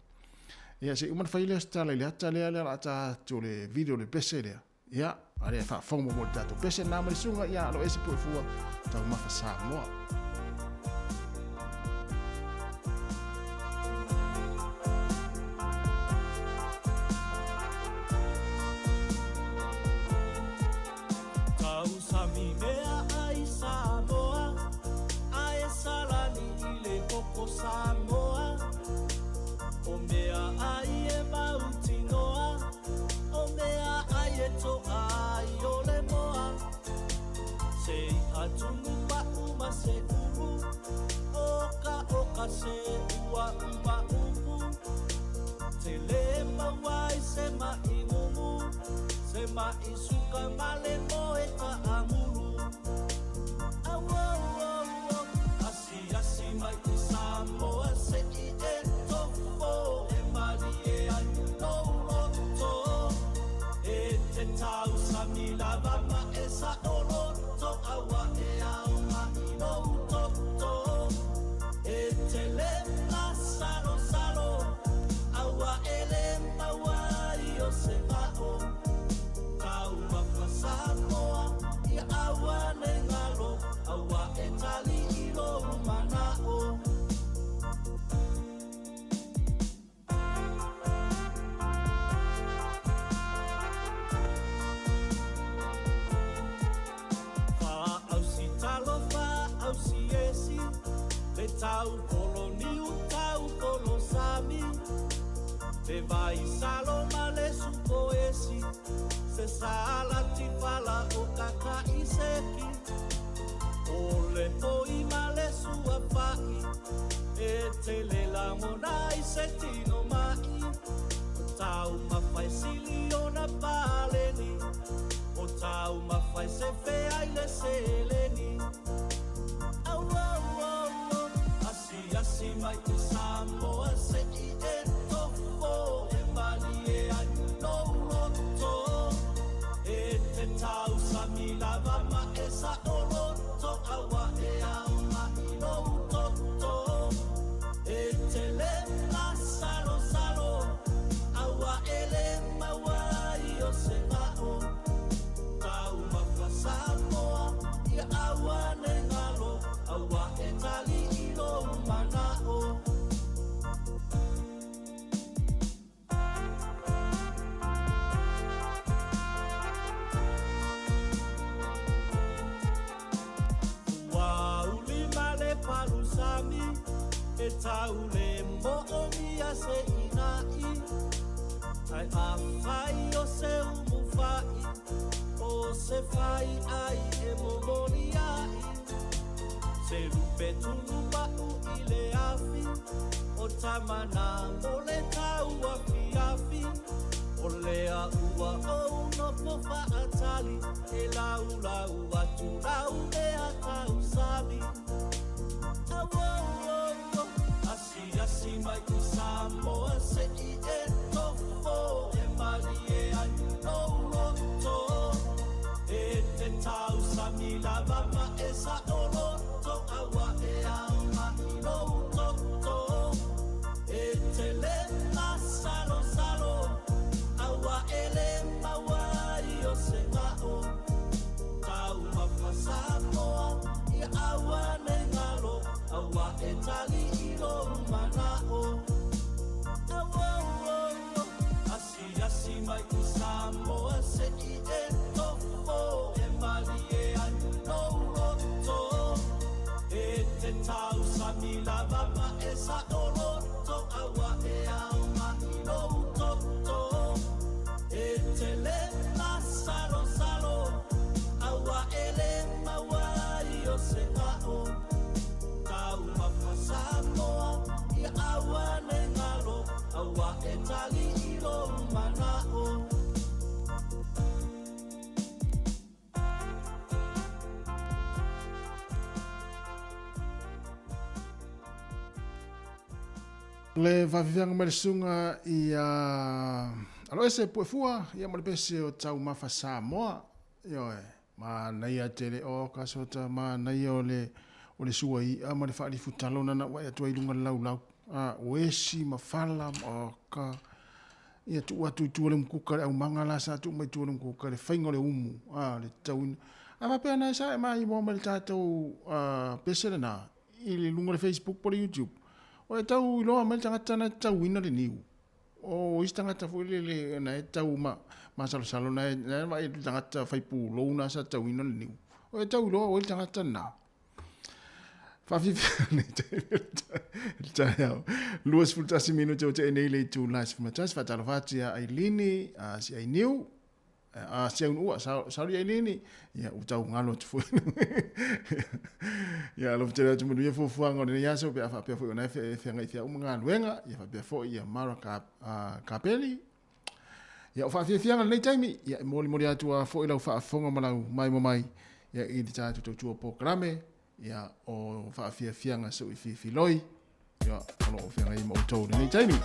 ia se uman whaile stala i le ata lea lea ata to le video le pese lea, ia, ale whaafonga mo le tātou pese na marisunga, ia alo ese po e fua, tau mafa Samoa. Se ua uma umu te le mawai se mai mumu se mai suka male moe ta amuru asi mai i Samoa se i e tofo e mali e anu no roto e te tau sami lava ma e sa oroto awa e au mai no toto tau polo niu tau polo sami te vai salo male su poesi se sala ti fala o kaka iseki ole poi male su afai e te le la monai se tino mai tau ma fai siliona paleni o tau ma fai se fea ile seleni asi mai i Samoa se i e tofo e mali e anu no roto e te tau sami lava ma e sa oroto awa e au mai no toto e te le la salo awa e le mawai o se mao tau mafa Samoa i awa ne ngalo awa e tali manao wauli male palusami e taule mo omia se inai ai afai o se umufai o se fai ai e momoniai se lupe tunu ile afi o tamana o le tau afi O lea ua o no po whaatali e lau lau atu lau ea tau sami. Asi mai ki Samoa se I e tofo e mali e anu no roto. E te tau sami lava ma e sa o roto awa e au ma I no toto. E te le ma salo salo awa e le mawa I o se ngao. Tau ma pa Samoa I awa ne ngalo awa e tali I lo manao. Asi mai ki Samoa se I e tofo e mali e anu no roto. E te tau sami lava ma e sa o roto awa e au ma I no toto. E te le ma salo salo awa e le mawa I o se ngao. Tau ma pa Samoa I awa ne ngalo awa e tali I lo manao. Le vavianga mai sunga I alo ese puefua ia mo le pese o tau mafa Samoa yo ma nei a tele o kasota ma nei o le sua I ma le fali futalona na wa tu ilunga lau lau o esi ma fala o ka ia tu tu le mkuka au mangala sa tu mai tu le mkuka le faingo le umu le tau ama pe na sa ma I mo le tatou pese na I le lunga le Facebook po le YouTube. O tau loa mai tangata na tau ina le niu. O is tangata fo le na tau ma salo na mai tangata fai pu lo na sa tau ina le niu. O tau loa o tangata na. Fa fi tau. Luas fultasi minuto te nei le tu las matas fa tala fatia ai lini si ai niu. Si un ua sa ai lini ya utau ngalo tu fo. Ya lo tele tu mu fo fo ngone ya so pe fa pe fo na fe ngai fia umanga luenga ya fa pe fo ya mara kapeli ya fa fia fia nei taimi ya moli atu fo ila fa fonga malau mai ya I tatu tu programe ya o fa fia nga so I fi loi ya ono fia ngai mo to nei taimi.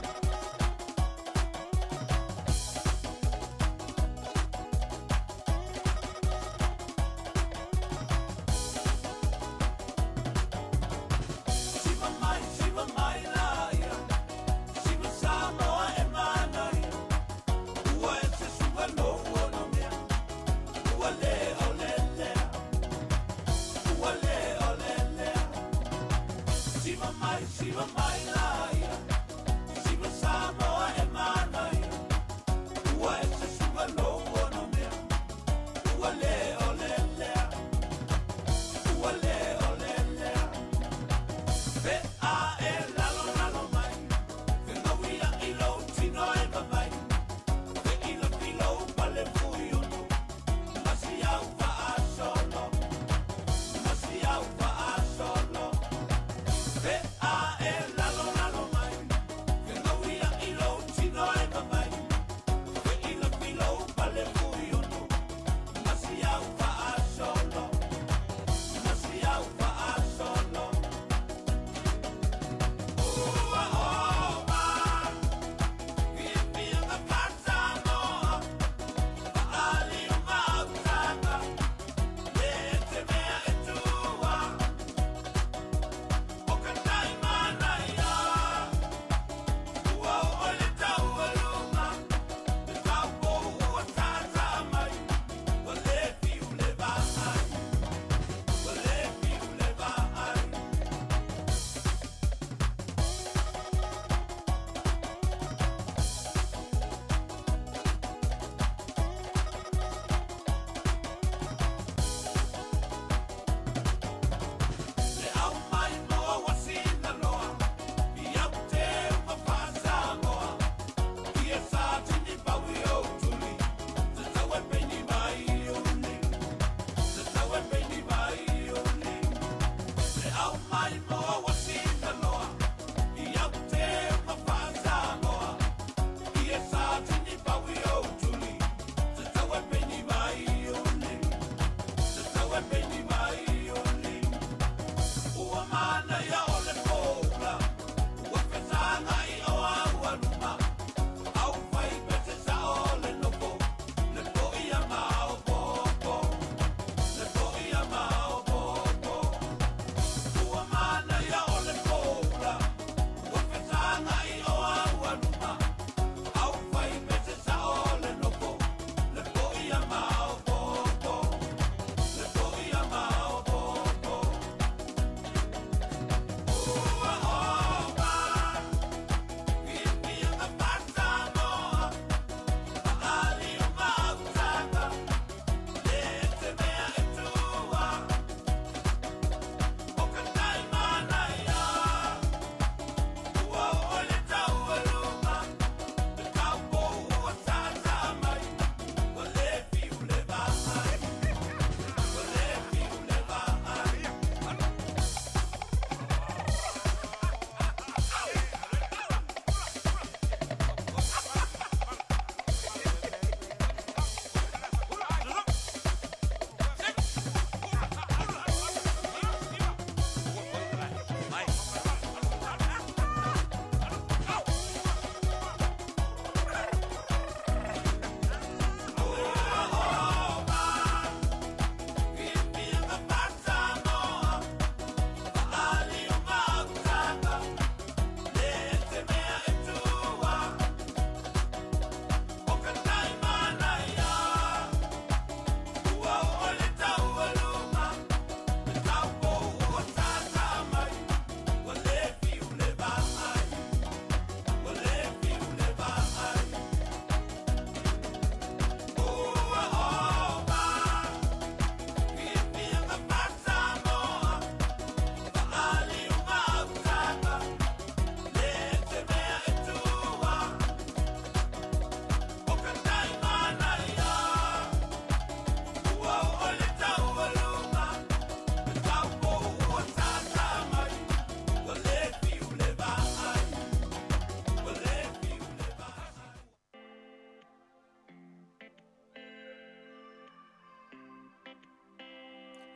Lalo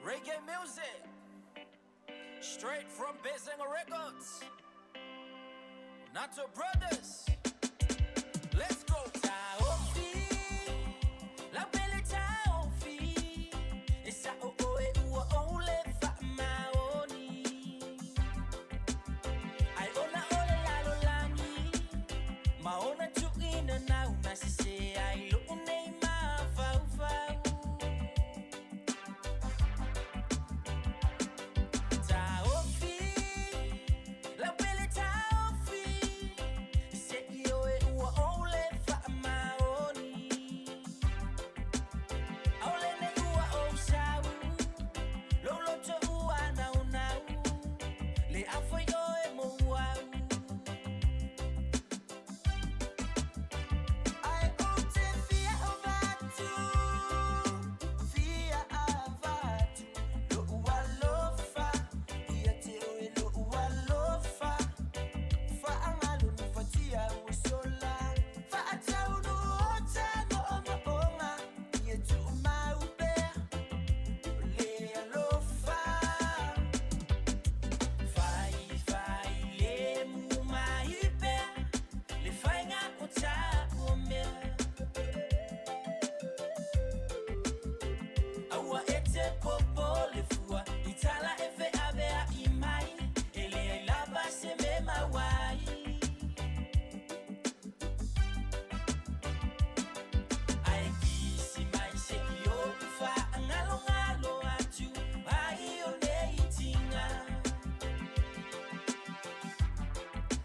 Reggae music, straight from Basenga Records. Nato Brothers, let's go. Taofi, la belle Taofi, esa o o e ua o le fa maoni. Ai ona ole la lo langi, maona tu ina na una se ai lo nei ma fau fau. Taofi, la belle Taofi, se io e ua ole fa maoni. Ole ne ua o sau, lo lo to ua nau nau, le afo yo e mo wau. Ai o te fia o vatu, fia a vatu, lo ua lofa, ia te oe lo ua lofa. Fa angalo ni fatia o sola, fa atau no ota no oma onga, ia tu maupe, le alofa. Fai le mu maipe, le fai nga kota o mea. Aua ete popo le fua, itala efe avea imai, ele ai lava se me mawai. Ai kisi mai se io fa ngalo ngalo atu, ai o nei tinga.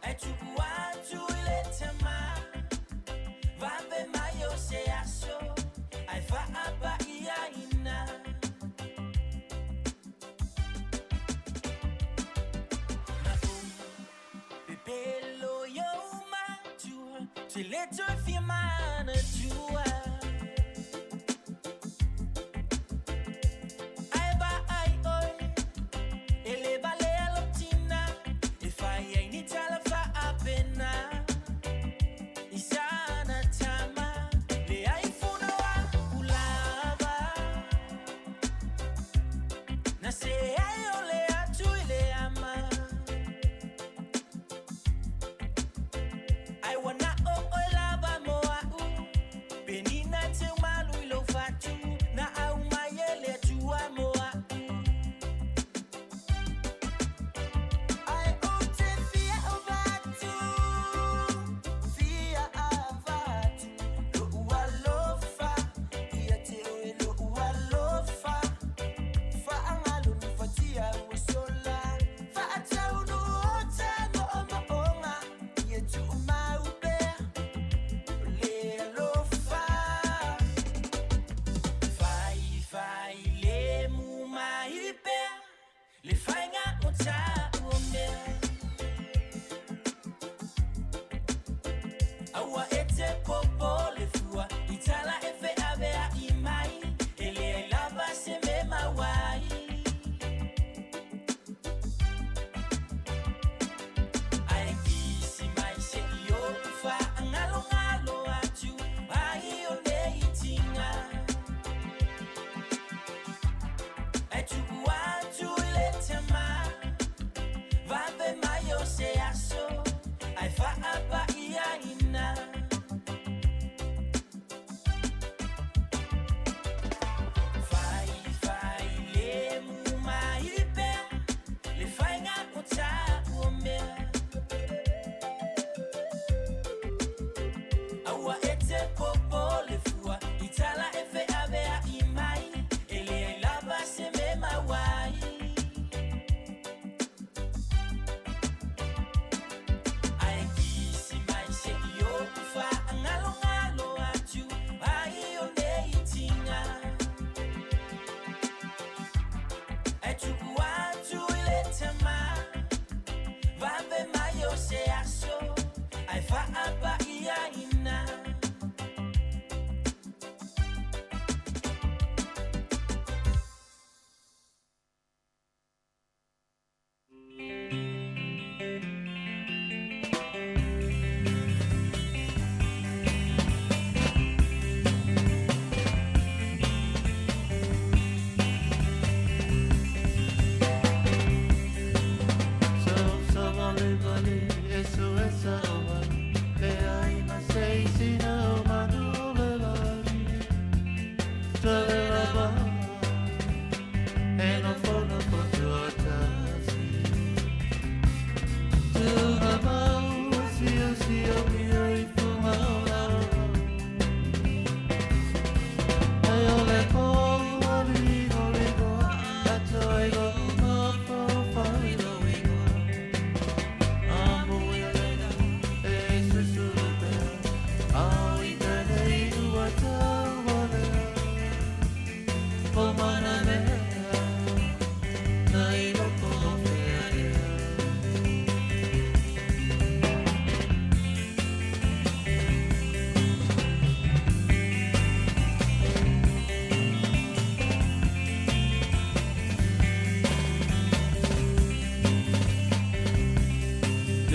Ai tu atu ile tema, vabe mai o se aso, ai fa apa ia ina. Pepelo yo matua, te leto firmana tua. Ai ba ai oi, ele vale a lotina, e fai ai ni tala fa apena. Isana tama, le ai funa wa ulava. Na se ai ole atu ile ama. I wanna oh lava mo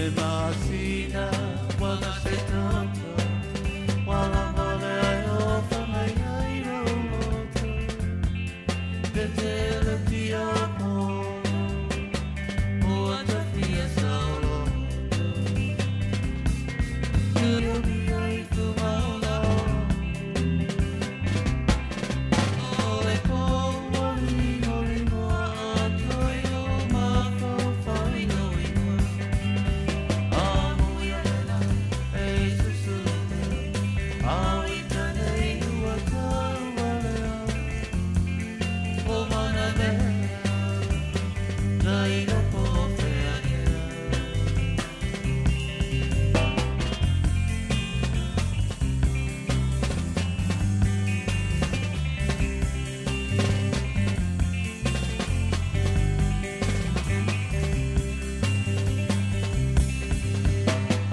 le masina wana se tata wala mole ai o whangai ai roto te te le tia po o ata fia saolo Yuri ai tu maula ole po wali hori moa atoi o mako whai no ingoa Amo iana e susu Au i tanei ua tau walea O mana mea Nai no po whea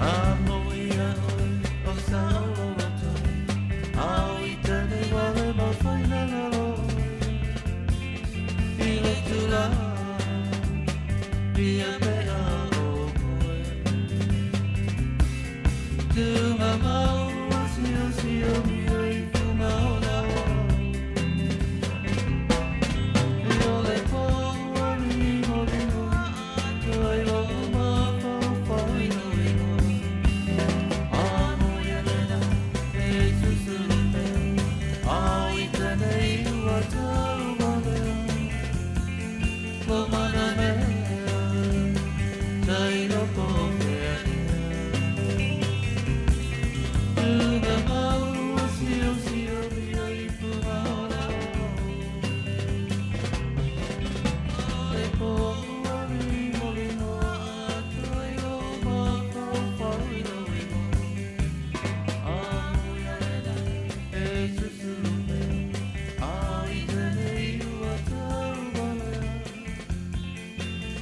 Amo iana o sao o toi Au i tanei wale ma whainanga loi I le tula Pia mea o koe Tunga mau asi asi o mia I tunga o na o E ole po wali mori noa Toi lo ma whawhai no ingoa Amo iana e susu Au i tanei ua tau walea Lo mana mea Tai no po whea Tunga mau asi asi o mia I tunga o na Ole po wali mori noa Toi lo ma whawhai no ingoa Amo iana e susu Au i tanei ua tau walea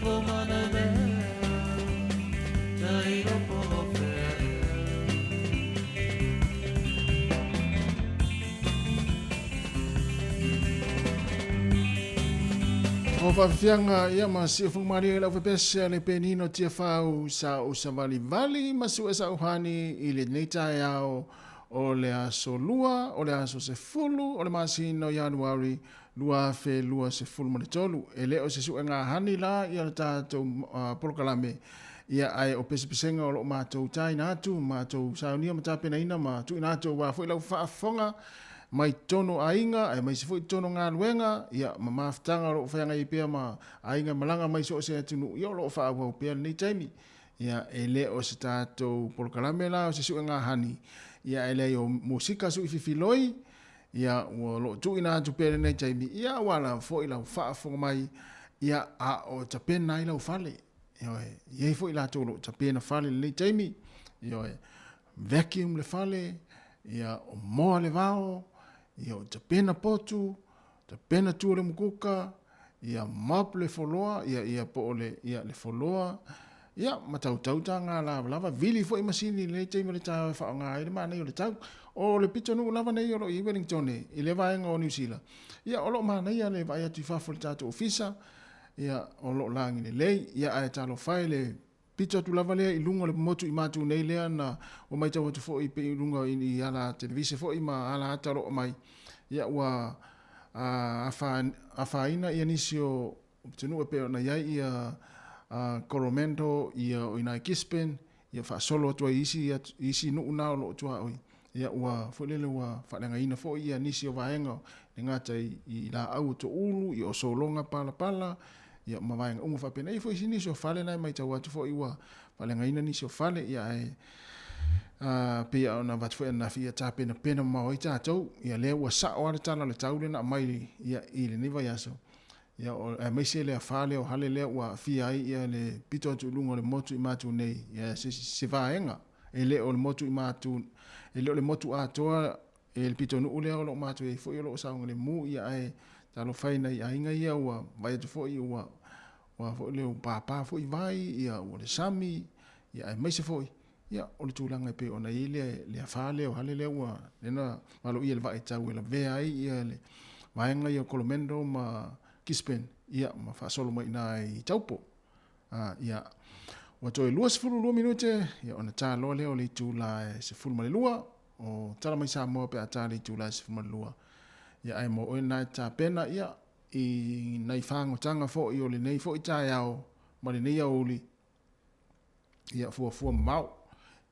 Lo mana mea Tai no po whea O whawhianga ia ma si o whangmari e lau whapese le penino tia whau sa o sa vali ma su e sa uhani I le neitai au o le aso lua, o le aso se fulu, o le masino Januari lua fe lua se fulu mani tolu. E leo se su e ngā hani la ia le tātou polokalame ia ai o pese-pesenga o lo mātou tai nātu, mātou saunia ma tāpena ina ma tu nātou wa fwoi lau whaafonga mai tono ainga, ai mai se fwoi tono ngā luenga, ia ma maftanga lo whaianga I pia ma ainga malanga mai so se atunu, ia lo whaawau pia nei taimi. Ia e leo se tātou polokalame la o se su e ngā hani. Ia e leo musika su I whiwhiloi, ia ua lo tu ina atu pere nei taimi, ia wala fwoi lau whaafonga mai, ia a o tapena I lau whale. Ia fwoi la tō lo tapena whale nei taimi, ia vacuum le whale, ia o moa le vao, ia o tapena potu, tapena tua le mukuka, ia map le foloa, ia po le foloa, ia matau-tau ta ngā lava, vili fwoi masini le taimi le tāwe whao ngā ele mana I o le tau, o le pito nungu lava nei o lo I Wellington I le vaenga o New Zealand. Ia o lo mana ia le vai atu I whafo le tātou ofisa, ia o lo langi le lei, ia ae talo whai le pito atu lava lea I lunga le motu I mātu nei lea na o mai tau atu fo I pe I lunga I ala televise fo I ma ala ata lo mai. Ia ua awhaina ia nisi o tenu e peo na iai ia Coromento ia o Inai Gispen, ia whaasolo atua isi nuu nao lo atua oi. Ia ua whalele ua whalenga ina fo ia nisi o vaenga ne ngata I la au to ulu, I o solonga pala, ia ma vaenga umu whapena. Ia fo isi nisi o whale nai mai tau atu fo iwa whalenga ina nisi o whale, ia e pia o na vatfo na fia tāpena pena mau I tātou, ia lea ua sao ale tala le taule na mai ia I le niva yaso. Ia o meise lea whale o hale lea ua fia ai ia le pito atu lungo le motu I mātu nei, ia se vaenga, e lea o le motu I mātu, e lea o le motu atoa, e le pito nuu lea o lo mātu e fo I o lo saunga le mu, ia e talo whaina I ainga ia ua, vai atu fo I ua fo leo pāpā fo I vai, ia ua le sami, ia e meise fo I, ia o le tūlanga pe ona I le whale o hale lea ua, lena malo ia le vai tau e la vea ai, ia le vaenga ia Colomendo ma Gispen, ia ma whaasolo mai nā I taupo. Ia Ua toi lua sifuru lua minute, ia ona tā loa leo le tu la sifuru ma le lua, o tala mai Samoa pe a tā le tu la sifuru ma le lua. Ia ai mo oe nai tā pena ia, i nei whangotanga fo i o le nei fo i tā iao, ma le nei au li, ia fua mau,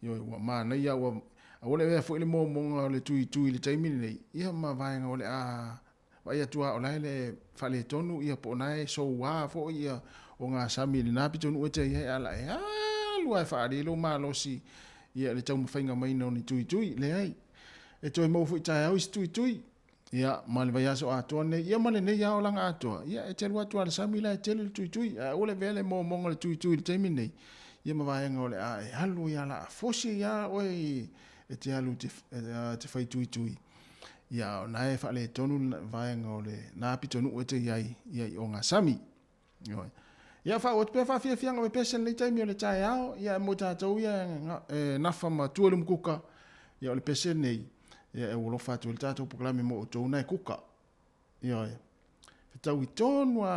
ia ua maa nei ia ua, a ole wea fo i le mō monga o le tui le taimini nei, ia ma vaenga o le a, wa ia tua o lai le whale tonu, ia po nai so waa fo ia, o ngā sami le nāpi tonu e te ia ala e lua e whaare lo maa losi, ia le tau mawhainga maina o ni tui le ai, e toi mau fo i tai au isi tui, ia ma le vai aso atoa nei, ia ma le nei ao langa atoa, ia e te lua tua le sami la e tele le tui, a ole vele mō monga le tui le taimini nei, ia ma vaenga o le a e halu ia la, fosi ia oi, e te alu te whai tui. Ia o nae whale tonu vaenga o le nāpi tonu e te iai o ngā sami. Ia wha o te pia whawhia whianga me pesen le taimi o le tae ao, ia mo tātou ia nafa ma tualum kuka, ia o le pesen nei, ia e ulofa tu le tātou poklame mo o tōu nai kuka. Ia e. Tau i tōnua,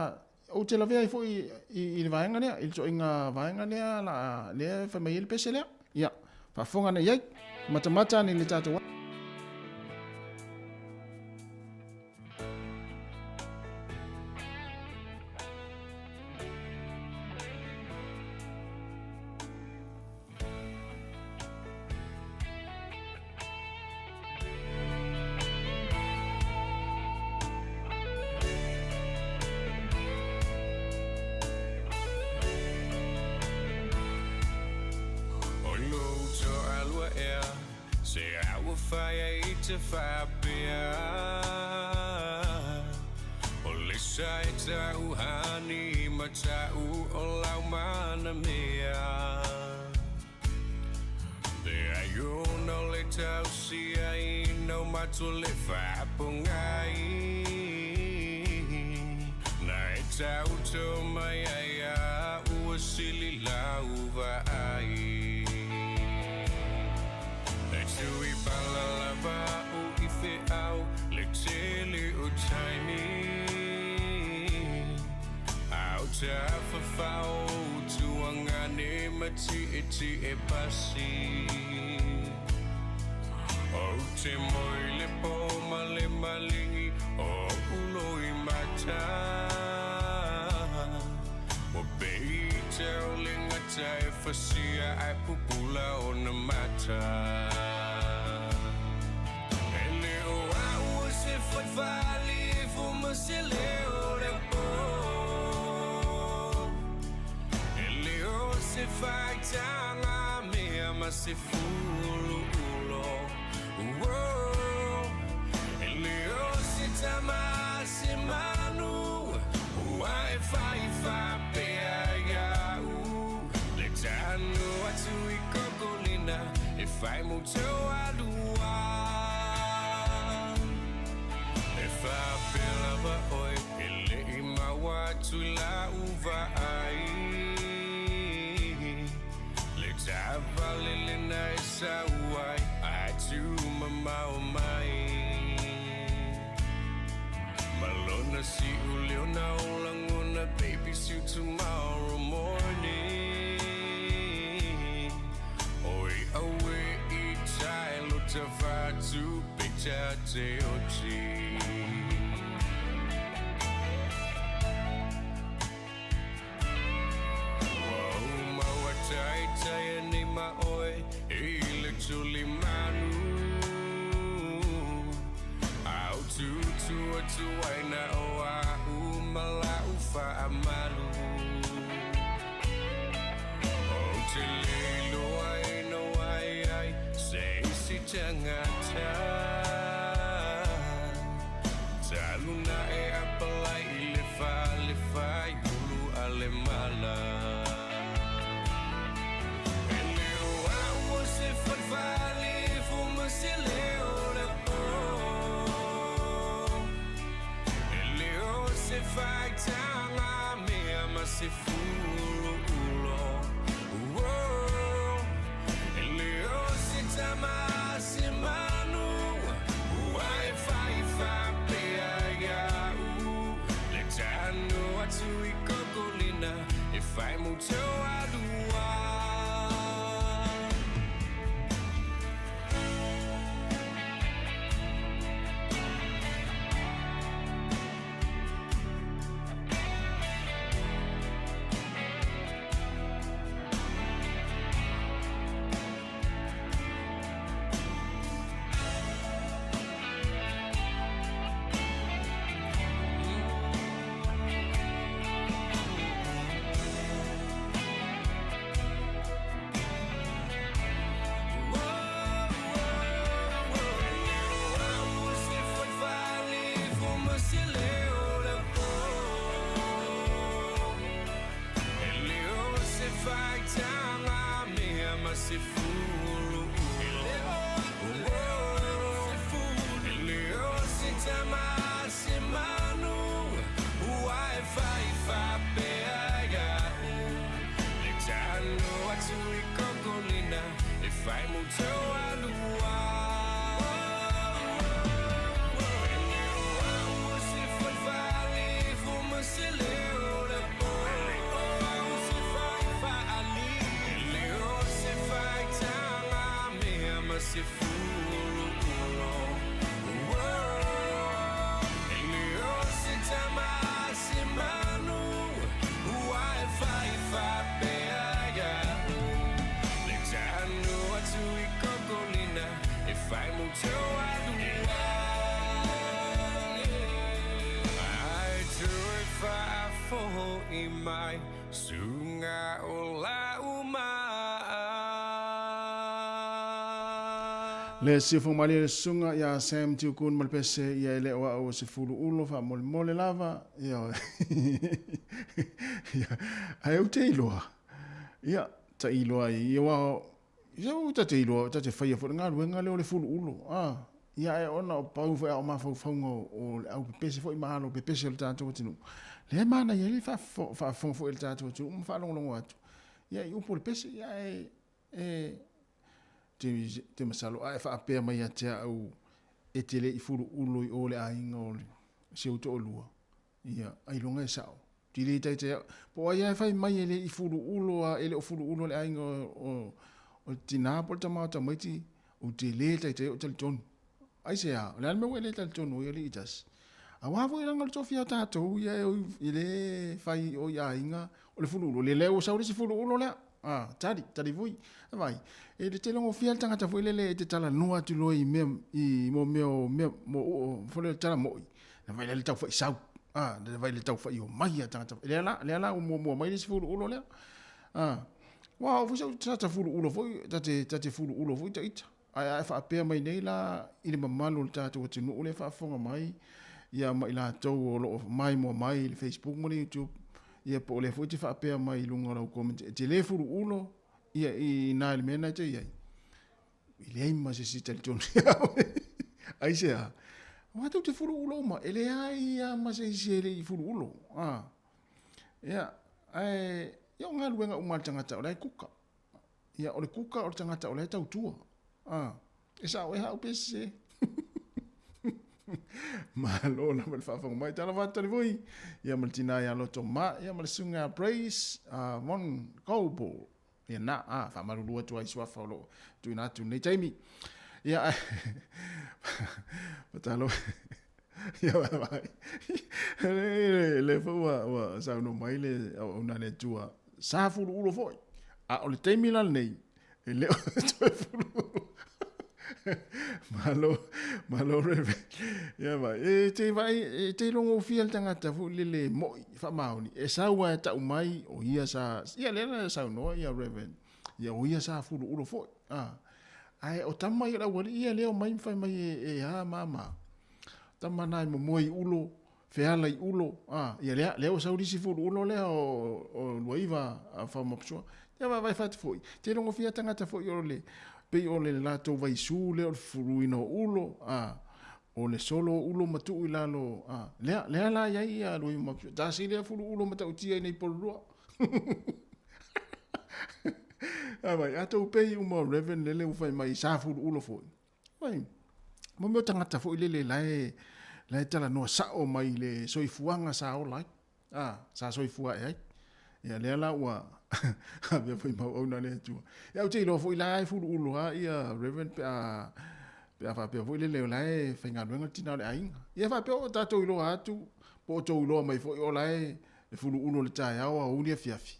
o te lavea i fo i le vaenga nea, i le to inga vaenga nea, lea whamai le pesen lea. Ia, whafonga nei iai. Mata ni le tātou. Vai muito a lua. se fulu Leo se tama se manu Uai fai fa peaga Le tano atu I kokolina E fai muto alua Se foi vale Fuma se leu se fulu Leo se tama se manu Uai fai fa peaga Le tano atu I kokolina E fai muto alua Ai tu e fa foho I mai Sunga o la Le sifo mali le sunga ya Sam Tiukun malpese ya ele wa o sifulu ulo fa mole lava ya ai o te iloa ya ta iloa I wa ya o ta te iloa ta te faia fo nga luenga le fulu ulo ya e ona o pau fa o ma fa fongo o au pese fo I mahalo pe pese le tanto tinu le mana ya le fa fo el tanto tu um fa longo atu ya I upo le pese ya te masalo ai fa pe mai ate au etele I fulu ulo I ole ainga ole se uto olua ia ai longa sao ti le tai te po ai fa mai ele I fulu ulo a ele o fulu ulo le ainga o tina por tamata mai ti o te le tai te o te ton ai se a le me wele te ton o ele itas a wa vo iranga to fia tato ia ele fai o ia ainga o le fulu ulo le o sao le fulu ulo le tari vui vai e te longo fiel tangata foi lele te tala noa tu loi mo foi tala mo na vai le tau foi sau na vai le tau foi o mai tangata le la o mo mai le fulu ulo le wa foi sau tata fulu ulo foi tate fulu ulo foi ita ai fa pe mai nei la ile mamalo tata o tinu ole fa fonga mai ia mai la tau lo mai mo mai le Facebook mo YouTube ia po le foi te fa pe mai lunga la comment te le fulu ulo ia I na le mena te ia ile ai ma se sitel ton ai se a wa tu te fulu ulo ma ele ai ia ma se se le fulu ulo ia ai ia nga luenga uma tangata o le kuka ia o le kuka o tangata o le tau tua e sa o ha o pese malo na mal fa mai tala va tali voi ia maltina ia loto ma ia mal sunga praise mon kobo ia na fa malulu tu ai swa follow tu na tu nei taimi ia patalo ia vai le fo wa sa no mai le una le tua sa fu ulo foi o le taimi la nei le tu fu malo reve ya va te vai te longo fiel tangata fu lele mo fa mauni e sa wa ta mai o ia sa ia le sa no ia reve ia o ia sa fu ulo fo ai o tama ia wa ia le o mai fa mai e mama tama nai mo moi ulo fe ala I ulo ia le o sa uri si fu ulo le o loiva fa mo pso ia vai fa foi te longo fiel tangata fo yo le pe o le lato vai su le o furuino ulo o le solo ulo matu ilalo le la ya ia lo ma ta si le fulu ulo mata utia nei polua vai ato pe uma reven le u fai mai sa fulu ulo foi vai mo tangata foi le la tala no sa o mai le soifuanga sa o lai sa soifua ai ia le la wa avea foi mau ona le tu ia te lo foi lai fu ulo ia reverend pe fa pe foi le lai fenga no tina le ai ia fa pe o tato ilo atu po to ilo mai foi o lai fu ulo le tai au ulia fiafi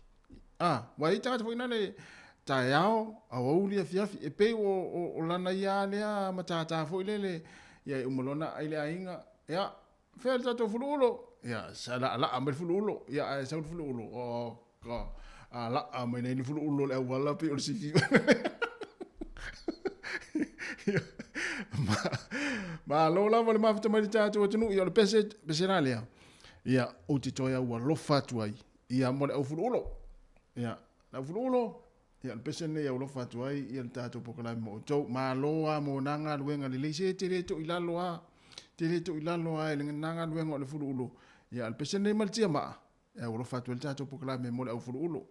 wa ita foi na le tai au ulia fiafi e pe o lana ia le matata foi le ia umolona ai le ainga ia fel tato fu ulo ia sala la amel fu ulo ia sa fu ulo ka ala mai nei fu ulo le wala pe o si ma lo la vole ma fata mai tato tunu ia le pese na le ia o ti toia wa lo fatu ai ia mo le fu ulo ia la fu ulo Ia le pese nei au lofa atu ai ia le tātou pokalame mo tau māloa mo nanga luenga le leise te reto i lalo a te reto i lalo a le nanga luenga o le furu ulo ia le pese nei maltia maa e au lofa atu le tātou pokalame mo le au furu ulo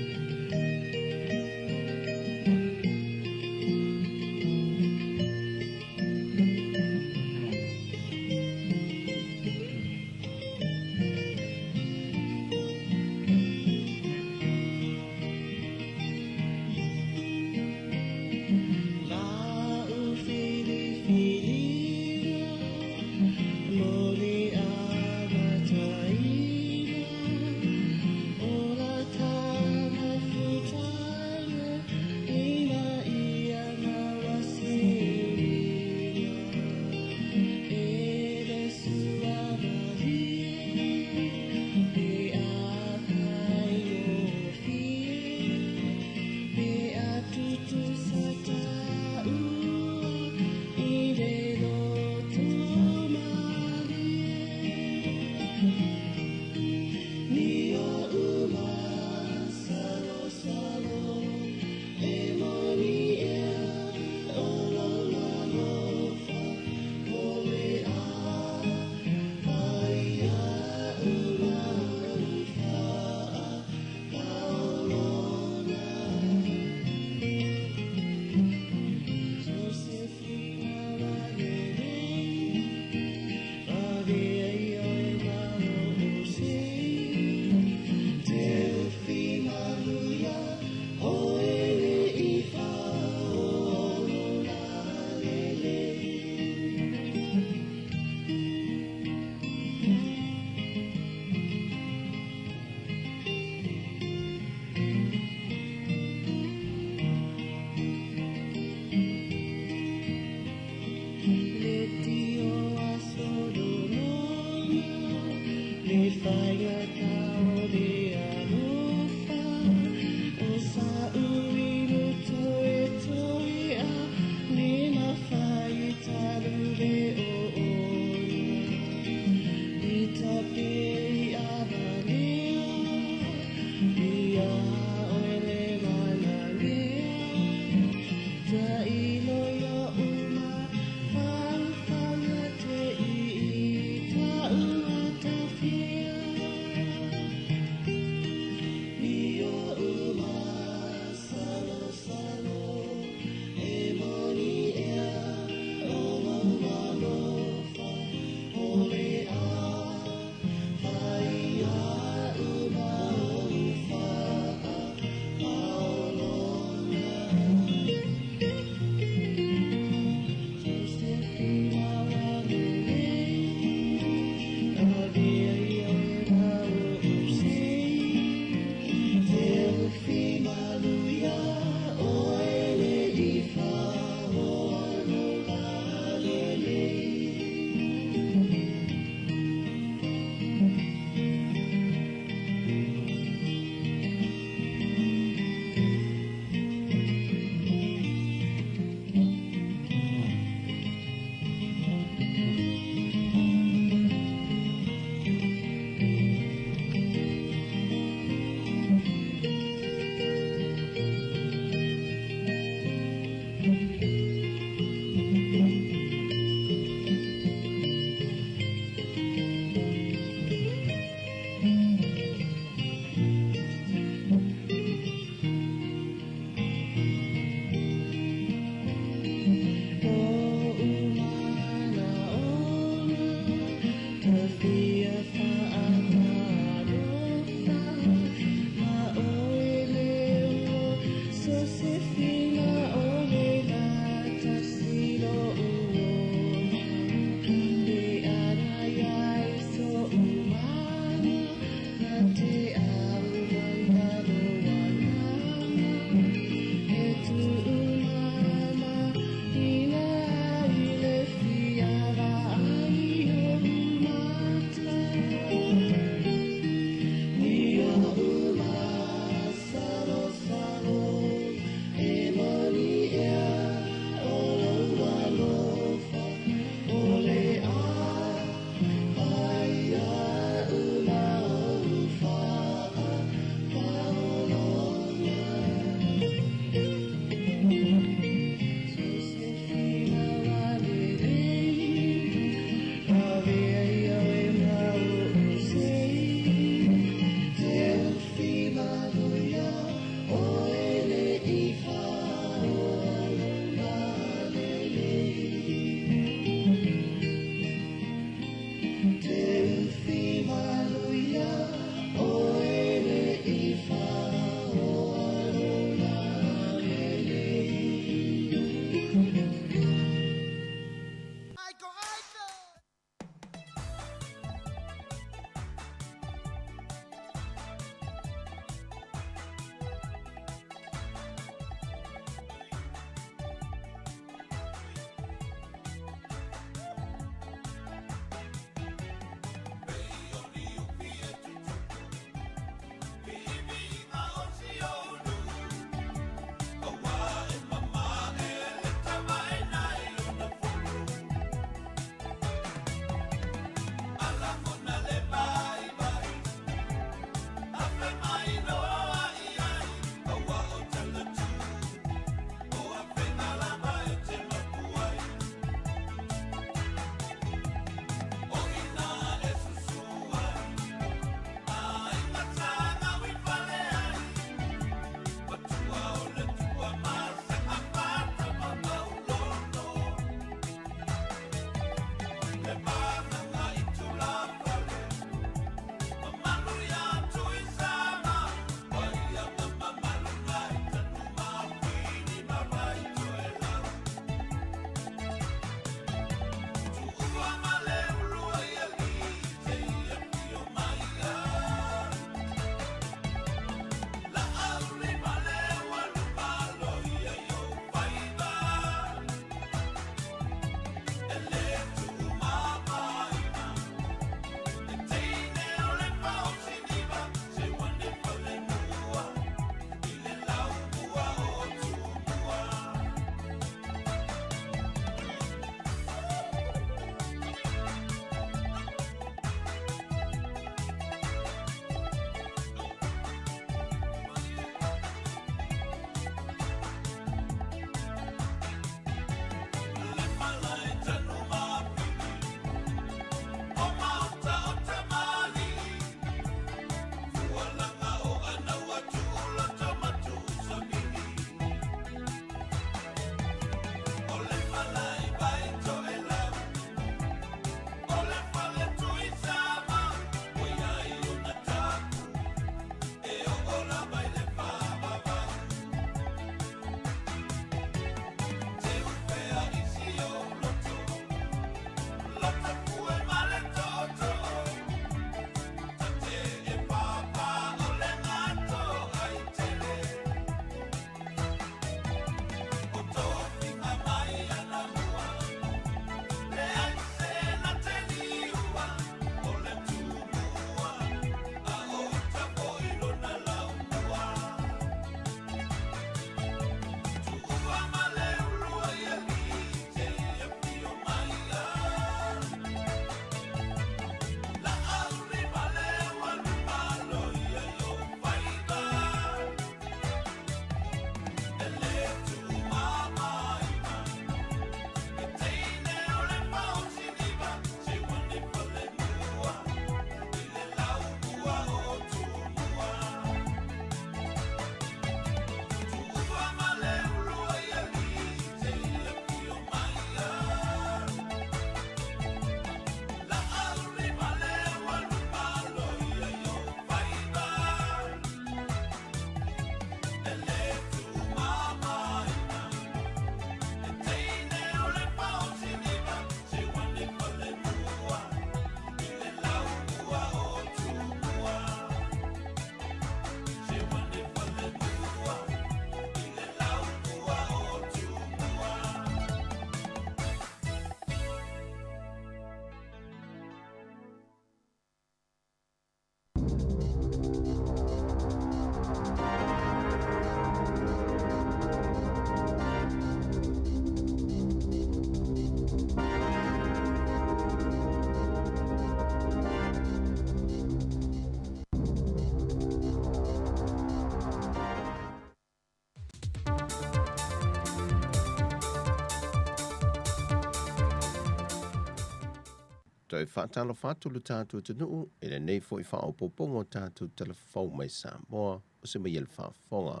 Toi whaatalo whaatulu tātou te nuu, e le nei fo I whaopopongo tātou telefau mai Samoa, o se mai el whaafonga.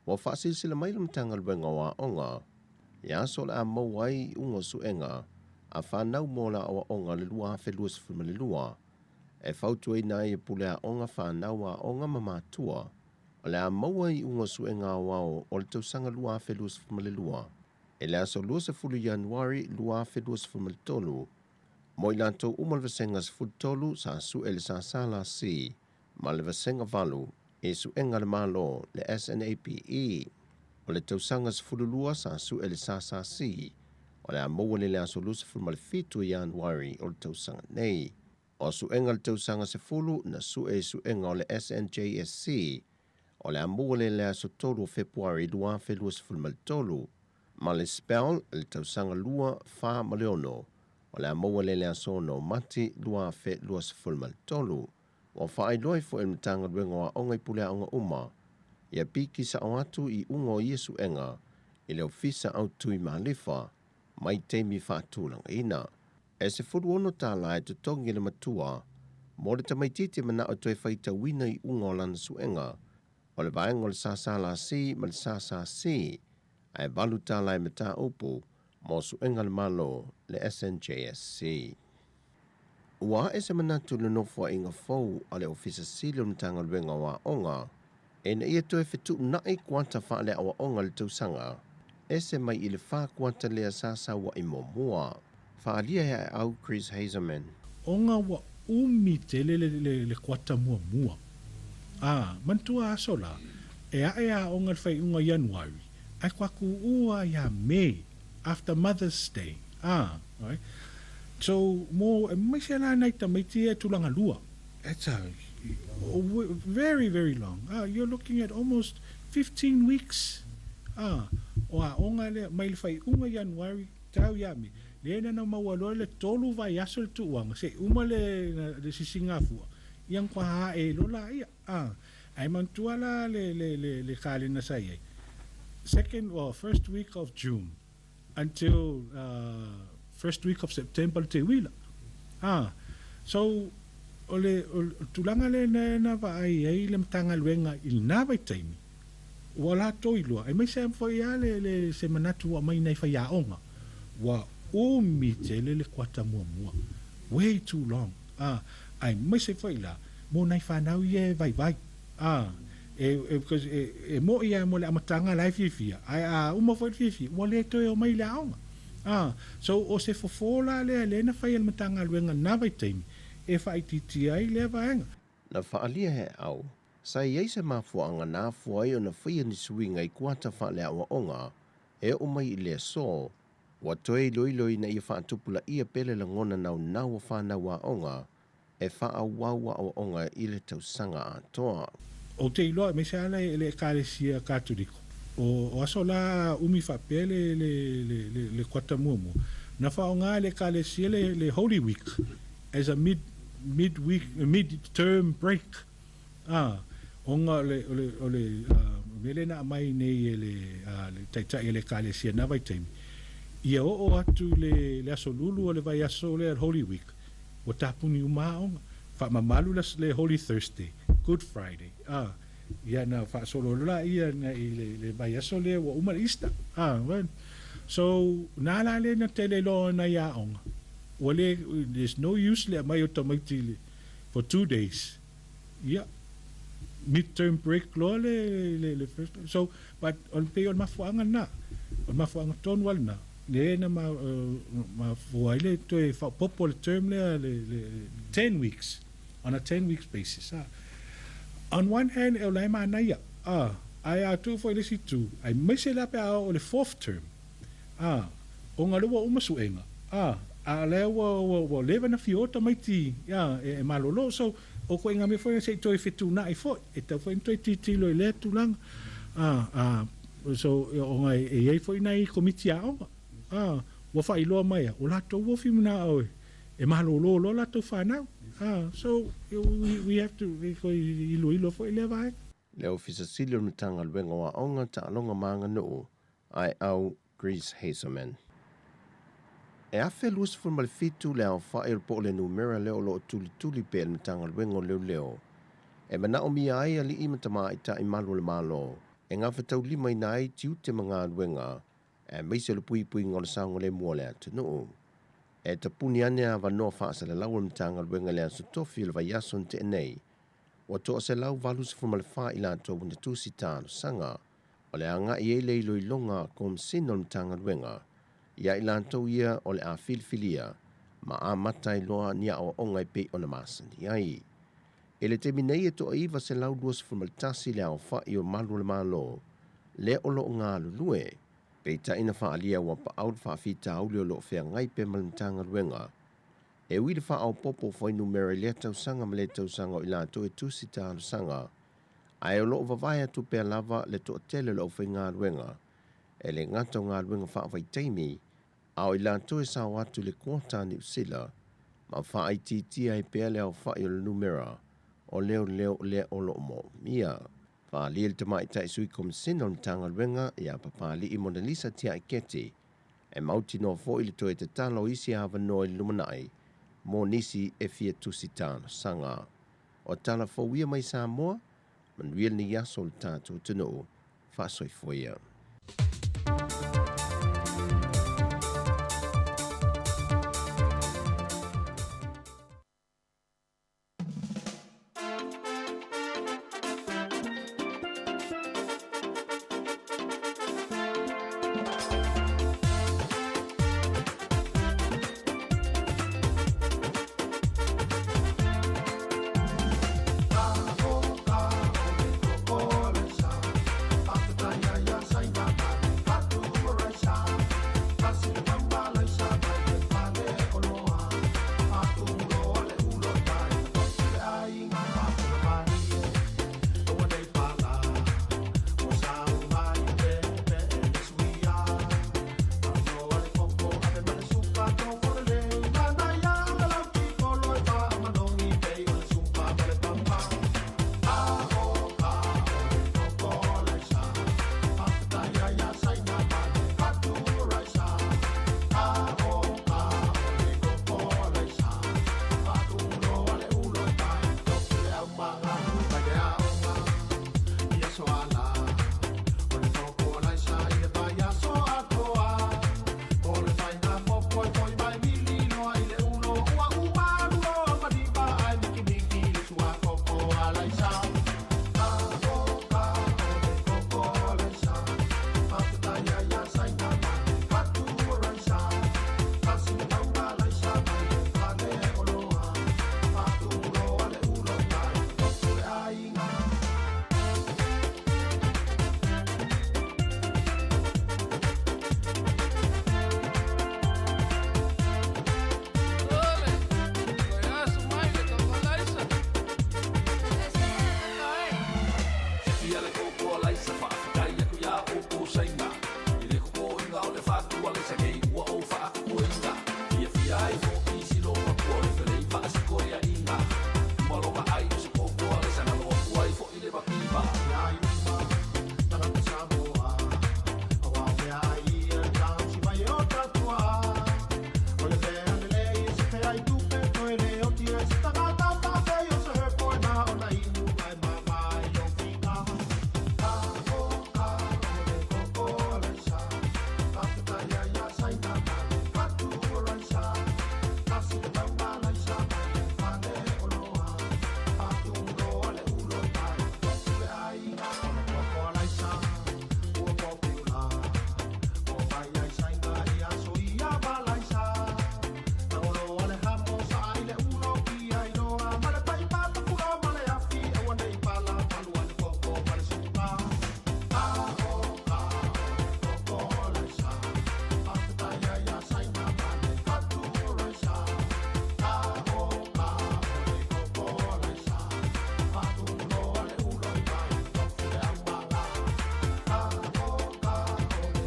Wa whaasisila mai lumtanga luenga wa onga, ia so le a mauai unga suenga, a whanau mola o onga le lua whelua sifuma le lua, e whautu e nai e pule a onga whanau a onga mamatua, o le a mauai unga suenga wao o le tausanga lua whelua sifuma le lua, e le aso lua se fulu Januari lua whelua sifuma le tolu, mo I lantou umalvasenga sefutolu sa su ele sa sala si, ma le vasenga valu, e su enga le malo le SNAPE, o le tausanga sefululua sa su ele sa si, o le amoua le aso lu sefulu ma le fitu Januari o le tausanga nei, o su enga le tausanga sefulu na su enga o le SNJSC, o le amoua le aso tolu o Februari lua whelua sefulu ma le tolu, ma le spell le tausanga lua fa ma le ono, o le amoua le aso no mati lua whelua sefulu ma le tolu, o whaai loi fo e mtanga luenga wa onga I pulea onga uma, ia piki sa o atu I ungo Iesu enga, I leo fisa au tui mahalifa, mai teimi whaatulanga ina. E se furu ono tāla e tutongi le matua, mo le tamaititi mana o toi whaita wina I ungo lana suenga, o le vaenga o le sasala si ma le sasa si, ai balu tāla e mata upu, mo su engal malo le SNJSC. Ua se manatu le nofo inga fau ale ofisa silum tangal wenga wa onga, e na ia toe fetu nai kuanta wha le awa onga le tausanga, se mai i le wha kuanta lea sasa wa i momua. Whaalia e au Chris Hazelman. Onga wa umi te le kuata mua mua. Mantua asola, ea onga whai unga Januari, ai kwaku ua ya May, after Mother's Day. Right? So, mai se la nai tamaiti e tulanga lua. It's very, very long. You're looking at almost 15 weeks. Onga le, mai le whai unga Januari, tau ya me. Le na mawalo le tolu vai asol tuanga. Se uma le sisingafua. Yang kwa ha e lola ia. Ai mantua la le kale na sai. First week of June until first week of September te wila. So ole tulanga le na va ai le mtanga luenga il na vai taimi. Wala toilua. Ai mai se foi le se manatu wa mai nei fa ya onga. Wa umi te le kwata mua. Way too long. Ai mai se foi la mo nei fa nau ye vai. Because mo ia mo le amatanga lai fifia. Ai uma foi fifia. Mo le to o mai la onga. So o se fofola le na fai al matanga luenga na vai taimi. E fa ititi ai le vaenga. Na whaalia he au. Sai ei se mafuanga na fuai o na whaia ni suinga i kuata whaalea wa onga. E o mai i le so. Wa toi loiloi na ia whaatupula ia pele la ngona nau wa whanau wa onga. E wha wawa o onga i le tausanga atoa. O te iloa me se ala le kalesia katoliko. O aso la umi whapele le kuata muamu. Na whaonga le kalesia le Holy Week. As a mid-term break. Onga ole mele na mai nei le taitai le kalesia na vai taimi. Ia o atu le asolulu o le vai aso le Holy Week. O tapuni uma onga. Fa mamalu le Holy Thursday, Good Friday. Ia na fa solo la ia na le vai aso le o uma Easter. So na la le na tele lo na ia onga. Wale, there's no use le mai o tamaiti for 2 days. Yeah. Midterm break lo le first. So, but on pay on mafuanga na. On mafuanga ton wal na. Le na mafuai le to e popol term le 10 weeks. On a 10 weeks basis. On one hand, e lai ma na ia. Ai atu foi le situ. Ai mese la pe o le 4th term. O ngalo wa umasuenga. Ale wo leva na fiota mai ti e malolo so o ko inga me foi se toi fitu na I fo e ta foi toi ti lo le tu lang so o ngai e foi nai komitia o wo fa ilo mai o la to wo fi na o e malolo lo la to fa na so we have to ko ilo foi le vai le ofisa silio mtanga lwenga wa onga ta longa manga no ai au Chris Hazelman. E afe luas fun fitu le au whae po le numera leo lo tuli pe le tanga wengo leo. E mana o mi ai ali i matama i ta i malu le malo. E ngā whetau lima i nai tiu te mga wenga. E meise le pui ngol sango le mua le atu no. E ta puni ane a wanoa whaasa le lau le tanga wenga le asu tofi le vai ason te nei. O to se lau valus fun le wha i la to wuna tusi tāno sanga. O le anga i ele i longa kom sino le tanga wenga. Ia ilantou ia o le a filfilia, ma a matai loa nia o ongai pe o na masani ai. E le teminei e to iwa se lau duas fumaltasi le au whai o malu le malo, le o lo ngā lulue, pe ta ina wha alia wa pa au wha fita au leo lo whea ngai pe malantanga ruenga. E wile wha au popo whai numere le tau sanga ma le tau sanga o ilantou e tusi tālu sanga, ai o lo vavaya tu pe lava le to tele lo whai ngā ruenga, e le ngata o ngā ruenga wha vai taimi, au ilantou e sa watu le kuota ni usila, ma wha ai titi ai pea le au wha i o le numera, o leo le o lo mo mia. Wha li le tamai tai sui kom sino ni tanga ruenga, ia papali i Mona Lisa tia i keti, e mauti no fo i le toe te talo isi hawa no i lumanai, mo nisi e fia tusi tāna sanga. O tala fo wia mai sa moa, man real ni yaso le tātou tino, wha soi foia.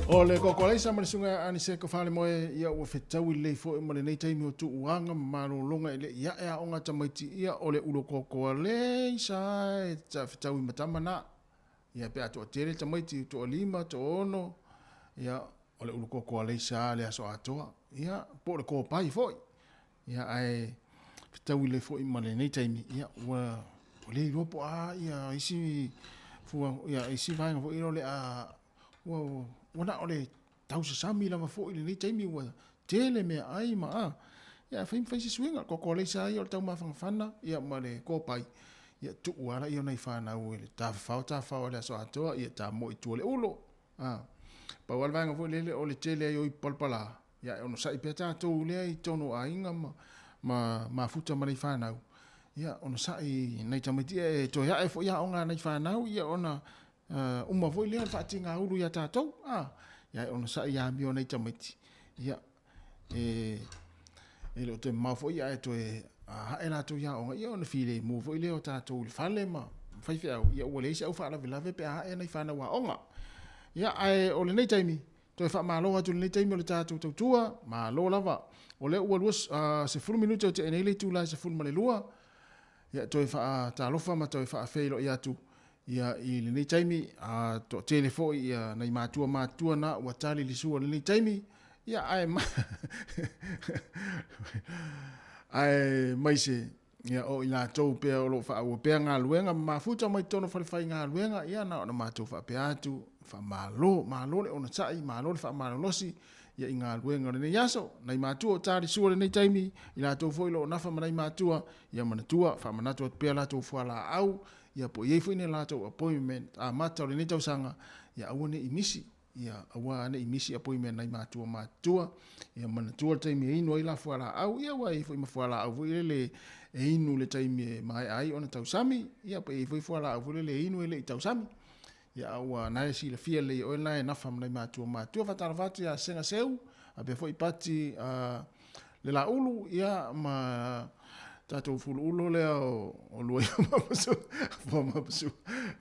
O le kokolei sa malisunga ani se ko fale moe ia ua fetau i lei fo i male nei taimi o tu uanga malolonga i le ia ea onga tamaiti ia o le ulo kokolei sa e ta fetau i matamana ia pe atu o tere tamaiti tu o lima tu ono ia o le ulo kokolei sa le aso atoa ia po le kopai foi ia ai fetau i lei fo i male nei taimi ia ua o le ropo a ia isi fua ia isi vainga fo i le a ua wana ole tausa sami lava fo ile nei taimi ua tele me ai ma a ia fai se swinga ko ko le sai o tau mafanga fana ia ma le ko pai ia tu wala ia nei fana o le ta fa le so atoa ia ta mo i tu le ulo a pa wal vanga fo le o le tele ai o palpala ia ono sai pe ta to le i tono ainga ma futa ma nei fana ia ono sai nei tamiti e to ia e fo ia onga nei fana ia ona uma foi le fa tinga ulu ya tatou ya ona sa ya mi ona tamiti ya lo te ma foi ya to ha ela to ya ona ya ona file mo foi le o tatou le fale ma fai fe ya o le sa o fa la vela ve pe ha ena fa na wa onga ya ai o le nei taimi to fa ma lo atu le taimi o le tatou tua ma lo lava o le o lus se fulu minuto te ene le tu la se fulu ma le lua ya to fa ta lo fa ma to fa fe lo ya tu ia i le nei taimi a to telefo ia nei matua na ua tali li sua le nei taimi ia ai ai mai se ia o ina tau pe o lo fa o pe nga luenga mafuta mai tono fa nga luenga ia na matua fa pe atu fa malo le ona sai malo fa malo losi ia inga luenga le yaso nei matua tali sua le nei taimi ina tau foi lo na fa mai matua ia manatua fa manatua pe la tu fa la au ia po ye foi ne lato appointment a mata le nitau sanga ia awone imisi ia awane imisi appointment nai matua ia manatua taimi ino ila fuala au ia wa foi mafuala au le inu le taimi mai ai ona tau sami ia po foi fuala au le inu le tau sami ia awa nai si le fia le online na fam nai matua fatarvati ia senga seu abe foi pati le la ulu ia ma tatou fulu ulo le o lua ma pasu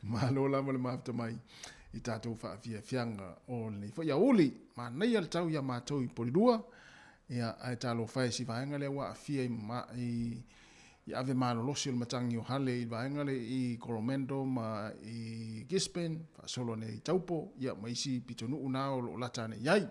ma lo la le mafta mai i tatou fa fianga o le fo ya uli ma nei al tau ya matou i polidua ia ai talo fai si vaenga le wa fia ma i ave malo lo sil matangi o hale i vaenga le i Coromando ma i Gispen fa solo nei taupo ia mai si pitonu una o latane yai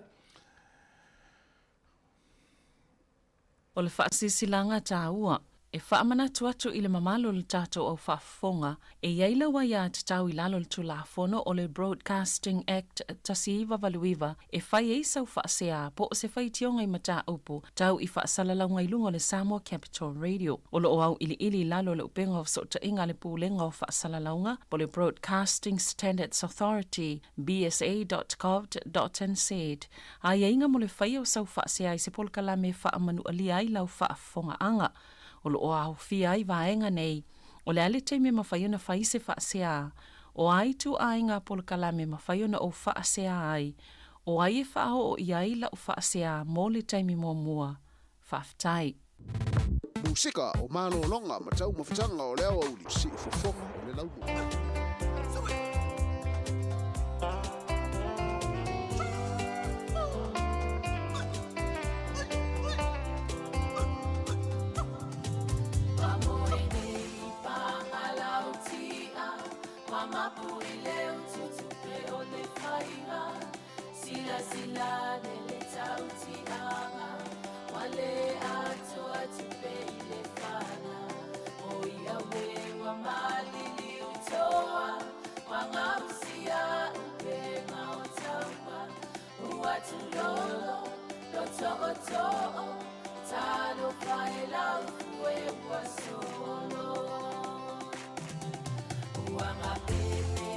o le fa'asisilanga tāua e whaamana tuatu i le mamalo le tātou au whaafonga e iaila wa ia te tau i lalo le tulafono o le Broadcasting Act tasiiwa valuiwa e whai e sau whaasea po o se whai tionga i mata upu tau i whaasalalau i lunga le Samoa Capital Radio. O lo au ili lalo le upenga o sota inga le pūlenga o whaasalaunga po le Broadcasting Standards Authority bsa.gov.nz a inga mo le whai o sau whaasea i se polkala me whaamanu alia i lau whaafonga anga. O lo au fia ai vaenga nei, o le ale teime mawhaiona whaise whaasea, o ai tu ainga polkalame mawhaiona o whaasea ai, o ai e whao o iai la o whaasea mō le teime mua, whaftai. Musika o malo longa matau mawhitanga o leo auli, si ufofonga o le laumu. Sila le tauti anga wale ato atupe ile fana oia wewa malili utoa wangausia upenga otawa uatu lolo loto oto talo faela ufue wasolo wanga pepe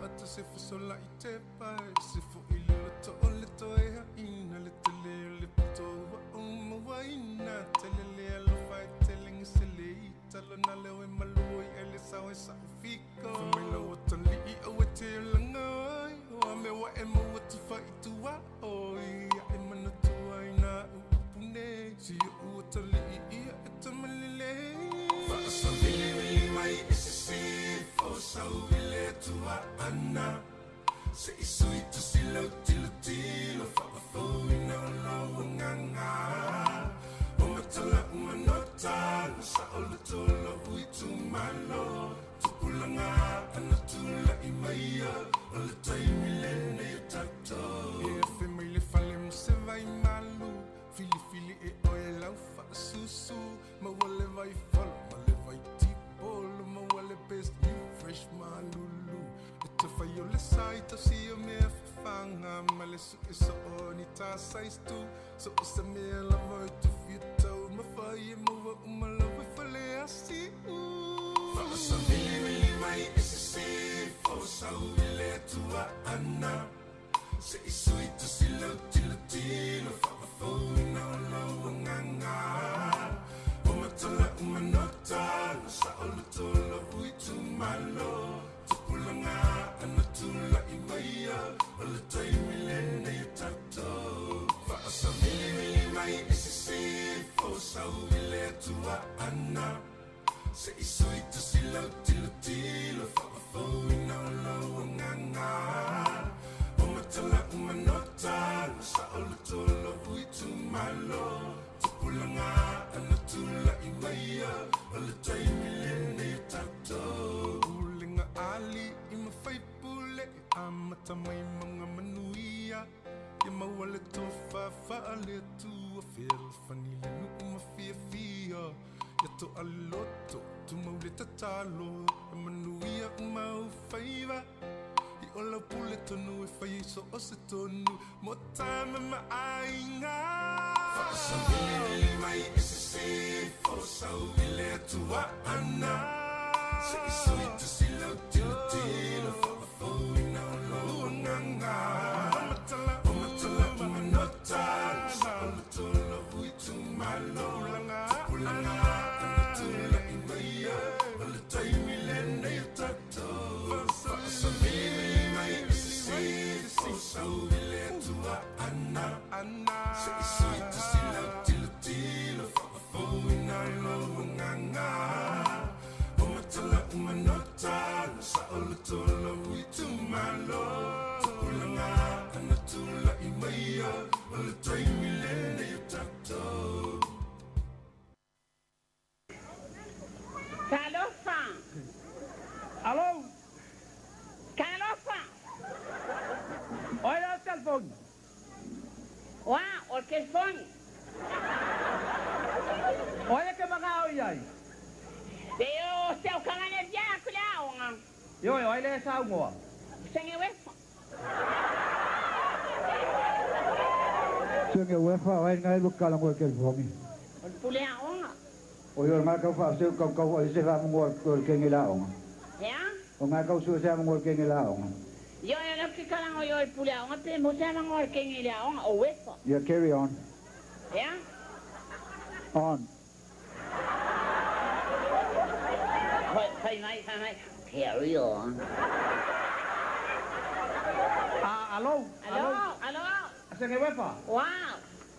ata se fasola I te pai se fo I le to e haina le tele le puto wa uma waina tele le alo fai telling se le talo na le we maloi ele sa we sa fiko famila watali I o te langai wa me wa e mo tu fai tu wa oi e mana tu ai na upune si o tali I e tamalele fa sa vili mai ese fo sa vile tu ana se isui tu silo tilo tilo fa fo ina lo nganga o matala umanota sa olo tolo ui tu malo tu pulanga ana tula I maia o le taimi lene o tato e fe mai le fale mo se vai malu fili fili e oe lau fa susu ma wale vai folo ma le vai tipolo ma wale best you fresh malulu te fai o le saita si o mea fanga ma le su e so o ni ta sais tu so o se mea la voi tu fito ma fai e mova uma la voi fale asi fa sa vili mai e se se fo sa uile tua ana se I sui tu si lo tilo fa fo ina lo nganga o matala umanota sa o lo tolo ui tu malo pulanga ana tula I maia o le taimi lene o tato fa sa vili mai e se fo sa uile tua ana se I sui tu si lo tilo fa fo ina lo nganga o matala umanota sa o le tolo ui tu malo pulanga ana tula I maia o le taimi lene o tato ali I mawhai pule amata mai mga manuia ia mawale tofa faale tua feel fanile nu mafia fia ia to aloto tu maule tatalo e manuia mau faiva I ola pule tonu e fai so o se tonu mo tama ma ainga fa sa vili mai e se fo sa uile tua ana se I sui tu silo tilo fa fo ina lo nganga o matala umanota sa lo tolo ui tu malo pulanga ana tula I maia o le taimi lene o tato fa sa vili mai se fo sa uile tua ana se I sui tu silo tilo fa fo ina lo nganga tala umanota sa olo tolo ui tu malo pulanga ana tula I maia o le taimi lene o tato Kalofa alo Kalofa olha o telefone o telefone olha que bagao aí Deo seu kanane dia kulaonga. Yo ile sa mo. Senge wefa. Senge wefa ai ngai lukala mo ke bomi. Puleaonga. O yo ma ka fa se ka o se fa mo ko ke ngilaonga. Ya? O ma ka su se mo ke ngilaonga. Yo no ke kala ngo yo puleaonga pe mo se mo ke ngilaonga o wefa. Yeah, carry on. Ya? On. Hey, carry on. Alo. Senge wefa. Wow.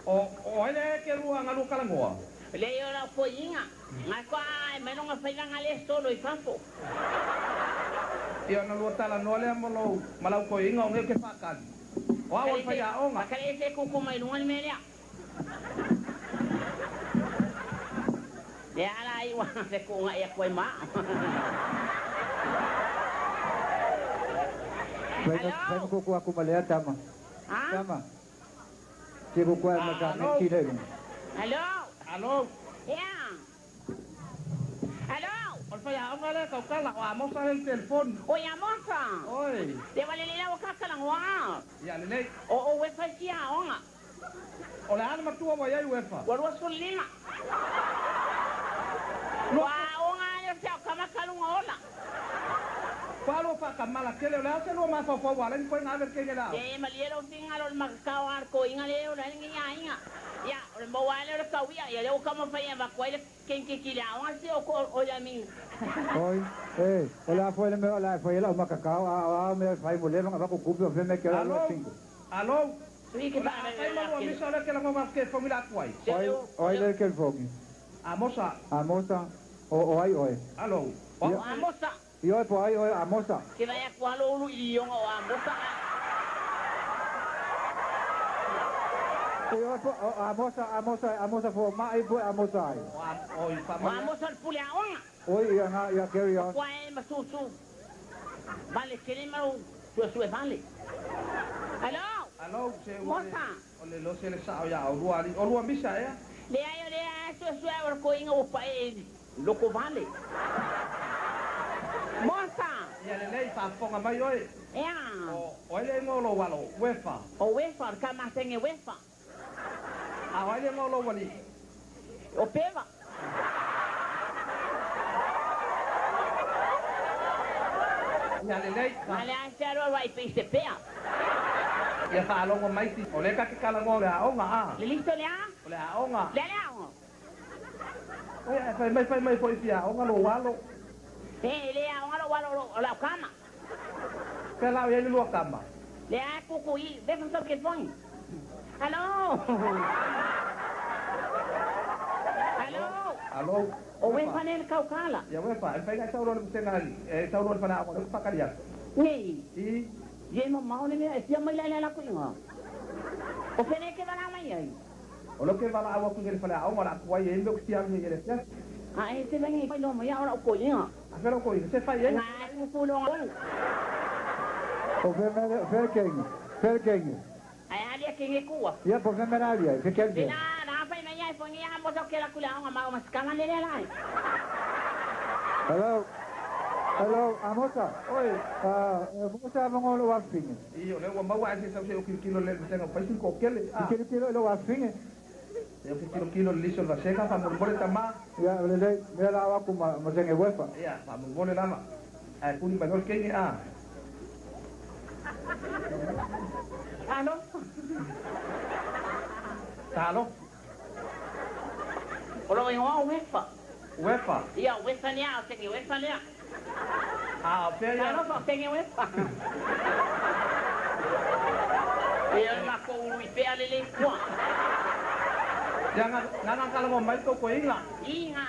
O ile ke rua ngalu kala ngoa. Le yo la foinga. Ngakwa me no ngafai ngale solo I fampo. Ia na lu tala no le mo lo malau ko inga nge ke pakan. Wa wa fa ya o nga. Kale se ko mai lungan me ya. Ya la I wa se ko nga ya ko ma. Saya ko aku malaya tama. Tama. Sigo ko na ka ni tile. Hello. Ya. Hello. Olfa ya ngale ka kala wa mo sa el telepon. O ya mo sa. Oi. De vale le la ka kala wa. Ya le. O we fa sia onga. Ola ana matua wa ya wefa. Wa ro so lina. Wa onga ya sa kama kalu ngola. Palo pa kamala kele la se lo ma fa wala ni poinga ver kele la. Maliero singa lo makau arko inga leo la inga. Ya, o mo wale o kawia ya leo kama fa ya kwa ile kenki kila awasi o ya mi. Oi, hola foi la macacao, me fai mulher, va com cubo, vem me quero lá cinco. Alô? Sim, que tá. Me só que ela vai que família quai. Oi, le que fogo. A moça. Oi. Alô. A moça. E oi, a moça. Que vai com alô e a moça. A moça foi mais boa a moça aí. Oi, a moça pulia on. Oi, ya carry on. Quai masusu. Vale, querem mal, tu vale. Alô, moça. Olha, lo se le sa ya, o lua misa é. Le ai, tu é o coinga o pai. Loco vale. Moça. Ya le lei fa fonga mai oi. Olha ngolo walo, wefa. O wefa, kama senge wefa. Olha ngolo wali. O peva. Ya le lei. Male asero vai piste pea. Ya fa longo mai ti. Ole ka ke kala ngole a onga a. Le listo le a? Ole a onga. Le a onga. Fai mai foi pia, onga lo walo. Le a onga lo walo la cama. Pela ele lo cama. Le a cucuí, deixa só que põe. Alô? Alô? O wen panel kaukala. Ya wefa, fai ga sauro le sengali. Sauro pana ako le pakalia. Nei. Ye mo mau ne me sia mai la ku inga. O fene ke bana mai ai. O lo ke bala awa ku ngel fala awa la ku ye ndo sia me ngel sia. Ese vengi pai no mo ya ora ko inga. Pero ko se fai ye. Na ku lo ngol. O verkeng. Ai ali ke nge kuwa. Ya por que meravia, que quer dizer? Na pai mai ai foi ya mo to ke la ku la ma mas kama le lai. Hello, a moça. Oi. Moça vamos lo afine. Io le wa mawa se sa se o kilo le tengo pai 5 kele. Kilo lo afine. Eu que kilo liso va seca fa mo bole tama. Ya le la wa kuma mo senge wefa. Ya, fa mo bole lama. Ai kuni ba ke ni a. Alô? Alô? Olo eu o wefa. Wefa? Ya, wefa ni a, senge wefa ni a. Pera. Não, só tem eu epa. Eu na com o pé ali qua. Jangan kalau mau main ko inga. Inga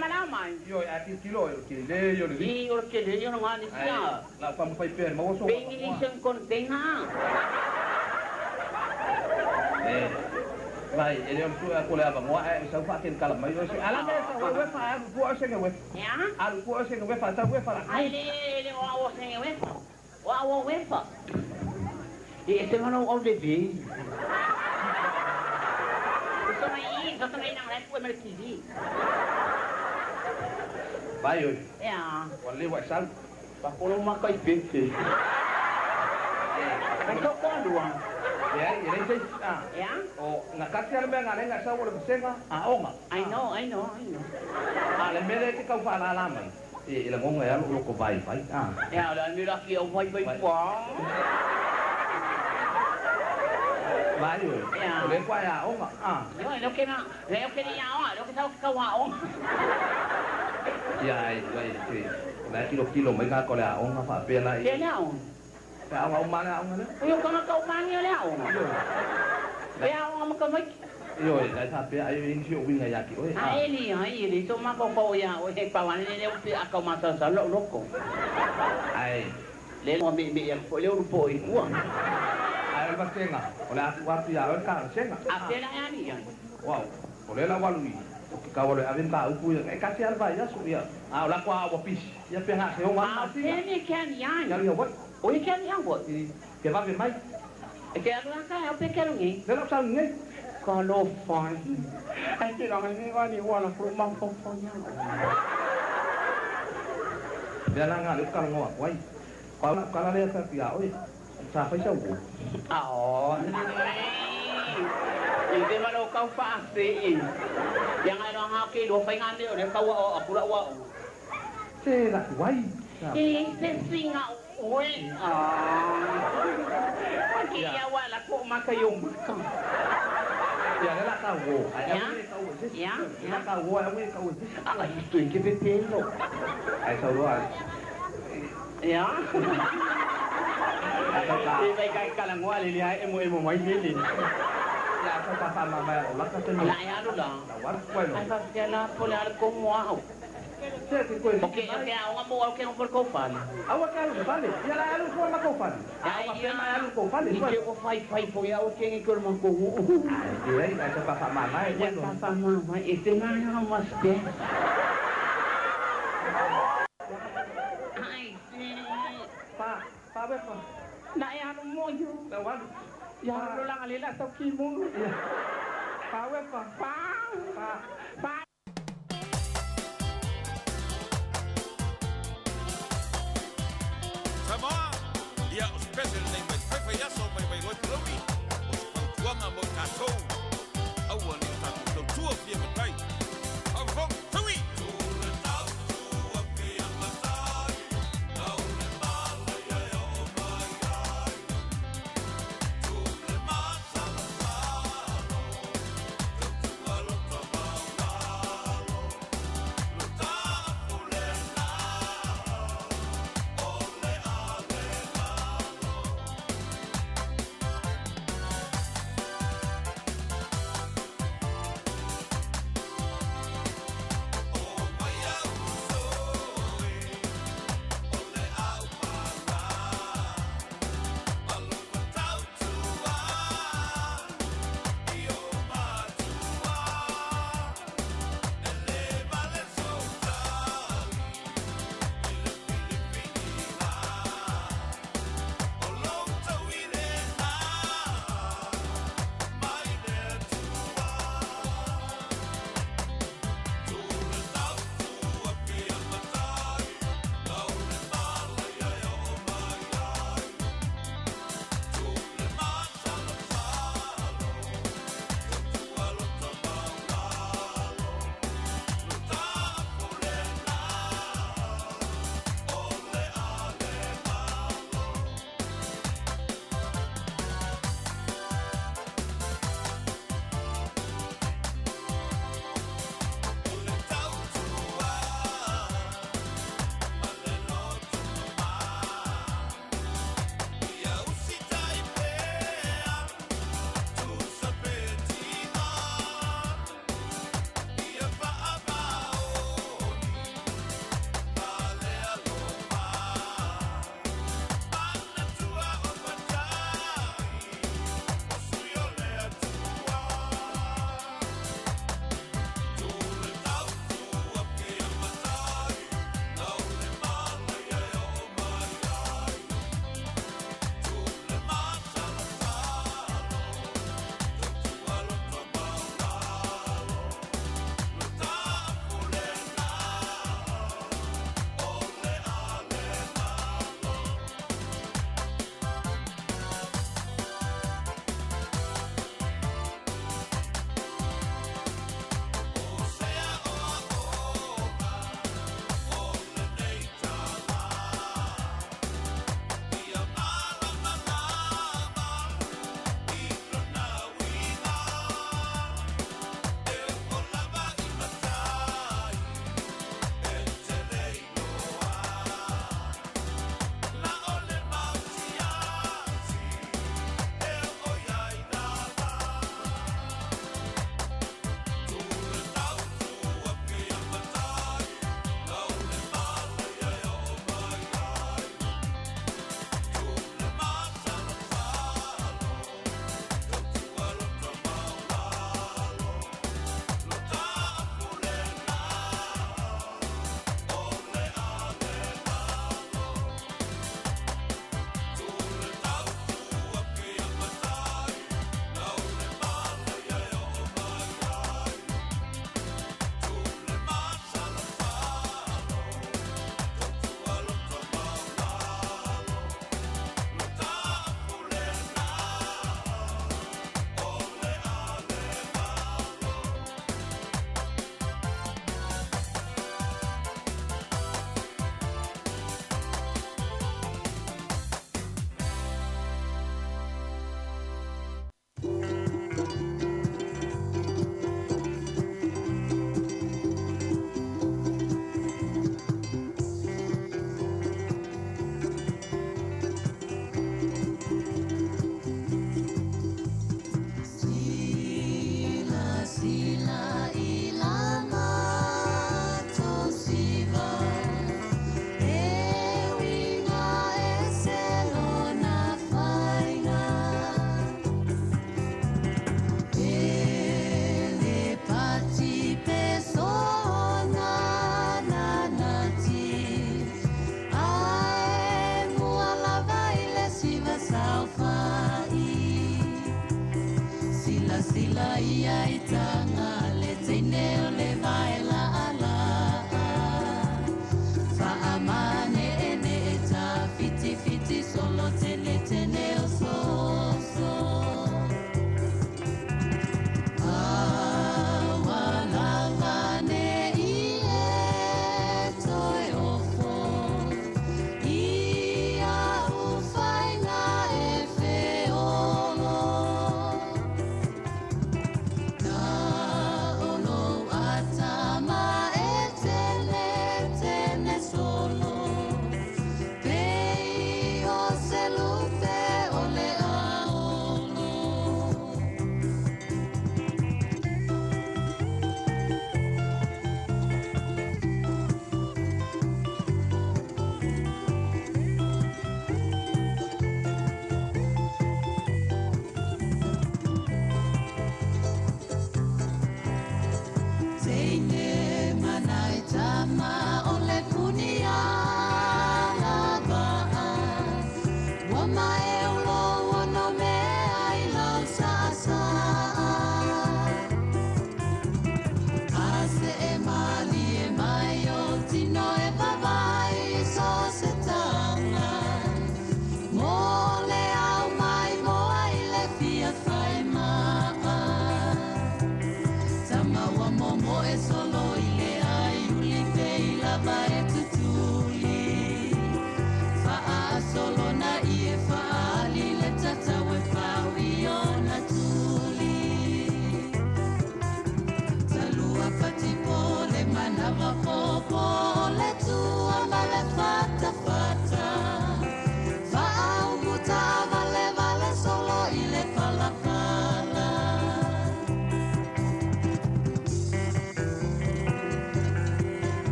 mana mai. Yo, aqui kilo, yo le. Yo que le yo no ngani sia. La pam pai per, mau so. Pengi lisen kon tenga. Vai, ele é aku le apa mo ai sa fa ken kala mai yo. Ala me sa we fa bu o senge we. Ya? Al bu o senge we fa sa we fa. Ai le o senge we. O we fa. Este mano o de vi. Só também não é foi merkidi. Vai oi. Ya. Wali wa sal. Pa polo makai pete. Então quando ya, ele diz, ya? O ngakati ale me ngale ngasa wala kusenga, onga. I know. Ale me de ka fa la lama. Ele ngonga ya lo ko vai. Ya, la mira que eu vai pa. Vai oi. Ole kwa ya onga. Yo, lo que quería onga, lo que estaba que onga. Ya, vai que. La kilo mai ka ko la onga fa pe la. Ke na onga. Ka onga mana onga. Yo kana ka onga le onga. Pe onga ma ka mai. Yo, la ta pe ai vin si o win ya ki. Ai ele to ma ko ya o he pa wan le o aka ma sa lo ko. Ai. Le mo mi ko le o po i ku. Ai ba senga. Ola wa tu ya o ka senga. Apela ya ni. Wow. Ole la walui. Ka wale aven ta upu ya ka si alba ya su ya. Ola kwa wa pis. Ya pe ha se o ma. Ele kan ya. Ya yo wat. O kan ya wat. Ke va mai. Ke ala ka o pe kero ngi. Le la sa ngi. Kalau fai, nanti orang ni wani wala rumah pokoknya. Dia nak ngalih kalau ngawak, wai. Kalau dia terpiak, oi, sampai jauh. Ini mana kau pasti. Yang ada orang haki dua pengan dia kau aku rak wak. Celah, wai. Singa oi. Kaya wala ko makayong baka. Ya, la cago. Ya. La cago, ay ito yung kipipino. Ay saluan. Ya. Ibay kay kalangwa lilihay emo may bilin. Ya sa kasama may ulat sa tunyo. Layalo lang. Lawar ko no. Ay pagkala polar ko mo ako. Okay, ako nga mo ako ng porkofan. Awak ka lu balik. Ya la alu ko makofan. Awak ka na alu ko balik. Hindi ko fight po ya o kaya ko man ko. Ay, ay sa kasama may. Ya kasama may ito na yung mas best. Sabe pa. Naayano mo yun. Lawan. Yaro lang alila sa kimo. Sabe pa. Pa. Sama, ia o special nei mai whaiwhai aso mai mai roi pulawi. O se pangtuanga mo tātou. Aua ni o tātou tau tua pia matai. Hawhong, tui!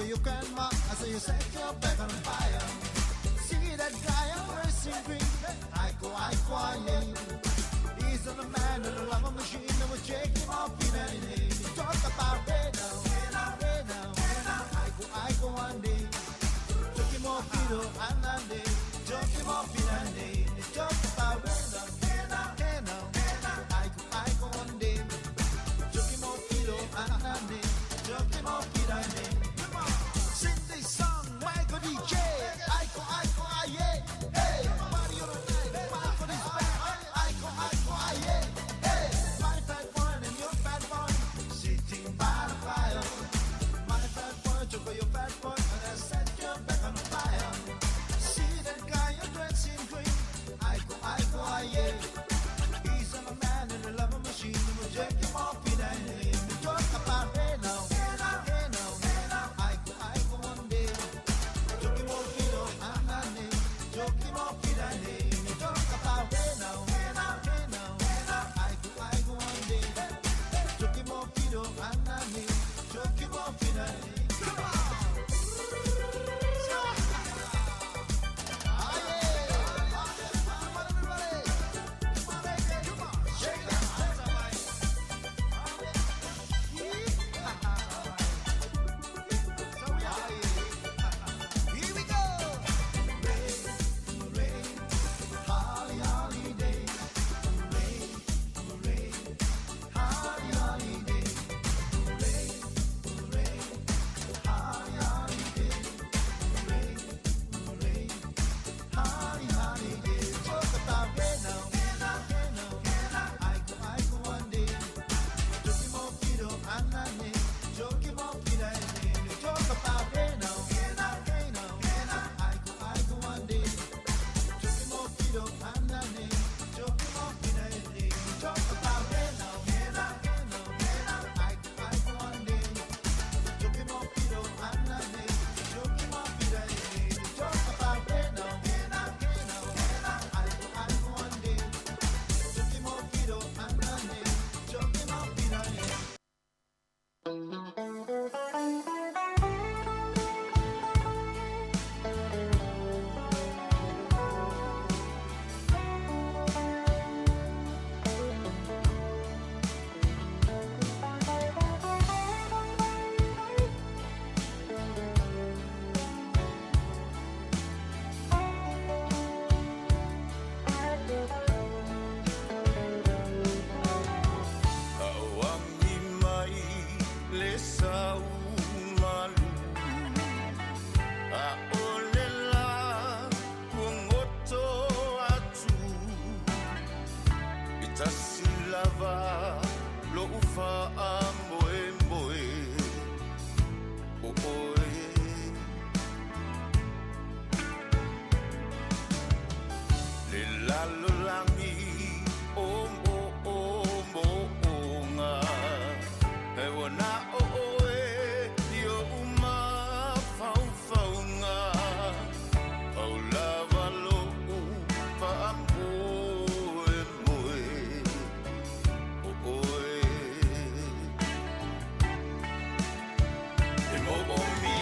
Your grandma, I say you set your back on fire. See that guy I'm racing green. I go, yeah. He's not a man in a love machine. I will check him off in any name. Talk about hey now. I go one day. Took him off, and a day. Took him off in a day. Talk about hey now. I go one day. Took him off, and a day. Took him off in a day. Sing this song, Michael DJ. I yeah. Hey, party on the night, Michael is back. I yeah. Hey, my fat boy and your fat boy sitting by the fire. My fat boy took your fat boy and I set your back on fire. See that guy you're dressing silava lo ufa moe moe o oe le lalo langi o mo nga e wana o oe yo uma fau fau nga au lava lo ufa moe moe o oe e mo o mi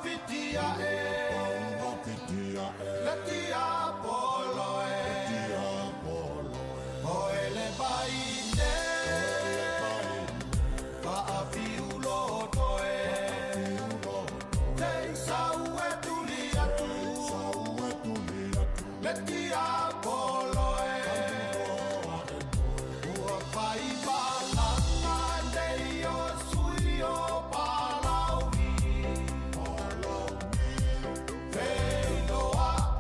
pitia Letia polo Oele baine Paafiulo toe Te sau e tuli atu Letia polo Ua pai balanga Dei o sui o palaumi Feiloa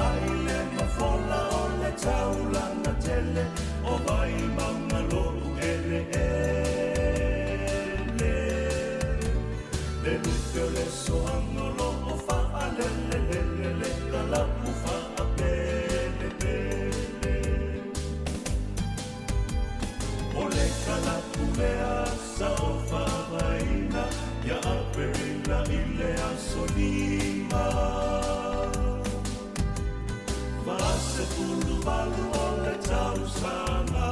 aile ma fola o le taulanga tele o vai mama lo ele ele le lupe le so angolo o fa ale le kala u fa apele pele o le kala u mea sa o fa vaina ya aperila ile asolima Vase fulu malu ole tau sana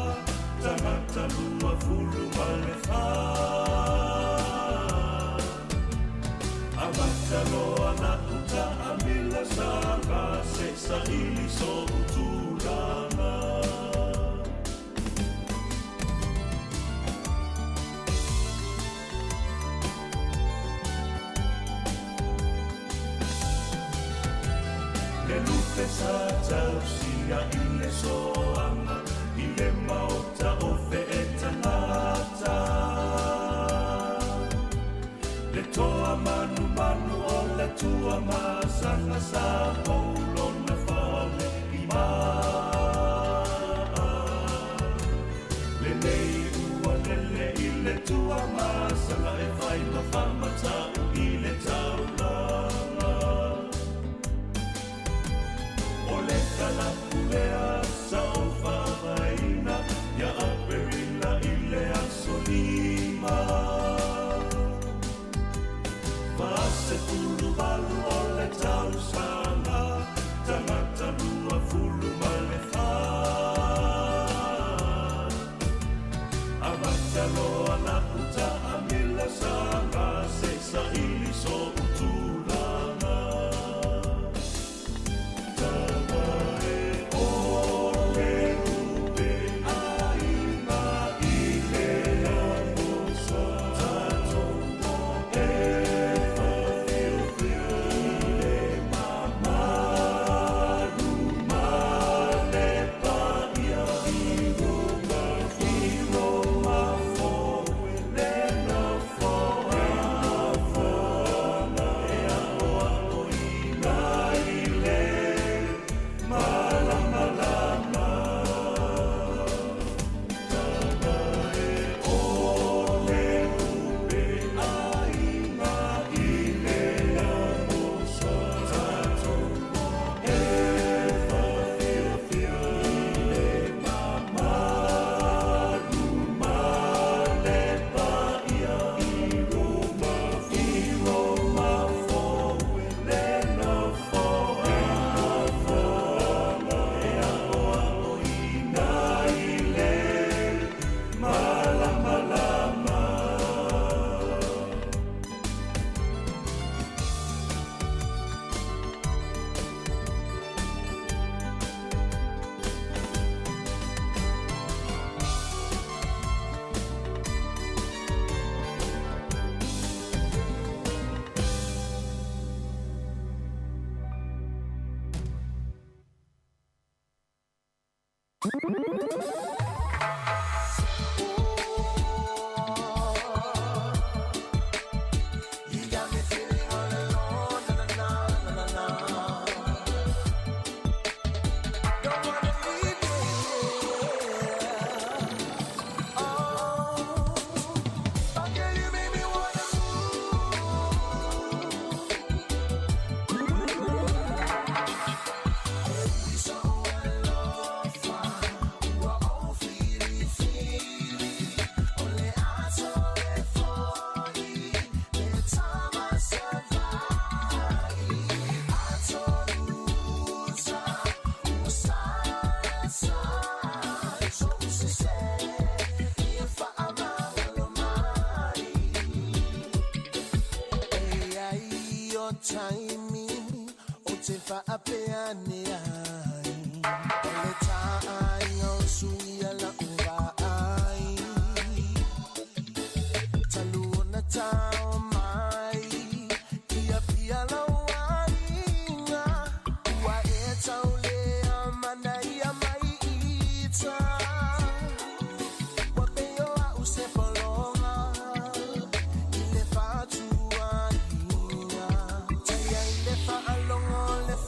Tangata lua fulu male fa Amata loa na uta amila sanga Seksa ili so utulana Sa tausia ile soanga ile maota o feetanata le toa manu manu o le tua masanga sa paulo na fale ima le nei ua lele ile tua masanga e fai mafamata ile taula la pulea sa o faina ya aperila ile asolima Vase fulu malu ole tau sana Tangata lua fulu male fa Amata loa na uta amila sanga Seksa ili so utulana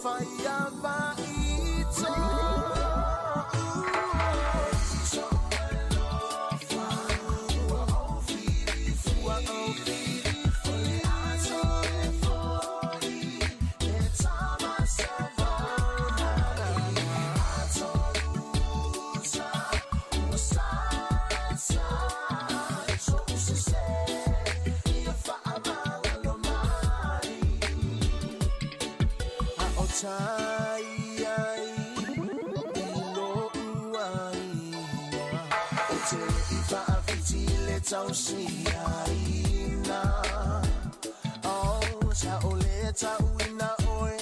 Fire, tai ai ilo uai o te ifa afiti le tau si ai na o sa o le tau ina oe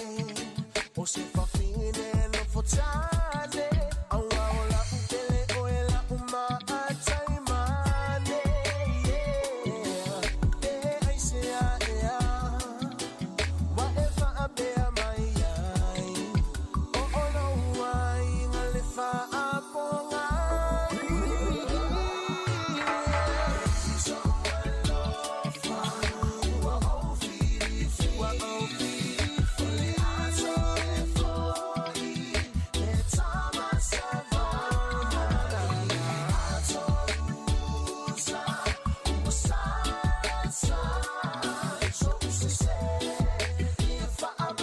o se fafine no fotane au au la upele oe la uma atai mane yeah ai se a whatever a bea mai ai o no wai ngale fa aponga so I love wa o fi fully aso e foi le tama savana aso usa usa so se if I'm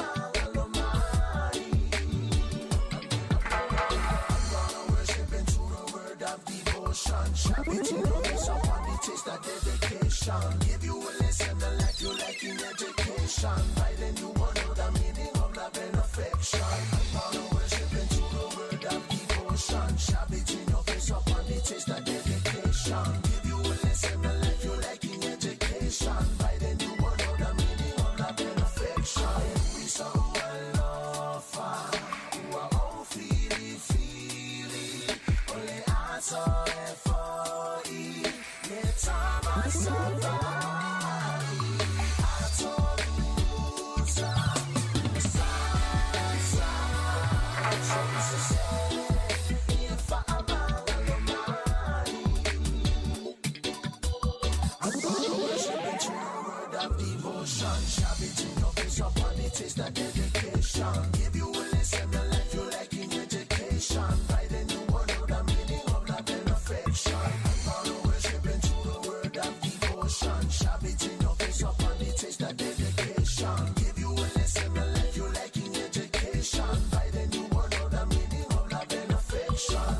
gonna worship into the word of devotion. Between the face of one, it is that dedication. Give you a lesson, a life you like in education. By then you will know the meaning of love and affection. I'm gonna worship into the word of devotion. Between your face of one, it is that dedication. Give you a lesson, a life you like in education. By then you will know the meaning of love and affection. We so well off, fili, only aso e foi, le tama savari, aso usa, if I'm gonna worship into the word of devotion. Shabbat in your face upon it is the dedication. Give you a lesson, a life you like in education. By then you will know the meaning of love and affection. I'm gonna worship into the word of devotion. Shabbat in your face upon it is the dedication. Give you a lesson, a life you like in education. By then you will know the meaning of love and affection.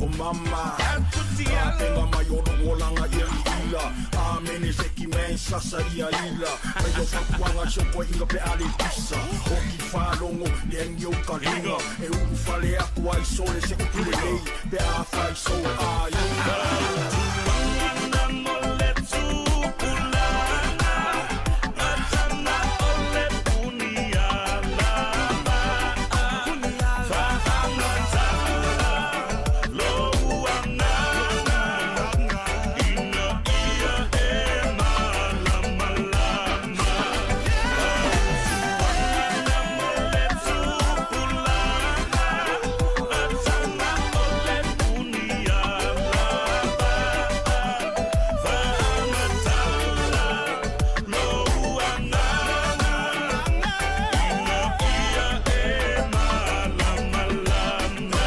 o mama Penga mai o langa ia ila A mene seki men sasaria ila Mai o whakuanga soko inga pe ale pisa O ki whalongo le angi o kalinga E uru whale aku ai sole se kupule lei Pe a whai so ai Tuanga mole tupulana Atana ole puniala Fahana tala Loana Ina ia e mala malama Tuanga mole tupulana Atana ole puniala Fahana tala Loana Ina ia e mala malama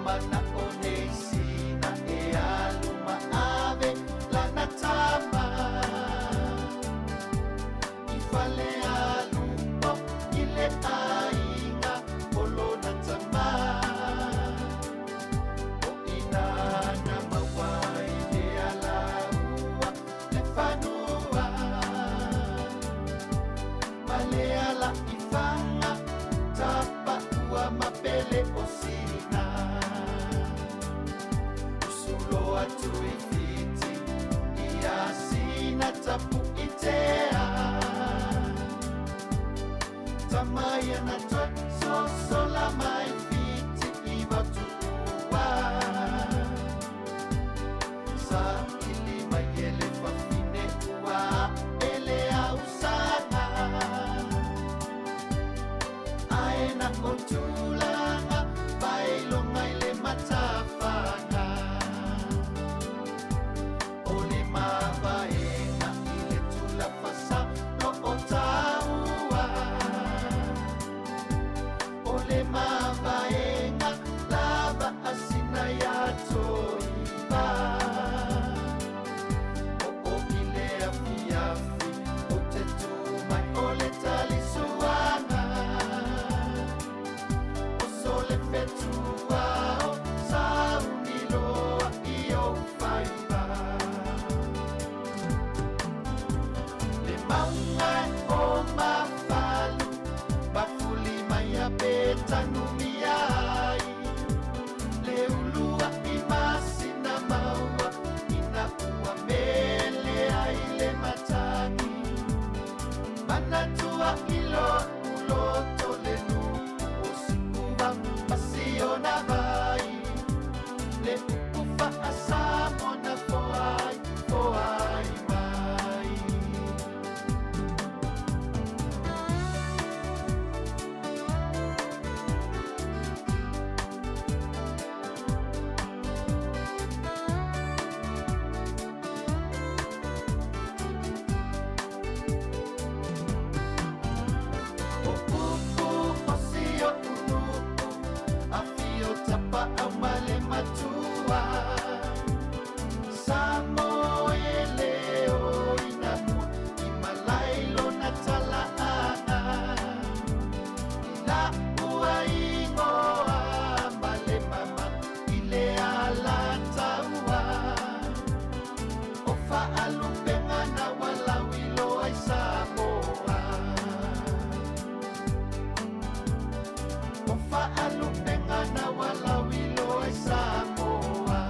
Mana onesi na e alu na toi so sola mai fiti I matua sa ili mai ele fa fine ua ele au sana aena kotulanga bailo mai le matafana ole mabaena ile tula pasa lo otaua ole mabaena lava asina ya toiba o ile afiafi o te tuma ole talisuana o sole fetua o sauniloa io faiba le maunga o mafalu bafuli maya betanumiai le ulua I masina maua ina ua mele ai le matani manatua ilo uloto le nuku o sikuva pasiona vai le ufa asamo na foai foai mai Osio unuku afio tapa amale matua Samoele o inamu imalailo natala la ua ingo amale mama ile ala taua ofa alupenga na walawilo ai Samoa ofa alupenga na walawilo ai Samoa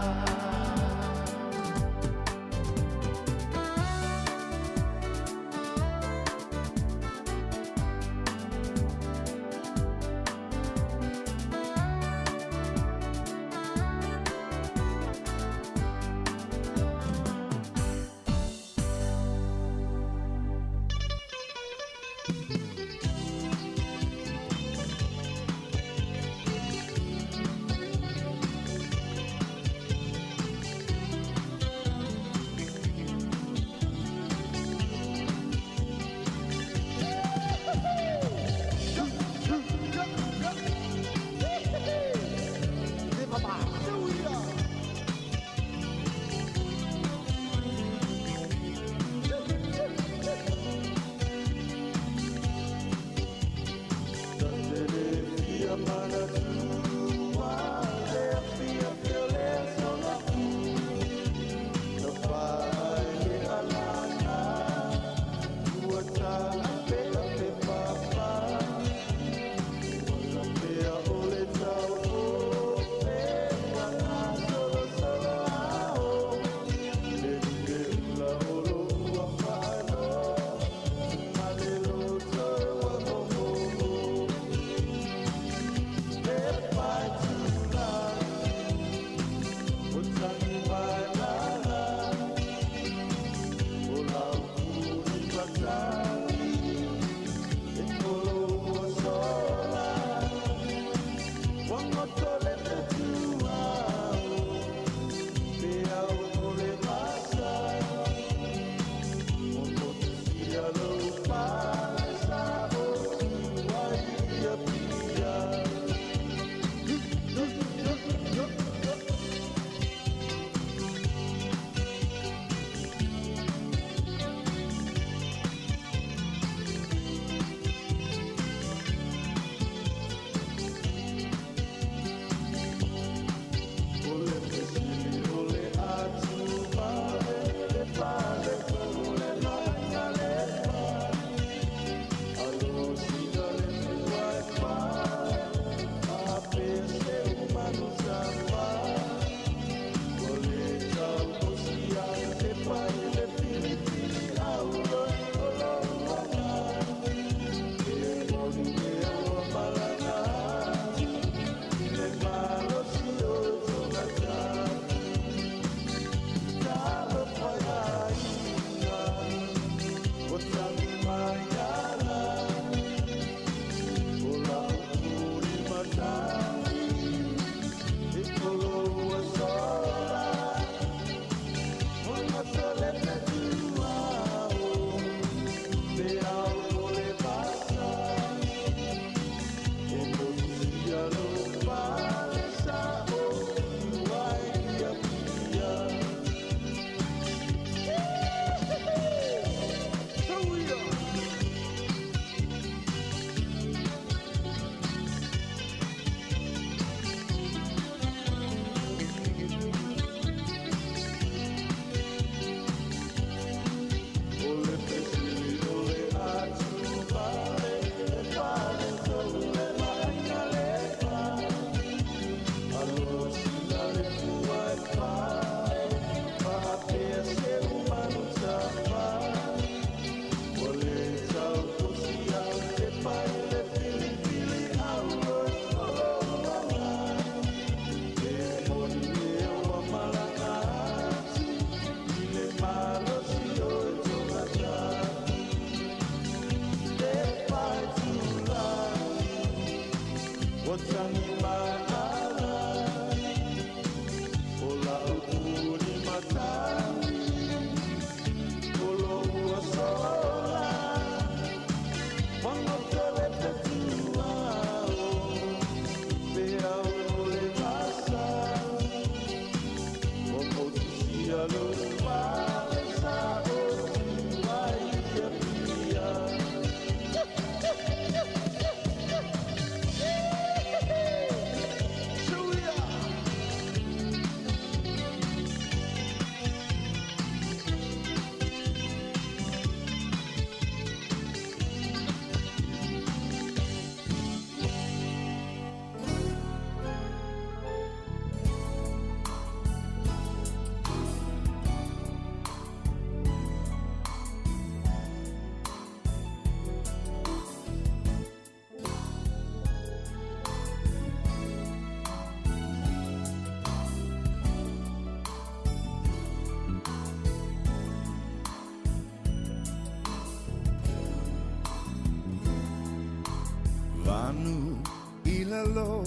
Manu ilalo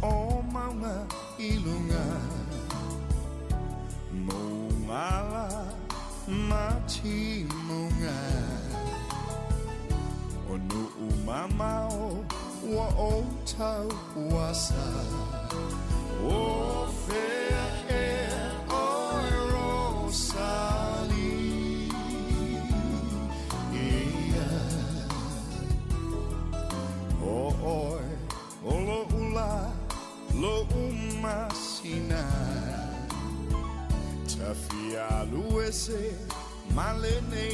o maunga ilunga Mungala mati munga Onu umamao wa o tau wasa O fair air o rosali O oi o lo ula lo umasina Tafia luese malene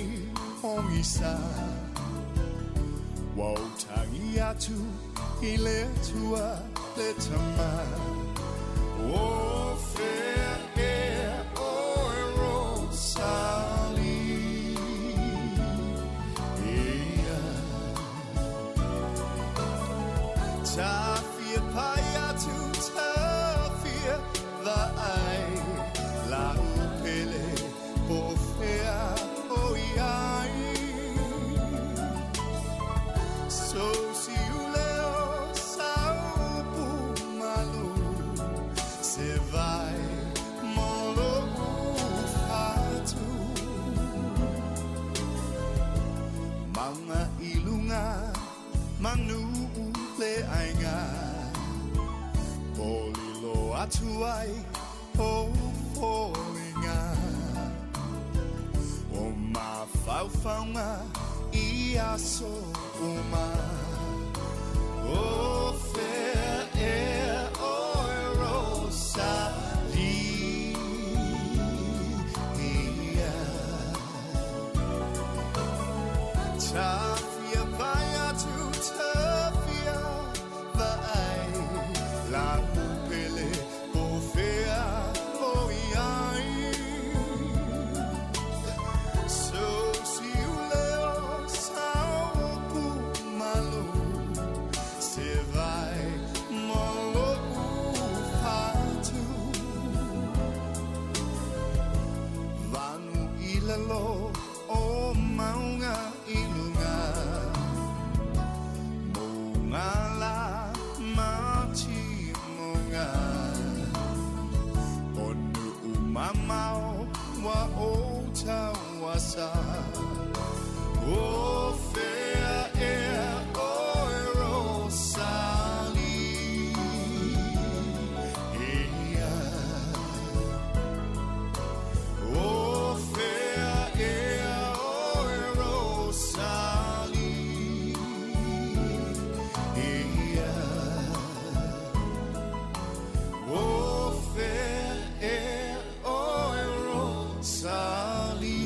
hongisa Wautangi atu ile tua le tama O fair air o rosali Tafia payatu tafia the eye la upele o fea o iai So si uleo saupu malu se vai molo ufatu Maunga ilunga manu le ainga Polilo atuai o polinga O ma faufaunga ia so uma O fair air o rosali Tafia vaya tu tafia vai la upele o fea o iai So si uleo saupu malu se vai molo ufatu Vanu ilalo o maunga ilunga Mungala mati munga Onu umamao wa ota wasa O fair air o rosali O fair air o rosali O fair air o rosali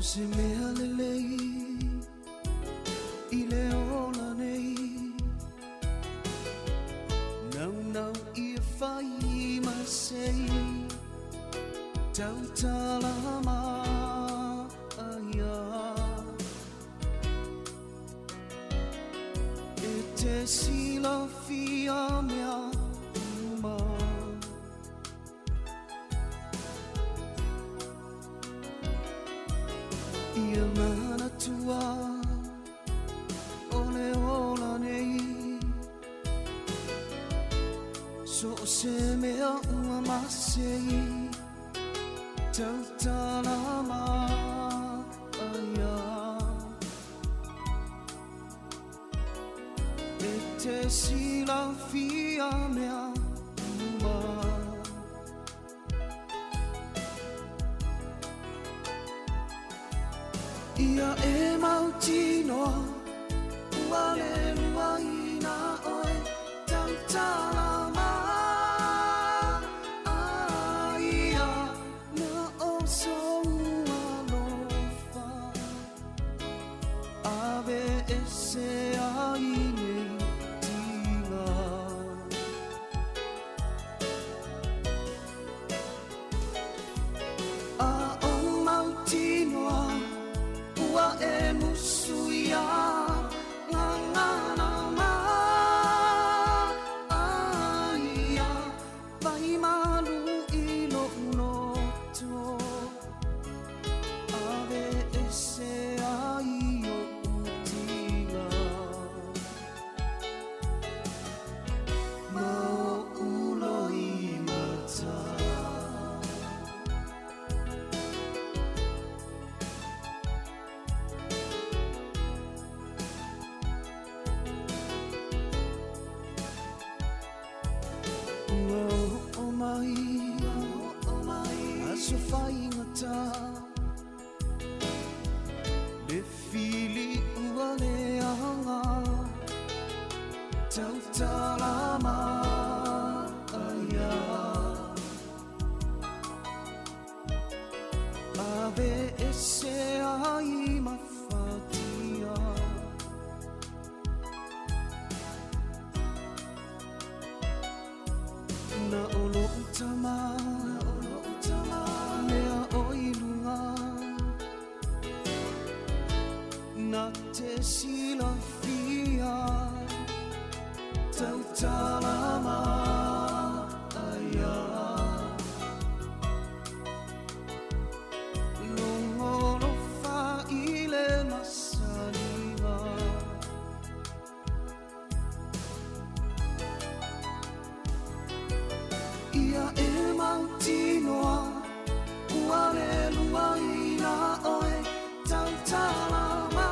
se mea lelei I le ola nei Nau I e whai masei Tau talama aia E te sila fia mea uma Ia mana tua Ole ola nei So se mea ua masei Tau talama aia E te sila fia mea uma Ia e mautinoa Ua le lua ina oe Tau talama aia Na o so ua lofa Ave e se ai nei tinga A o mautinoa Ua e musuia ngangana ma aia vai malu I lo noto ave e se ai o utinga ma o ulo I mata Aso whaingata Le fili ua le anga Tau talama aia Ave e se ai mawhatia Na olo utama Mea o ilunga Na te sila fia Tau talama aia Longolo wha I le masalinga Ia e mautinoa Ua le lua ina oe Tau talama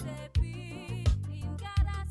Sepi ingkara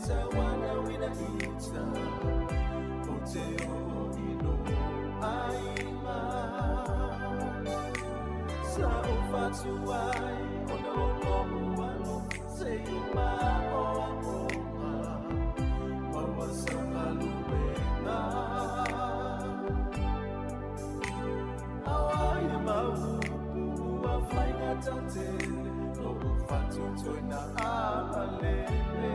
te wana wina ita o te o ino aima sa o fatu ai o na o no uano se ima o aoma maua sa aluena awai mau ua whainga tate no ufatu toina apalele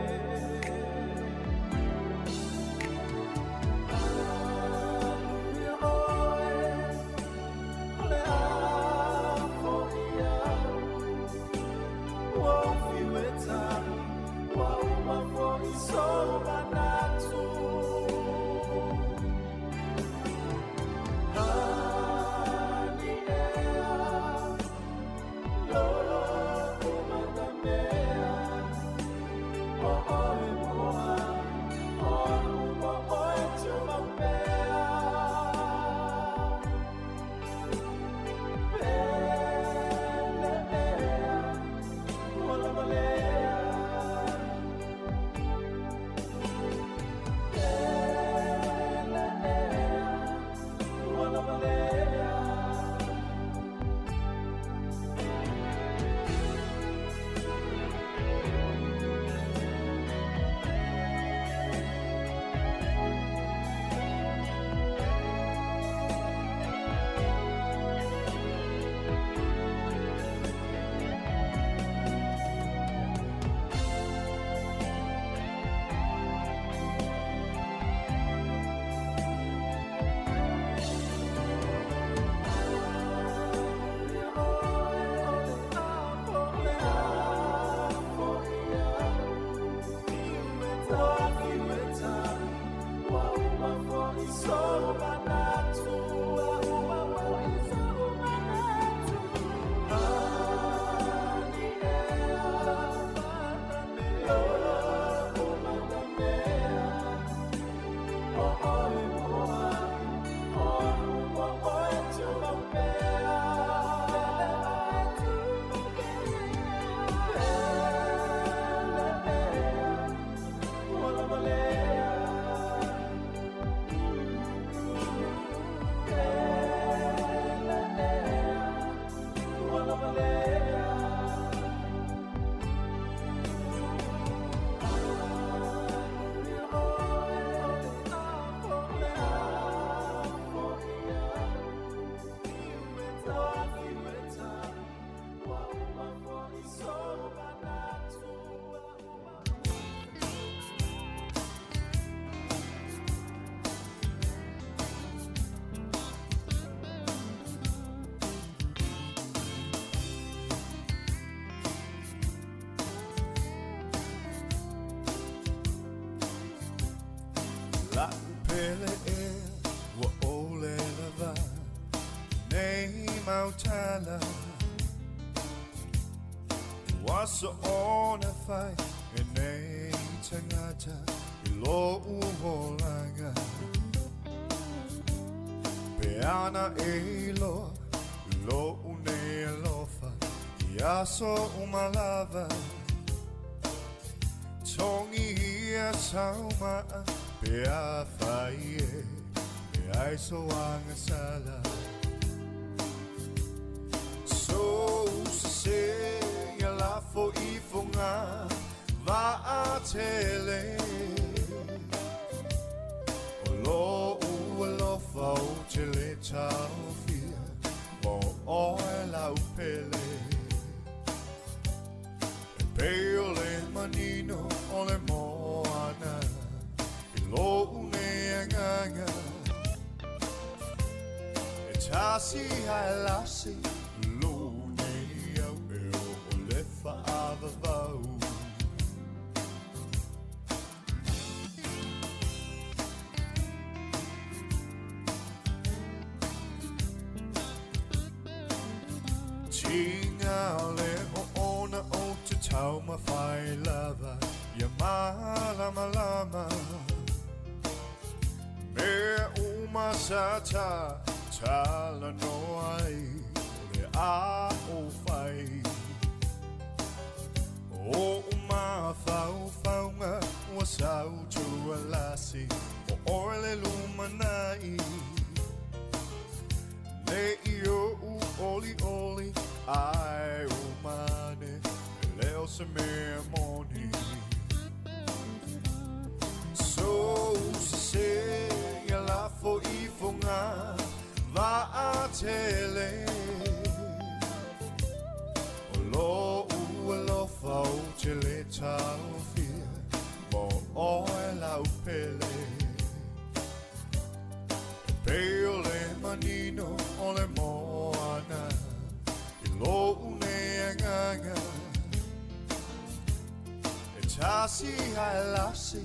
La upele e wa ole lava nei mautala waso ona fai e nei tangata lo uholanga peana e lo une lofa yaso umalava tongi ia sauma Pea faie, ai so anga sala. So se ya la fo I fonga va a tele. Lo lo fa o tele chao fia, mo o la upele. Peole manino ole moana. Lo uneanga e tasi halasi lo unea o le faava vau Tinga le o ona o te tau ma fai lava ya malama Me umasata tala no ai le a o fai O uma fau faunga o sau tua lasi o ole lumanai le io u oli oli ai umane leo se me moni so se ya la fo I fonga va a tele lo u lo fau tele tau fia mo o la upele peole manino ole moana I lo une anganga e tasi halasi